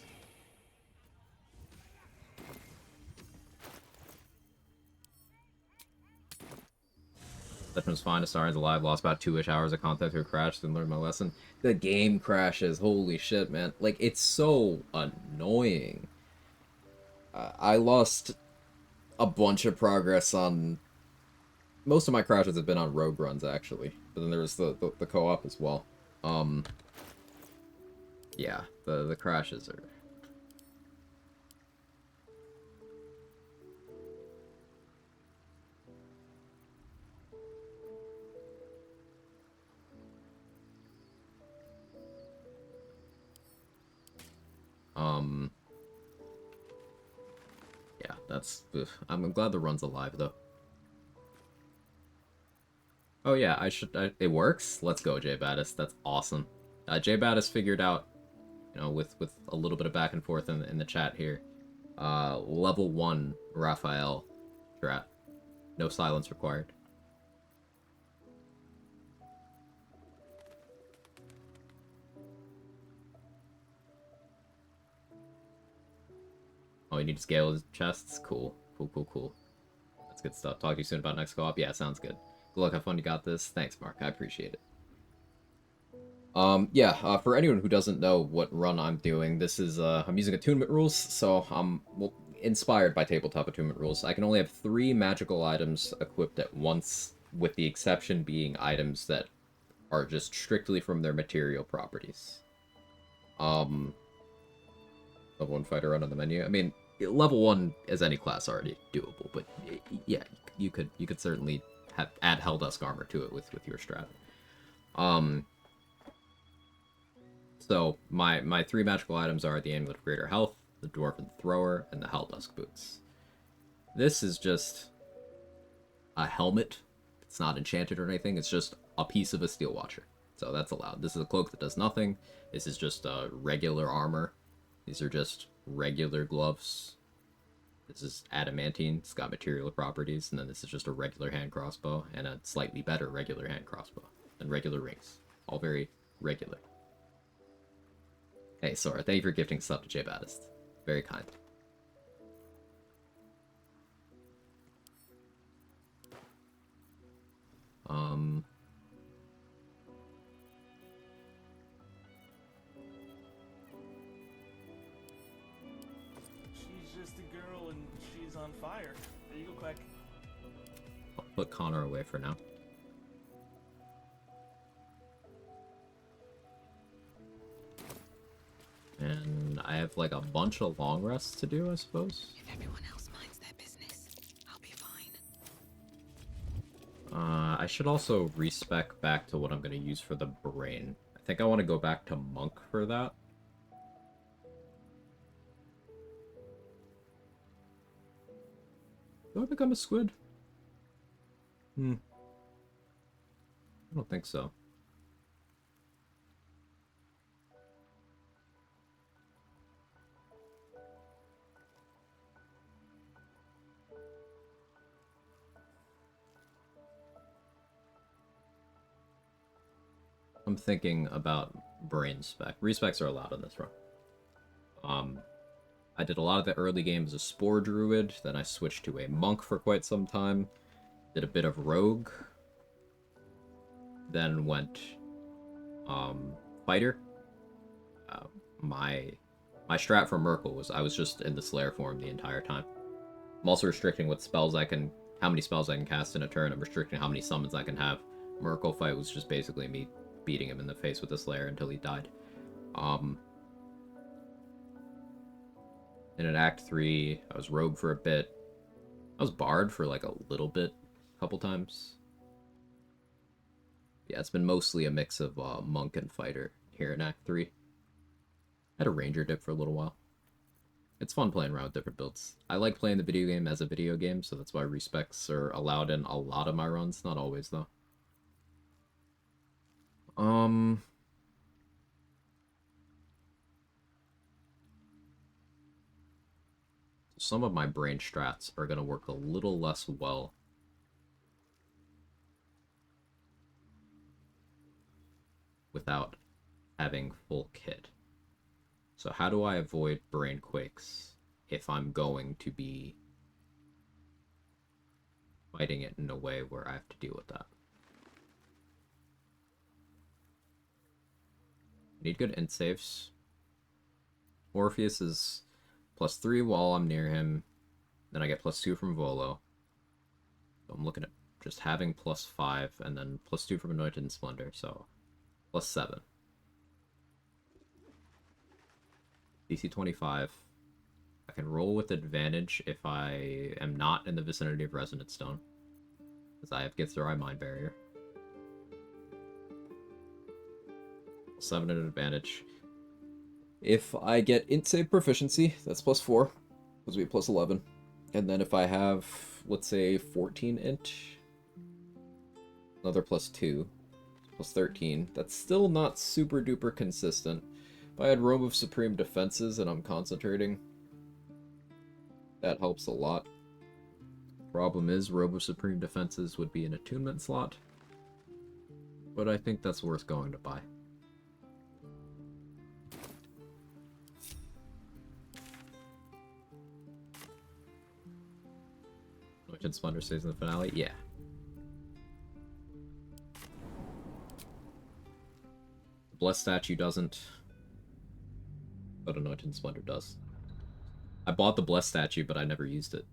Veteran's fine, Astarian's alive, lost about 2-ish hours of contact through a crash, didn't learn my lesson. The game crashes, holy shit, man. Like, it's so annoying. I lost a bunch of progress on... Most of my crashes have been on rogue runs, actually. But then there was the co-op as well. Yeah, the crashes are... Yeah, that's... Ugh. I'm glad the run's alive, though. Oh yeah, it works? Let's go, J Battis. That's awesome. J Battis figured out, you know, with a little bit of back and forth in the chat here, level 1 Raphael strat. No silence required. Oh, you need to scale his chests? Cool. Cool. That's good stuff. Talk to you soon about next co-op? Yeah, sounds good. Good luck, have fun, you got this. Thanks, Mark. I appreciate it. For anyone who doesn't know what run I'm doing, this is, I'm using attunement rules, so I'm inspired by tabletop attunement rules. I can only have 3 magical items equipped at once, with the exception being items that are just strictly from their material properties. Level 1 fighter run on the menu. I mean, level 1 as any class already doable, but yeah, you could certainly add Helldusk armor to it with your strat. So my 3 magical items are the Amulet of Greater Health, the Dwarven Thrower, and the Helldusk Boots. This is just a helmet. It's not enchanted or anything. It's just a piece of a Steel Watcher. So that's allowed. This is a cloak that does nothing. This is just regular armor. These are just regular gloves. This is adamantine. It's got material properties. And then this is just a regular hand crossbow and a slightly better regular hand crossbow. And regular rings. All very regular. Hey, Sora, thank you for gifting sub to J Baddest. Very kind. She's just a girl and she's on fire. There you go, Quag. I'll put Connor away for now. And I have like a bunch of long rests to do, I suppose. If everyone else minds their business, I'll be fine. I should also respec back to what I'm going to use for the brain. I think I want to go back to Monk for that. Do I become a squid? I don't think so. I'm thinking about brain spec. Respecs are allowed in this run. I did a lot of the early games as a Spore Druid, then I switched to a Monk for quite some time. Did a bit of Rogue. then went fighter. My strat for Merkel was I was just in the Slayer form the entire time. I'm also restricting what spells how many spells I can cast in a turn. I'm restricting how many summons I can have. Merkel fight was just basically me beating him in the face with the Slayer until he died. And in Act 3, I was Rogue for a bit. I was Bard for like a little bit, a couple times. Yeah, it's been mostly a mix of Monk and Fighter here in Act 3. I had a Ranger dip for a little while. It's fun playing around with different builds. I like playing the video game as a video game, so that's why respecs are allowed in a lot of my runs. Not always, though. Some of my brain strats are going to work a little less well without having full kit. So how do I avoid brain quakes if I'm going to be fighting it in a way where I have to deal with that? I need good int saves. Orpheus is +3 while I'm near him. Then I get +2 from Volo. So I'm looking at just having +5 and then +2 from Anointed and Splendor, so +7. DC 25. I can roll with advantage if I am not in the vicinity of Resonant Stone, because I have Githzerai Mind Barrier. 7 at an advantage. If I get int save proficiency, that's +4, because we have +11. And then if I have, let's say, 14 int, another +2, +13. That's still not super duper consistent. If I had Robe of Supreme Defenses and I'm concentrating, that helps a lot. Problem is, Robe of Supreme Defenses would be an attunement slot, but I think that's worth going to buy. Anointed Splendor stays in the finale? Yeah. The Blessed Statue doesn't, but Anointed Splendor does. I bought the Blessed Statue, but I never used it.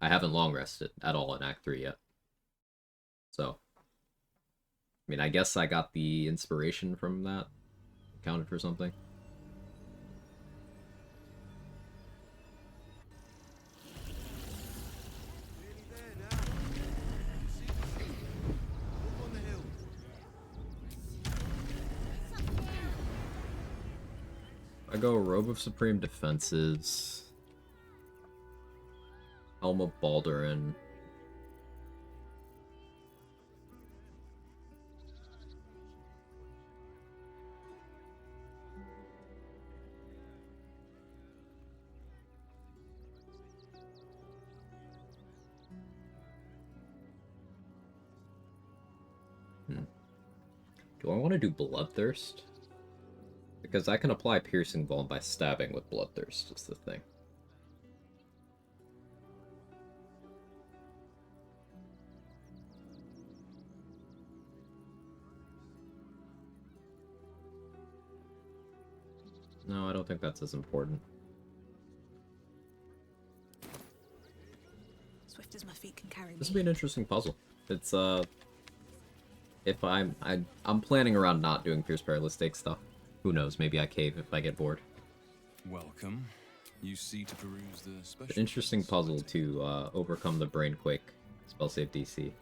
I haven't long rested at all in Act 3 yet. So, I mean, I guess I got the inspiration from that. It counted for something. I go Robe of Supreme Defenses, Helm of Baldurin, Do I want to do Bloodthirst? Because I can apply Piercing Vuln by stabbing with Bloodthirst, is the thing. No, I don't think that's as important. Swift as my feet can carry me. This will be an interesting puzzle. It's if I'm planning around not doing Pierce Perilous Stake stuff. Who knows? Maybe I cave if I get bored. Welcome. You see to peruse the It's special. an interesting puzzle to overcome the Brainquake spell save DC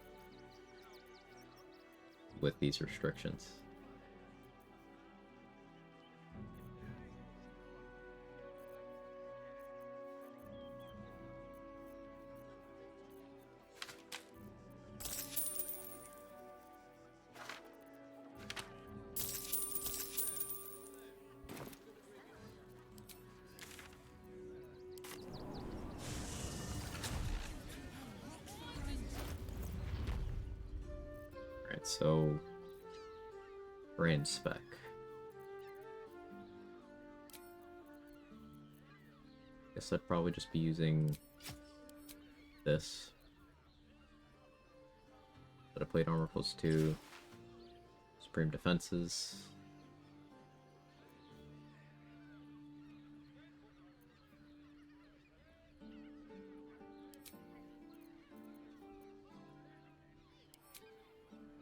with these restrictions. So, brain spec. Guess I'd probably just be using this. But I played armor +2. Supreme Defenses.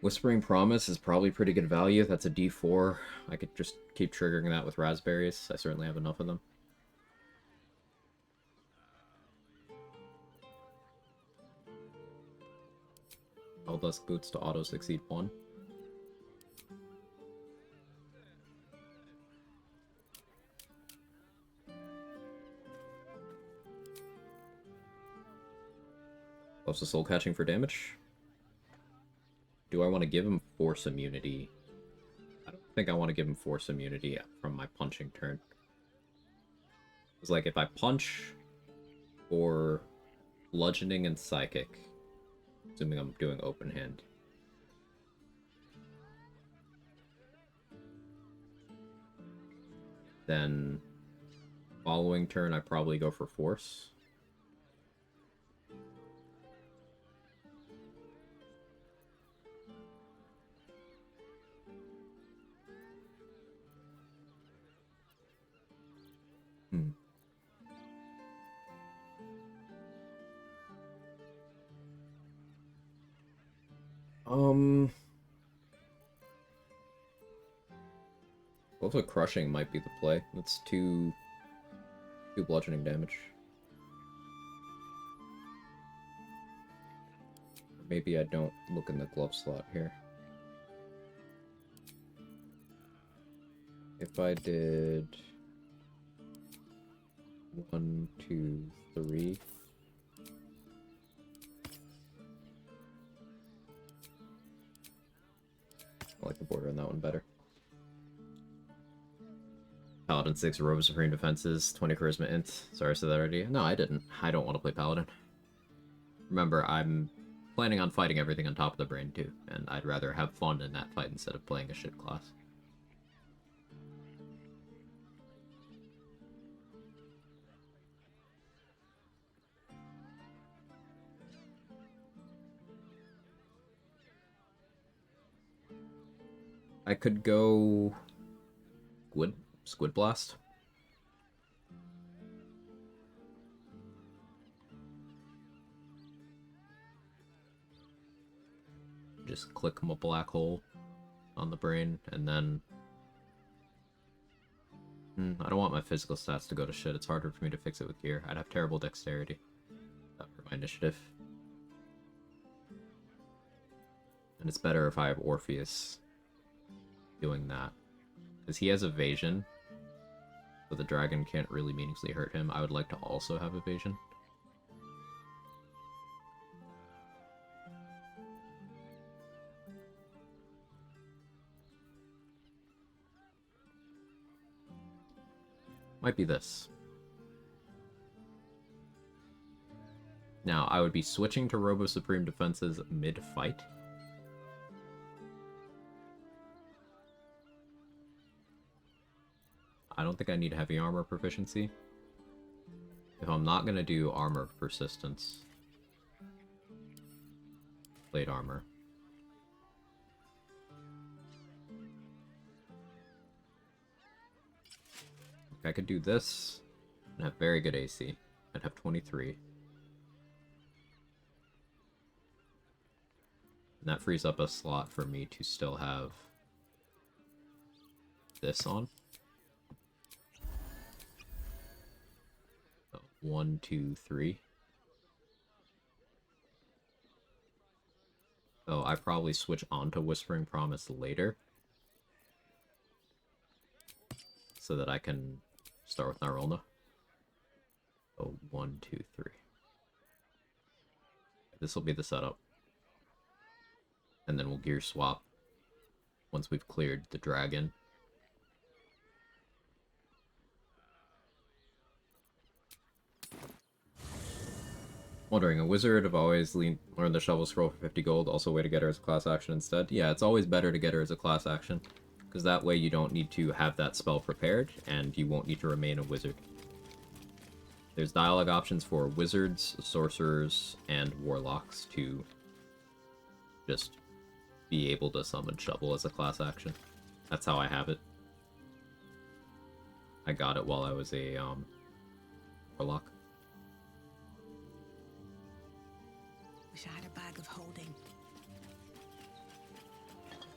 Whispering Promise is probably pretty good value. That's a D4. I could just keep triggering that with raspberries. I certainly have enough of them. Eldusk Boots to auto succeed 1. Loves the Soul Catching for damage. Do I want to give him Force Immunity? I don't think I want to give him Force Immunity from my punching turn. It's like if I punch or Bludgeoning and Psychic, assuming I'm doing open hand. Then following turn I probably go for Force. Also Crushing might be the play. That's two bludgeoning damage. Maybe I don't look in the glove slot here. If I did 1, 2, 3. I like the border on that one better. Paladin 6, Robe of Supreme Defenses, 20 Charisma Int. Sorry, I said that already. No, I didn't. I don't want to play Paladin. Remember, I'm planning on fighting everything on top of the brain too, and I'd rather have fun in that fight instead of playing a shit class. I could go Squid Blast. Just click him a black hole on the brain, and then I don't want my physical stats to go to shit. It's harder for me to fix it with gear. I'd have terrible dexterity for my initiative. And it's better if I have Orpheus doing that, because he has evasion, so the dragon can't really meaningfully hurt him. I would like to also have evasion. Might be this. Now, I would be switching to Robo Supreme Defenses mid-fight. I don't think I need heavy armor proficiency. If I'm not going to do armor persistence, plate armor. I could do this and have very good AC. I'd have 23. And that frees up a slot for me to still have this on. 1, 2, 3. So I probably switch on to Whispering Promise later, so that I can start with Narolna. So 1, 2, 3. This will be the setup. And then we'll gear swap once we've cleared the dragon. Wondering, a wizard have always learned the shovel scroll for 50 gold, also a way to get her as a class action instead. Yeah, it's always better to get her as a class action, because that way you don't need to have that spell prepared, and you won't need to remain a wizard. There's dialogue options for wizards, sorcerers, and warlocks to just be able to summon Shovel as a class action. That's how I have it. I got it while I was a Warlock. Wish I had a bag of holding.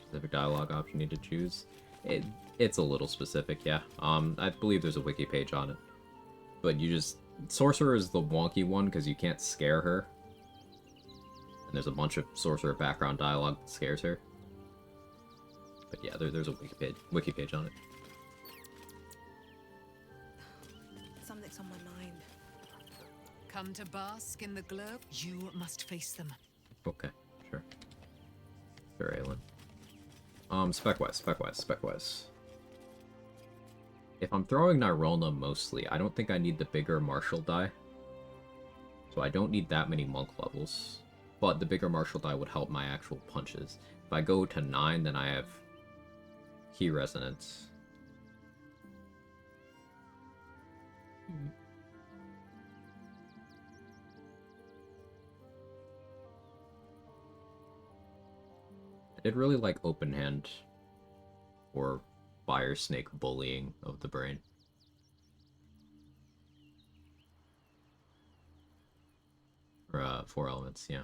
Specific dialogue option you need to choose. It's a little specific, yeah. I believe there's a wiki page on it. But you just... Sorcerer is the wonky one because you can't scare her. And there's a bunch of Sorcerer background dialogue that scares her. But yeah, there's a wiki page on it. Something's on my mind. Come to bask in the glow? You must face them. Okay, sure. Sure, Aelin. Spec-wise. If I'm throwing Nyrelna mostly, I don't think I need the bigger martial die. So I don't need that many monk levels. But the bigger martial die would help my actual punches. If I go to 9, then I have key resonance. I did really like open hand or fire snake bullying of the brain. Or 4 elements, yeah.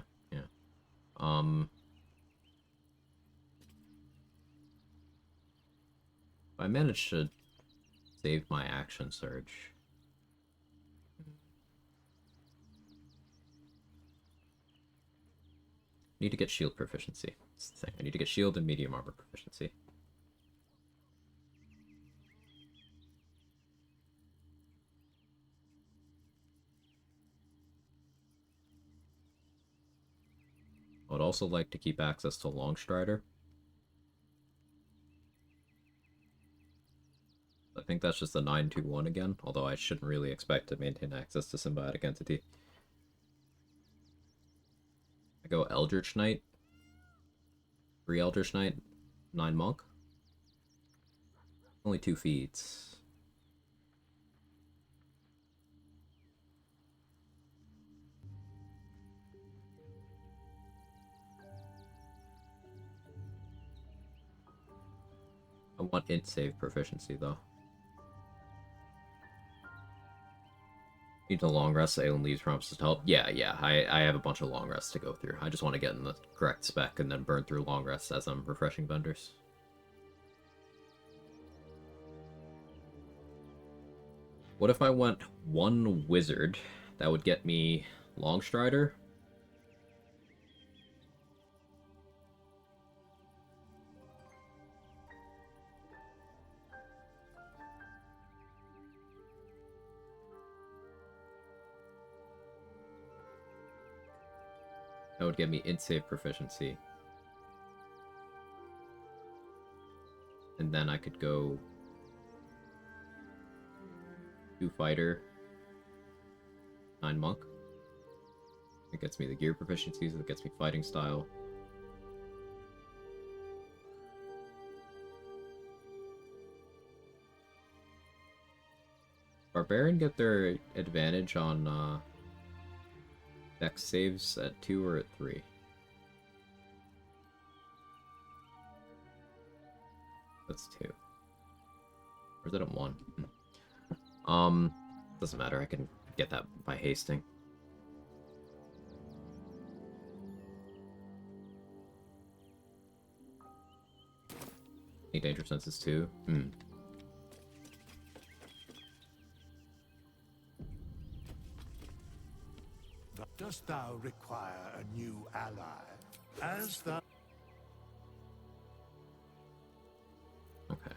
I managed to save my action surge. Need to get shield proficiency. That's the thing. I need to get shield and medium armor proficiency. I would also like to keep access to Longstrider. I think that's just the 921 again, although I shouldn't really expect to maintain access to Symbiotic Entity. I go Eldritch Knight, 3 Eldritch Knight, 9 Monk. Only 2 feats. I want int save proficiency though. Need a long rest, Aelin leaves promises to help. Yeah, I have a bunch of long rests to go through. I just want to get in the correct spec and then burn through long rests as I'm refreshing vendors. What if I went 1 wizard? That would get me Longstrider. That would get me int save proficiency. And then I could go 2 fighter, 9 monk. It gets me the gear proficiencies, it gets me fighting style. Barbarian get their advantage on dex saves at 2 or at 3? That's 2. Or is it at 1? Doesn't matter, I can get that by hasting. Need danger senses too? Dost thou require a new ally? As thou... Okay.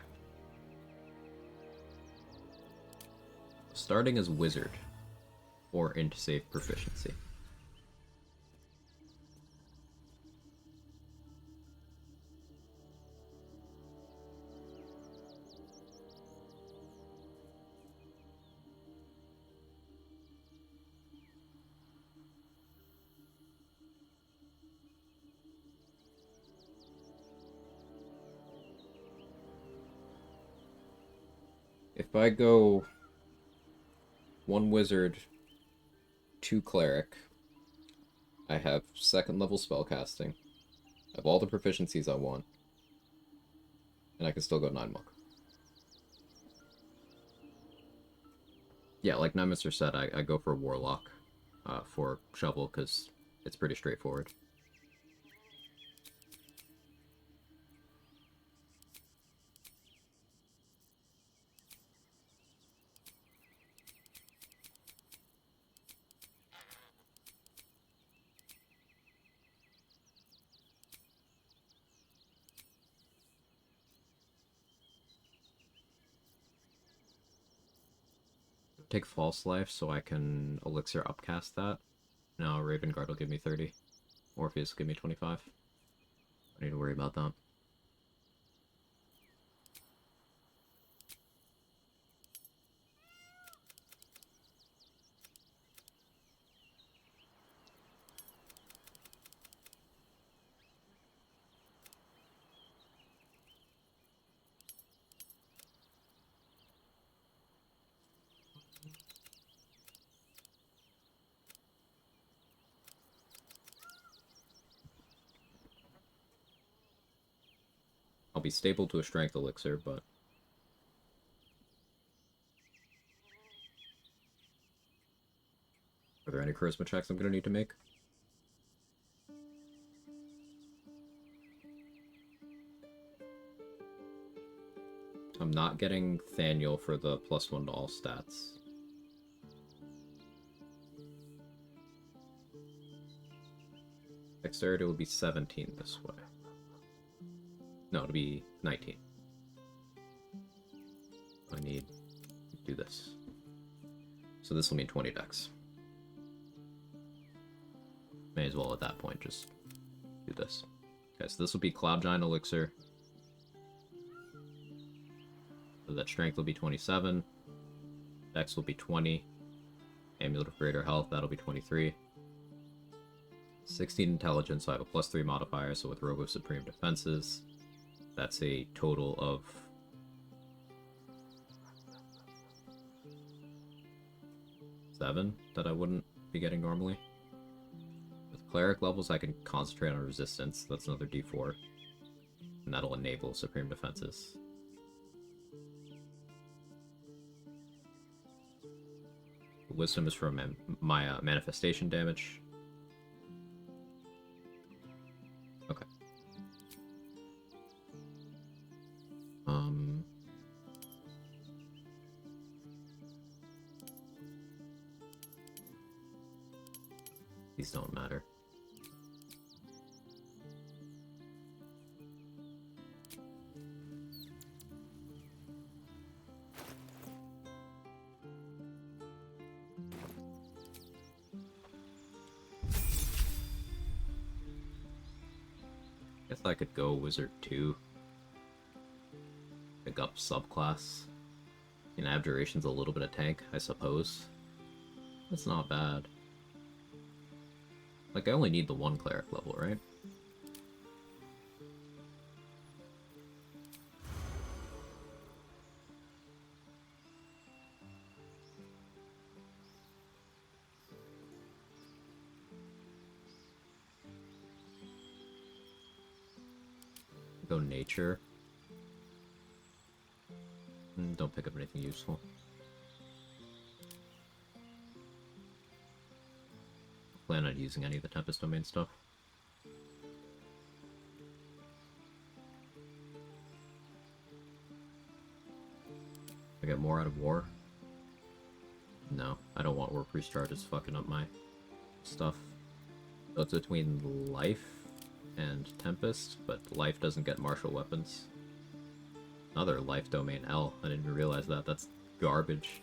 Starting as wizard, or int save proficiency. If I go 1 wizard, 2 cleric, I have 2nd level spellcasting, I have all the proficiencies I want. And I can still go 9 monk. Yeah, like Nymister said, I go for Warlock for Shovel, because it's pretty straightforward. Take False Life so I can Elixir upcast that. No, Raven Guard will give me 30. Orpheus will give me 25. I need to worry about that. I'll be stable to a Strength Elixir, but... Are there any Charisma checks I'm going to need to make? I'm not getting Thaniel for the +1 to all stats. Dexterity will be 17 this way. No, it'll be 19. I need to do this. So this will mean 20 dex. May as well at that point just do this. Okay, so this will be Cloud Giant Elixir. So that strength will be 27. Dex will be 20. Amulet of Greater Health, that'll be 23. 16 intelligence, so I have a +3 modifier, so with Robo Supreme Defenses, that's a total of 7 that I wouldn't be getting normally. With Cleric levels, I can concentrate on Resistance, that's another D4, and that'll enable Supreme Defenses. Wisdom is from my manifestation damage. Okay. These don't matter. Guess I could go Wizard 2. Pick up subclass. You know, Abjuration's a little bit of tank, I suppose. That's not bad. Like, I only need the 1 cleric level, right? Go nature. Don't pick up anything useful. Plan on using any of the Tempest Domain stuff. I get more out of War? No, I don't want War Priest charges fucking up my stuff. So it's between Life and Tempest, but Life doesn't get martial weapons. Another Life Domain L. I didn't even realize that. That's garbage.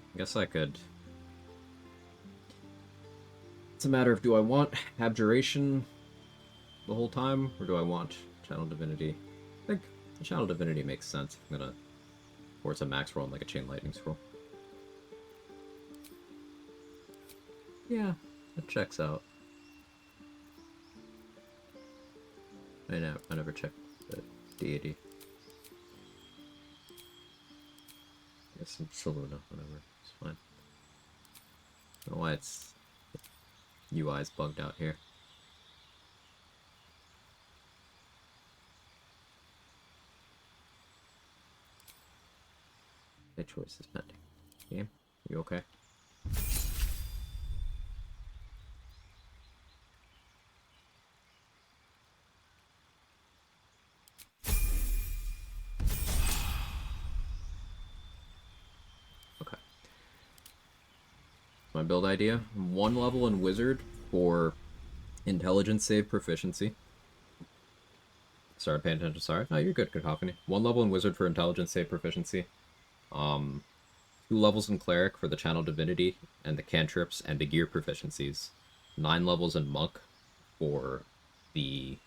I guess I could... It's a matter of, do I want Abjuration the whole time, or do I want Channel Divinity? I think Channel Divinity makes sense. I'm gonna Or it's a max roll and like a chain lightning scroll. Yeah, that checks out. I never checked the deity. I guess some Saluna, whatever. It's fine. I don't know why it's UI's bugged out here. The choice is pending. Game, you okay? Okay. My build idea: 1 level in Wizard for intelligence save proficiency. Started paying attention. Sorry. No, you're good, Cacophony. 1 level in Wizard for intelligence save proficiency. 2 levels in Cleric for the Channel Divinity and the cantrips and the gear proficiencies. 9 levels in Monk for the,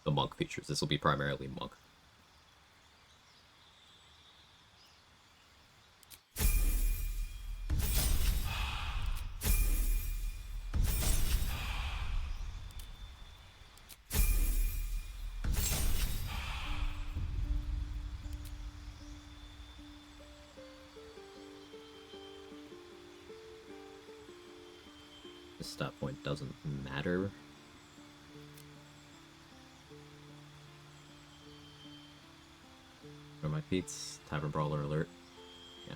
the Monk features. This will be primarily Monk. Stat point doesn't matter. Where are my Pete's? Tavern Brawler alert. Yeah.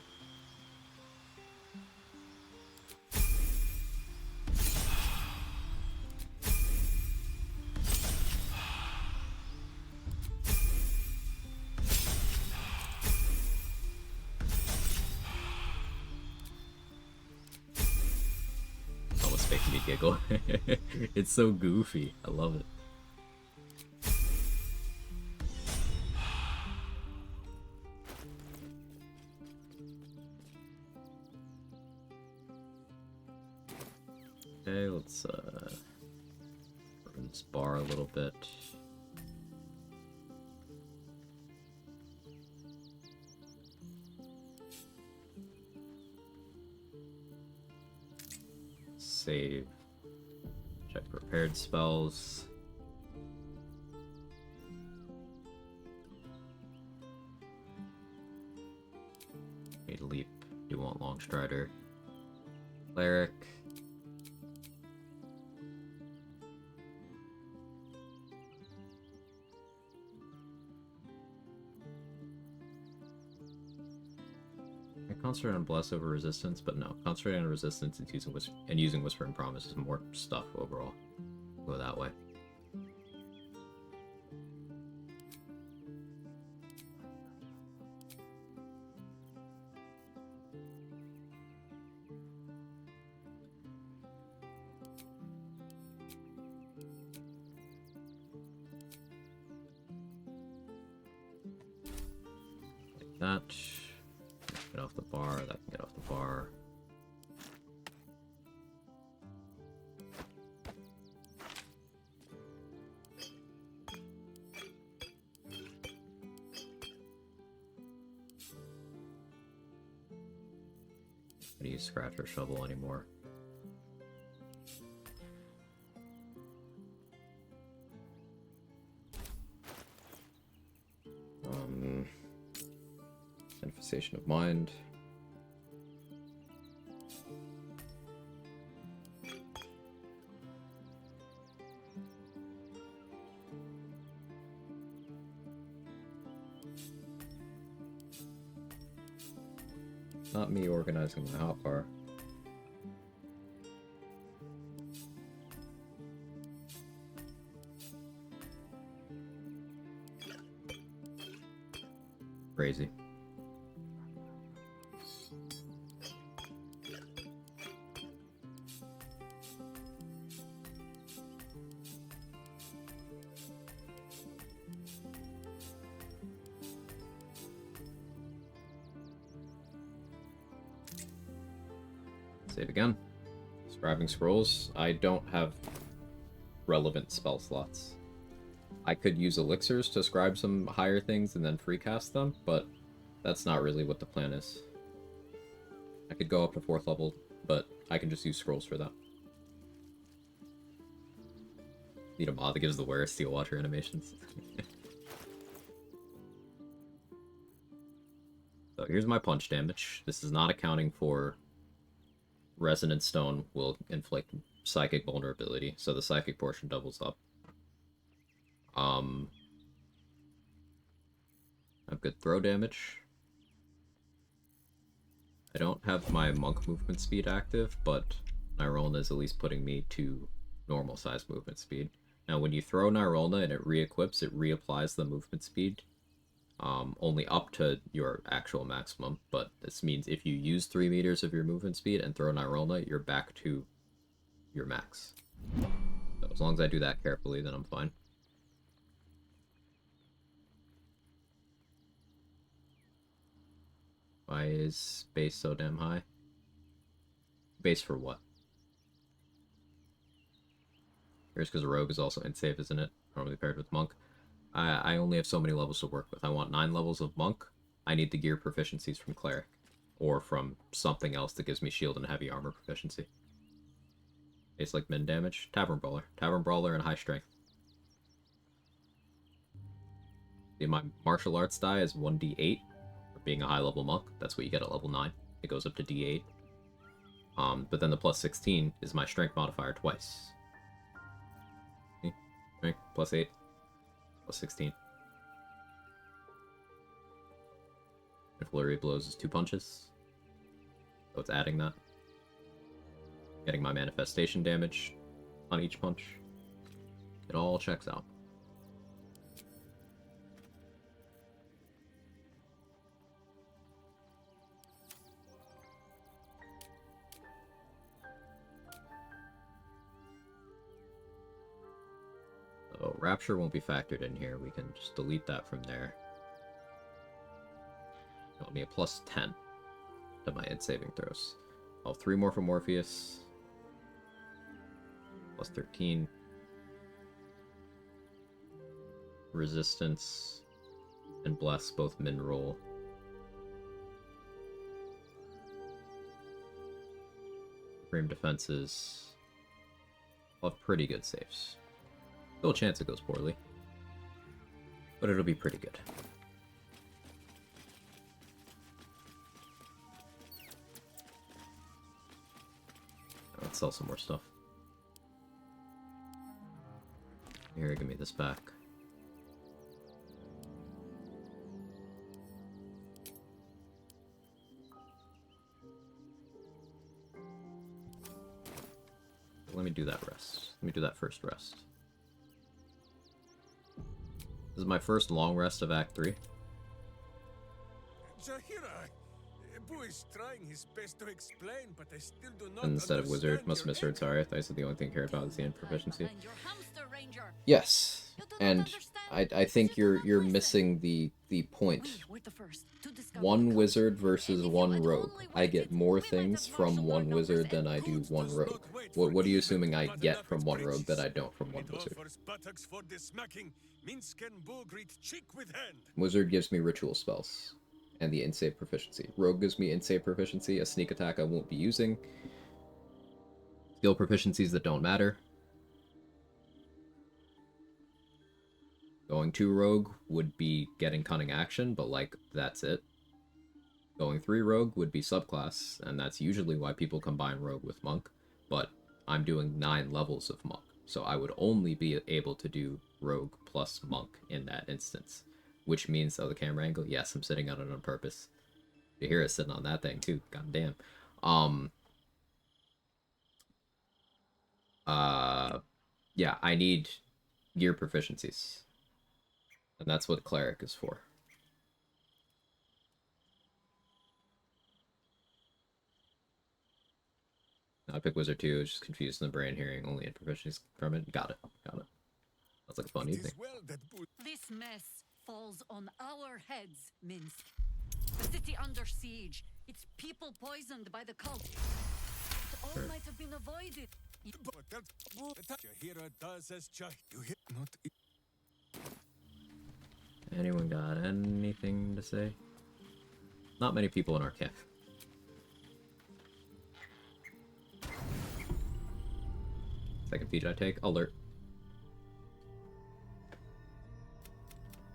Almost making me giggle. It's so goofy. I love it. Okay, let's run this bar a little bit. Save. Check prepared spells. Need leap. Do want long strider. Cleric. Concentrate on bless over resistance, but no. Concentrate on resistance and using Whispering Promise is more stuff overall. Go that way. Like that. Get off the bar, that can get off the bar. I don't use scratch or shovel anymore. Manifestation of mind. Not me organizing my hotbar. Crazy. Save again. Scribing scrolls. I don't have relevant spell slots. I could use elixirs to scribe some higher things and then free cast them, but that's not really what the plan is. I could go up to 4th level, but I can just use scrolls for that. Need a mod that gives the wearer Steel Watcher animations. So here's my punch damage. This is not accounting for Resonant Stone will inflict psychic vulnerability, so the psychic portion doubles up. I have good throw damage. I don't have my monk movement speed active, but Nyrolna is at least putting me to normal size movement speed. Now when you throw Nyrolna and it re-equips, it reapplies the movement speed only up to your actual maximum, but this means if you use 3 meters of your movement speed and throw Nyrolna, you're back to your max. So as long as I do that carefully, then I'm fine. Why is base so damn high? Base for what? Here's because Rogue is also insave, isn't it? Normally paired with Monk. I only have so many levels to work with. I want 9 levels of Monk. I need the gear proficiencies from Cleric. Or from something else that gives me shield and heavy armor proficiency. It's like min damage. Tavern Brawler. Tavern Brawler and high strength. See, my martial arts die is 1d8. For being a high level monk. That's what you get at level 9. It goes up to d8. But then the plus 16 is my strength modifier twice. See? Strength plus 8. Plus 16. And flurry of blows is 2 punches. So it's adding that. Getting my manifestation damage on each punch. It all checks out. So Rapture won't be factored in here. We can just delete that from there. It'll be a plus 10 to my int saving throws. I'll have 3 more for Morpheus. Plus 13. Resistance and Bless both min roll. Frame defenses. I'll have pretty good saves. Still a chance it goes poorly. But it'll be pretty good. Let's sell some more stuff. Here, give me this back. Let me do that rest. Let me do that first rest. This is my first long rest of Act 3. is trying his best to explain, but I still do not And instead of wizard, understand must have your misheard. Sorry, I thought I said the only thing I cared about is the end proficiency. And your hamster ranger. Yes, and I think you're missing the point. One wizard versus one rogue. I get more things from one wizard than I do one rogue. What are you assuming I get from one rogue that I don't from one wizard? Wizard gives me ritual spells and the insave proficiency. Rogue gives me insave proficiency, a sneak attack I won't be using, skill proficiencies that don't matter. Going 2 rogue would be getting cunning action, but like that's it. Going 3 rogue would be subclass, and that's usually why people combine rogue with monk, but I'm doing 9 levels of monk, so I would only be able to do rogue plus monk in that instance. Which means, oh, the camera angle? Yes, I'm sitting on it on purpose. You hear us sitting on that thing, too. God damn. Yeah, I need gear proficiencies. And that's what Cleric is for. I pick Wizard 2, just confused in the brain hearing only in proficiencies from it. Got it. Got it. That's like a fun evening. This mess falls on our heads, Minsk. The city under siege. Its people poisoned by the cult. It all might have been avoided. Anyone got anything to say? Not many people in our camp. Second feed I take. Alert.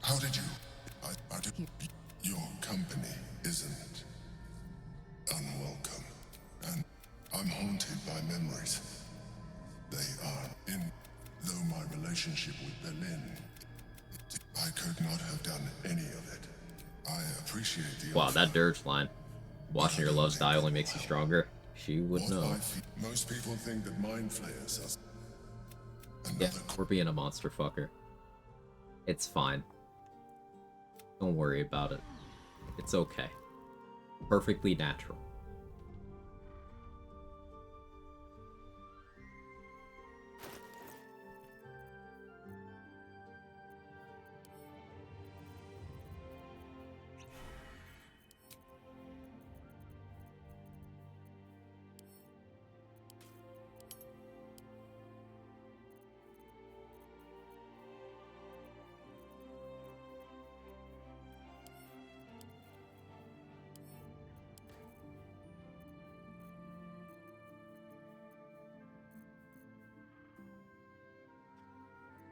How did you? Your company isn't unwelcome, and I'm haunted by memories. They are in. Though my relationship with Berlin, I could not have done any of it. I appreciate the. Wow, that dirge line. Watching your loves die only makes you stronger. She would know. Most people think that mind flayers are. Yeah, we're being a monster fucker. It's fine. Don't worry about it. It's okay. Perfectly natural.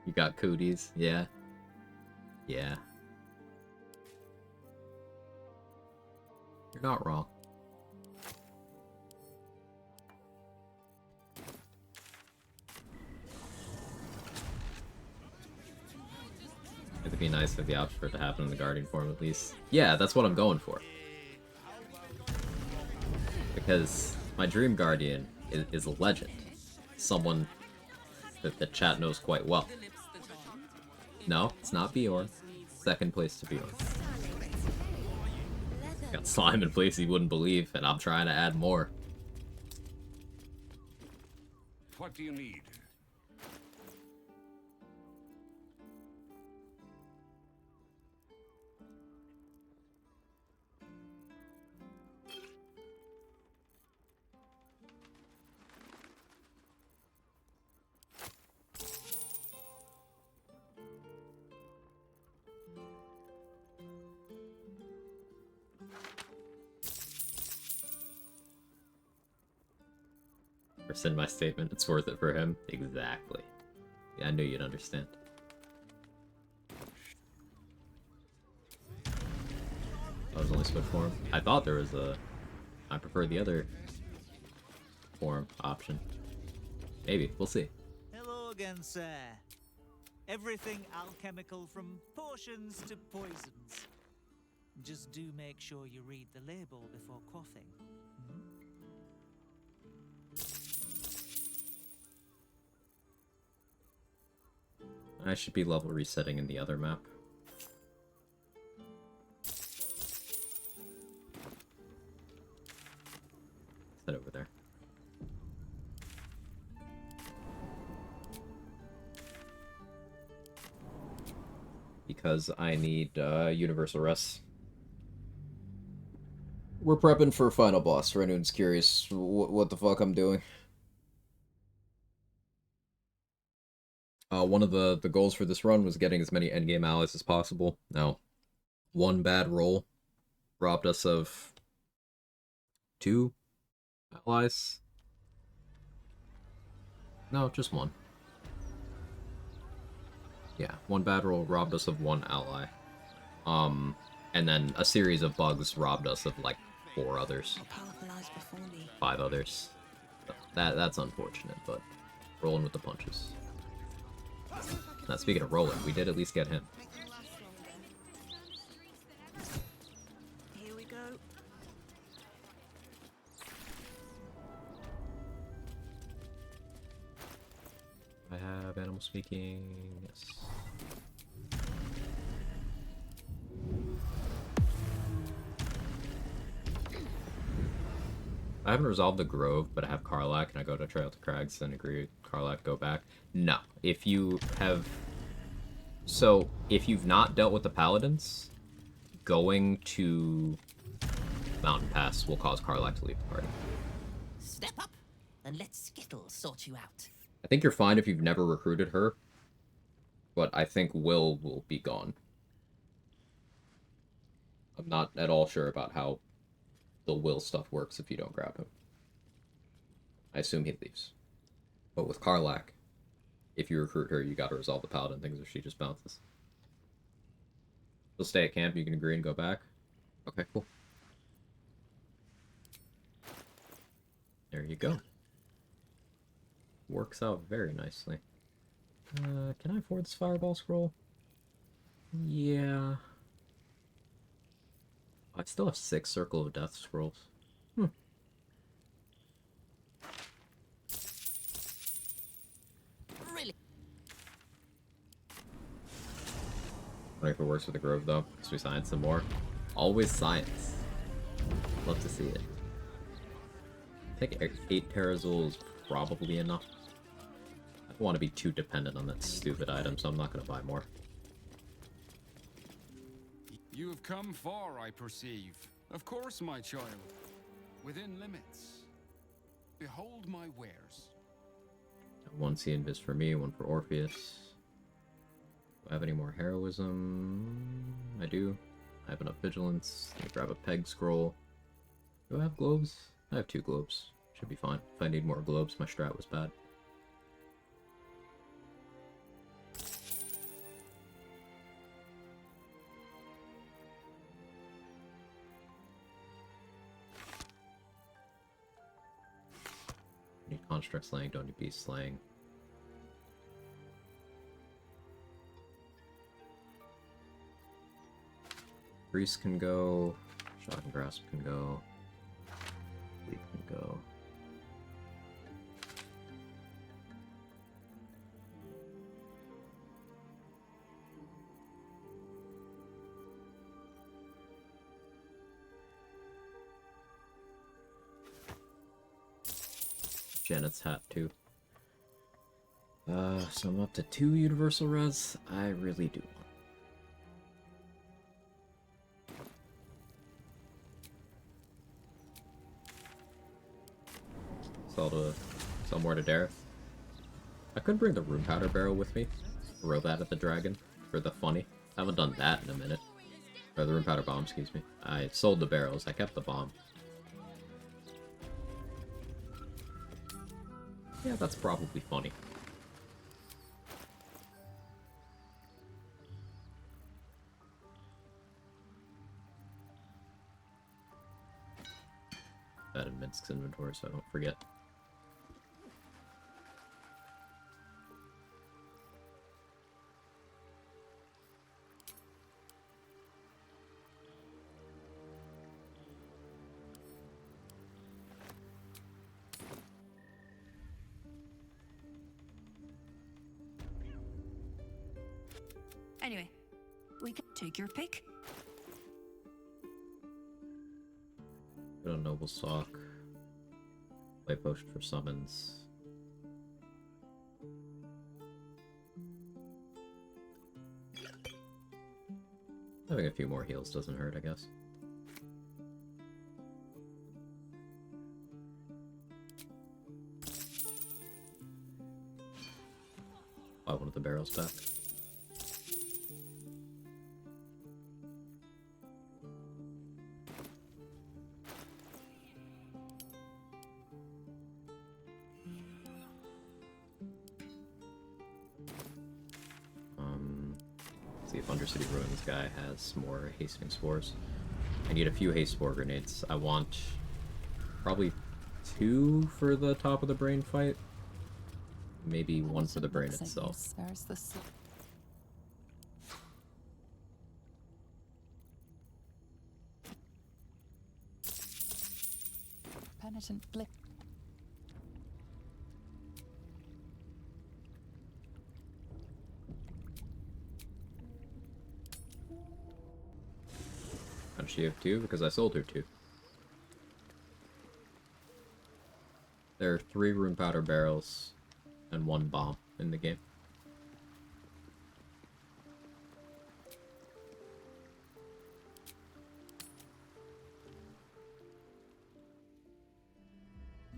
You got cooties, yeah. Yeah. You're not wrong. It'd be nice for the option for it to happen in the Guardian form at least. Yeah, that's what I'm going for. Because my Dream Guardian is a legend. Someone that the chat knows quite well. No, it's not Bjorn. Second place to Bjorn. Got slime in place he wouldn't believe, and I'm trying to add more. What do you need? Rescind my statement. It's worth it for him. Exactly. Yeah, I knew you'd understand. That was only switch form. I thought there was a. I prefer the other form option. Maybe. We'll see. Hello again, sir. Everything alchemical from potions to poisons. Just do make sure you read the label before quaffing. I should be level resetting in the other map. Head over there. Because I need universal rest. We're prepping for final boss for anyone who's curious what the fuck I'm doing. One of the goals for this run was getting as many endgame allies as possible. Now, one bad roll robbed us of 2 allies. No, just 1. Yeah, one bad roll robbed us of 1 ally. And then a series of bugs robbed us of like 4 others. 5 others. So that's unfortunate, but rolling with the punches. Now, speaking of rolling, we did at least get him. Here we go. I have animal speaking. Yes. I haven't resolved the Grove, but I have Karlach, and I go to Trail to Crags and agree Karlach go back. No. If you have... So, if you've not dealt with the Paladins, going to Mountain Pass will cause Karlach to leave the party. Step up and let Skittles sort you out. I think you're fine if you've never recruited her, but I think Will be gone. I'm not at all sure about how the will stuff works if you don't grab him. I assume he leaves. But with Karlak, if you recruit her, you gotta resolve the paladin things or she just bounces. She'll stay at camp, you can agree and go back. Okay, cool. There you go. Works out very nicely. Can I afford this fireball scroll? Yeah. I still have 6 Circle of Death scrolls. Really? I wonder if it works with the Grove, though, because we science some more. Always science. Love to see it. I think 8 Terrazul is probably enough. I don't want to be too dependent on that stupid item, so I'm not going to buy more. You have come far, I perceive. Of course, my child. Within limits. Behold my wares. One sea invis for me, one for Orpheus. Do I have any more heroism? I do. I have enough vigilance. Let me grab a peg scroll. Do I have globes? I have 2 globes. Should be fine. If I need more globes, my strat was bad. Need construct slaying, don't need beast slaying. Priest can go. Shock and grasp can go. Leap can go. Janet's hat too. So I'm up to 2 universal res. I really do want. Sell more to Dareth. I could bring the rune powder barrel with me. Throw that at the dragon for the funny. I haven't done that in a minute. Or the rune powder bomb, excuse me. I sold the barrels. I kept the bomb. Yeah, that's probably funny. That in Minsk's inventory so I don't forget. Anyway, we can take your pick. Put on Noble Sock. Play potion for summons. Having a few more heals doesn't hurt, I guess. Buy one of the barrels back. See if Undercity Ruins guy has more Hasting Spores. I need a few Haste Spore Grenades. I want probably 2 for the top of the brain fight. Maybe 1 for the brain itself. There's this. Penitent blip. And she have 2 because I sold her 2. There are 3 rune powder barrels and 1 bomb in the game.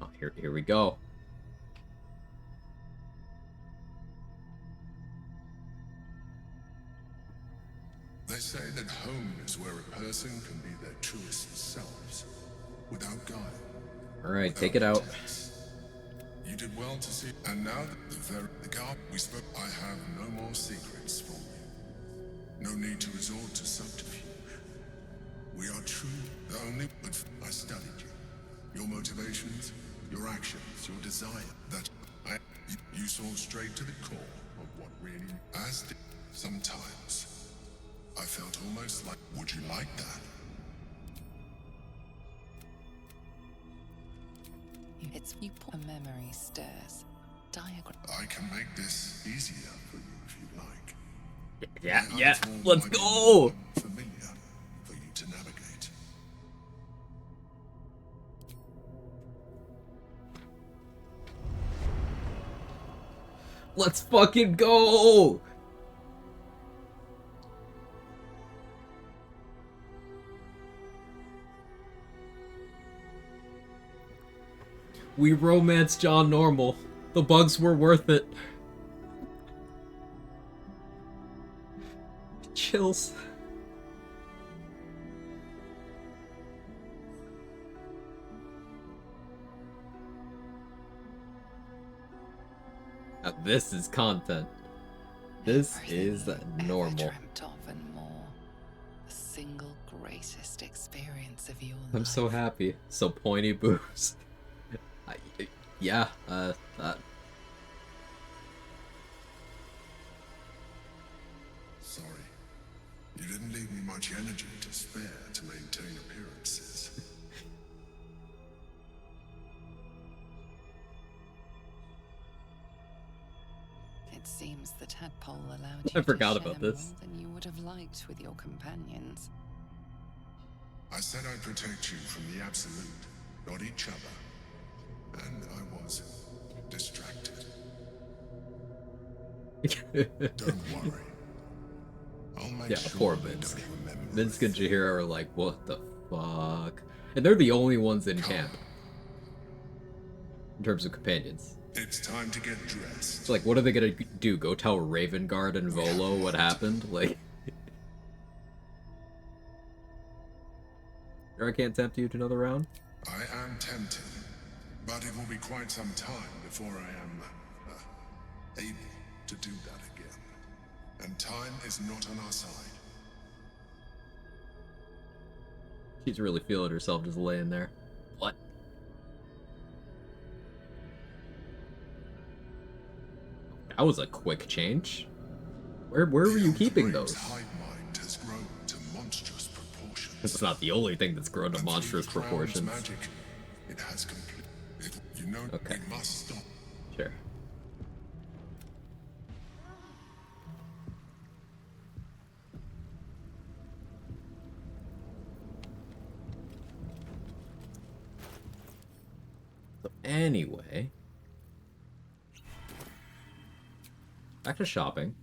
Oh, here we go. They say that home is where a person can be their truest selves, without guile. Alright, take it out. You did well to see. And now the guard we spoke, I have no more secrets for you. No need to resort to subterfuge. We are true, the only, but I studied you. Your motivations, your actions, your desire, that you saw straight to the core of what really, as did, sometimes, I felt almost like, would you like that? It's you a memory stirs. Diagram. I can make this easier for you if you like. Yeah, let's go! Familiar for you to navigate. Let's fucking go! We romanced John Normal. The bugs were worth it. Chills. Now this is content. This is normal. Dreamt of and more. The single greatest experience of your life. I'm so happy. So pointy boobs. Yeah, Sorry. You didn't leave me much energy to spare to maintain appearances. It seems the tadpole allowed I you forgot to about share this. more than you would have liked with your companions. I said I'd protect you from the absolute, not each other. And I was distracted. Don't worry. I'll make yeah, sure poor you Minsk. don't remember. Minsk and Jahira are like, what the fuck? And they're the only ones in camp. In terms of companions. It's time to get dressed. It's like, what are they gonna do? Go tell Ravengard and Volo what happened? Like... Sure I can't tempt you to another round? I am tempted. But it will be quite some time before I am able to do that again. And time is not on our side. She's really feeling herself just laying there. What? That was a quick change. Where were you keeping those? Hive mind has grown to monstrous proportions. This is not the only thing that's grown to monstrous proportions. Magic, it has complete. You know, okay. We must stop. Sure. So anyway, back to shopping.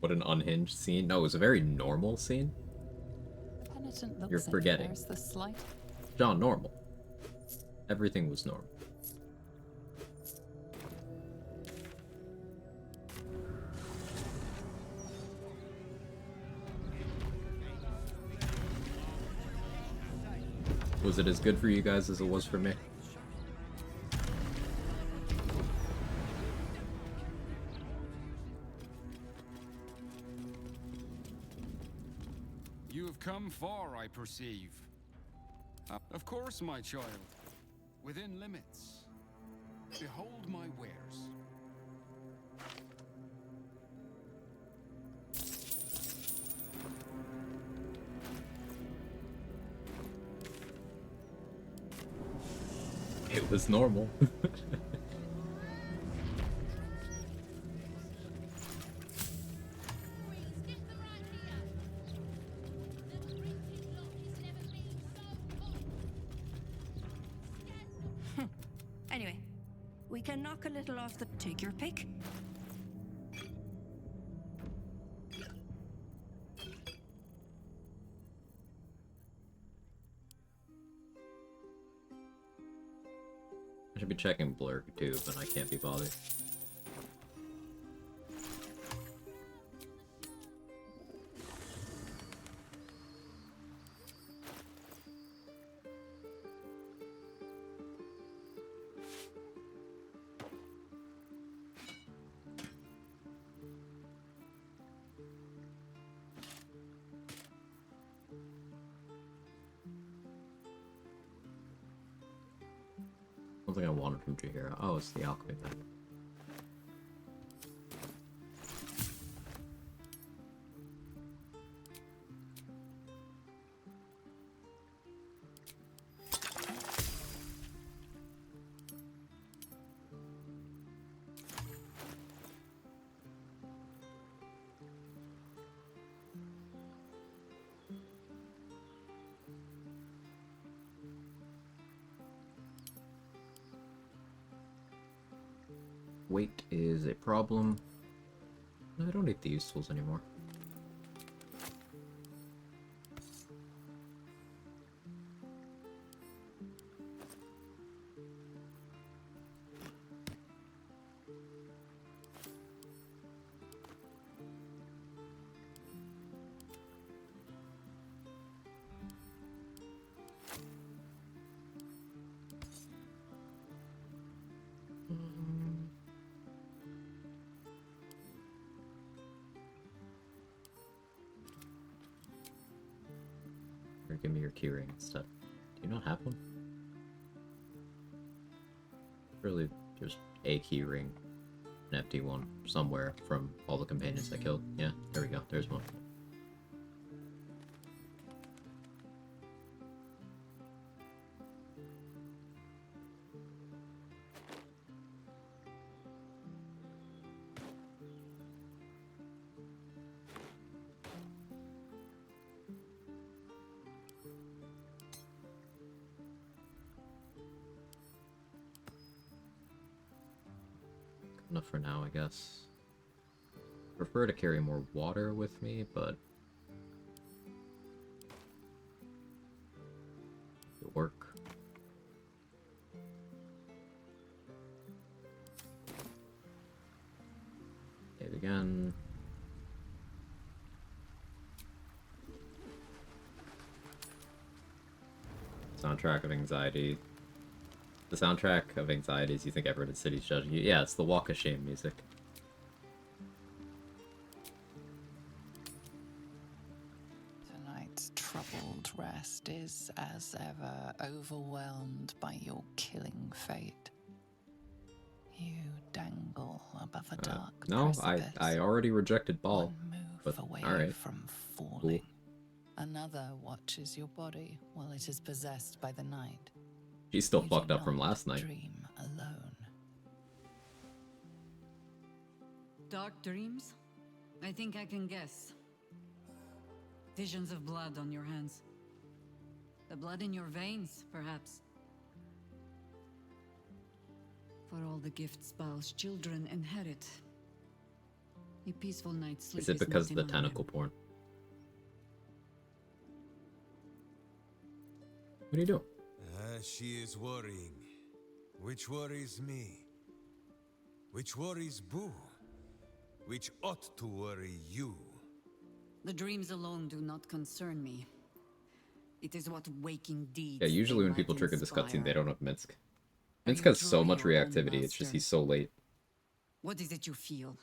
What an unhinged scene. No, it was a very normal scene. Penitent looks You're forgetting. There's the slight. John, normal. Everything was normal. Was it as good for you guys as it was for me? You have come far, I perceive. Of course, my child. Within limits. Behold my wares. It was normal. Anyway, we can knock a little off the... Take your pick. I should be checking Blurg too, but I can't be bothered. something I wanted from Jahira. Oh, it's the alchemy pack. Weight is a problem. No, I don't need these tools anymore. Or give me your keyring instead. Do you not have one? Really, there's a keyring, an empty one, somewhere from all the companions I killed. Yeah, there we go, there's one. Enough for now, I guess. Prefer to carry more water with me, but it'll work. Save again. Soundtrack of anxiety. The soundtrack of anxieties you think everyone in the city's judging you. Yeah, it's the Walk of Shame music. Tonight's troubled rest is, as ever, overwhelmed by your killing fate. You dangle above a dark No, precipice. I already rejected Ball. But away alright. from falling. Another watches your body while it is possessed by the night. She's still You fucked do up from not last night. Dream alone. Dark dreams? I think I can guess. Visions of blood on your hands. The blood in your veins, perhaps. For all the gifts Baal's children inherit. A peaceful night's sleep Is it because of not the denied. tentacle porn? What do you do? She is worrying. Which worries me? Which worries Boo? Which ought to worry you? The dreams alone do not concern me. It is what waking deeds. Yeah, usually they when might people trigger this cutscene, inspire. they don't have Minsk. Are Minsk you has so truly much your own reactivity, it's just master? he's so late. What is it you feel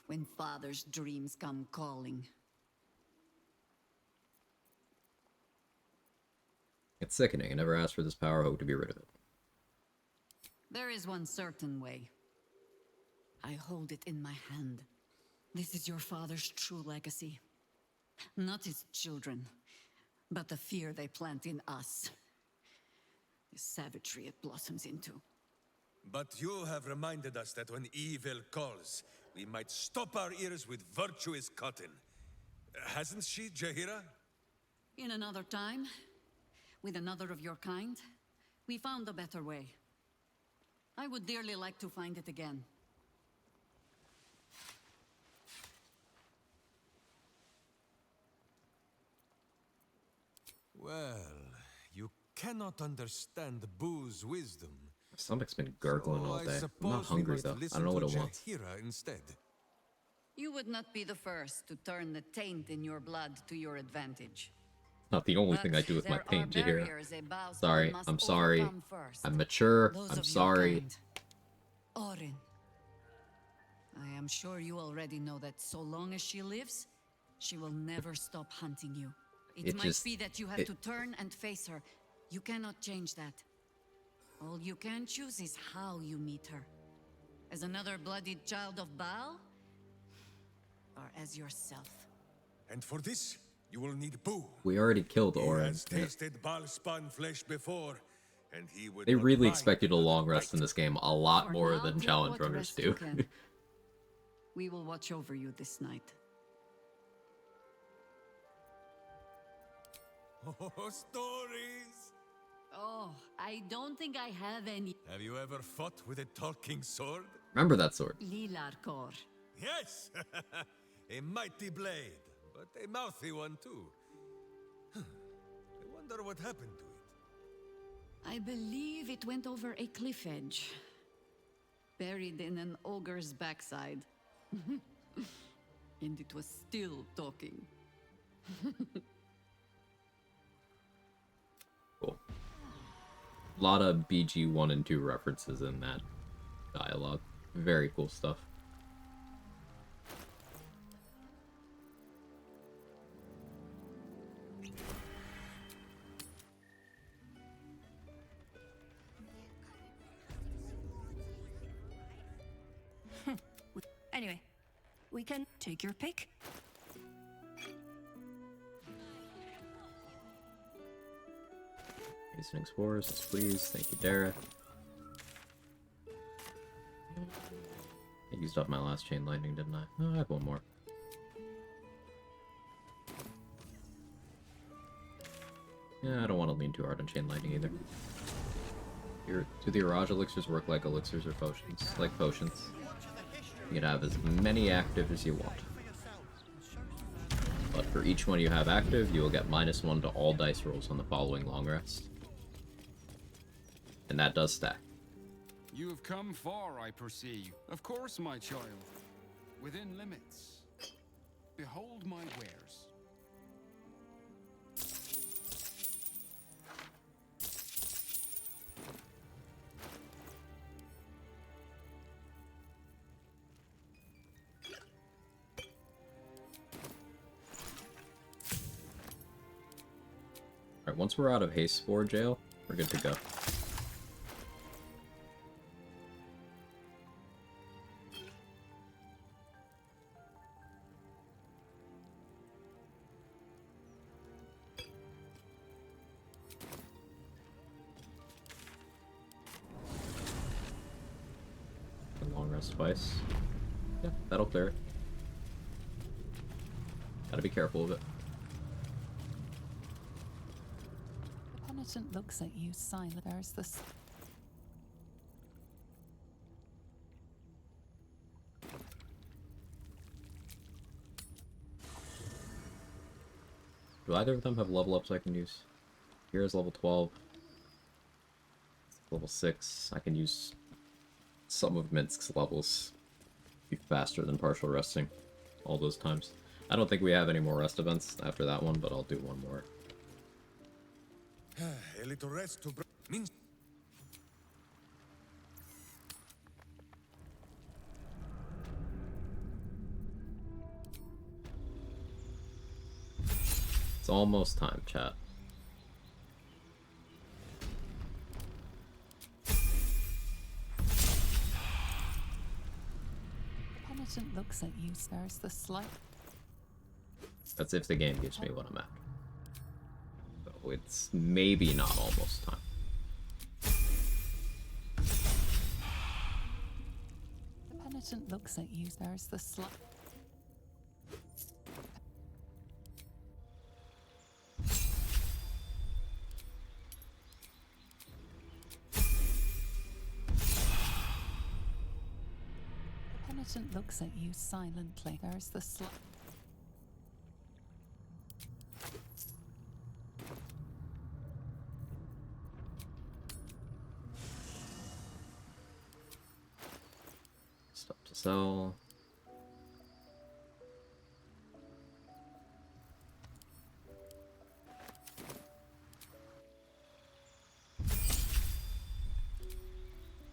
when father's dreams come calling? It's sickening. I never asked for this power, hope to be rid of it. There is one certain way. I hold it in my hand. This is your father's true legacy. Not his children, but the fear they plant in us. The savagery it blossoms into. But you have reminded us that when evil calls, we might stop our ears with virtuous cotton. Hasn't she, Jahira? In another time, with another of your kind, we found a better way. I would dearly like to find it again. Well, you cannot understand Boo's wisdom. My stomach's been gurgling So all I day. I'm suppose not we hungry must though. I listen don't know what to it wants. Jahira instead. You would not be the first to turn the taint in your blood to your advantage. Not the only But thing I do with my there are paint, Jahira. barriers a Baal Sorry, must I'm sorry. overcome first. I'm mature. Those I'm of your sorry. kind. Orin. I am sure you already know that so long as she lives, she will never stop hunting you. It It might just- be that you have it- to turn and face her. You cannot change that. All you can choose is how you meet her. As another bloodied child of Baal? Or as yourself? And for this, you will need Boo. We already killed He Orin. has tasted Baal-spawn flesh before, and he would They not really mind expect you to another long rest in this game a lot For more now, than take challenge what runners rest you do. can. We will watch over you this night. Oh, stories! Oh, I don't think I have any. Have you ever fought with a talking sword? Remember that sword. Lilarkor. Yes! A mighty blade, but a mouthy one too. I wonder what happened to it. I believe it went over a cliff edge. Buried in an ogre's backside. And it was still talking. Cool. A lot of BG 1 and 2 references in that dialogue. Very cool stuff. Anyway, we can take your pick. Hastening Spores, yes, please. Thank you, Dara. I used up my last Chain Lightning, didn't I? Oh, I have one more. Yeah, I don't want to lean too hard on Chain Lightning either. Do the Iraj elixirs work like elixirs or potions? Like potions. You can have as many active as you want. But for each one you have active, you will get -1 to all dice rolls on the following long rest. And that does stack. You have come far, I perceive. Of course, my child. Within limits. Behold my wares. Alright, once we're out of Haste Spore jail, we're good to go. Long rest twice. Yeah, that'll clear it. Gotta be careful of it. The penitent looks at you silent. There's this. Do either of them have level ups I can use? Here's level 12. Level 6. I can use some of Minsk's levels. Be faster than partial resting all those times. I don't think we have any more rest events after that one, but I'll do one more. A little rest to means. It's almost time, chat. The penitent looks at you. There's the slight. That's if the game gives me what I'm after. So it's maybe not almost time. The penitent looks at you. There's the slight. The penitent looks at you silently. There's the slight. Stuff to sell.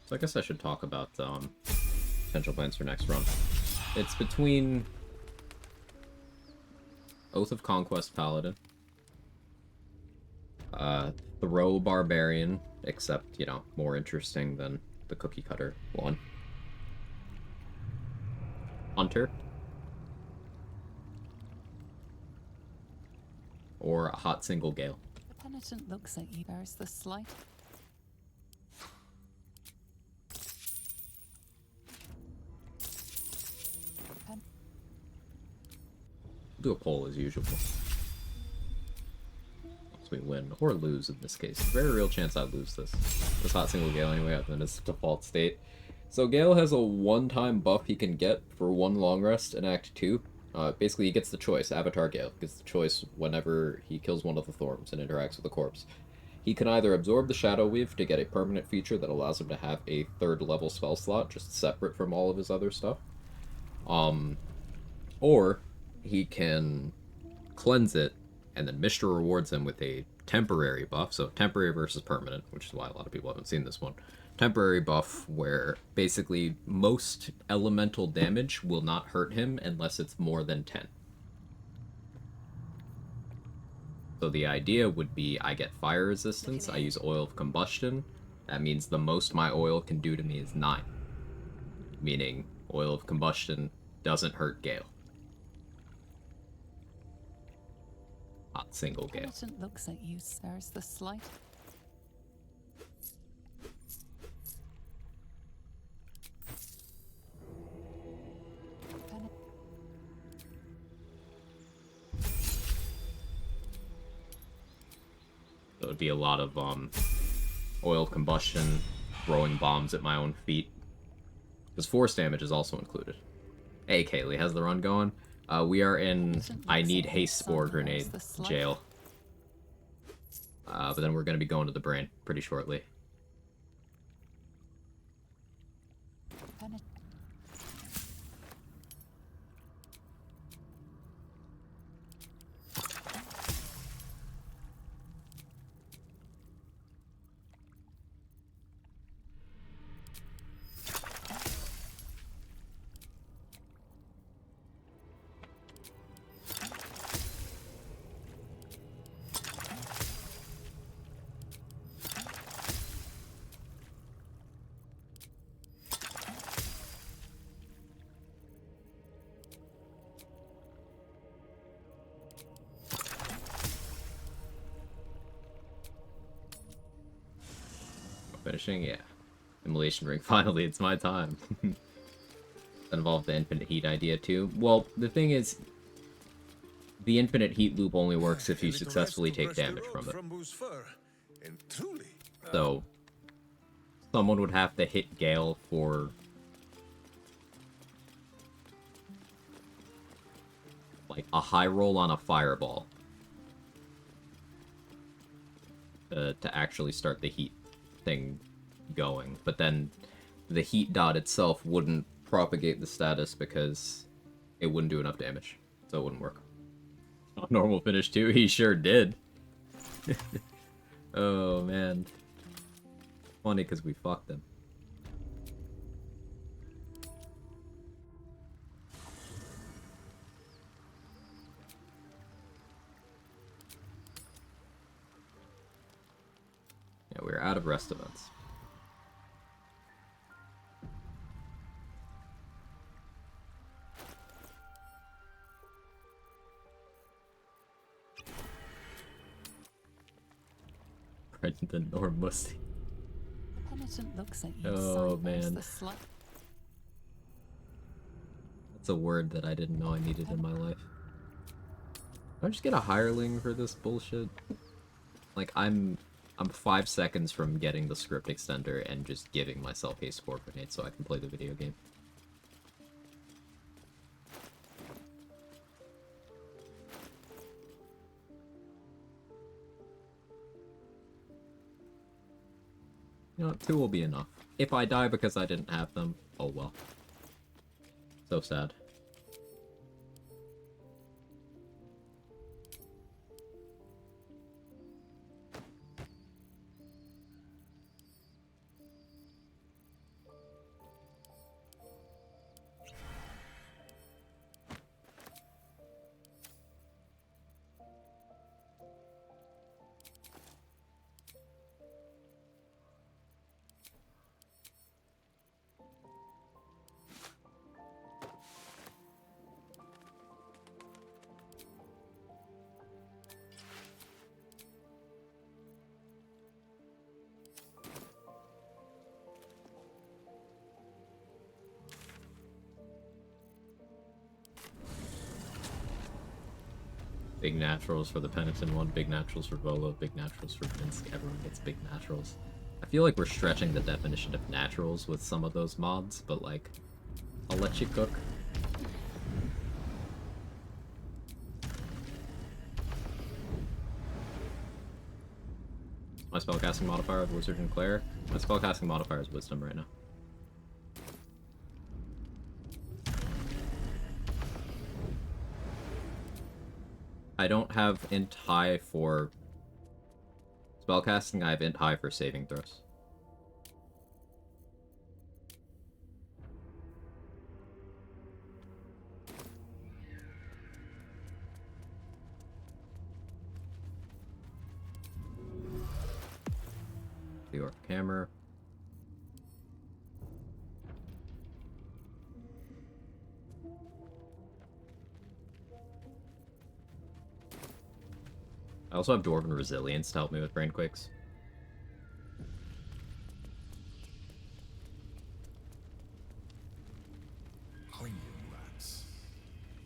So I guess I should talk about potential plans for next run. It's between Oath of Conquest Paladin, throw barbarian, except, you know, more interesting than the cookie cutter one. Hunter. Or a hot single gale. The penitent looks at you. There's the slight. Do a poll as usual. Once we win, or lose in this case. Very real chance I lose this. This hot single gale anyway, other than its default state. So Gale has a one-time buff he can get for one long rest in Act 2. Basically, he gets the choice. Avatar Gale gets the choice whenever he kills one of the Thorms and interacts with a corpse. He can either absorb the Shadow Weave to get a permanent feature that allows him to have a 3rd level spell slot, just separate from all of his other stuff. Or he can cleanse it, and then Mishra rewards him with a temporary buff, so temporary versus permanent, which is why a lot of people haven't seen this one. Temporary buff where basically most elemental damage will not hurt him unless it's more than 10. So the idea would be I get fire resistance, I use oil of combustion, that means the most my oil can do to me is 9. Meaning oil of combustion doesn't hurt Gale. Hot single Gale. Penitent looks at you. There's the slight. So it would be a lot of oil combustion, throwing bombs at my own feet. Because force damage is also included. Hey, Kaylee, how's the run going? We are in I need haste spore grenade jail. But then we're going to be going to the brain pretty shortly. Finishing, yeah. Immolation ring, finally, it's my time. That involved the infinite heat idea too. Well, the thing is, the infinite heat loop only works if you successfully take damage from it. So, someone would have to hit Gale for like a high roll on a fireball to actually start the heat thing going, but then the heat dot itself wouldn't propagate the status because it wouldn't do enough damage, so it wouldn't work. Oh, normal finish too? He sure did. Oh man. Funny because we fucked him. Yeah, we're out of rest events. Brendan or Musty. Penitent looks at you. Oh man. That's a word that I didn't know I needed in my life. Do I just get a hireling for this bullshit? Like, I'm 5 seconds from getting the script extender and just giving myself a spore grenade so I can play the video game. You know what, 2 will be enough. If I die because I didn't have them, oh well. So sad. Big naturals for the Penitent one, big naturals for Volo, big naturals for Minsc. Everyone gets big naturals. I feel like we're stretching the definition of naturals with some of those mods, but like, I'll let you cook. My spellcasting modifier with Wizard and Claire. My spellcasting modifier is Wisdom right now. I don't have int high for spellcasting, I have int high for saving throws. The Orc Hammer. I also have Dwarven Resilience to help me with Brain Quakes. Hungry rats.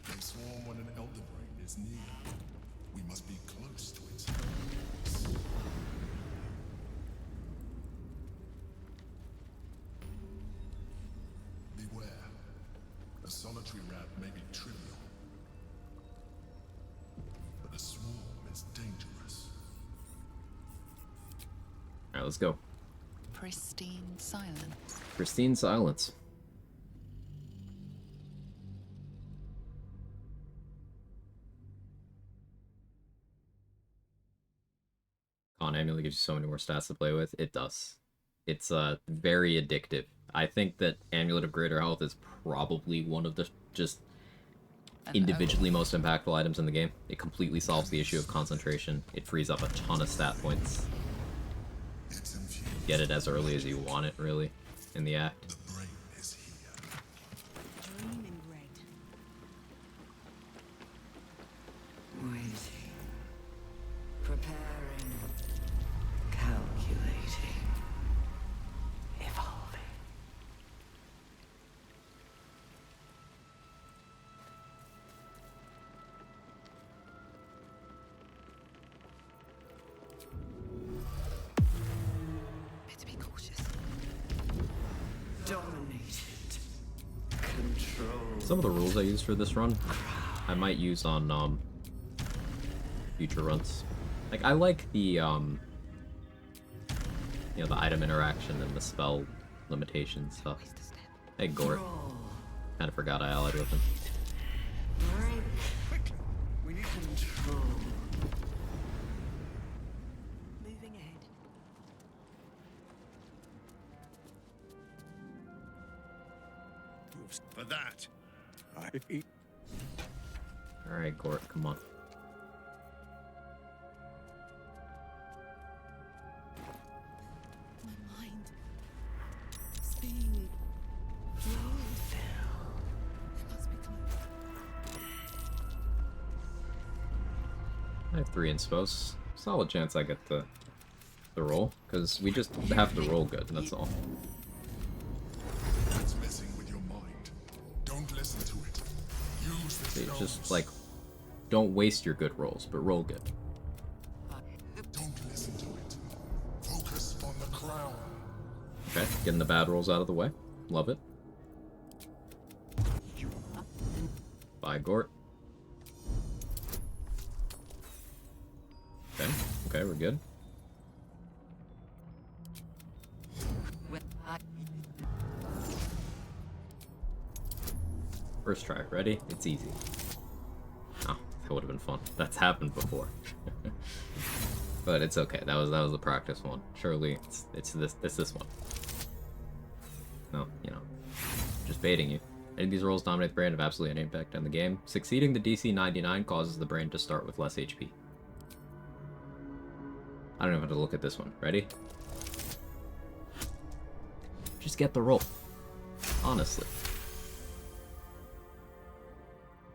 They swarm when an elder brain is near. We must be close to its homes. Beware. A solitary rat may be trivial, but a swarm is dangerous. Alright, let's go. Pristine silence. Pristine silence. Con Amulet gives you so many more stats to play with. It does. It's very addictive. I think that Amulet of Greater Health is probably one of the just individually most impactful items in the game. It completely solves the issue of concentration. It frees up a ton of stat points. Get it as early as you want it, really, in the act. Waiting. Preparing. Calculating. Evolving. Better be cautious. Dominated. Control. Some of the rules I use for this run, I might use on future runs. Like, I like the you know, the item interaction and the spell limitation stuff. Hey, Gort. Kinda forgot I allied with him. We need control. Moving ahead. For that, I eat. Alright, Gort, come on. My mind is being lulled. It must be close. I have 3 inspos. Solid chance I get the roll, because we just have to roll good, that's all. That's messing with your mind. Don't listen to it. Use the So spells. just, like, don't waste your good rolls, but roll good. Don't listen to it. Focus on the crown. Okay, getting the bad rolls out of the way. Love it. Bye, Gort. Okay, okay, we're good. First try, ready? It's easy. Oh, that would have been fun. That's happened before. But it's okay. That was the practice one. Surely it's this one. No, you know, just baiting you. Any of these rolls dominate the brain have absolutely no impact on the game. Succeeding the DC 99 causes the brain to start with less HP. I don't even have to look at this one. Ready? Just get the roll. Honestly.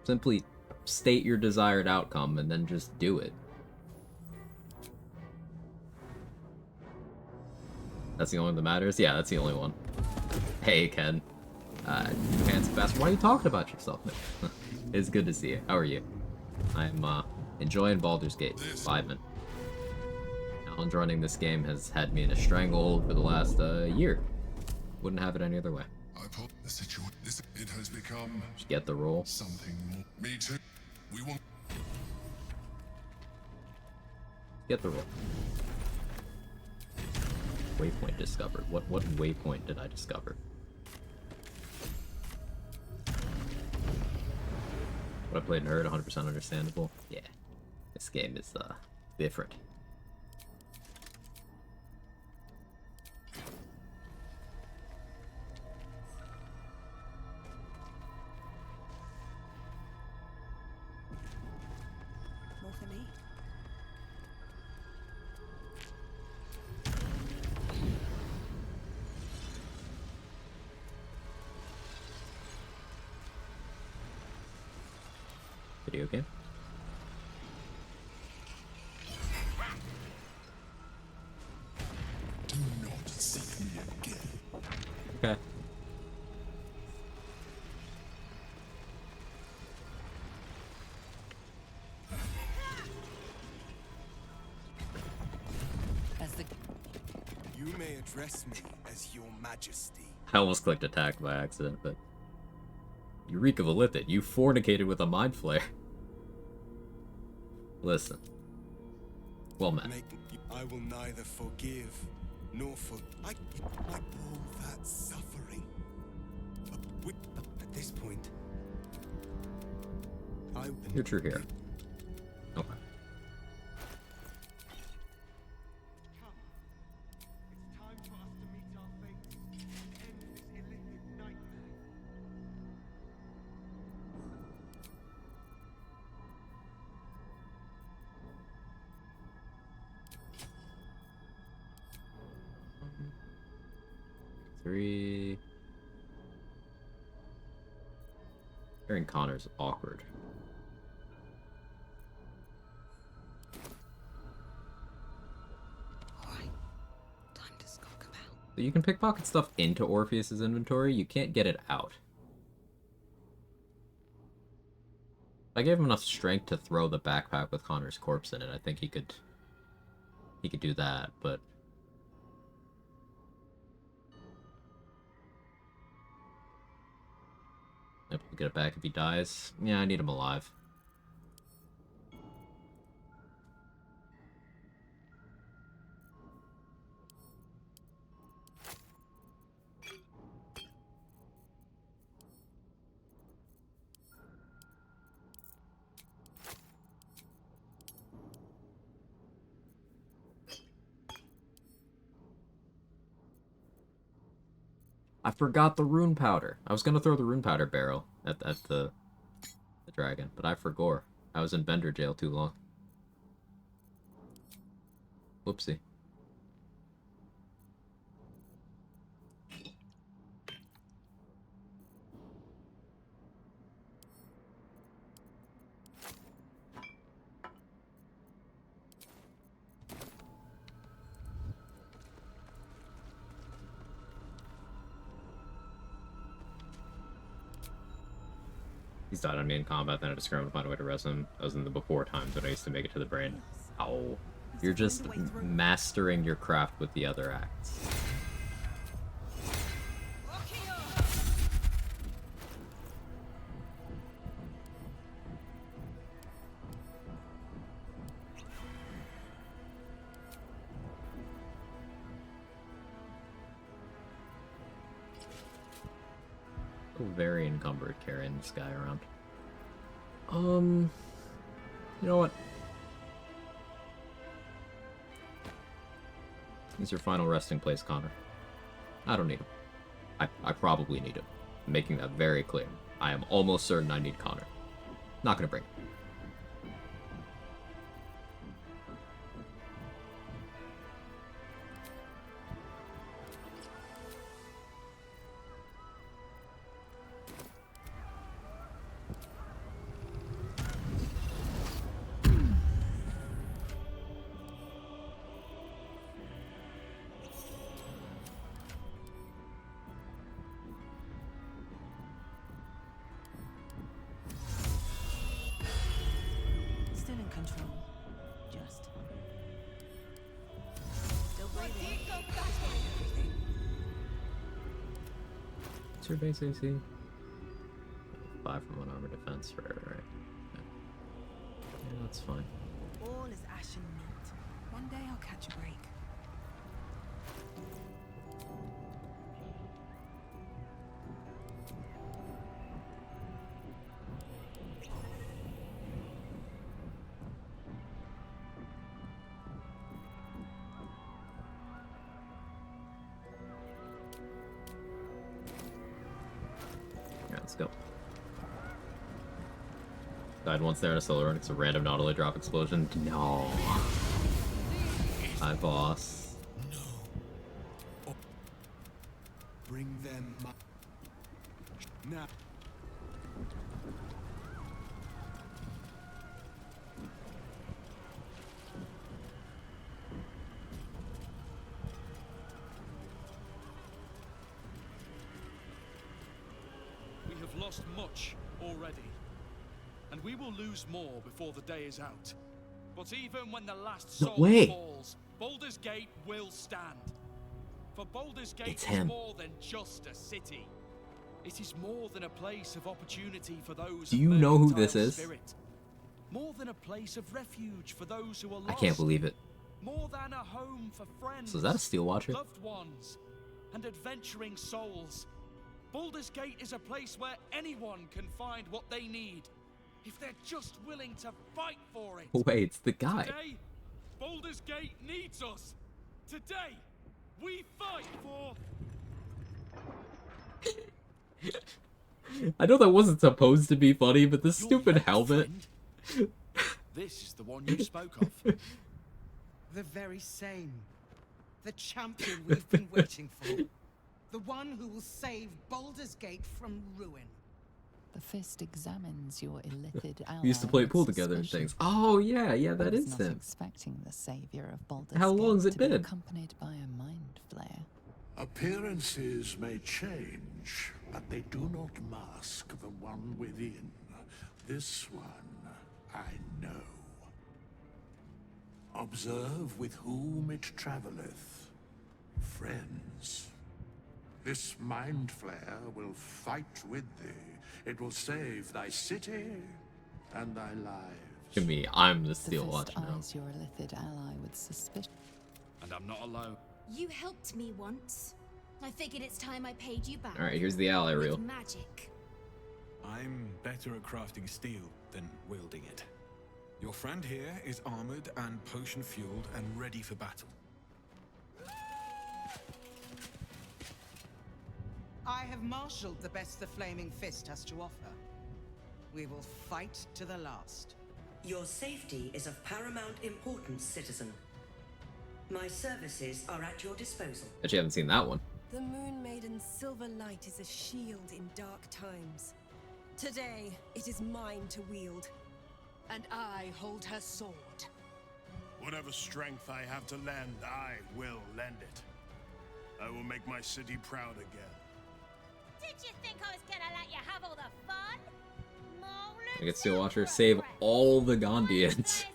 Simply state your desired outcome and then just do it. That's the only one that matters? Yeah, that's the only one. Hey, Ken. Handsome bastard. Why are you talking about yourself? It's good to see you. How are you? I'm Enjoying Baldur's Gate. Vibing. Alan's running this game has had me in a stranglehold for the last year. Wouldn't have it any other way. The situation. It has become. Just get the roll. Something more. Me too. We want. Get the roll. Waypoint discovered. What waypoint did I discover? What I played and heard, 100% understandable. Yeah, this game is different. More for me. Video game. Do not seek me again. Okay. You may address me as your majesty. I almost clicked attack by accident, but Eureka Valithid, you fornicated with a mind flare. Listen. Well met. I will neither forgive nor I bore that suffering. At this point, You're true here. Okay. Three. Hearing Connor's awkward. Alright, time to skulk about. So you can pickpocket stuff into Orpheus's inventory, you can't get it out. If I gave him enough strength to throw the backpack with Connor's corpse in it, I think he could do that, but maybe we'll get it back if he dies. Yeah, I need him alive. I forgot the rune powder. I was gonna throw the rune powder barrel at the dragon, but I forgot. I was in Bender jail too long. Whoopsie. He's died on me in combat, then I had to scramble to find a way to res him. I was in the before times when I used to make it to the brain. Ow. You're just mastering your craft with the other acts. Very encumbered carrying this guy around. You know what? He's your final resting place, Connor. I don't need him. I probably need him. I'm making that very clear. I am almost certain I need Connor. Not gonna bring him. control. Just. Still breathing. What's your base AC? 5 from 1 armor defense. Right. Yeah, that's fine. All is ashen meat. One day I'll catch a break. Yeah, let's go. Died once there in a solar run. It's a random not only drop explosion. No. Hi, boss. Bring them now. We have lost much already, and we will lose more before the day is out. But even when the last No soul way. falls, Baldur's Gate will stand. For Baldur's Gate It's is him. more than just a city. It is more than a place of opportunity for those Do of you know who mercantile this is? spirit. More than a place of refuge for those who are lost. I can't believe it. More than a home for friends. So is that a Steel Watcher? Loved ones and adventuring souls. Baldur's Gate is a place where anyone can find what they need if they're just willing to fight for it. Wait, it's the guy. Today, Baldur's Gate needs us. Today, we fight for. I know that wasn't supposed to be funny, but this stupid helmet. This is the one you spoke of. The very same. The champion we've been waiting for. The one who will save Baldur's Gate from ruin. The fist examines your illithid ally. We used to play with pool together and suspicion. things. Oh yeah, I that was is not him. expecting the savior of Baldur's How Gate long's it to be been? accompanied by a mind flare. Appearances may change, but they do not mask the one within. This one, I know. Observe with whom it traveleth. Friends. This mind flare will fight with thee. It will save thy city and thy lives. To me, I'm the The Steel fist Watcher now. eyes your illithid ally with suspicion. And I'm not alone. You helped me once. I figured it's time I paid you back. Alright, here's the ally with reel. magic. I'm better at crafting steel than wielding it. Your friend here is armored and potion-fueled and ready for battle. I have marshaled the best the Flaming Fist has to offer. We will fight to the last. Your safety is of paramount importance, citizen. My services are at your disposal. Bet you haven't seen that one. The Moon Maiden's silver light is a shield in dark times. Today, it is mine to wield, and I hold her sword. Whatever strength I have to lend, I will lend it. I will make my city proud again. Did you think I was gonna let you have all the fun? I get Steel Watcher save all the Gondians.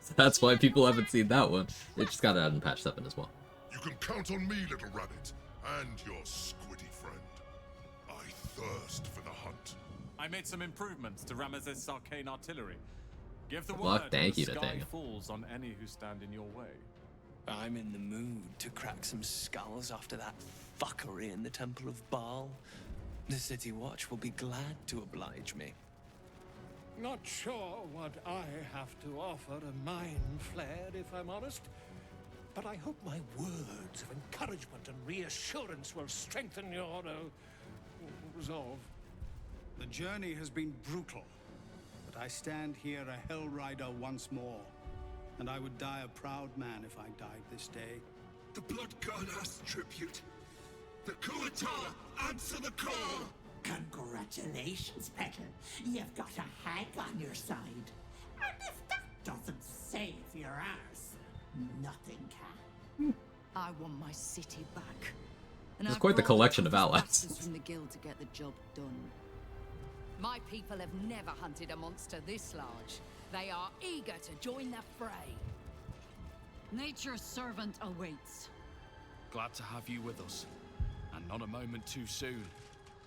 So that's why people haven't seen that one. They just got it out in patch 7 as well. You can count on me, little rabbit, and your squiddy friend. I thirst for the hunt. I made some improvements to Ramesses' arcane artillery. Give the Good luck. word Thank when you, the sky Nathaniel. falls on any who stand in your way. I'm in the mood to crack some skulls after that fuckery in the Temple of Baal. The City Watch will be glad to oblige me. Not sure what I have to offer a mind flare, if I'm honest. But I hope my words of encouragement and reassurance will strengthen your resolve. The journey has been brutal, but I stand here a Hell Rider once more. And I would die a proud man if I died this day. The Blood God asks tribute. The Kuatala answer the call. Congratulations, Petal. You've got a hag on your side. And if that doesn't save your arse, nothing can. I want my city back. There's I've quite the brought collection a of couple allies. bastards from the guild to get the job done. My people have never hunted a monster this large, They are eager to join the fray. Nature's servant awaits. Glad to have you with us, and not a moment too soon.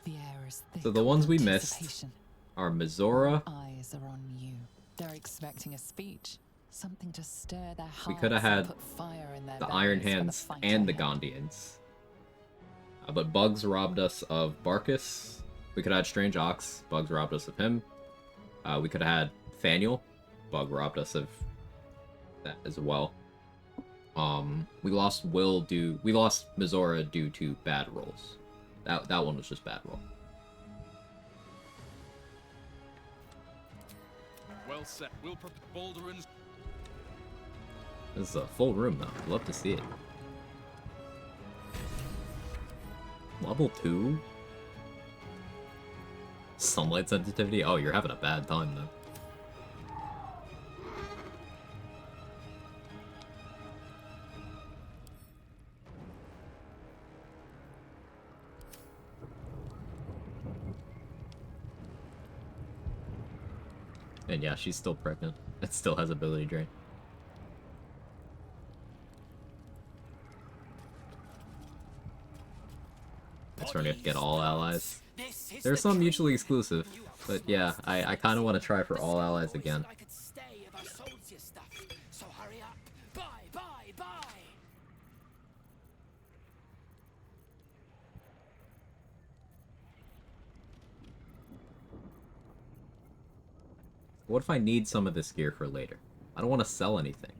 The air is thick So the ones we with missed anticipation. are Mizora. Eyes are on you. They're expecting a speech. Something to stir their hearts We could have had and put fire in their the Iron bellies for the Hands fight and the ahead. Gondians. But Bugs robbed us of Barkus. We could have had Strange Ox. Bugs robbed us of him. We could have had Thaniel. Bug robbed us of that as well. We lost Mizora due to bad rolls. That one was just bad roll. Well set. We'll prepare Balduran's. This is a full room though. I'd love to see it. Level 2? Sunlight sensitivity? Oh, you're having a bad time then. And yeah, she's still pregnant. It still has ability drain. That's where you have to get all allies. There's some mutually exclusive, but yeah, I kind of want to try for all allies again. So hurry up. Buy, buy, buy. What if I need some of this gear for later? I don't want to sell anything.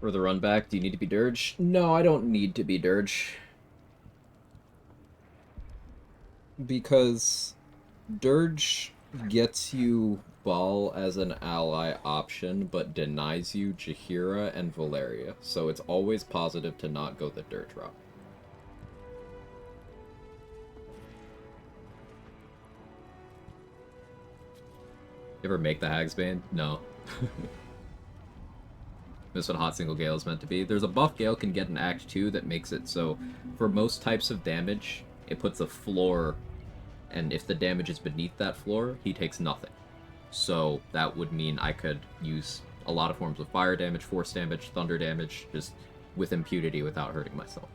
For the run back, do you need to be Dirge? No, I don't need to be Dirge. Because Dirge gets you Baal as an ally option, but denies you Jaheira and Valeria. So it's always positive to not go the Dirge route. You ever make the Hagsbane? No. This is what Hot Single Gale is meant to be. There's a buff Gale can get in Act 2 that makes it so for most types of damage, it puts a floor, and if the damage is beneath that floor, he takes nothing. So that would mean I could use a lot of forms of fire damage, force damage, thunder damage, just with impunity without hurting myself.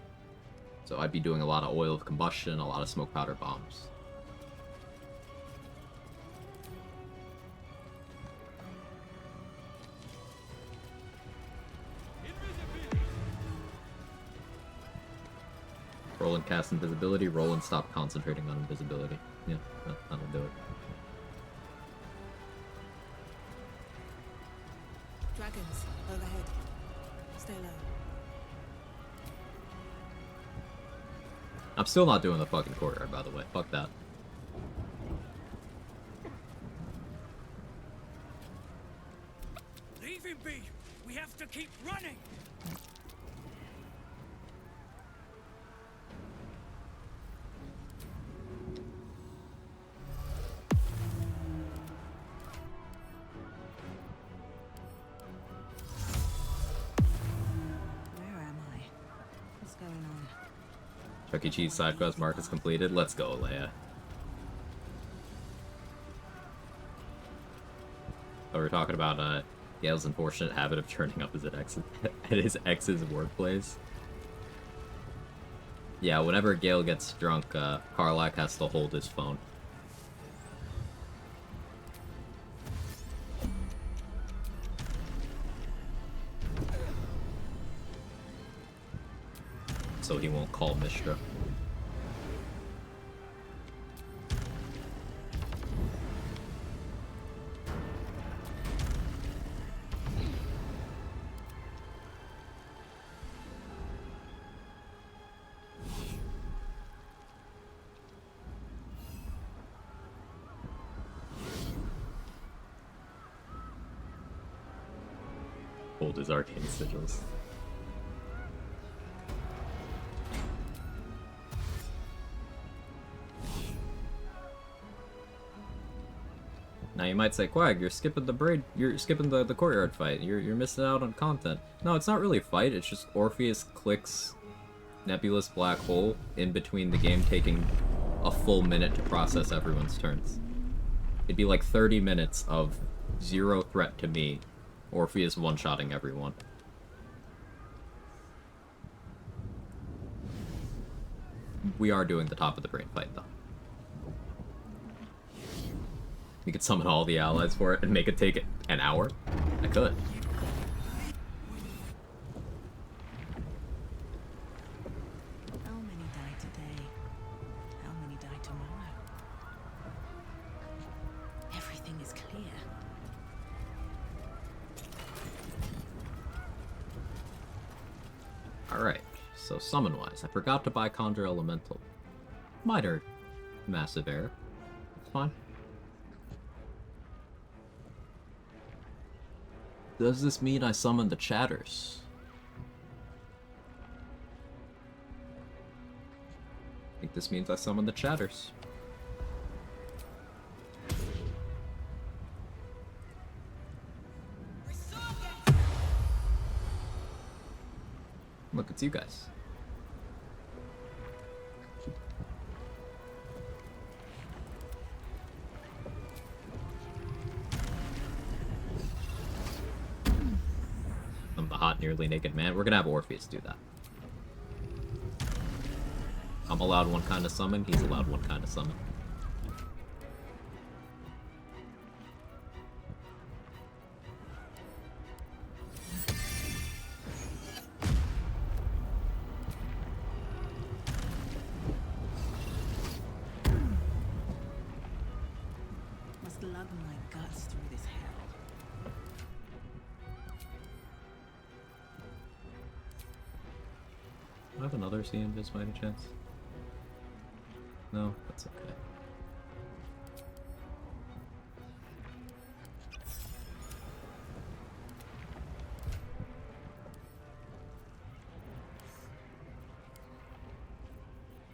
So I'd be doing a lot of oil of combustion, a lot of smoke powder bombs. Roll and cast invisibility, roll and stop concentrating on invisibility. Yeah, that'll do it. Dragons, overhead. Stay low. I'm still not doing the fucking courtyard, by the way. Fuck that. Leave him be. We have to keep running. Chuck E. Cheese side quest mark is completed. Let's go, Leia. Oh, we're talking about Gale's unfortunate habit of turning up at his ex's workplace. Yeah, whenever Gale gets drunk, Karlach has to hold his phone. So he won't call Mishra. Hold his arcane sigils. Now you might say, Quag, you're skipping the courtyard fight. You're missing out on content. No, it's not really a fight. It's just Orpheus clicks Nebulous Black Hole in between the game taking a full minute to process everyone's turns. It'd be like 30 minutes of zero threat to me. Orpheus one-shotting everyone. We are doing the top of the brain fight, though. You could summon all the allies for it and make it take an hour? I could. How many die today? How many die tomorrow? Everything is clear. Alright, so summon-wise, I forgot to buy Conjure Elemental. Minor massive error. It's fine. Does this mean I summon the chatters? I think this means I summon the chatters. Look, it's you guys. I'm the hot, nearly naked man. We're gonna have Orpheus do that. I'm allowed one kind of summon, he's allowed one kind of summon. Must lug my guts through this hell. Do I have another sea invis by any chance? No, that's okay.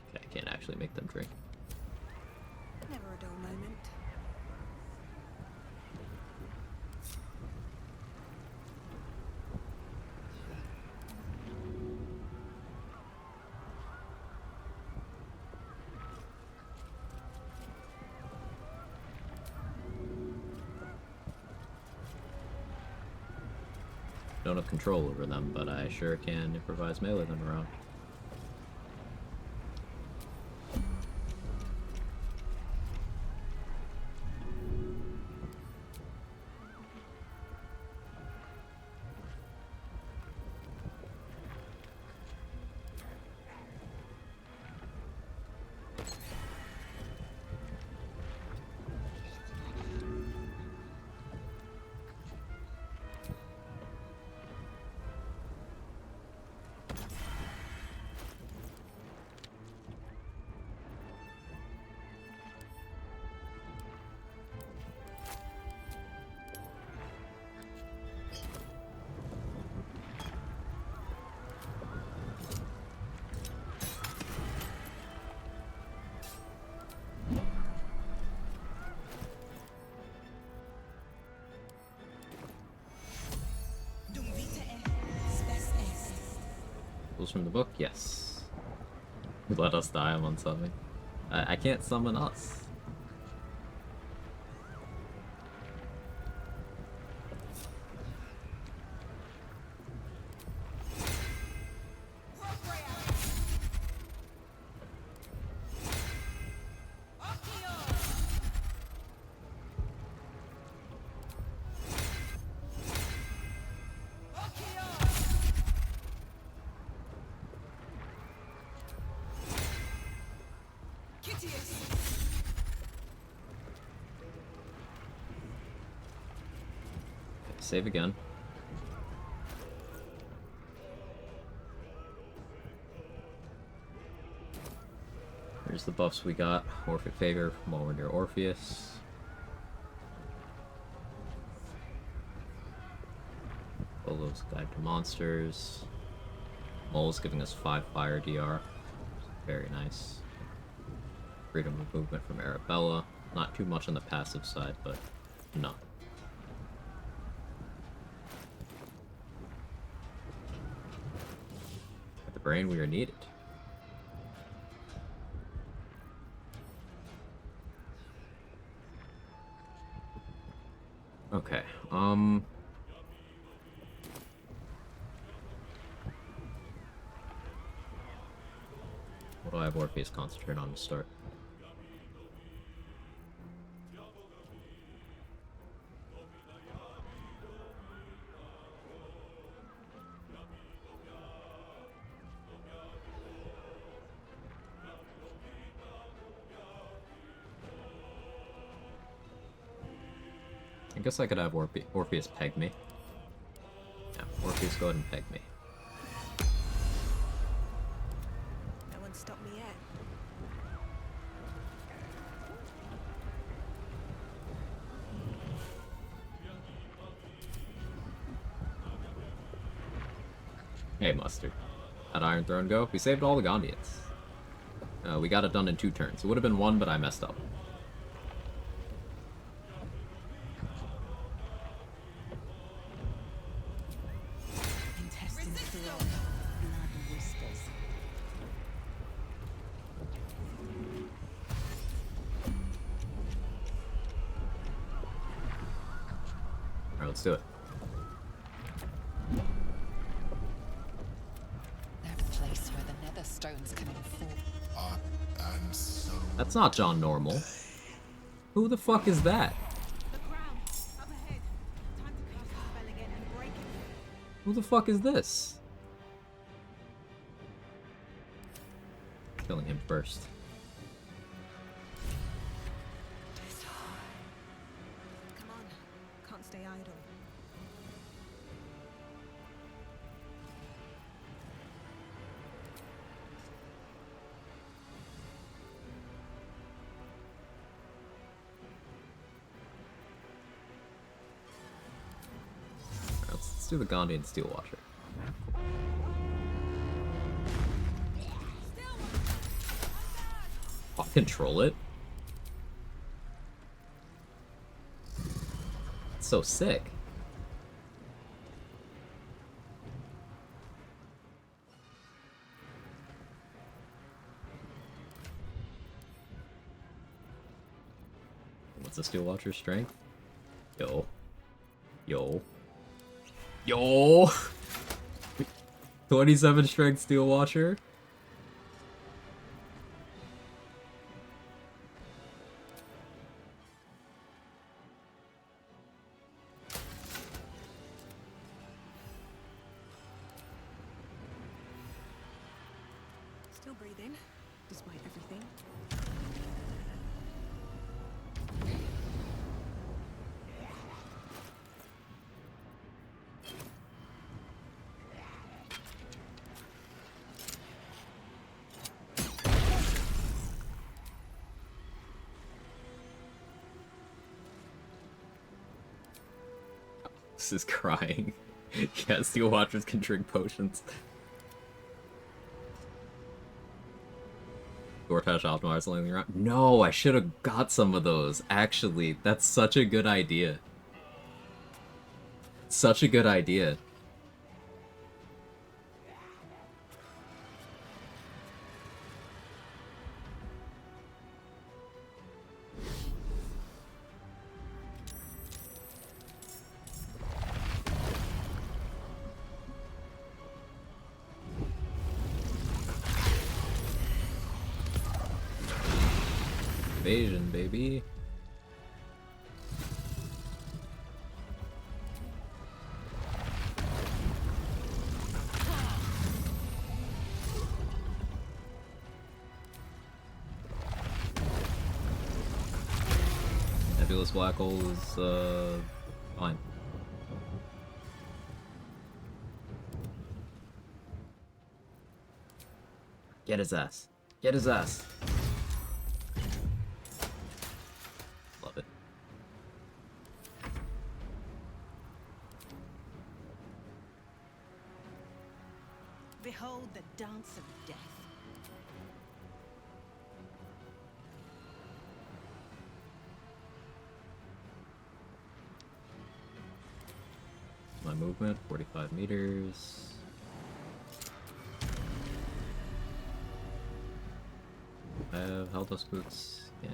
Okay, I can't actually make them drink. Never a dull moment. Don't have control over them, but I sure can improvise melee them around. Rules from the book? Yes. Let us die on something. I can't summon us. Save again. Here's the buffs we got. Orphic Favor while we're near Orpheus. Solo's Guide to Monsters. Mole's giving us 5 fire DR. Very nice. Freedom of movement from Arabella. Not too much on the passive side, but enough. With the brain, we are needed. Okay, what do I have Orpheus concentrate on to start? I guess I could have Orpheus peg me. Yeah, Orpheus, go ahead and peg me. No one stopped me yet. Hey, Mustard. How'd Iron Throne go? We saved all the Gondians. We got it done in 2 turns. It would have been 1, but I messed up. Intestines flow, blood whispers. Alright, let's do it. They're the place where the nether stones can inform. That's not John Normal. Who the fuck is that? Who the fuck is this? Killing him first. Come on, can't stay idle. Let's do the Gondian Steel Watcher. I'll control it. It's so sick. What's the Steel Watcher's strength? Yo. Yo. Yo! 27 strength Steel Watcher. Still breathing, despite everything. This is crying. Yeah, Steel Watchers can drink potions. Gortash optimizer landing around. No, I should have got some of those. Actually, that's such a good idea. Such a good idea. Invasion, baby. Nebulous black hole is fine. Get his ass. Get his ass. Love it. Behold the dance of death. My movement, 45 meters. I have Helldust boots, yeah.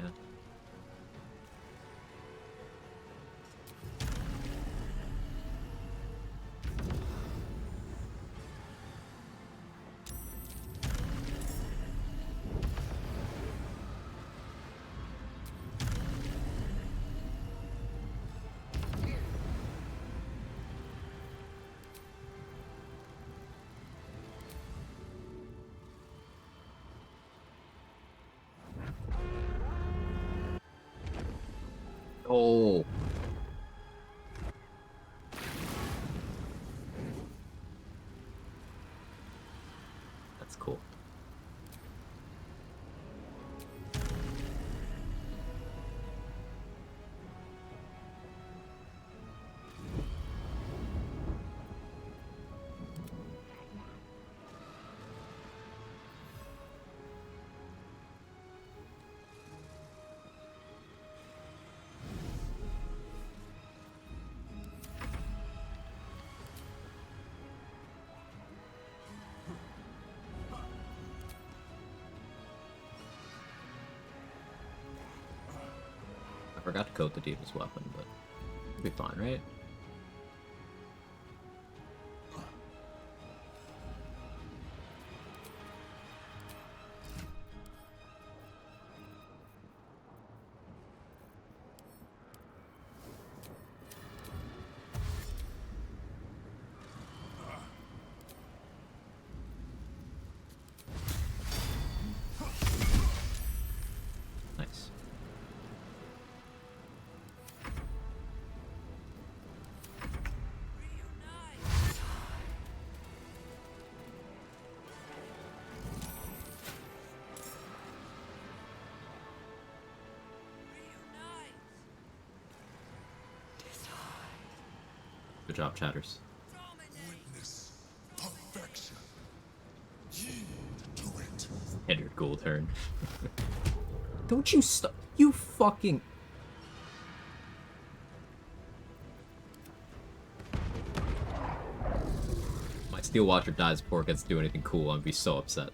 Oh. That's cool. I forgot to coat the demon's weapon, but it'll be fine, right? Nice. Good job, Chatters. Witness perfection. Yield to it. Standard goal turn. Don't you stop. You fucking. My Steel Watcher dies before it gets to do anything cool. I'd be so upset.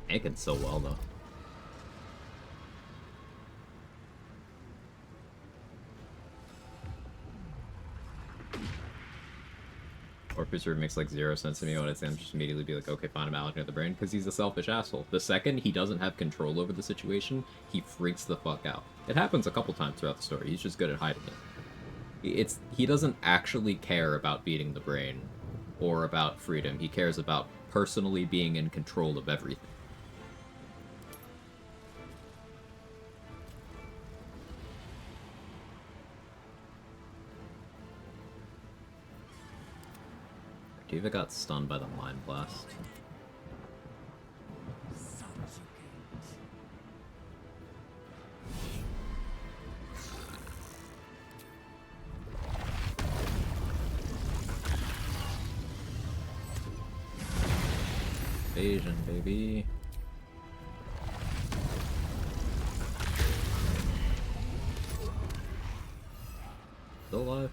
Tanking so well though. Orpheus makes like 0 sense to me when I say I'm just immediately be like, okay, fine, I'm allocating the brain, because he's a selfish asshole. The second he doesn't have control over the situation, he freaks the fuck out. It happens a couple times throughout the story. He's just good at hiding it. He doesn't actually care about beating the brain or about freedom. He cares about personally being in control of everything. Diva got stunned by the Mind Blast. Invasion, baby. Still alive.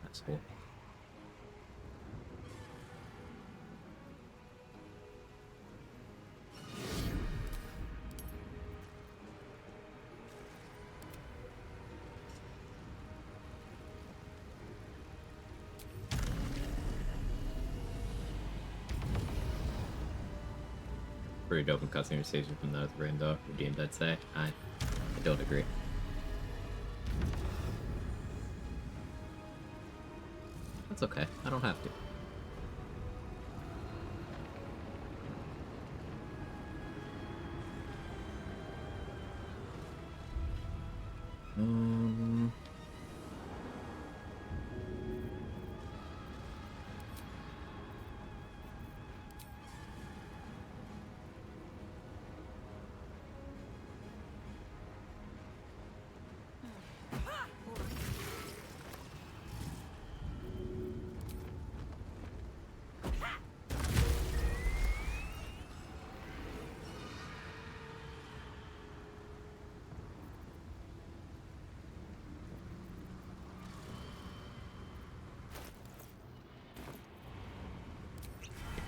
That's cool. Pretty dope when cutscene saves you from the rain though. Redeemed, I'd say. I don't agree. That's okay. I don't have to.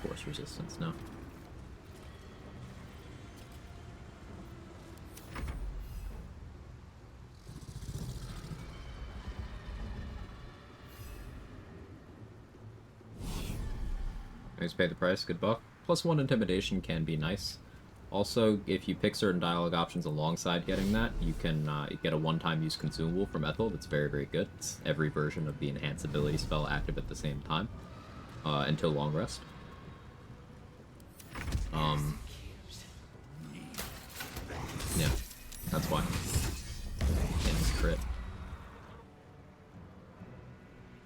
Force resistance, no. Always pay the price, good buff. +1 intimidation can be nice. Also, if you pick certain dialogue options alongside getting that, you can get a one-time use consumable from Ethel that's very, very good. It's every version of the enhanced ability spell active at the same time, until long rest. Yeah, that's why. And it's crit.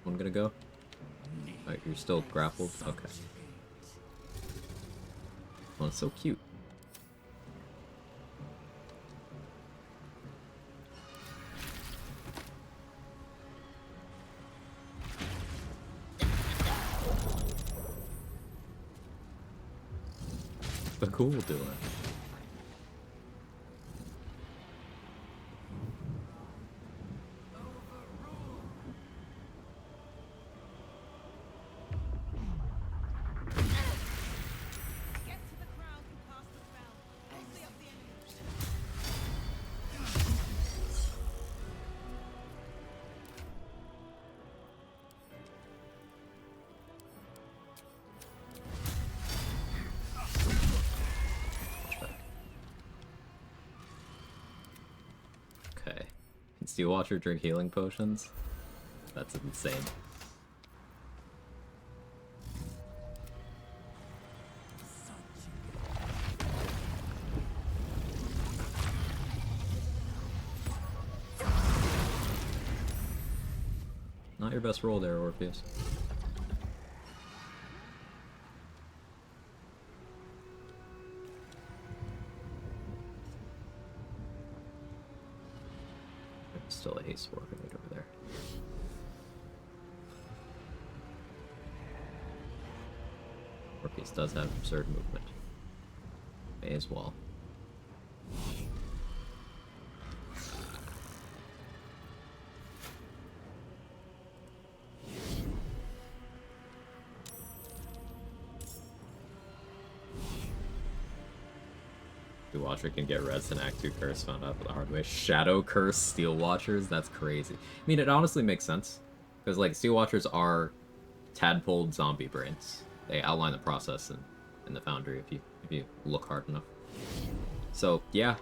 One gonna go? Alright, you're still grappled? Okay. Oh, it's so cute. The cool doing it. Okay. Can Steel Watcher drink healing potions? That's insane. Not your best roll there, Orpheus. There's still a haste working right over there. Orpheus does have absurd movement. May as well. Steel Watcher can get res in Act 2 Curse, found out the hard way. Shadow Curse Steel Watchers? That's crazy. I mean, it honestly makes sense. Because, like, Steel Watchers are tadpoled zombie brains. They outline the process in the Foundry if you look hard enough. So, yeah.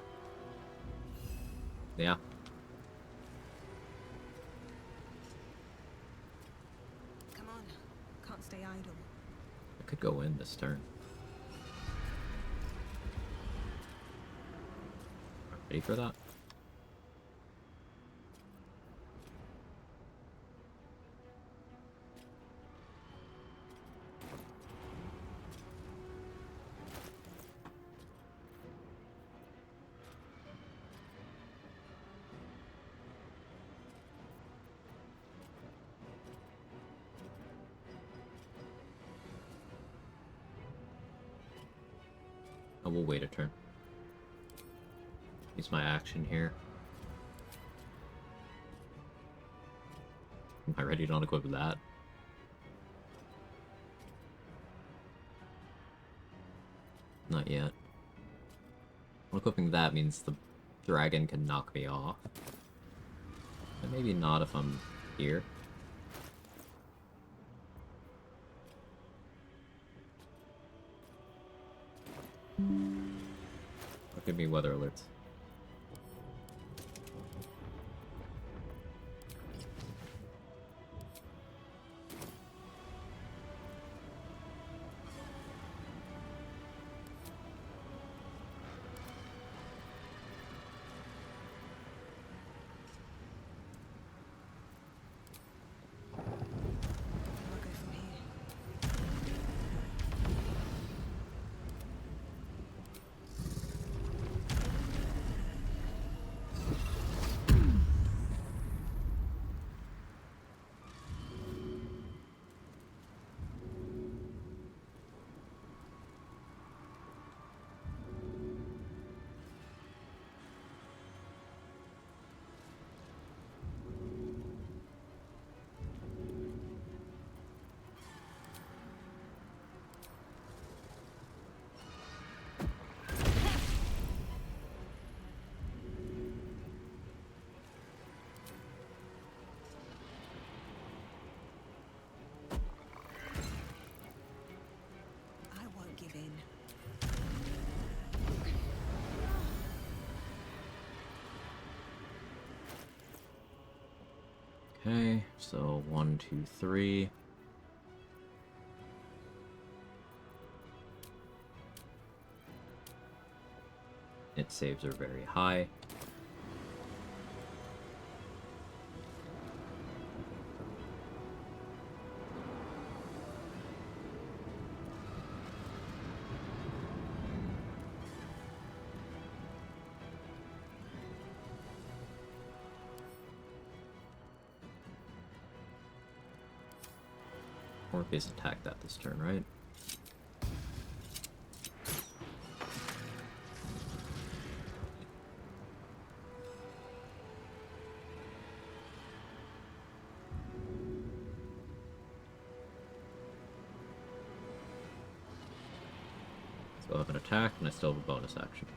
Yeah. Come on. Can't stay idle. I could go in this turn. Ready for that? I will wait a turn. Use my action here. Am I ready to unequip that? Not yet. Unequipping that means the dragon can knock me off. But maybe not if I'm here. Don't give me weather alerts. I won't give in. Okay, so 1, 2, 3. Its saves are very high. Morpheus attacked that this turn, right? So I have an attack, and I still have a bonus action.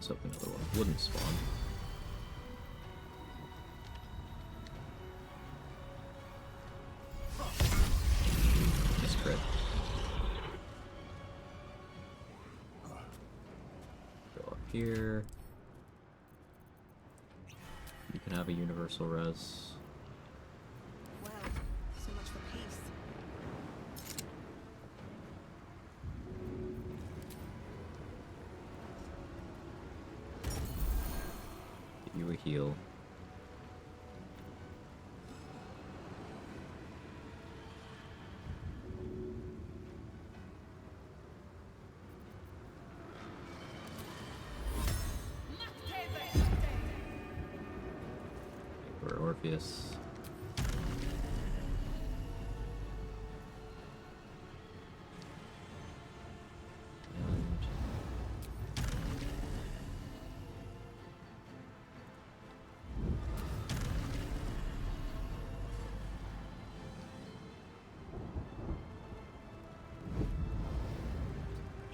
Let's hope another one wouldn't spawn. Nice crit. Go up here. You can have a universal res. Well, so much for peace. Get you a heal. For Orpheus.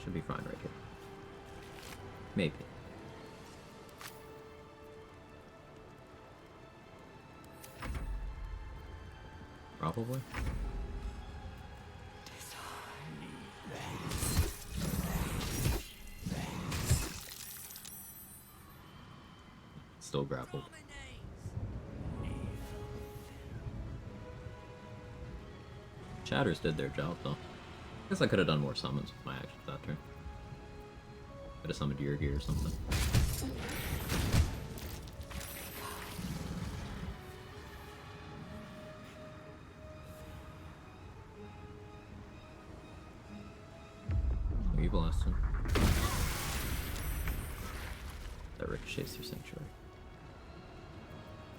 Should be fine right here. Maybe. Probably. Still grappled. Chatters did their job though. Guess I could have done more summons with my actions that turn. Could have summoned Yurgi or something. We blast him. That ricochets through Sanctuary.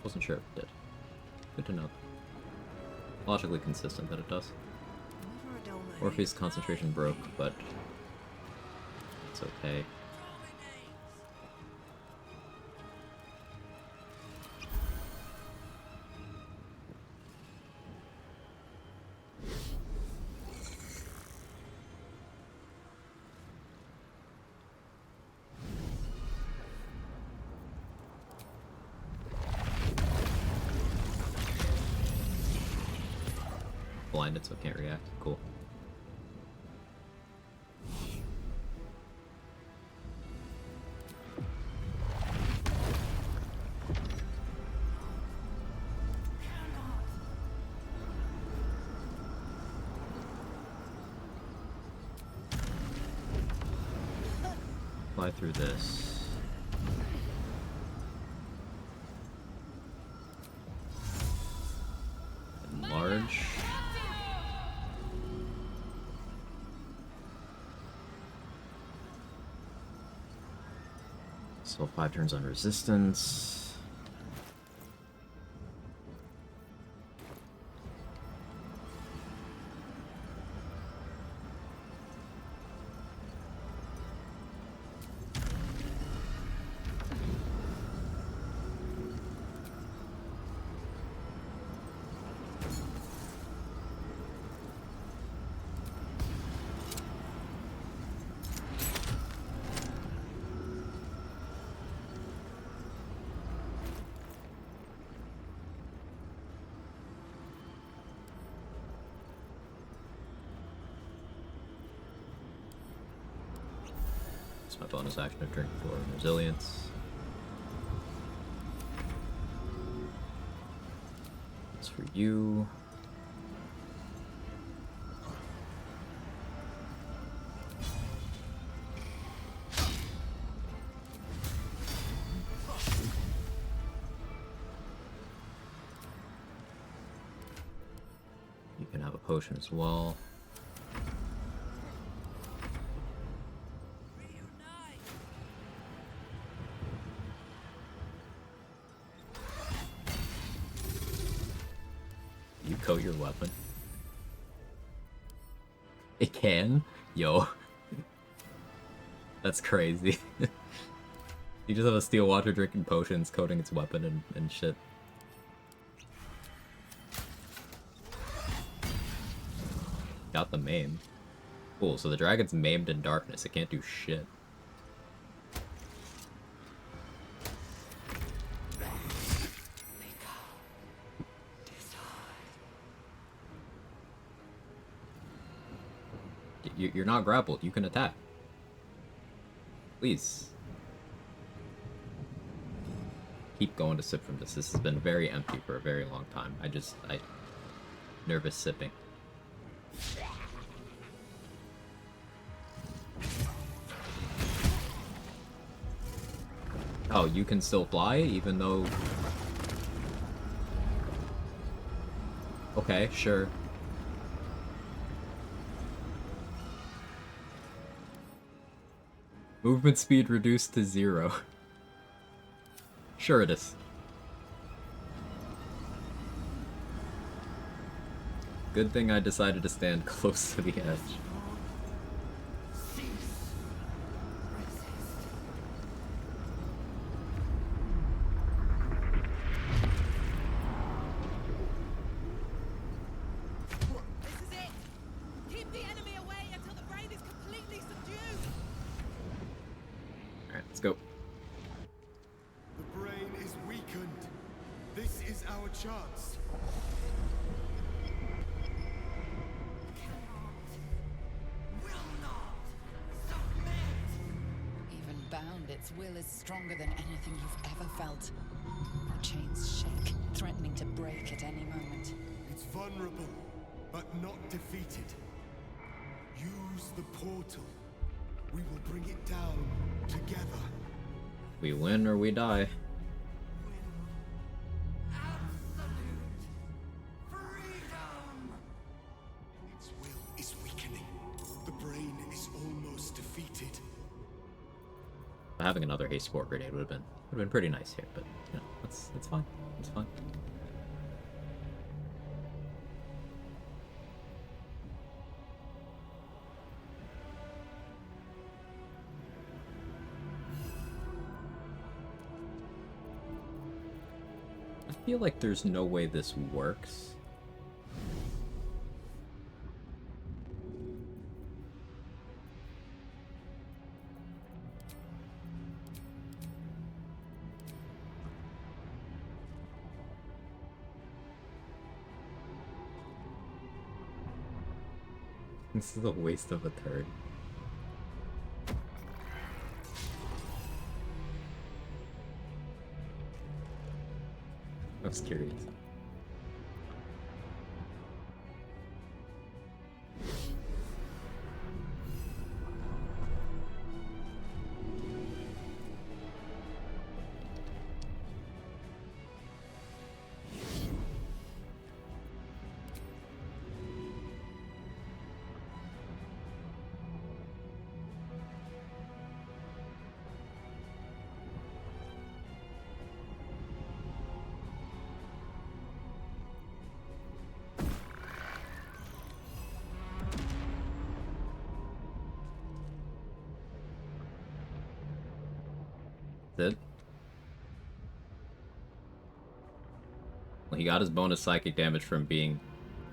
Wasn't sure if it did. Good to know. logically consistent that it does. Never a dull moment. Orpheus' concentration broke, but it's okay. Blinded, so it can't react. Cool. Fly through this. Enlarge. So 5 turns on resistance. It's my bonus action to drink for resilience. It's for you. You can have a potion as well. You coat your weapon. It can? Yo. That's crazy. You just have a steel water drinking potions coating its weapon and shit. Got the maim. Cool, so the dragon's maimed in darkness. It can't do shit. You're not grappled. You can attack. Please. Keep going to sip from this. This has been very empty for a very long time. Nervous sipping. Oh, you can still fly even though... Okay, sure. Movement speed reduced to 0. Sure it is. Good thing I decided to stand close to the edge. Alright, let's go. The brain is weakened. This is our chance. Even bound, its will is stronger than anything you've ever felt. The chains shake, threatening to break at any moment. It's vulnerable, but not defeated. Use the portal. We will bring it down together. We win or we die. Its will is weakening. The brain is almost defeated. Having another haste sport grenade would have been pretty nice here, but you know, it's fine. It's fine. feel like there's no way this works. This is a waste of a turn. I was curious. It. Well, he got his bonus psychic damage from being,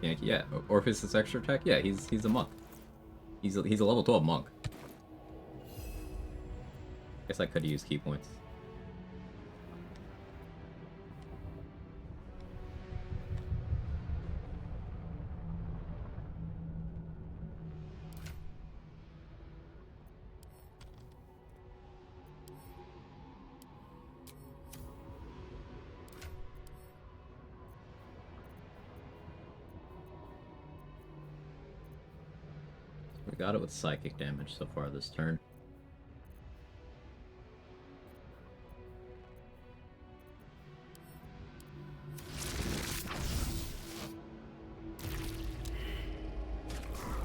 yeah. Orpheus' extra attack. Yeah, he's a monk. He's a level 12 monk. Guess I could have used key points. We got it with psychic damage so far this turn.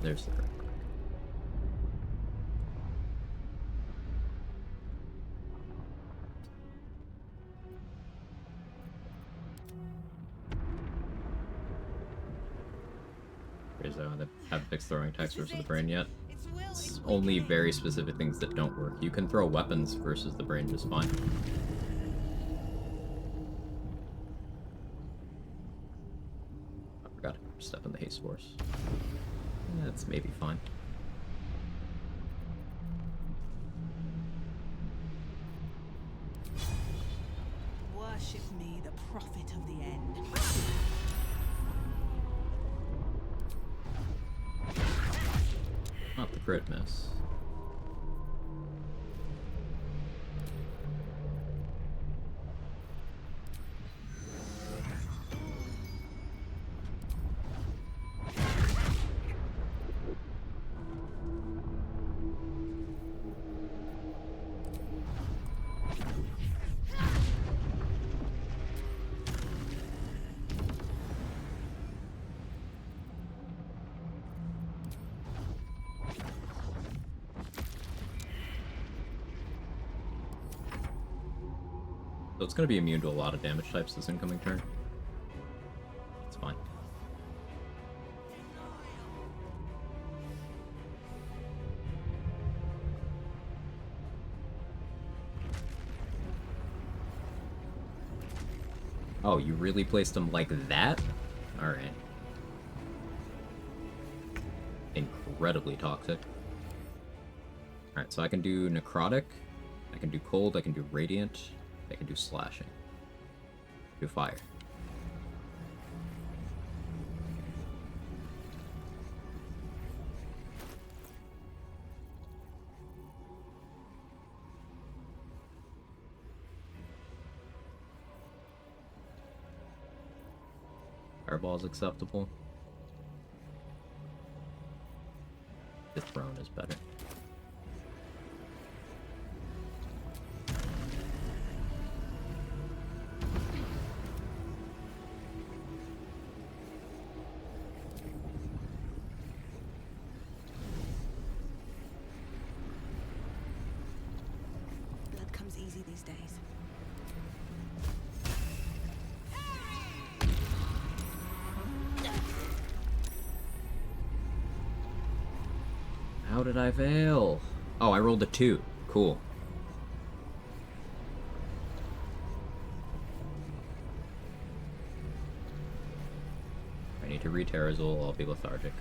There's the crit. Is that they haven't fixed throwing attacks versus the brain yet? It's only very specific things that don't work. You can throw weapons versus the brain just fine. I forgot to step in the haste force. That's maybe fine. Worship me, the prophet of the end. Not the crit miss. So it's going to be immune to a lot of damage types this incoming turn. It's fine. Oh, you really placed him like that? Alright. Incredibly toxic. Alright, so I can do necrotic, I can do cold, I can do radiant, I can do slashing. Do fire. Fireball is acceptable. The throne is better. Blood comes easy these days. How did I fail? Oh, I rolled a 2. Cool. 3 Terrazul, I'll be lethargic.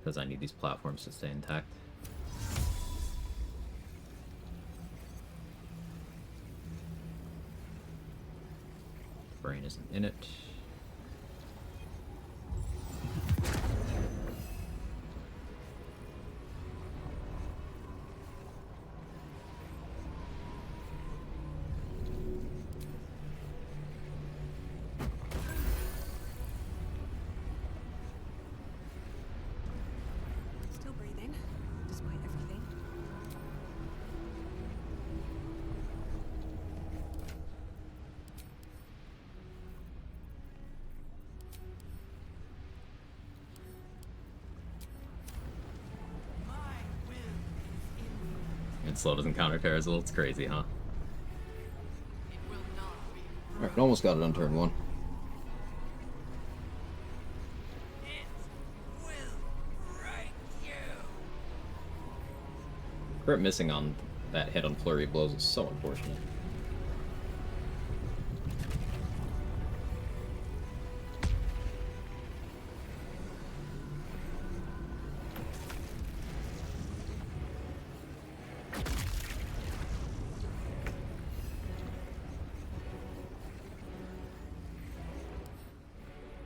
Because I need these platforms to stay intact. Brain isn't in it. Still breathing, despite everything. And slow doesn't counter Terrazul, it's crazy, huh? Alright, almost got it on turn 1. Crit missing on that hit on Flurry of Blows is so unfortunate.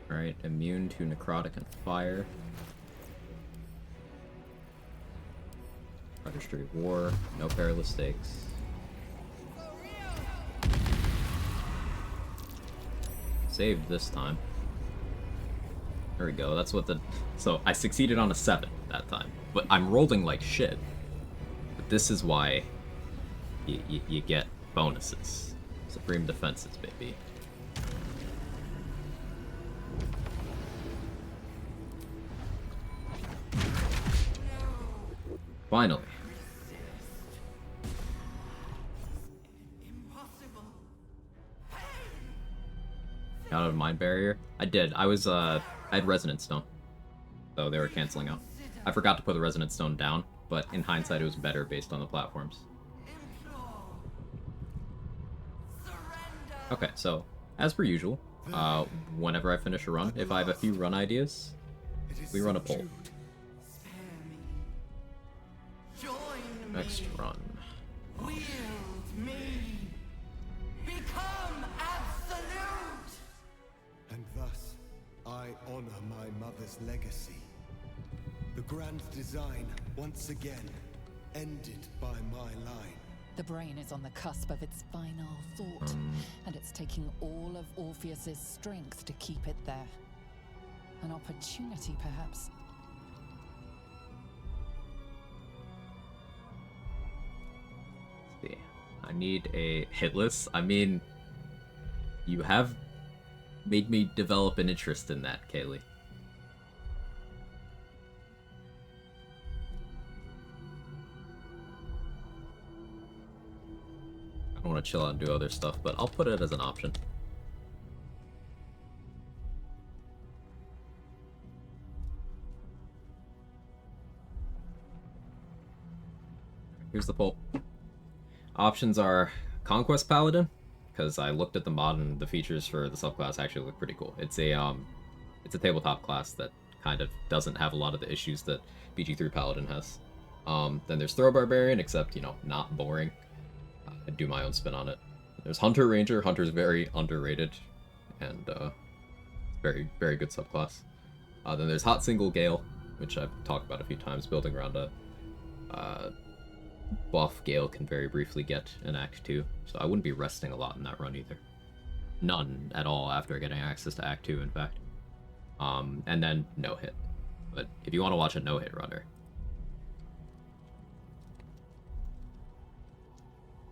Alright, immune to necrotic and fire. Registry of War, no perilous stakes. Saved this time. There we go, that's what the... So, I succeeded on a 7 that time. But I'm rolling like shit. But this is why you get bonuses. Supreme defenses, baby. Finally. Got out of Mind Barrier? I did. I had Resonant Stone. So they were canceling out. I forgot to put the Resonant Stone down, but in hindsight it was better based on the platforms. Okay, so, as per usual, whenever I finish a run, if I have a few run ideas, we run a poll. Next run. Wield me. Become absolute. And thus, I honor my mother's legacy. The grand design, once again, ended by my line. The brain is on the cusp of its final thought, and it's taking all of Orpheus's strength to keep it there. An opportunity, perhaps. I need a hitless. I mean, you have made me develop an interest in that, Kaylee. I don't want to chill out and do other stuff, but I'll put it as an option. Here's the poll. Options are Conquest Paladin, because I looked at the mod and the features for the subclass actually look pretty cool. It's a tabletop class that kind of doesn't have a lot of the issues that BG3 Paladin has. Then there's Throw Barbarian, except, you know, not boring. I do my own spin on it. There's Hunter Ranger. Hunter's very underrated, and very, very good subclass. Then there's Hot Single Gale, which I've talked about a few times, building around a buff Gale can very briefly get in Act 2, so I wouldn't be resting a lot in that run either. None at all after getting access to Act 2, in fact. And then no hit. But if you want to watch a no hit runner,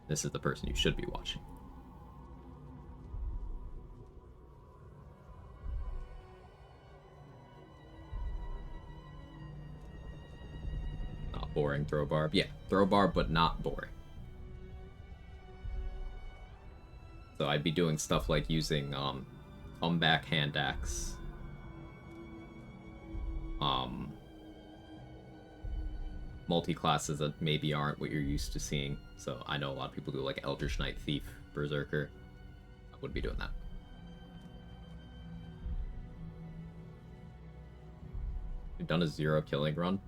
this is the person you should be watching. Not boring, throw barb. Yeah, throw barb, but not boring. So I'd be doing stuff like using comeback hand axe. Multi-classes that maybe aren't what you're used to seeing. So I know a lot of people do like Eldritch Knight, Thief, Berserker. I wouldn't be doing that. You've done a 0 killing run?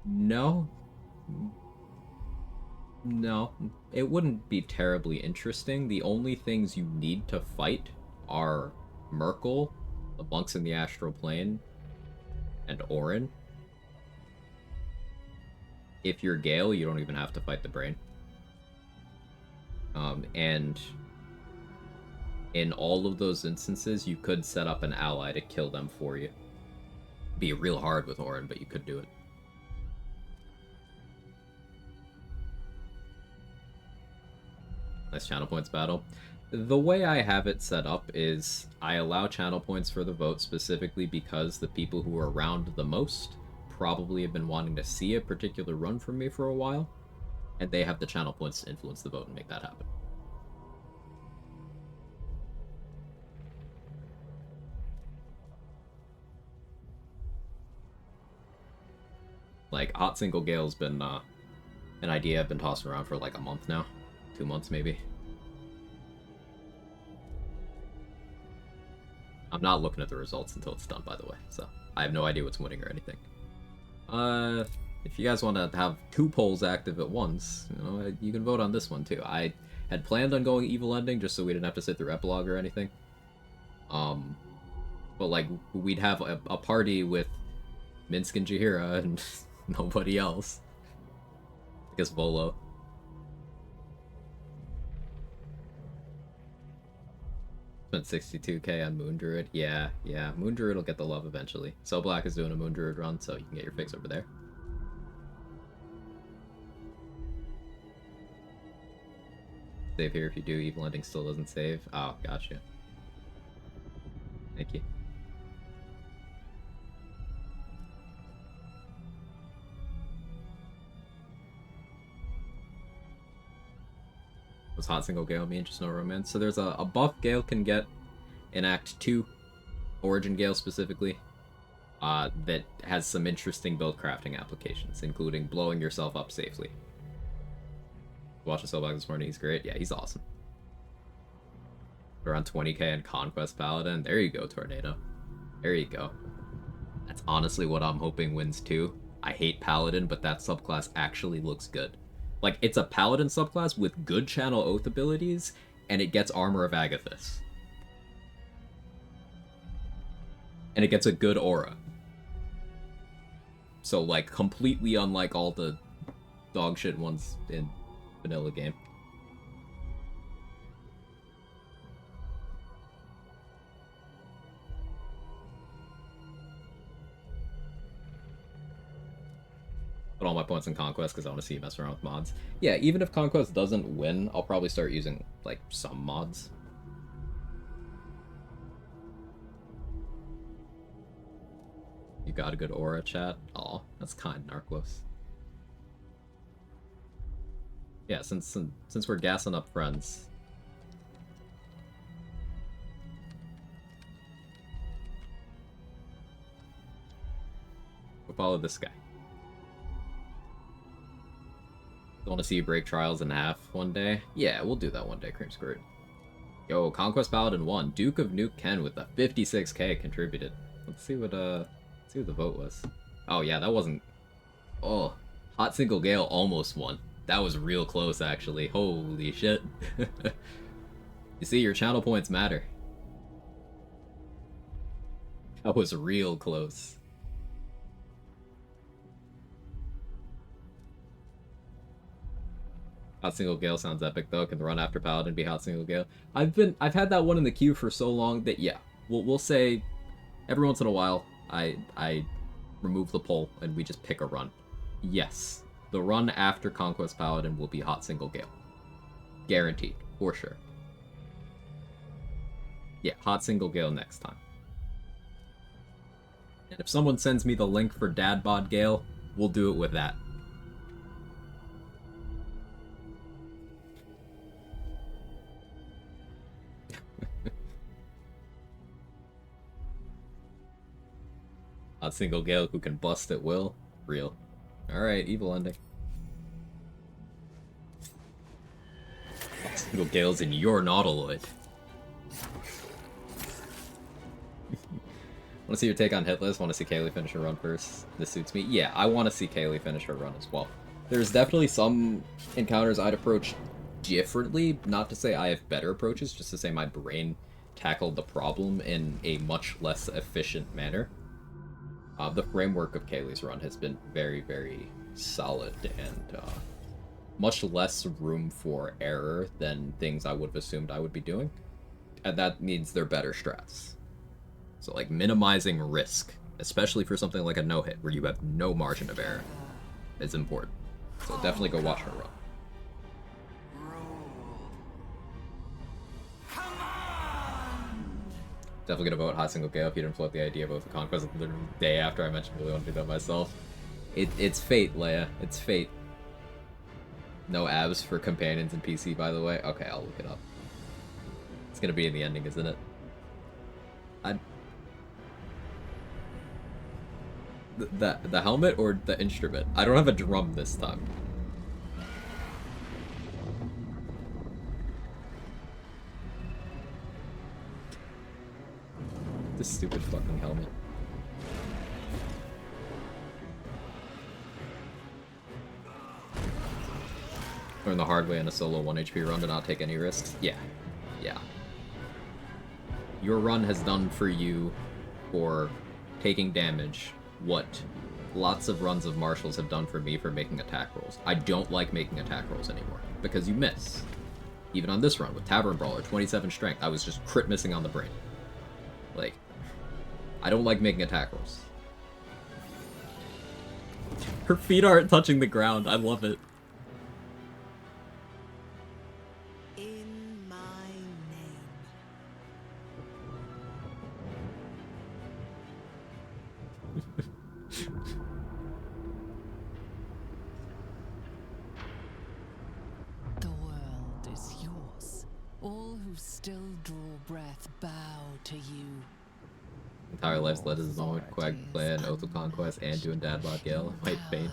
No. No. It wouldn't be terribly interesting. The only things you need to fight are Merkel, the monks in the astral plane, and Orin. If you're Gale, you don't even have to fight the brain. And in all of those instances, you could set up an ally to kill them for you. Be real hard with Orin, but you could do it. Nice channel points battle. The way I have it set up is I allow channel points for the vote specifically because the people who are around the most probably have been wanting to see a particular run from me for a while, and they have the channel points to influence the vote and make that happen. Like, Hot Single Gale's been an idea I've been tossing around for like a month now. 2 months maybe. I'm not looking at the results until it's done, by the way, so I have no idea what's winning or anything. If you guys want to have 2 polls active at once, you know, you can vote on this one too. I had planned on going evil ending just so we didn't have to sit through epilogue or anything. But like, we'd have a party with Minsk and Jahira and nobody else. I guess Volo. Spent 62k on Moon Druid. Yeah, Moon Druid will get the love eventually. So Black is doing a Moon Druid run, so you can get your fix over there. Save here if you do. Evil Ending still doesn't save. Oh, gotcha. Thank you. Was Hot Single Gale mean just no romance? So there's a buff Gale can get in Act 2, Origin Gale specifically, that has some interesting build crafting applications, including blowing yourself up safely. Watching Soulback this morning, he's great. Yeah, he's awesome. Around 20k in Conquest Paladin. There you go, Tornado. There you go. That's honestly what I'm hoping wins too. I hate Paladin, but that subclass actually looks good. Like, it's a Paladin subclass with good Channel Oath abilities, and it gets Armor of Agathis. And it gets a good aura. So, like, completely unlike all the dogshit ones in vanilla game. Put all my points in Conquest because I want to see you mess around with mods. Yeah, even if Conquest doesn't win, I'll probably start using, like, some mods. You got a good aura, chat? Aw, that's kind, Narclos. Yeah, since we're gassing up friends. We'll follow this guy. Want to see you break Trials in half one day? Yeah, we'll do that one day, Cream Squirt. Yo, Conquest Paladin 1. Duke of Nuke Ken with the 56k contributed. Let's see what the vote was. Oh yeah, that wasn't... Oh, Hot Single Gale almost won. That was real close, actually. Holy shit. You see, your channel points matter. That was real close. Hot Single Gale sounds epic though. Can the run after Paladin be Hot Single Gale? I've had that one in the queue for so long that yeah, we'll say every once in a while I remove the poll and we just pick a run. Yes, the run after Conquest Paladin will be Hot Single Gale. Guaranteed, for sure. Yeah, Hot Single Gale next time. And if someone sends me the link for Dad Bod Gale, we'll do it with that. Hot Single Gale who can bust at will. Real. Alright, evil ending. Hot Single Gale's in your Nautiloid. Want to see your take on Hitless? Want to see Kaylee finish her run first? This suits me. Yeah, I want to see Kaylee finish her run as well. There's definitely some encounters I'd approach differently. Not to say I have better approaches, just to say my brain tackled the problem in a much less efficient manner. The framework of Kaylee's run has been very, very solid and much less room for error than things I would have assumed I would be doing. And that means they're better strats. So, like, minimizing risk, especially for something like a no-hit, where you have no margin of error, is important. So definitely go watch her run. Definitely gonna vote Hot Single Gale if you didn't float the idea about the Conquest the day after I mentioned I really want to do that myself. It's fate, Leia. It's fate. No abs for companions in PC, by the way. Okay, I'll look it up. It's gonna be in the ending, isn't it? The helmet or the instrument? I don't have a drum this time. This stupid fucking helmet. Learn the hard way in a solo 1 HP run to not take any risks? Yeah. Yeah. Your run has done for you for taking damage what lots of runs of marshals have done for me for making attack rolls. I don't like making attack rolls anymore because you miss. Even on this run with Tavern Brawler, 27 strength, I was just crit missing on the brain. Like, I don't like making attack rolls. Her feet aren't touching the ground. I love it. In my name. The world is yours. All who still draw breath bow to you. Entire life's led his own Quag plan, Oath of Conquest, and doing Dad Bod Gale, White Fate.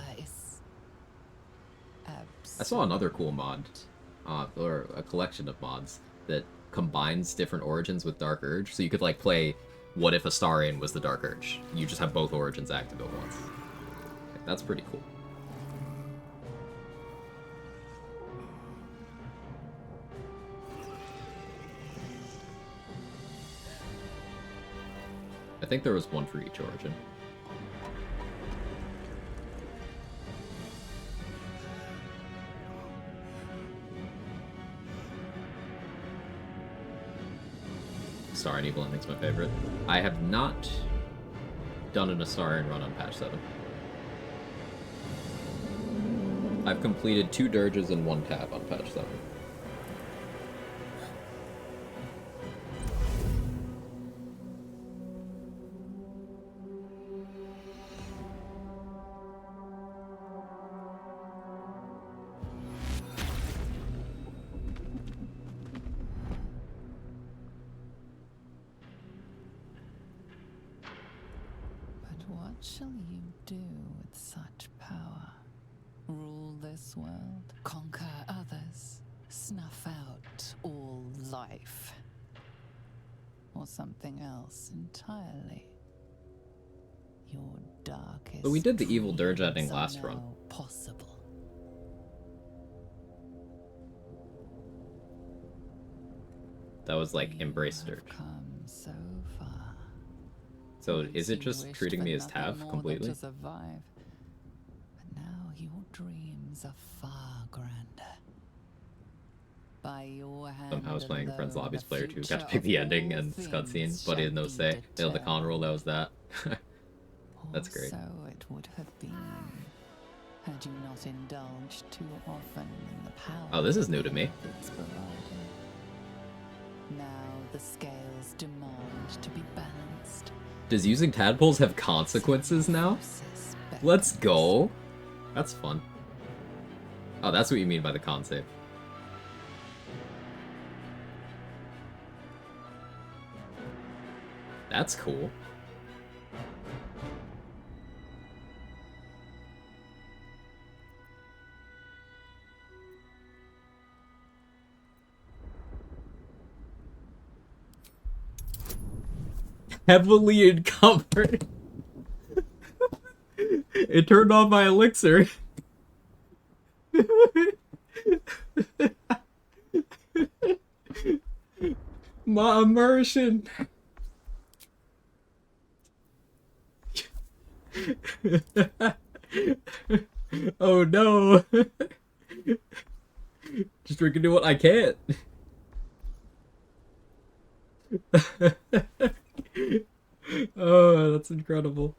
I saw another cool mod, or a collection of mods, that combines different origins with Dark Urge, so you could like play What If Astarion was the Dark Urge? You just have both origins active at once. Like, that's pretty cool. I think there was one for each origin. Astarion Evil Ending's my favorite. I have not done an Astarion run on patch 7. I've completed 2 dirges and 1 tab on patch 7. What shall you do with such power? Rule this world, conquer others, snuff out all life? Or something else entirely? Your darkest But we did the evil dirge ending last run. Possible. That was like Embrace Dirge. So far. So is it just treating me as Tav completely? To survive. But now your dreams are far grander. By your hand Somehow I was playing Friends alone, Lobbies the player 2, got to future pick the of ending all and things cutscene, but he had shall no be say. Failed the con roll, that was that. That's Or great. so it would have been, had you not indulged too often in the power. Oh, this is new to me. It's provided. Now the scales demand to be balanced. Does using tadpoles have consequences now? Let's go. That's fun. Oh, that's what you mean by the con save. That's cool. Heavily encumbered. It turned off my elixir. My immersion. Oh no. Just drinking to what I can't. Oh, that's incredible.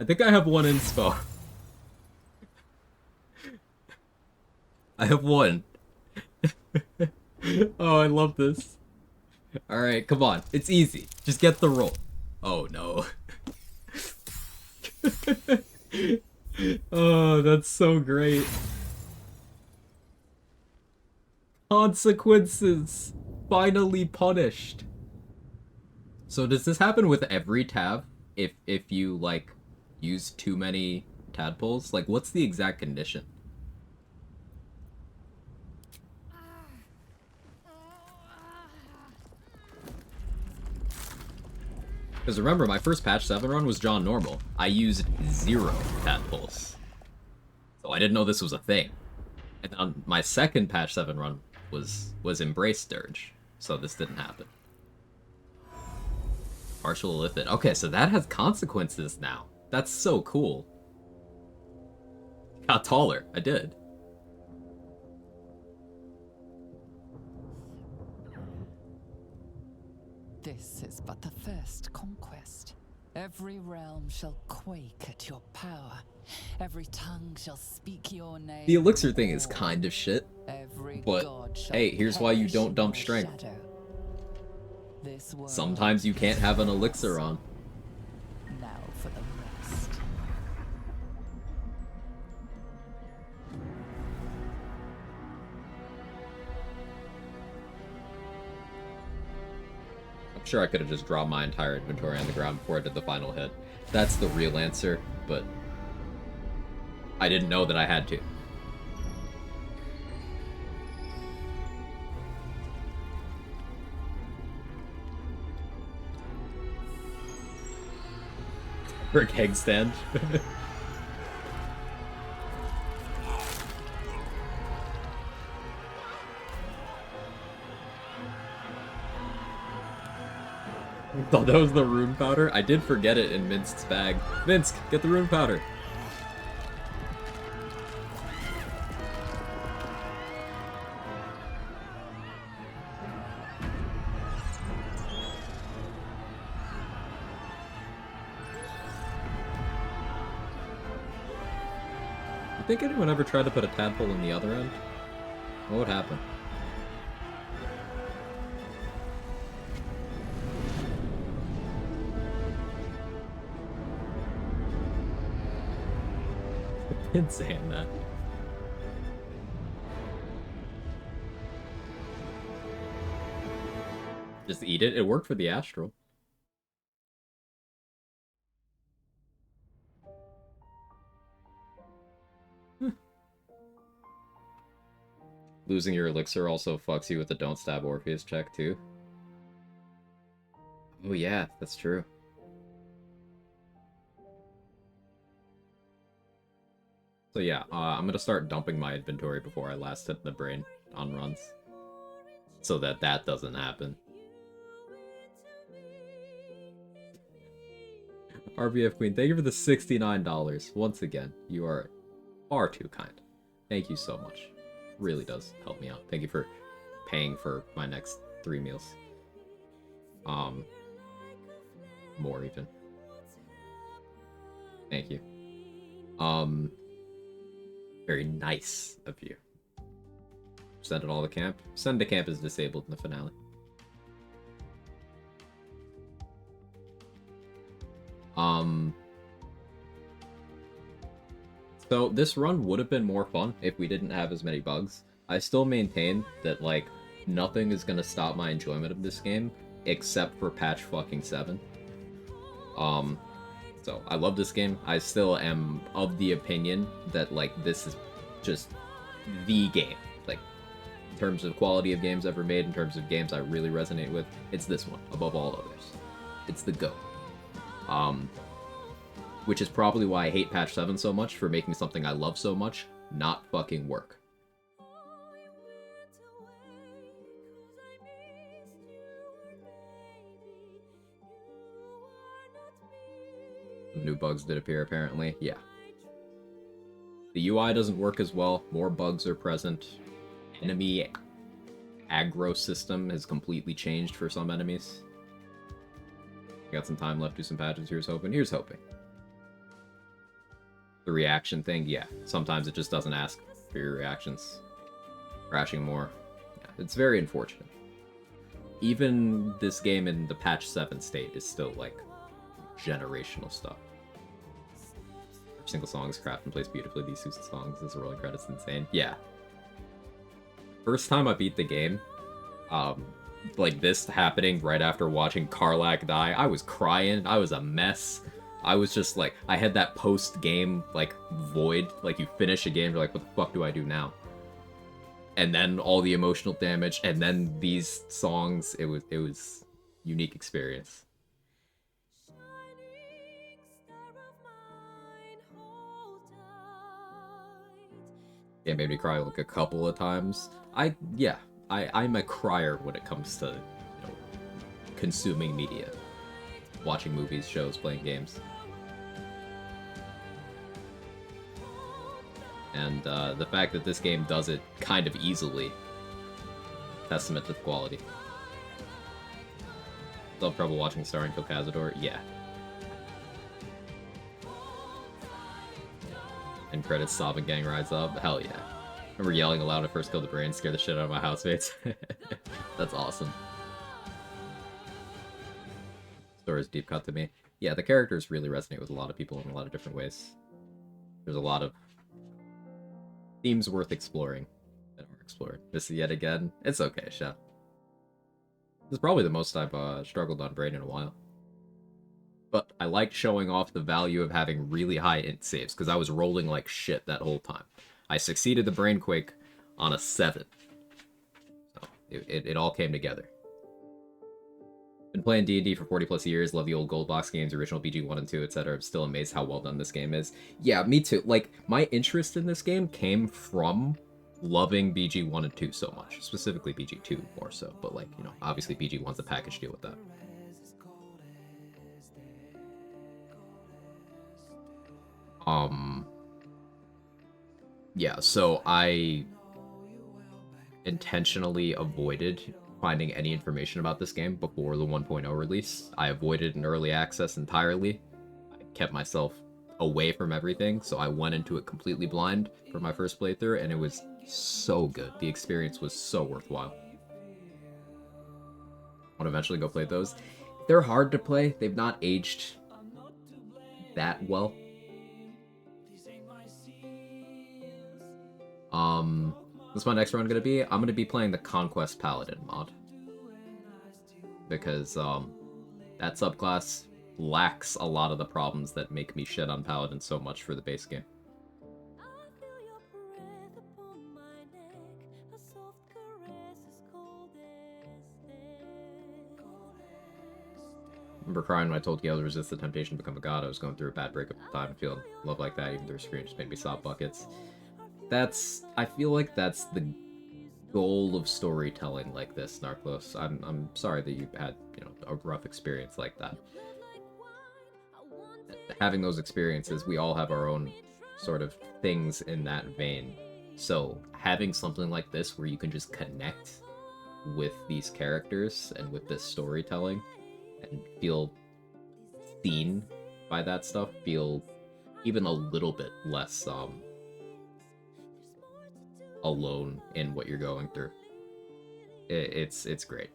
I think I have one inspo. I have one. Oh, I love this. Alright, come on. It's easy. Just get the roll. Oh, no. Oh, that's so great. Consequences. Finally punished. So does this happen with every tab? If you, like, use too many tadpoles? Like, what's the exact condition? Because remember, my first patch 7 run was John Normal. I used 0 tadpoles. So I didn't know this was a thing. And on my second patch 7 run was Embrace Dirge. So this didn't happen. Partial Illithid. Okay, so that has consequences now. That's so cool. Got taller. I did. This is but the first conquest. Every realm shall quake at your power. Every tongue shall speak your name. The elixir thing is kind of shit. But, hey, here's why you don't dump strength. Sometimes you can't have an elixir on. Now for the rest. I'm sure I could have just dropped my entire inventory on the ground before I did the final hit. That's the real answer, but I didn't know that I had to. For a keg stand. Thought that was the rune powder? I did forget it in Minsk's bag. Minsk, get the rune powder. You think anyone ever tried to put a tadpole in the other end? What would happen? Been saying that. Just eat it. It worked for the astral. Losing your elixir also fucks you with the don't stab Orpheus check too. Oh yeah, that's true. So yeah, I'm gonna start dumping my inventory before I last hit the brain on runs. So that doesn't happen. RBF Queen, thank you for the $69. Once again, you are far too kind. Thank you so much. Really does help me out. Thank you for paying for my next 3 meals. More even. Thank you. Very nice of you. Send it all to camp. Send to camp is disabled in the finale. So this run would have been more fun if we didn't have as many bugs. I still maintain that, like, nothing is gonna stop my enjoyment of this game except for patch fucking 7. So I love this game. I still am of the opinion that, like, this is just the game. Like, in terms of quality of games ever made, in terms of games I really resonate with, it's this one above all others. It's the GOAT. Which is probably why I hate patch 7 so much, for making something I love so much not fucking work. New bugs did appear, apparently. Yeah. The UI doesn't work as well. More bugs are present. Enemy aggro system has completely changed for some enemies. Got some time left, do some patches. Here's hoping. Here's hoping. The reaction thing, yeah. Sometimes it just doesn't ask for your reactions. Crashing more. Yeah, it's very unfortunate. Even this game in the patch 7 state is still, like, generational stuff. Every single song is crafted and plays beautifully. These 2 songs as rolling credits, insane. Yeah. First time I beat the game, like this happening right after watching Karlach die, I was crying. I was a mess. I was just like, I had that post-game, like, void. Like, you finish a game, you're like, what the fuck do I do now? And then all the emotional damage, and then these songs, it was unique experience. Yeah, made me cry like a couple of times. I'm a crier when it comes to, you know, consuming media. Watching movies, shows, playing games. And the fact that this game does it kind of easily, testament to the quality. Still have trouble watching Starring Kill Cazador? Yeah. And credits Sobbing Gang rides up? Hell yeah. Remember yelling aloud at first killed the brain, scare the shit out of my housemates. That's awesome. Story's deep cut to me. Yeah, the characters really resonate with a lot of people in a lot of different ways. There's a lot of themes worth exploring that are explored. This yet again. It's okay, chef. This is probably the most I've struggled on Brain in a while. But I liked showing off the value of having really high int saves, because I was rolling like shit that whole time. I succeeded the Brain Quake on a 7. So it all came together. Been playing D&D for 40 plus years, love the old gold box games, original BG 1 and 2, etc. I'm still amazed how well done this game is. Yeah, me too. Like, my interest in this game came from loving BG 1 and 2 so much. Specifically BG 2 more so, but, like, you know, obviously BG 1's a package deal with that. Yeah, so I intentionally avoided finding any information about this game before the 1.0 release. I avoided an early access entirely. I kept myself away from everything, so I went into it completely blind for my first playthrough, and it was so good. The experience was so worthwhile. I want to eventually go play those. They're hard to play. They've not aged that well. What's my next run gonna be? I'm gonna be playing the Conquest Paladin mod. Because, that subclass lacks a lot of the problems that make me shit on Paladin so much for the base game. I remember crying when I told Gale to resist the temptation to become a god. I was going through a bad breakup at the time and feeling love like that, even though screen just made me sob buckets. I feel like that's the goal of storytelling like this, Narclos. I'm sorry that you had, you know, a rough experience like that. having those experiences, we all have our own sort of things in that vein. So having something like this where you can just connect with these characters and with this storytelling and feel seen by that stuff, feel even a little bit less alone in what you're going through. It's great.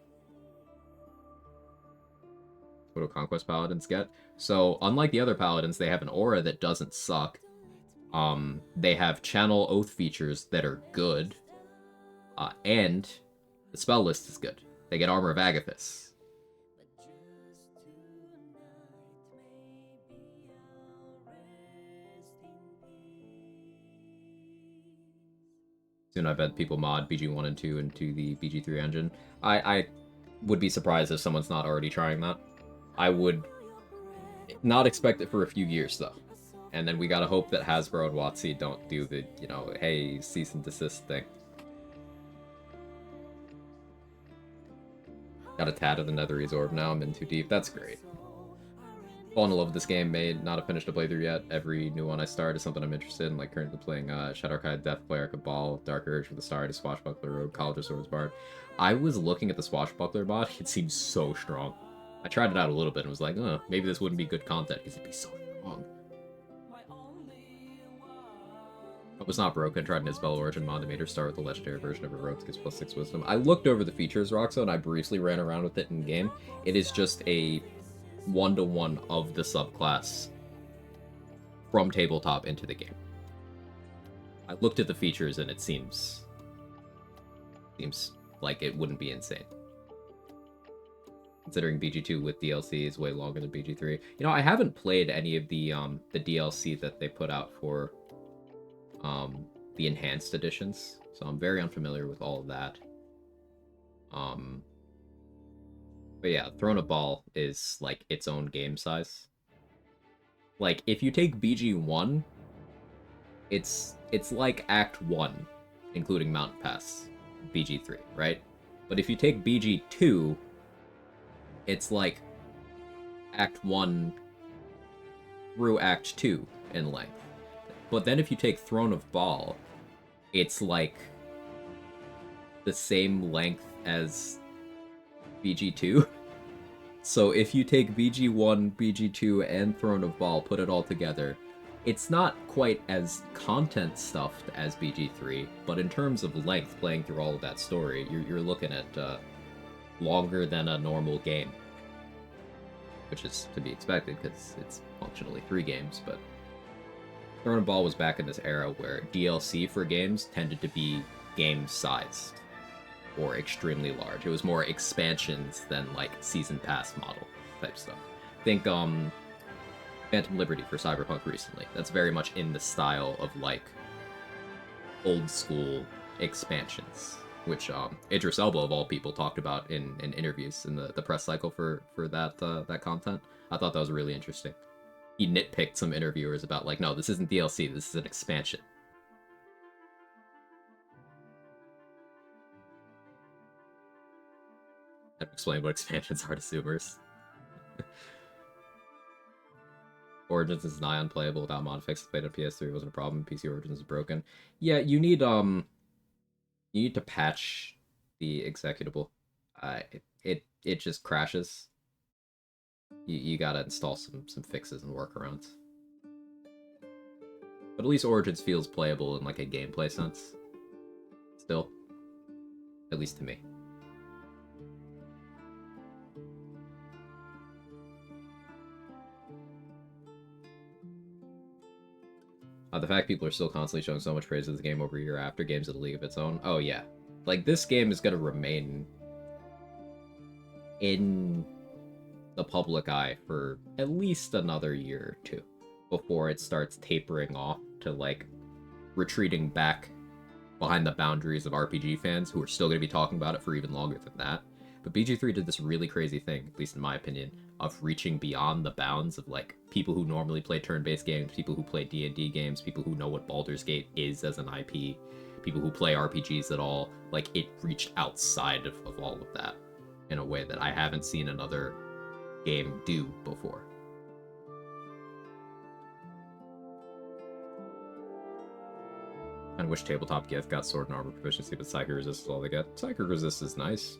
What do Conquest Paladins get? So, unlike the other Paladins, they have an aura that doesn't suck. They have channel oath features that are good. And the spell list is good. They get Armor of Agathis. Soon I bet people mod BG1 and 2 into the BG3 engine. I would be surprised if someone's not already trying that. I would not expect it for a few years, though. And then we gotta hope that Hasbro and WotC don't do the, you know, hey, cease and desist thing. Got a tad of the Netherese Orb now, I'm in too deep. That's great. Fallen in love with this game, may not have finished a playthrough yet. Every new one I start is something I'm interested in, like currently playing Shadow Archive, Death Player, Cabal, Dark Urge for the Start, Swashbuckler Road, College of Swords Bard. I was looking at the Swashbuckler mod, it seems so strong. I tried it out a little bit and was like, maybe this wouldn't be good content because it'd be so strong. It was not broken. Tried an Isabel Origin mod that made her start with the legendary version of her rogue, gives +6 wisdom. I looked over the features, Roxo, and I briefly ran around with it in game. It is just a 1-to-1 of the subclass from tabletop into the game. I looked at the features and it seems like it wouldn't be insane. Considering BG2 with DLC is way longer than BG3. You know, I haven't played any of the DLC that they put out for the enhanced editions, so I'm very unfamiliar with all of that. But yeah, Throne of Baal is like its own game size. Like if you take BG1, it's like Act 1, including Mountain Pass, BG3, right? But if you take BG2, it's like Act 1 through Act 2 in length. But then if you take Throne of Baal, it's like the same length as BG2. So if you take BG1, BG2, and Throne of Baal, put it all together, it's not quite as content-stuffed as BG3, but in terms of length, playing through all of that story, you're looking at longer than a normal game. Which is to be expected, because it's functionally 3 games, but Throne of Baal was back in this era where DLC for games tended to be game-sized, or extremely large. It was more expansions than, like, Season Pass model type stuff. Think, Phantom Liberty for Cyberpunk recently. That's very much in the style of, like, old-school expansions, which Idris Elba, of all people, talked about in interviews in the press cycle for that content. I thought that was really interesting. He nitpicked some interviewers about, like, no, this isn't DLC, this is an expansion. I've explained what expansions are to Zoomers. Origins is nigh unplayable without mod fixes. Played on PS3 wasn't a problem. PC Origins is broken. Yeah, you need to patch the executable. It just crashes. You gotta install some fixes and workarounds. But at least Origins feels playable in like a gameplay sense. Still. At least to me. The fact people are still constantly showing so much praise of this game over a year after games of the league of its own. Oh yeah. Like, this game is gonna remain in the public eye for at least another year or two before it starts tapering off to, like, retreating back behind the boundaries of RPG fans who are still going to be talking about it for even longer than that. But BG3 did this really crazy thing, at least in my opinion, of reaching beyond the bounds of, like, people who normally play turn-based games, people who play D&D games, people who know what Baldur's Gate is as an IP, people who play RPGs at all. Like, it reached outside of all of that in a way that I haven't seen another game do before. I wish tabletop gift got sword and armor proficiency, but psychic resist is all they get. Psychic resist is nice.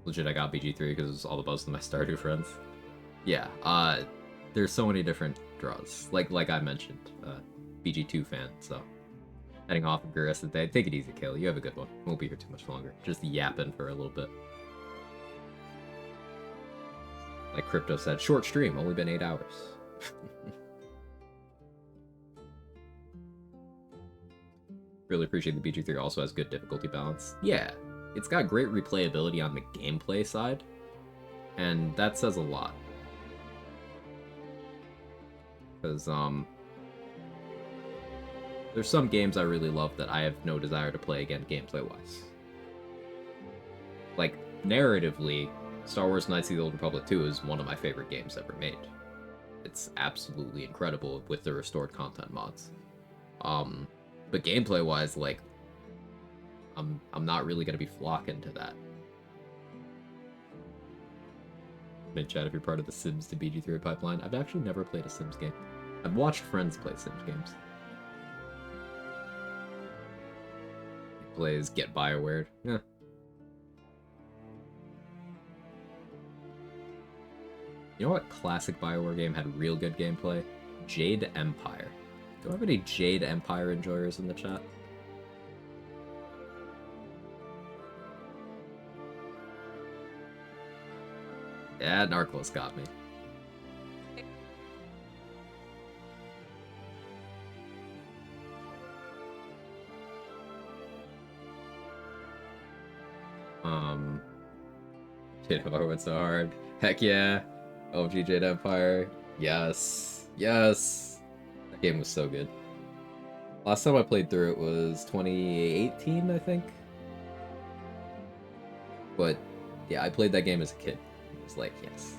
Legit, I got BG3 because it's all the most of my Stardew friends. Yeah, there's so many different draws. Like I mentioned, BG2 fan, so. Heading off for the rest of the day. Take it easy, Kayla. You have a good one. Won't be here too much longer. Just yapping for a little bit. Like Crypto said, short stream, only been 8 hours. Really appreciate the BG3 also has good difficulty balance. Yeah, it's got great replayability on the gameplay side, and that says a lot. Because, there's some games I really love that I have no desire to play again gameplay-wise. Like, narratively, Star Wars Knights of the Old Republic 2 is one of my favorite games ever made. It's absolutely incredible with the restored content mods. But gameplay-wise, like, I'm not really gonna be flocking to that. Mid chat if you're part of the Sims to BG3 pipeline. I've actually never played a Sims game. I've watched friends play Sims games. He plays Get Bioware. Yeah. You know what classic Bioware game had real good gameplay? Jade Empire. Do I have any Jade Empire enjoyers in the chat? Yeah, Narcos got me. Jade Empire went so hard. Heck yeah. OG Jade Empire. Yes. Yes. That game was so good. Last time I played through it was 2018, I think. But yeah, I played that game as a kid. It was like, yes.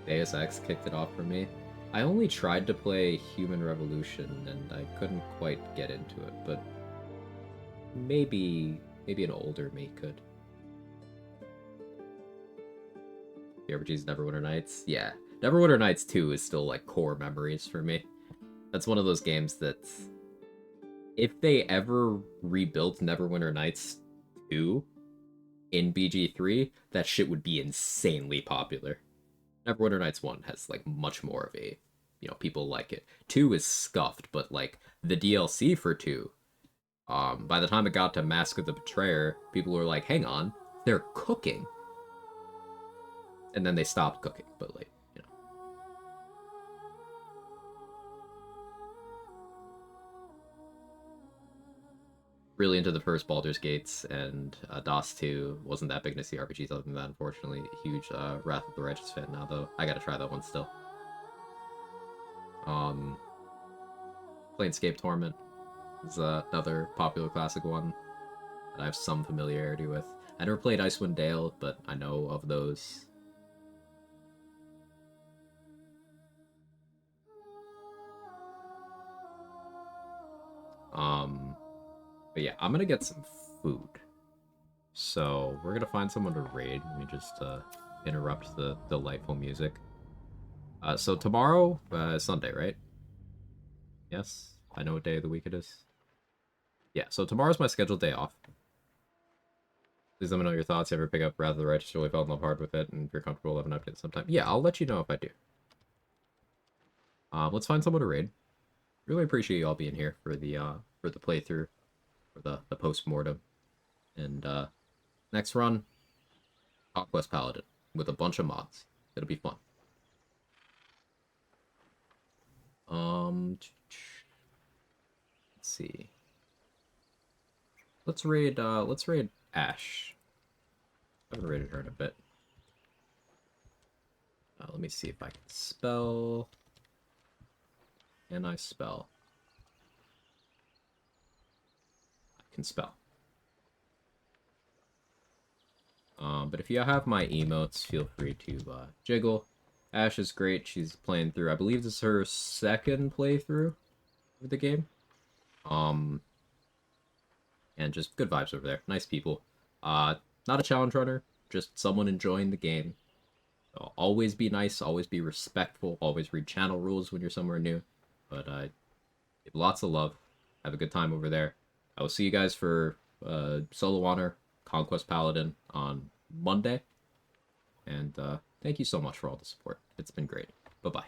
Deus Ex kicked it off for me. I only tried to play Human Revolution and I couldn't quite get into it, but maybe an older me could. The RPG's Neverwinter Nights? Yeah. Neverwinter Nights 2 is still like core memories for me. That's one of those games that if they ever rebuilt Neverwinter Nights 2 in BG3, that shit would be insanely popular. Neverwinter Nights 1 has like much more of a, you know, people like it. 2 is scuffed, but like the DLC for 2, by the time it got to Mask of the Betrayer, people were like, hang on, they're cooking. And then they stopped cooking, but like, you know. Really into the first Baldur's Gates, and DOS 2 wasn't that big into CRPGs other than that, unfortunately. Huge Wrath of the Righteous fan now, though. I gotta try that one still. Planescape Torment is another popular classic one that I have some familiarity with. I never played Icewind Dale, but I know of those. But yeah, I'm gonna get some food. So we're gonna find someone to raid. Let me just interrupt the delightful music. So tomorrow, Sunday, right? Yes, I know what day of the week it is. Yeah, so tomorrow's my scheduled day off. Please let me know your thoughts. You ever pick up Wrath of the Righteous, really fell in love hard with it, and if you're comfortable, have an update sometime. Yeah, I'll let you know if I do. Let's find someone to raid. Really appreciate you all being here for the playthrough, for the post-mortem. And next run, Conquest Paladin with a bunch of mods. It'll be fun. Let's see. Let's raid Ash. I haven't raided her in a bit. Let me see if I can spell. Can I spell? I can spell. But if you have my emotes, feel free to jiggle. Ash is great. She's playing through, I believe this is her second playthrough of the game. And just good vibes over there. Nice people. Not a challenge runner, just someone enjoying the game. So always be nice, always be respectful, always read channel rules when you're somewhere new. But give lots of love. Have a good time over there. I will see you guys for Solo Honor Conquest Paladin on Monday. And thank you so much for all the support. It's been great. Bye-bye.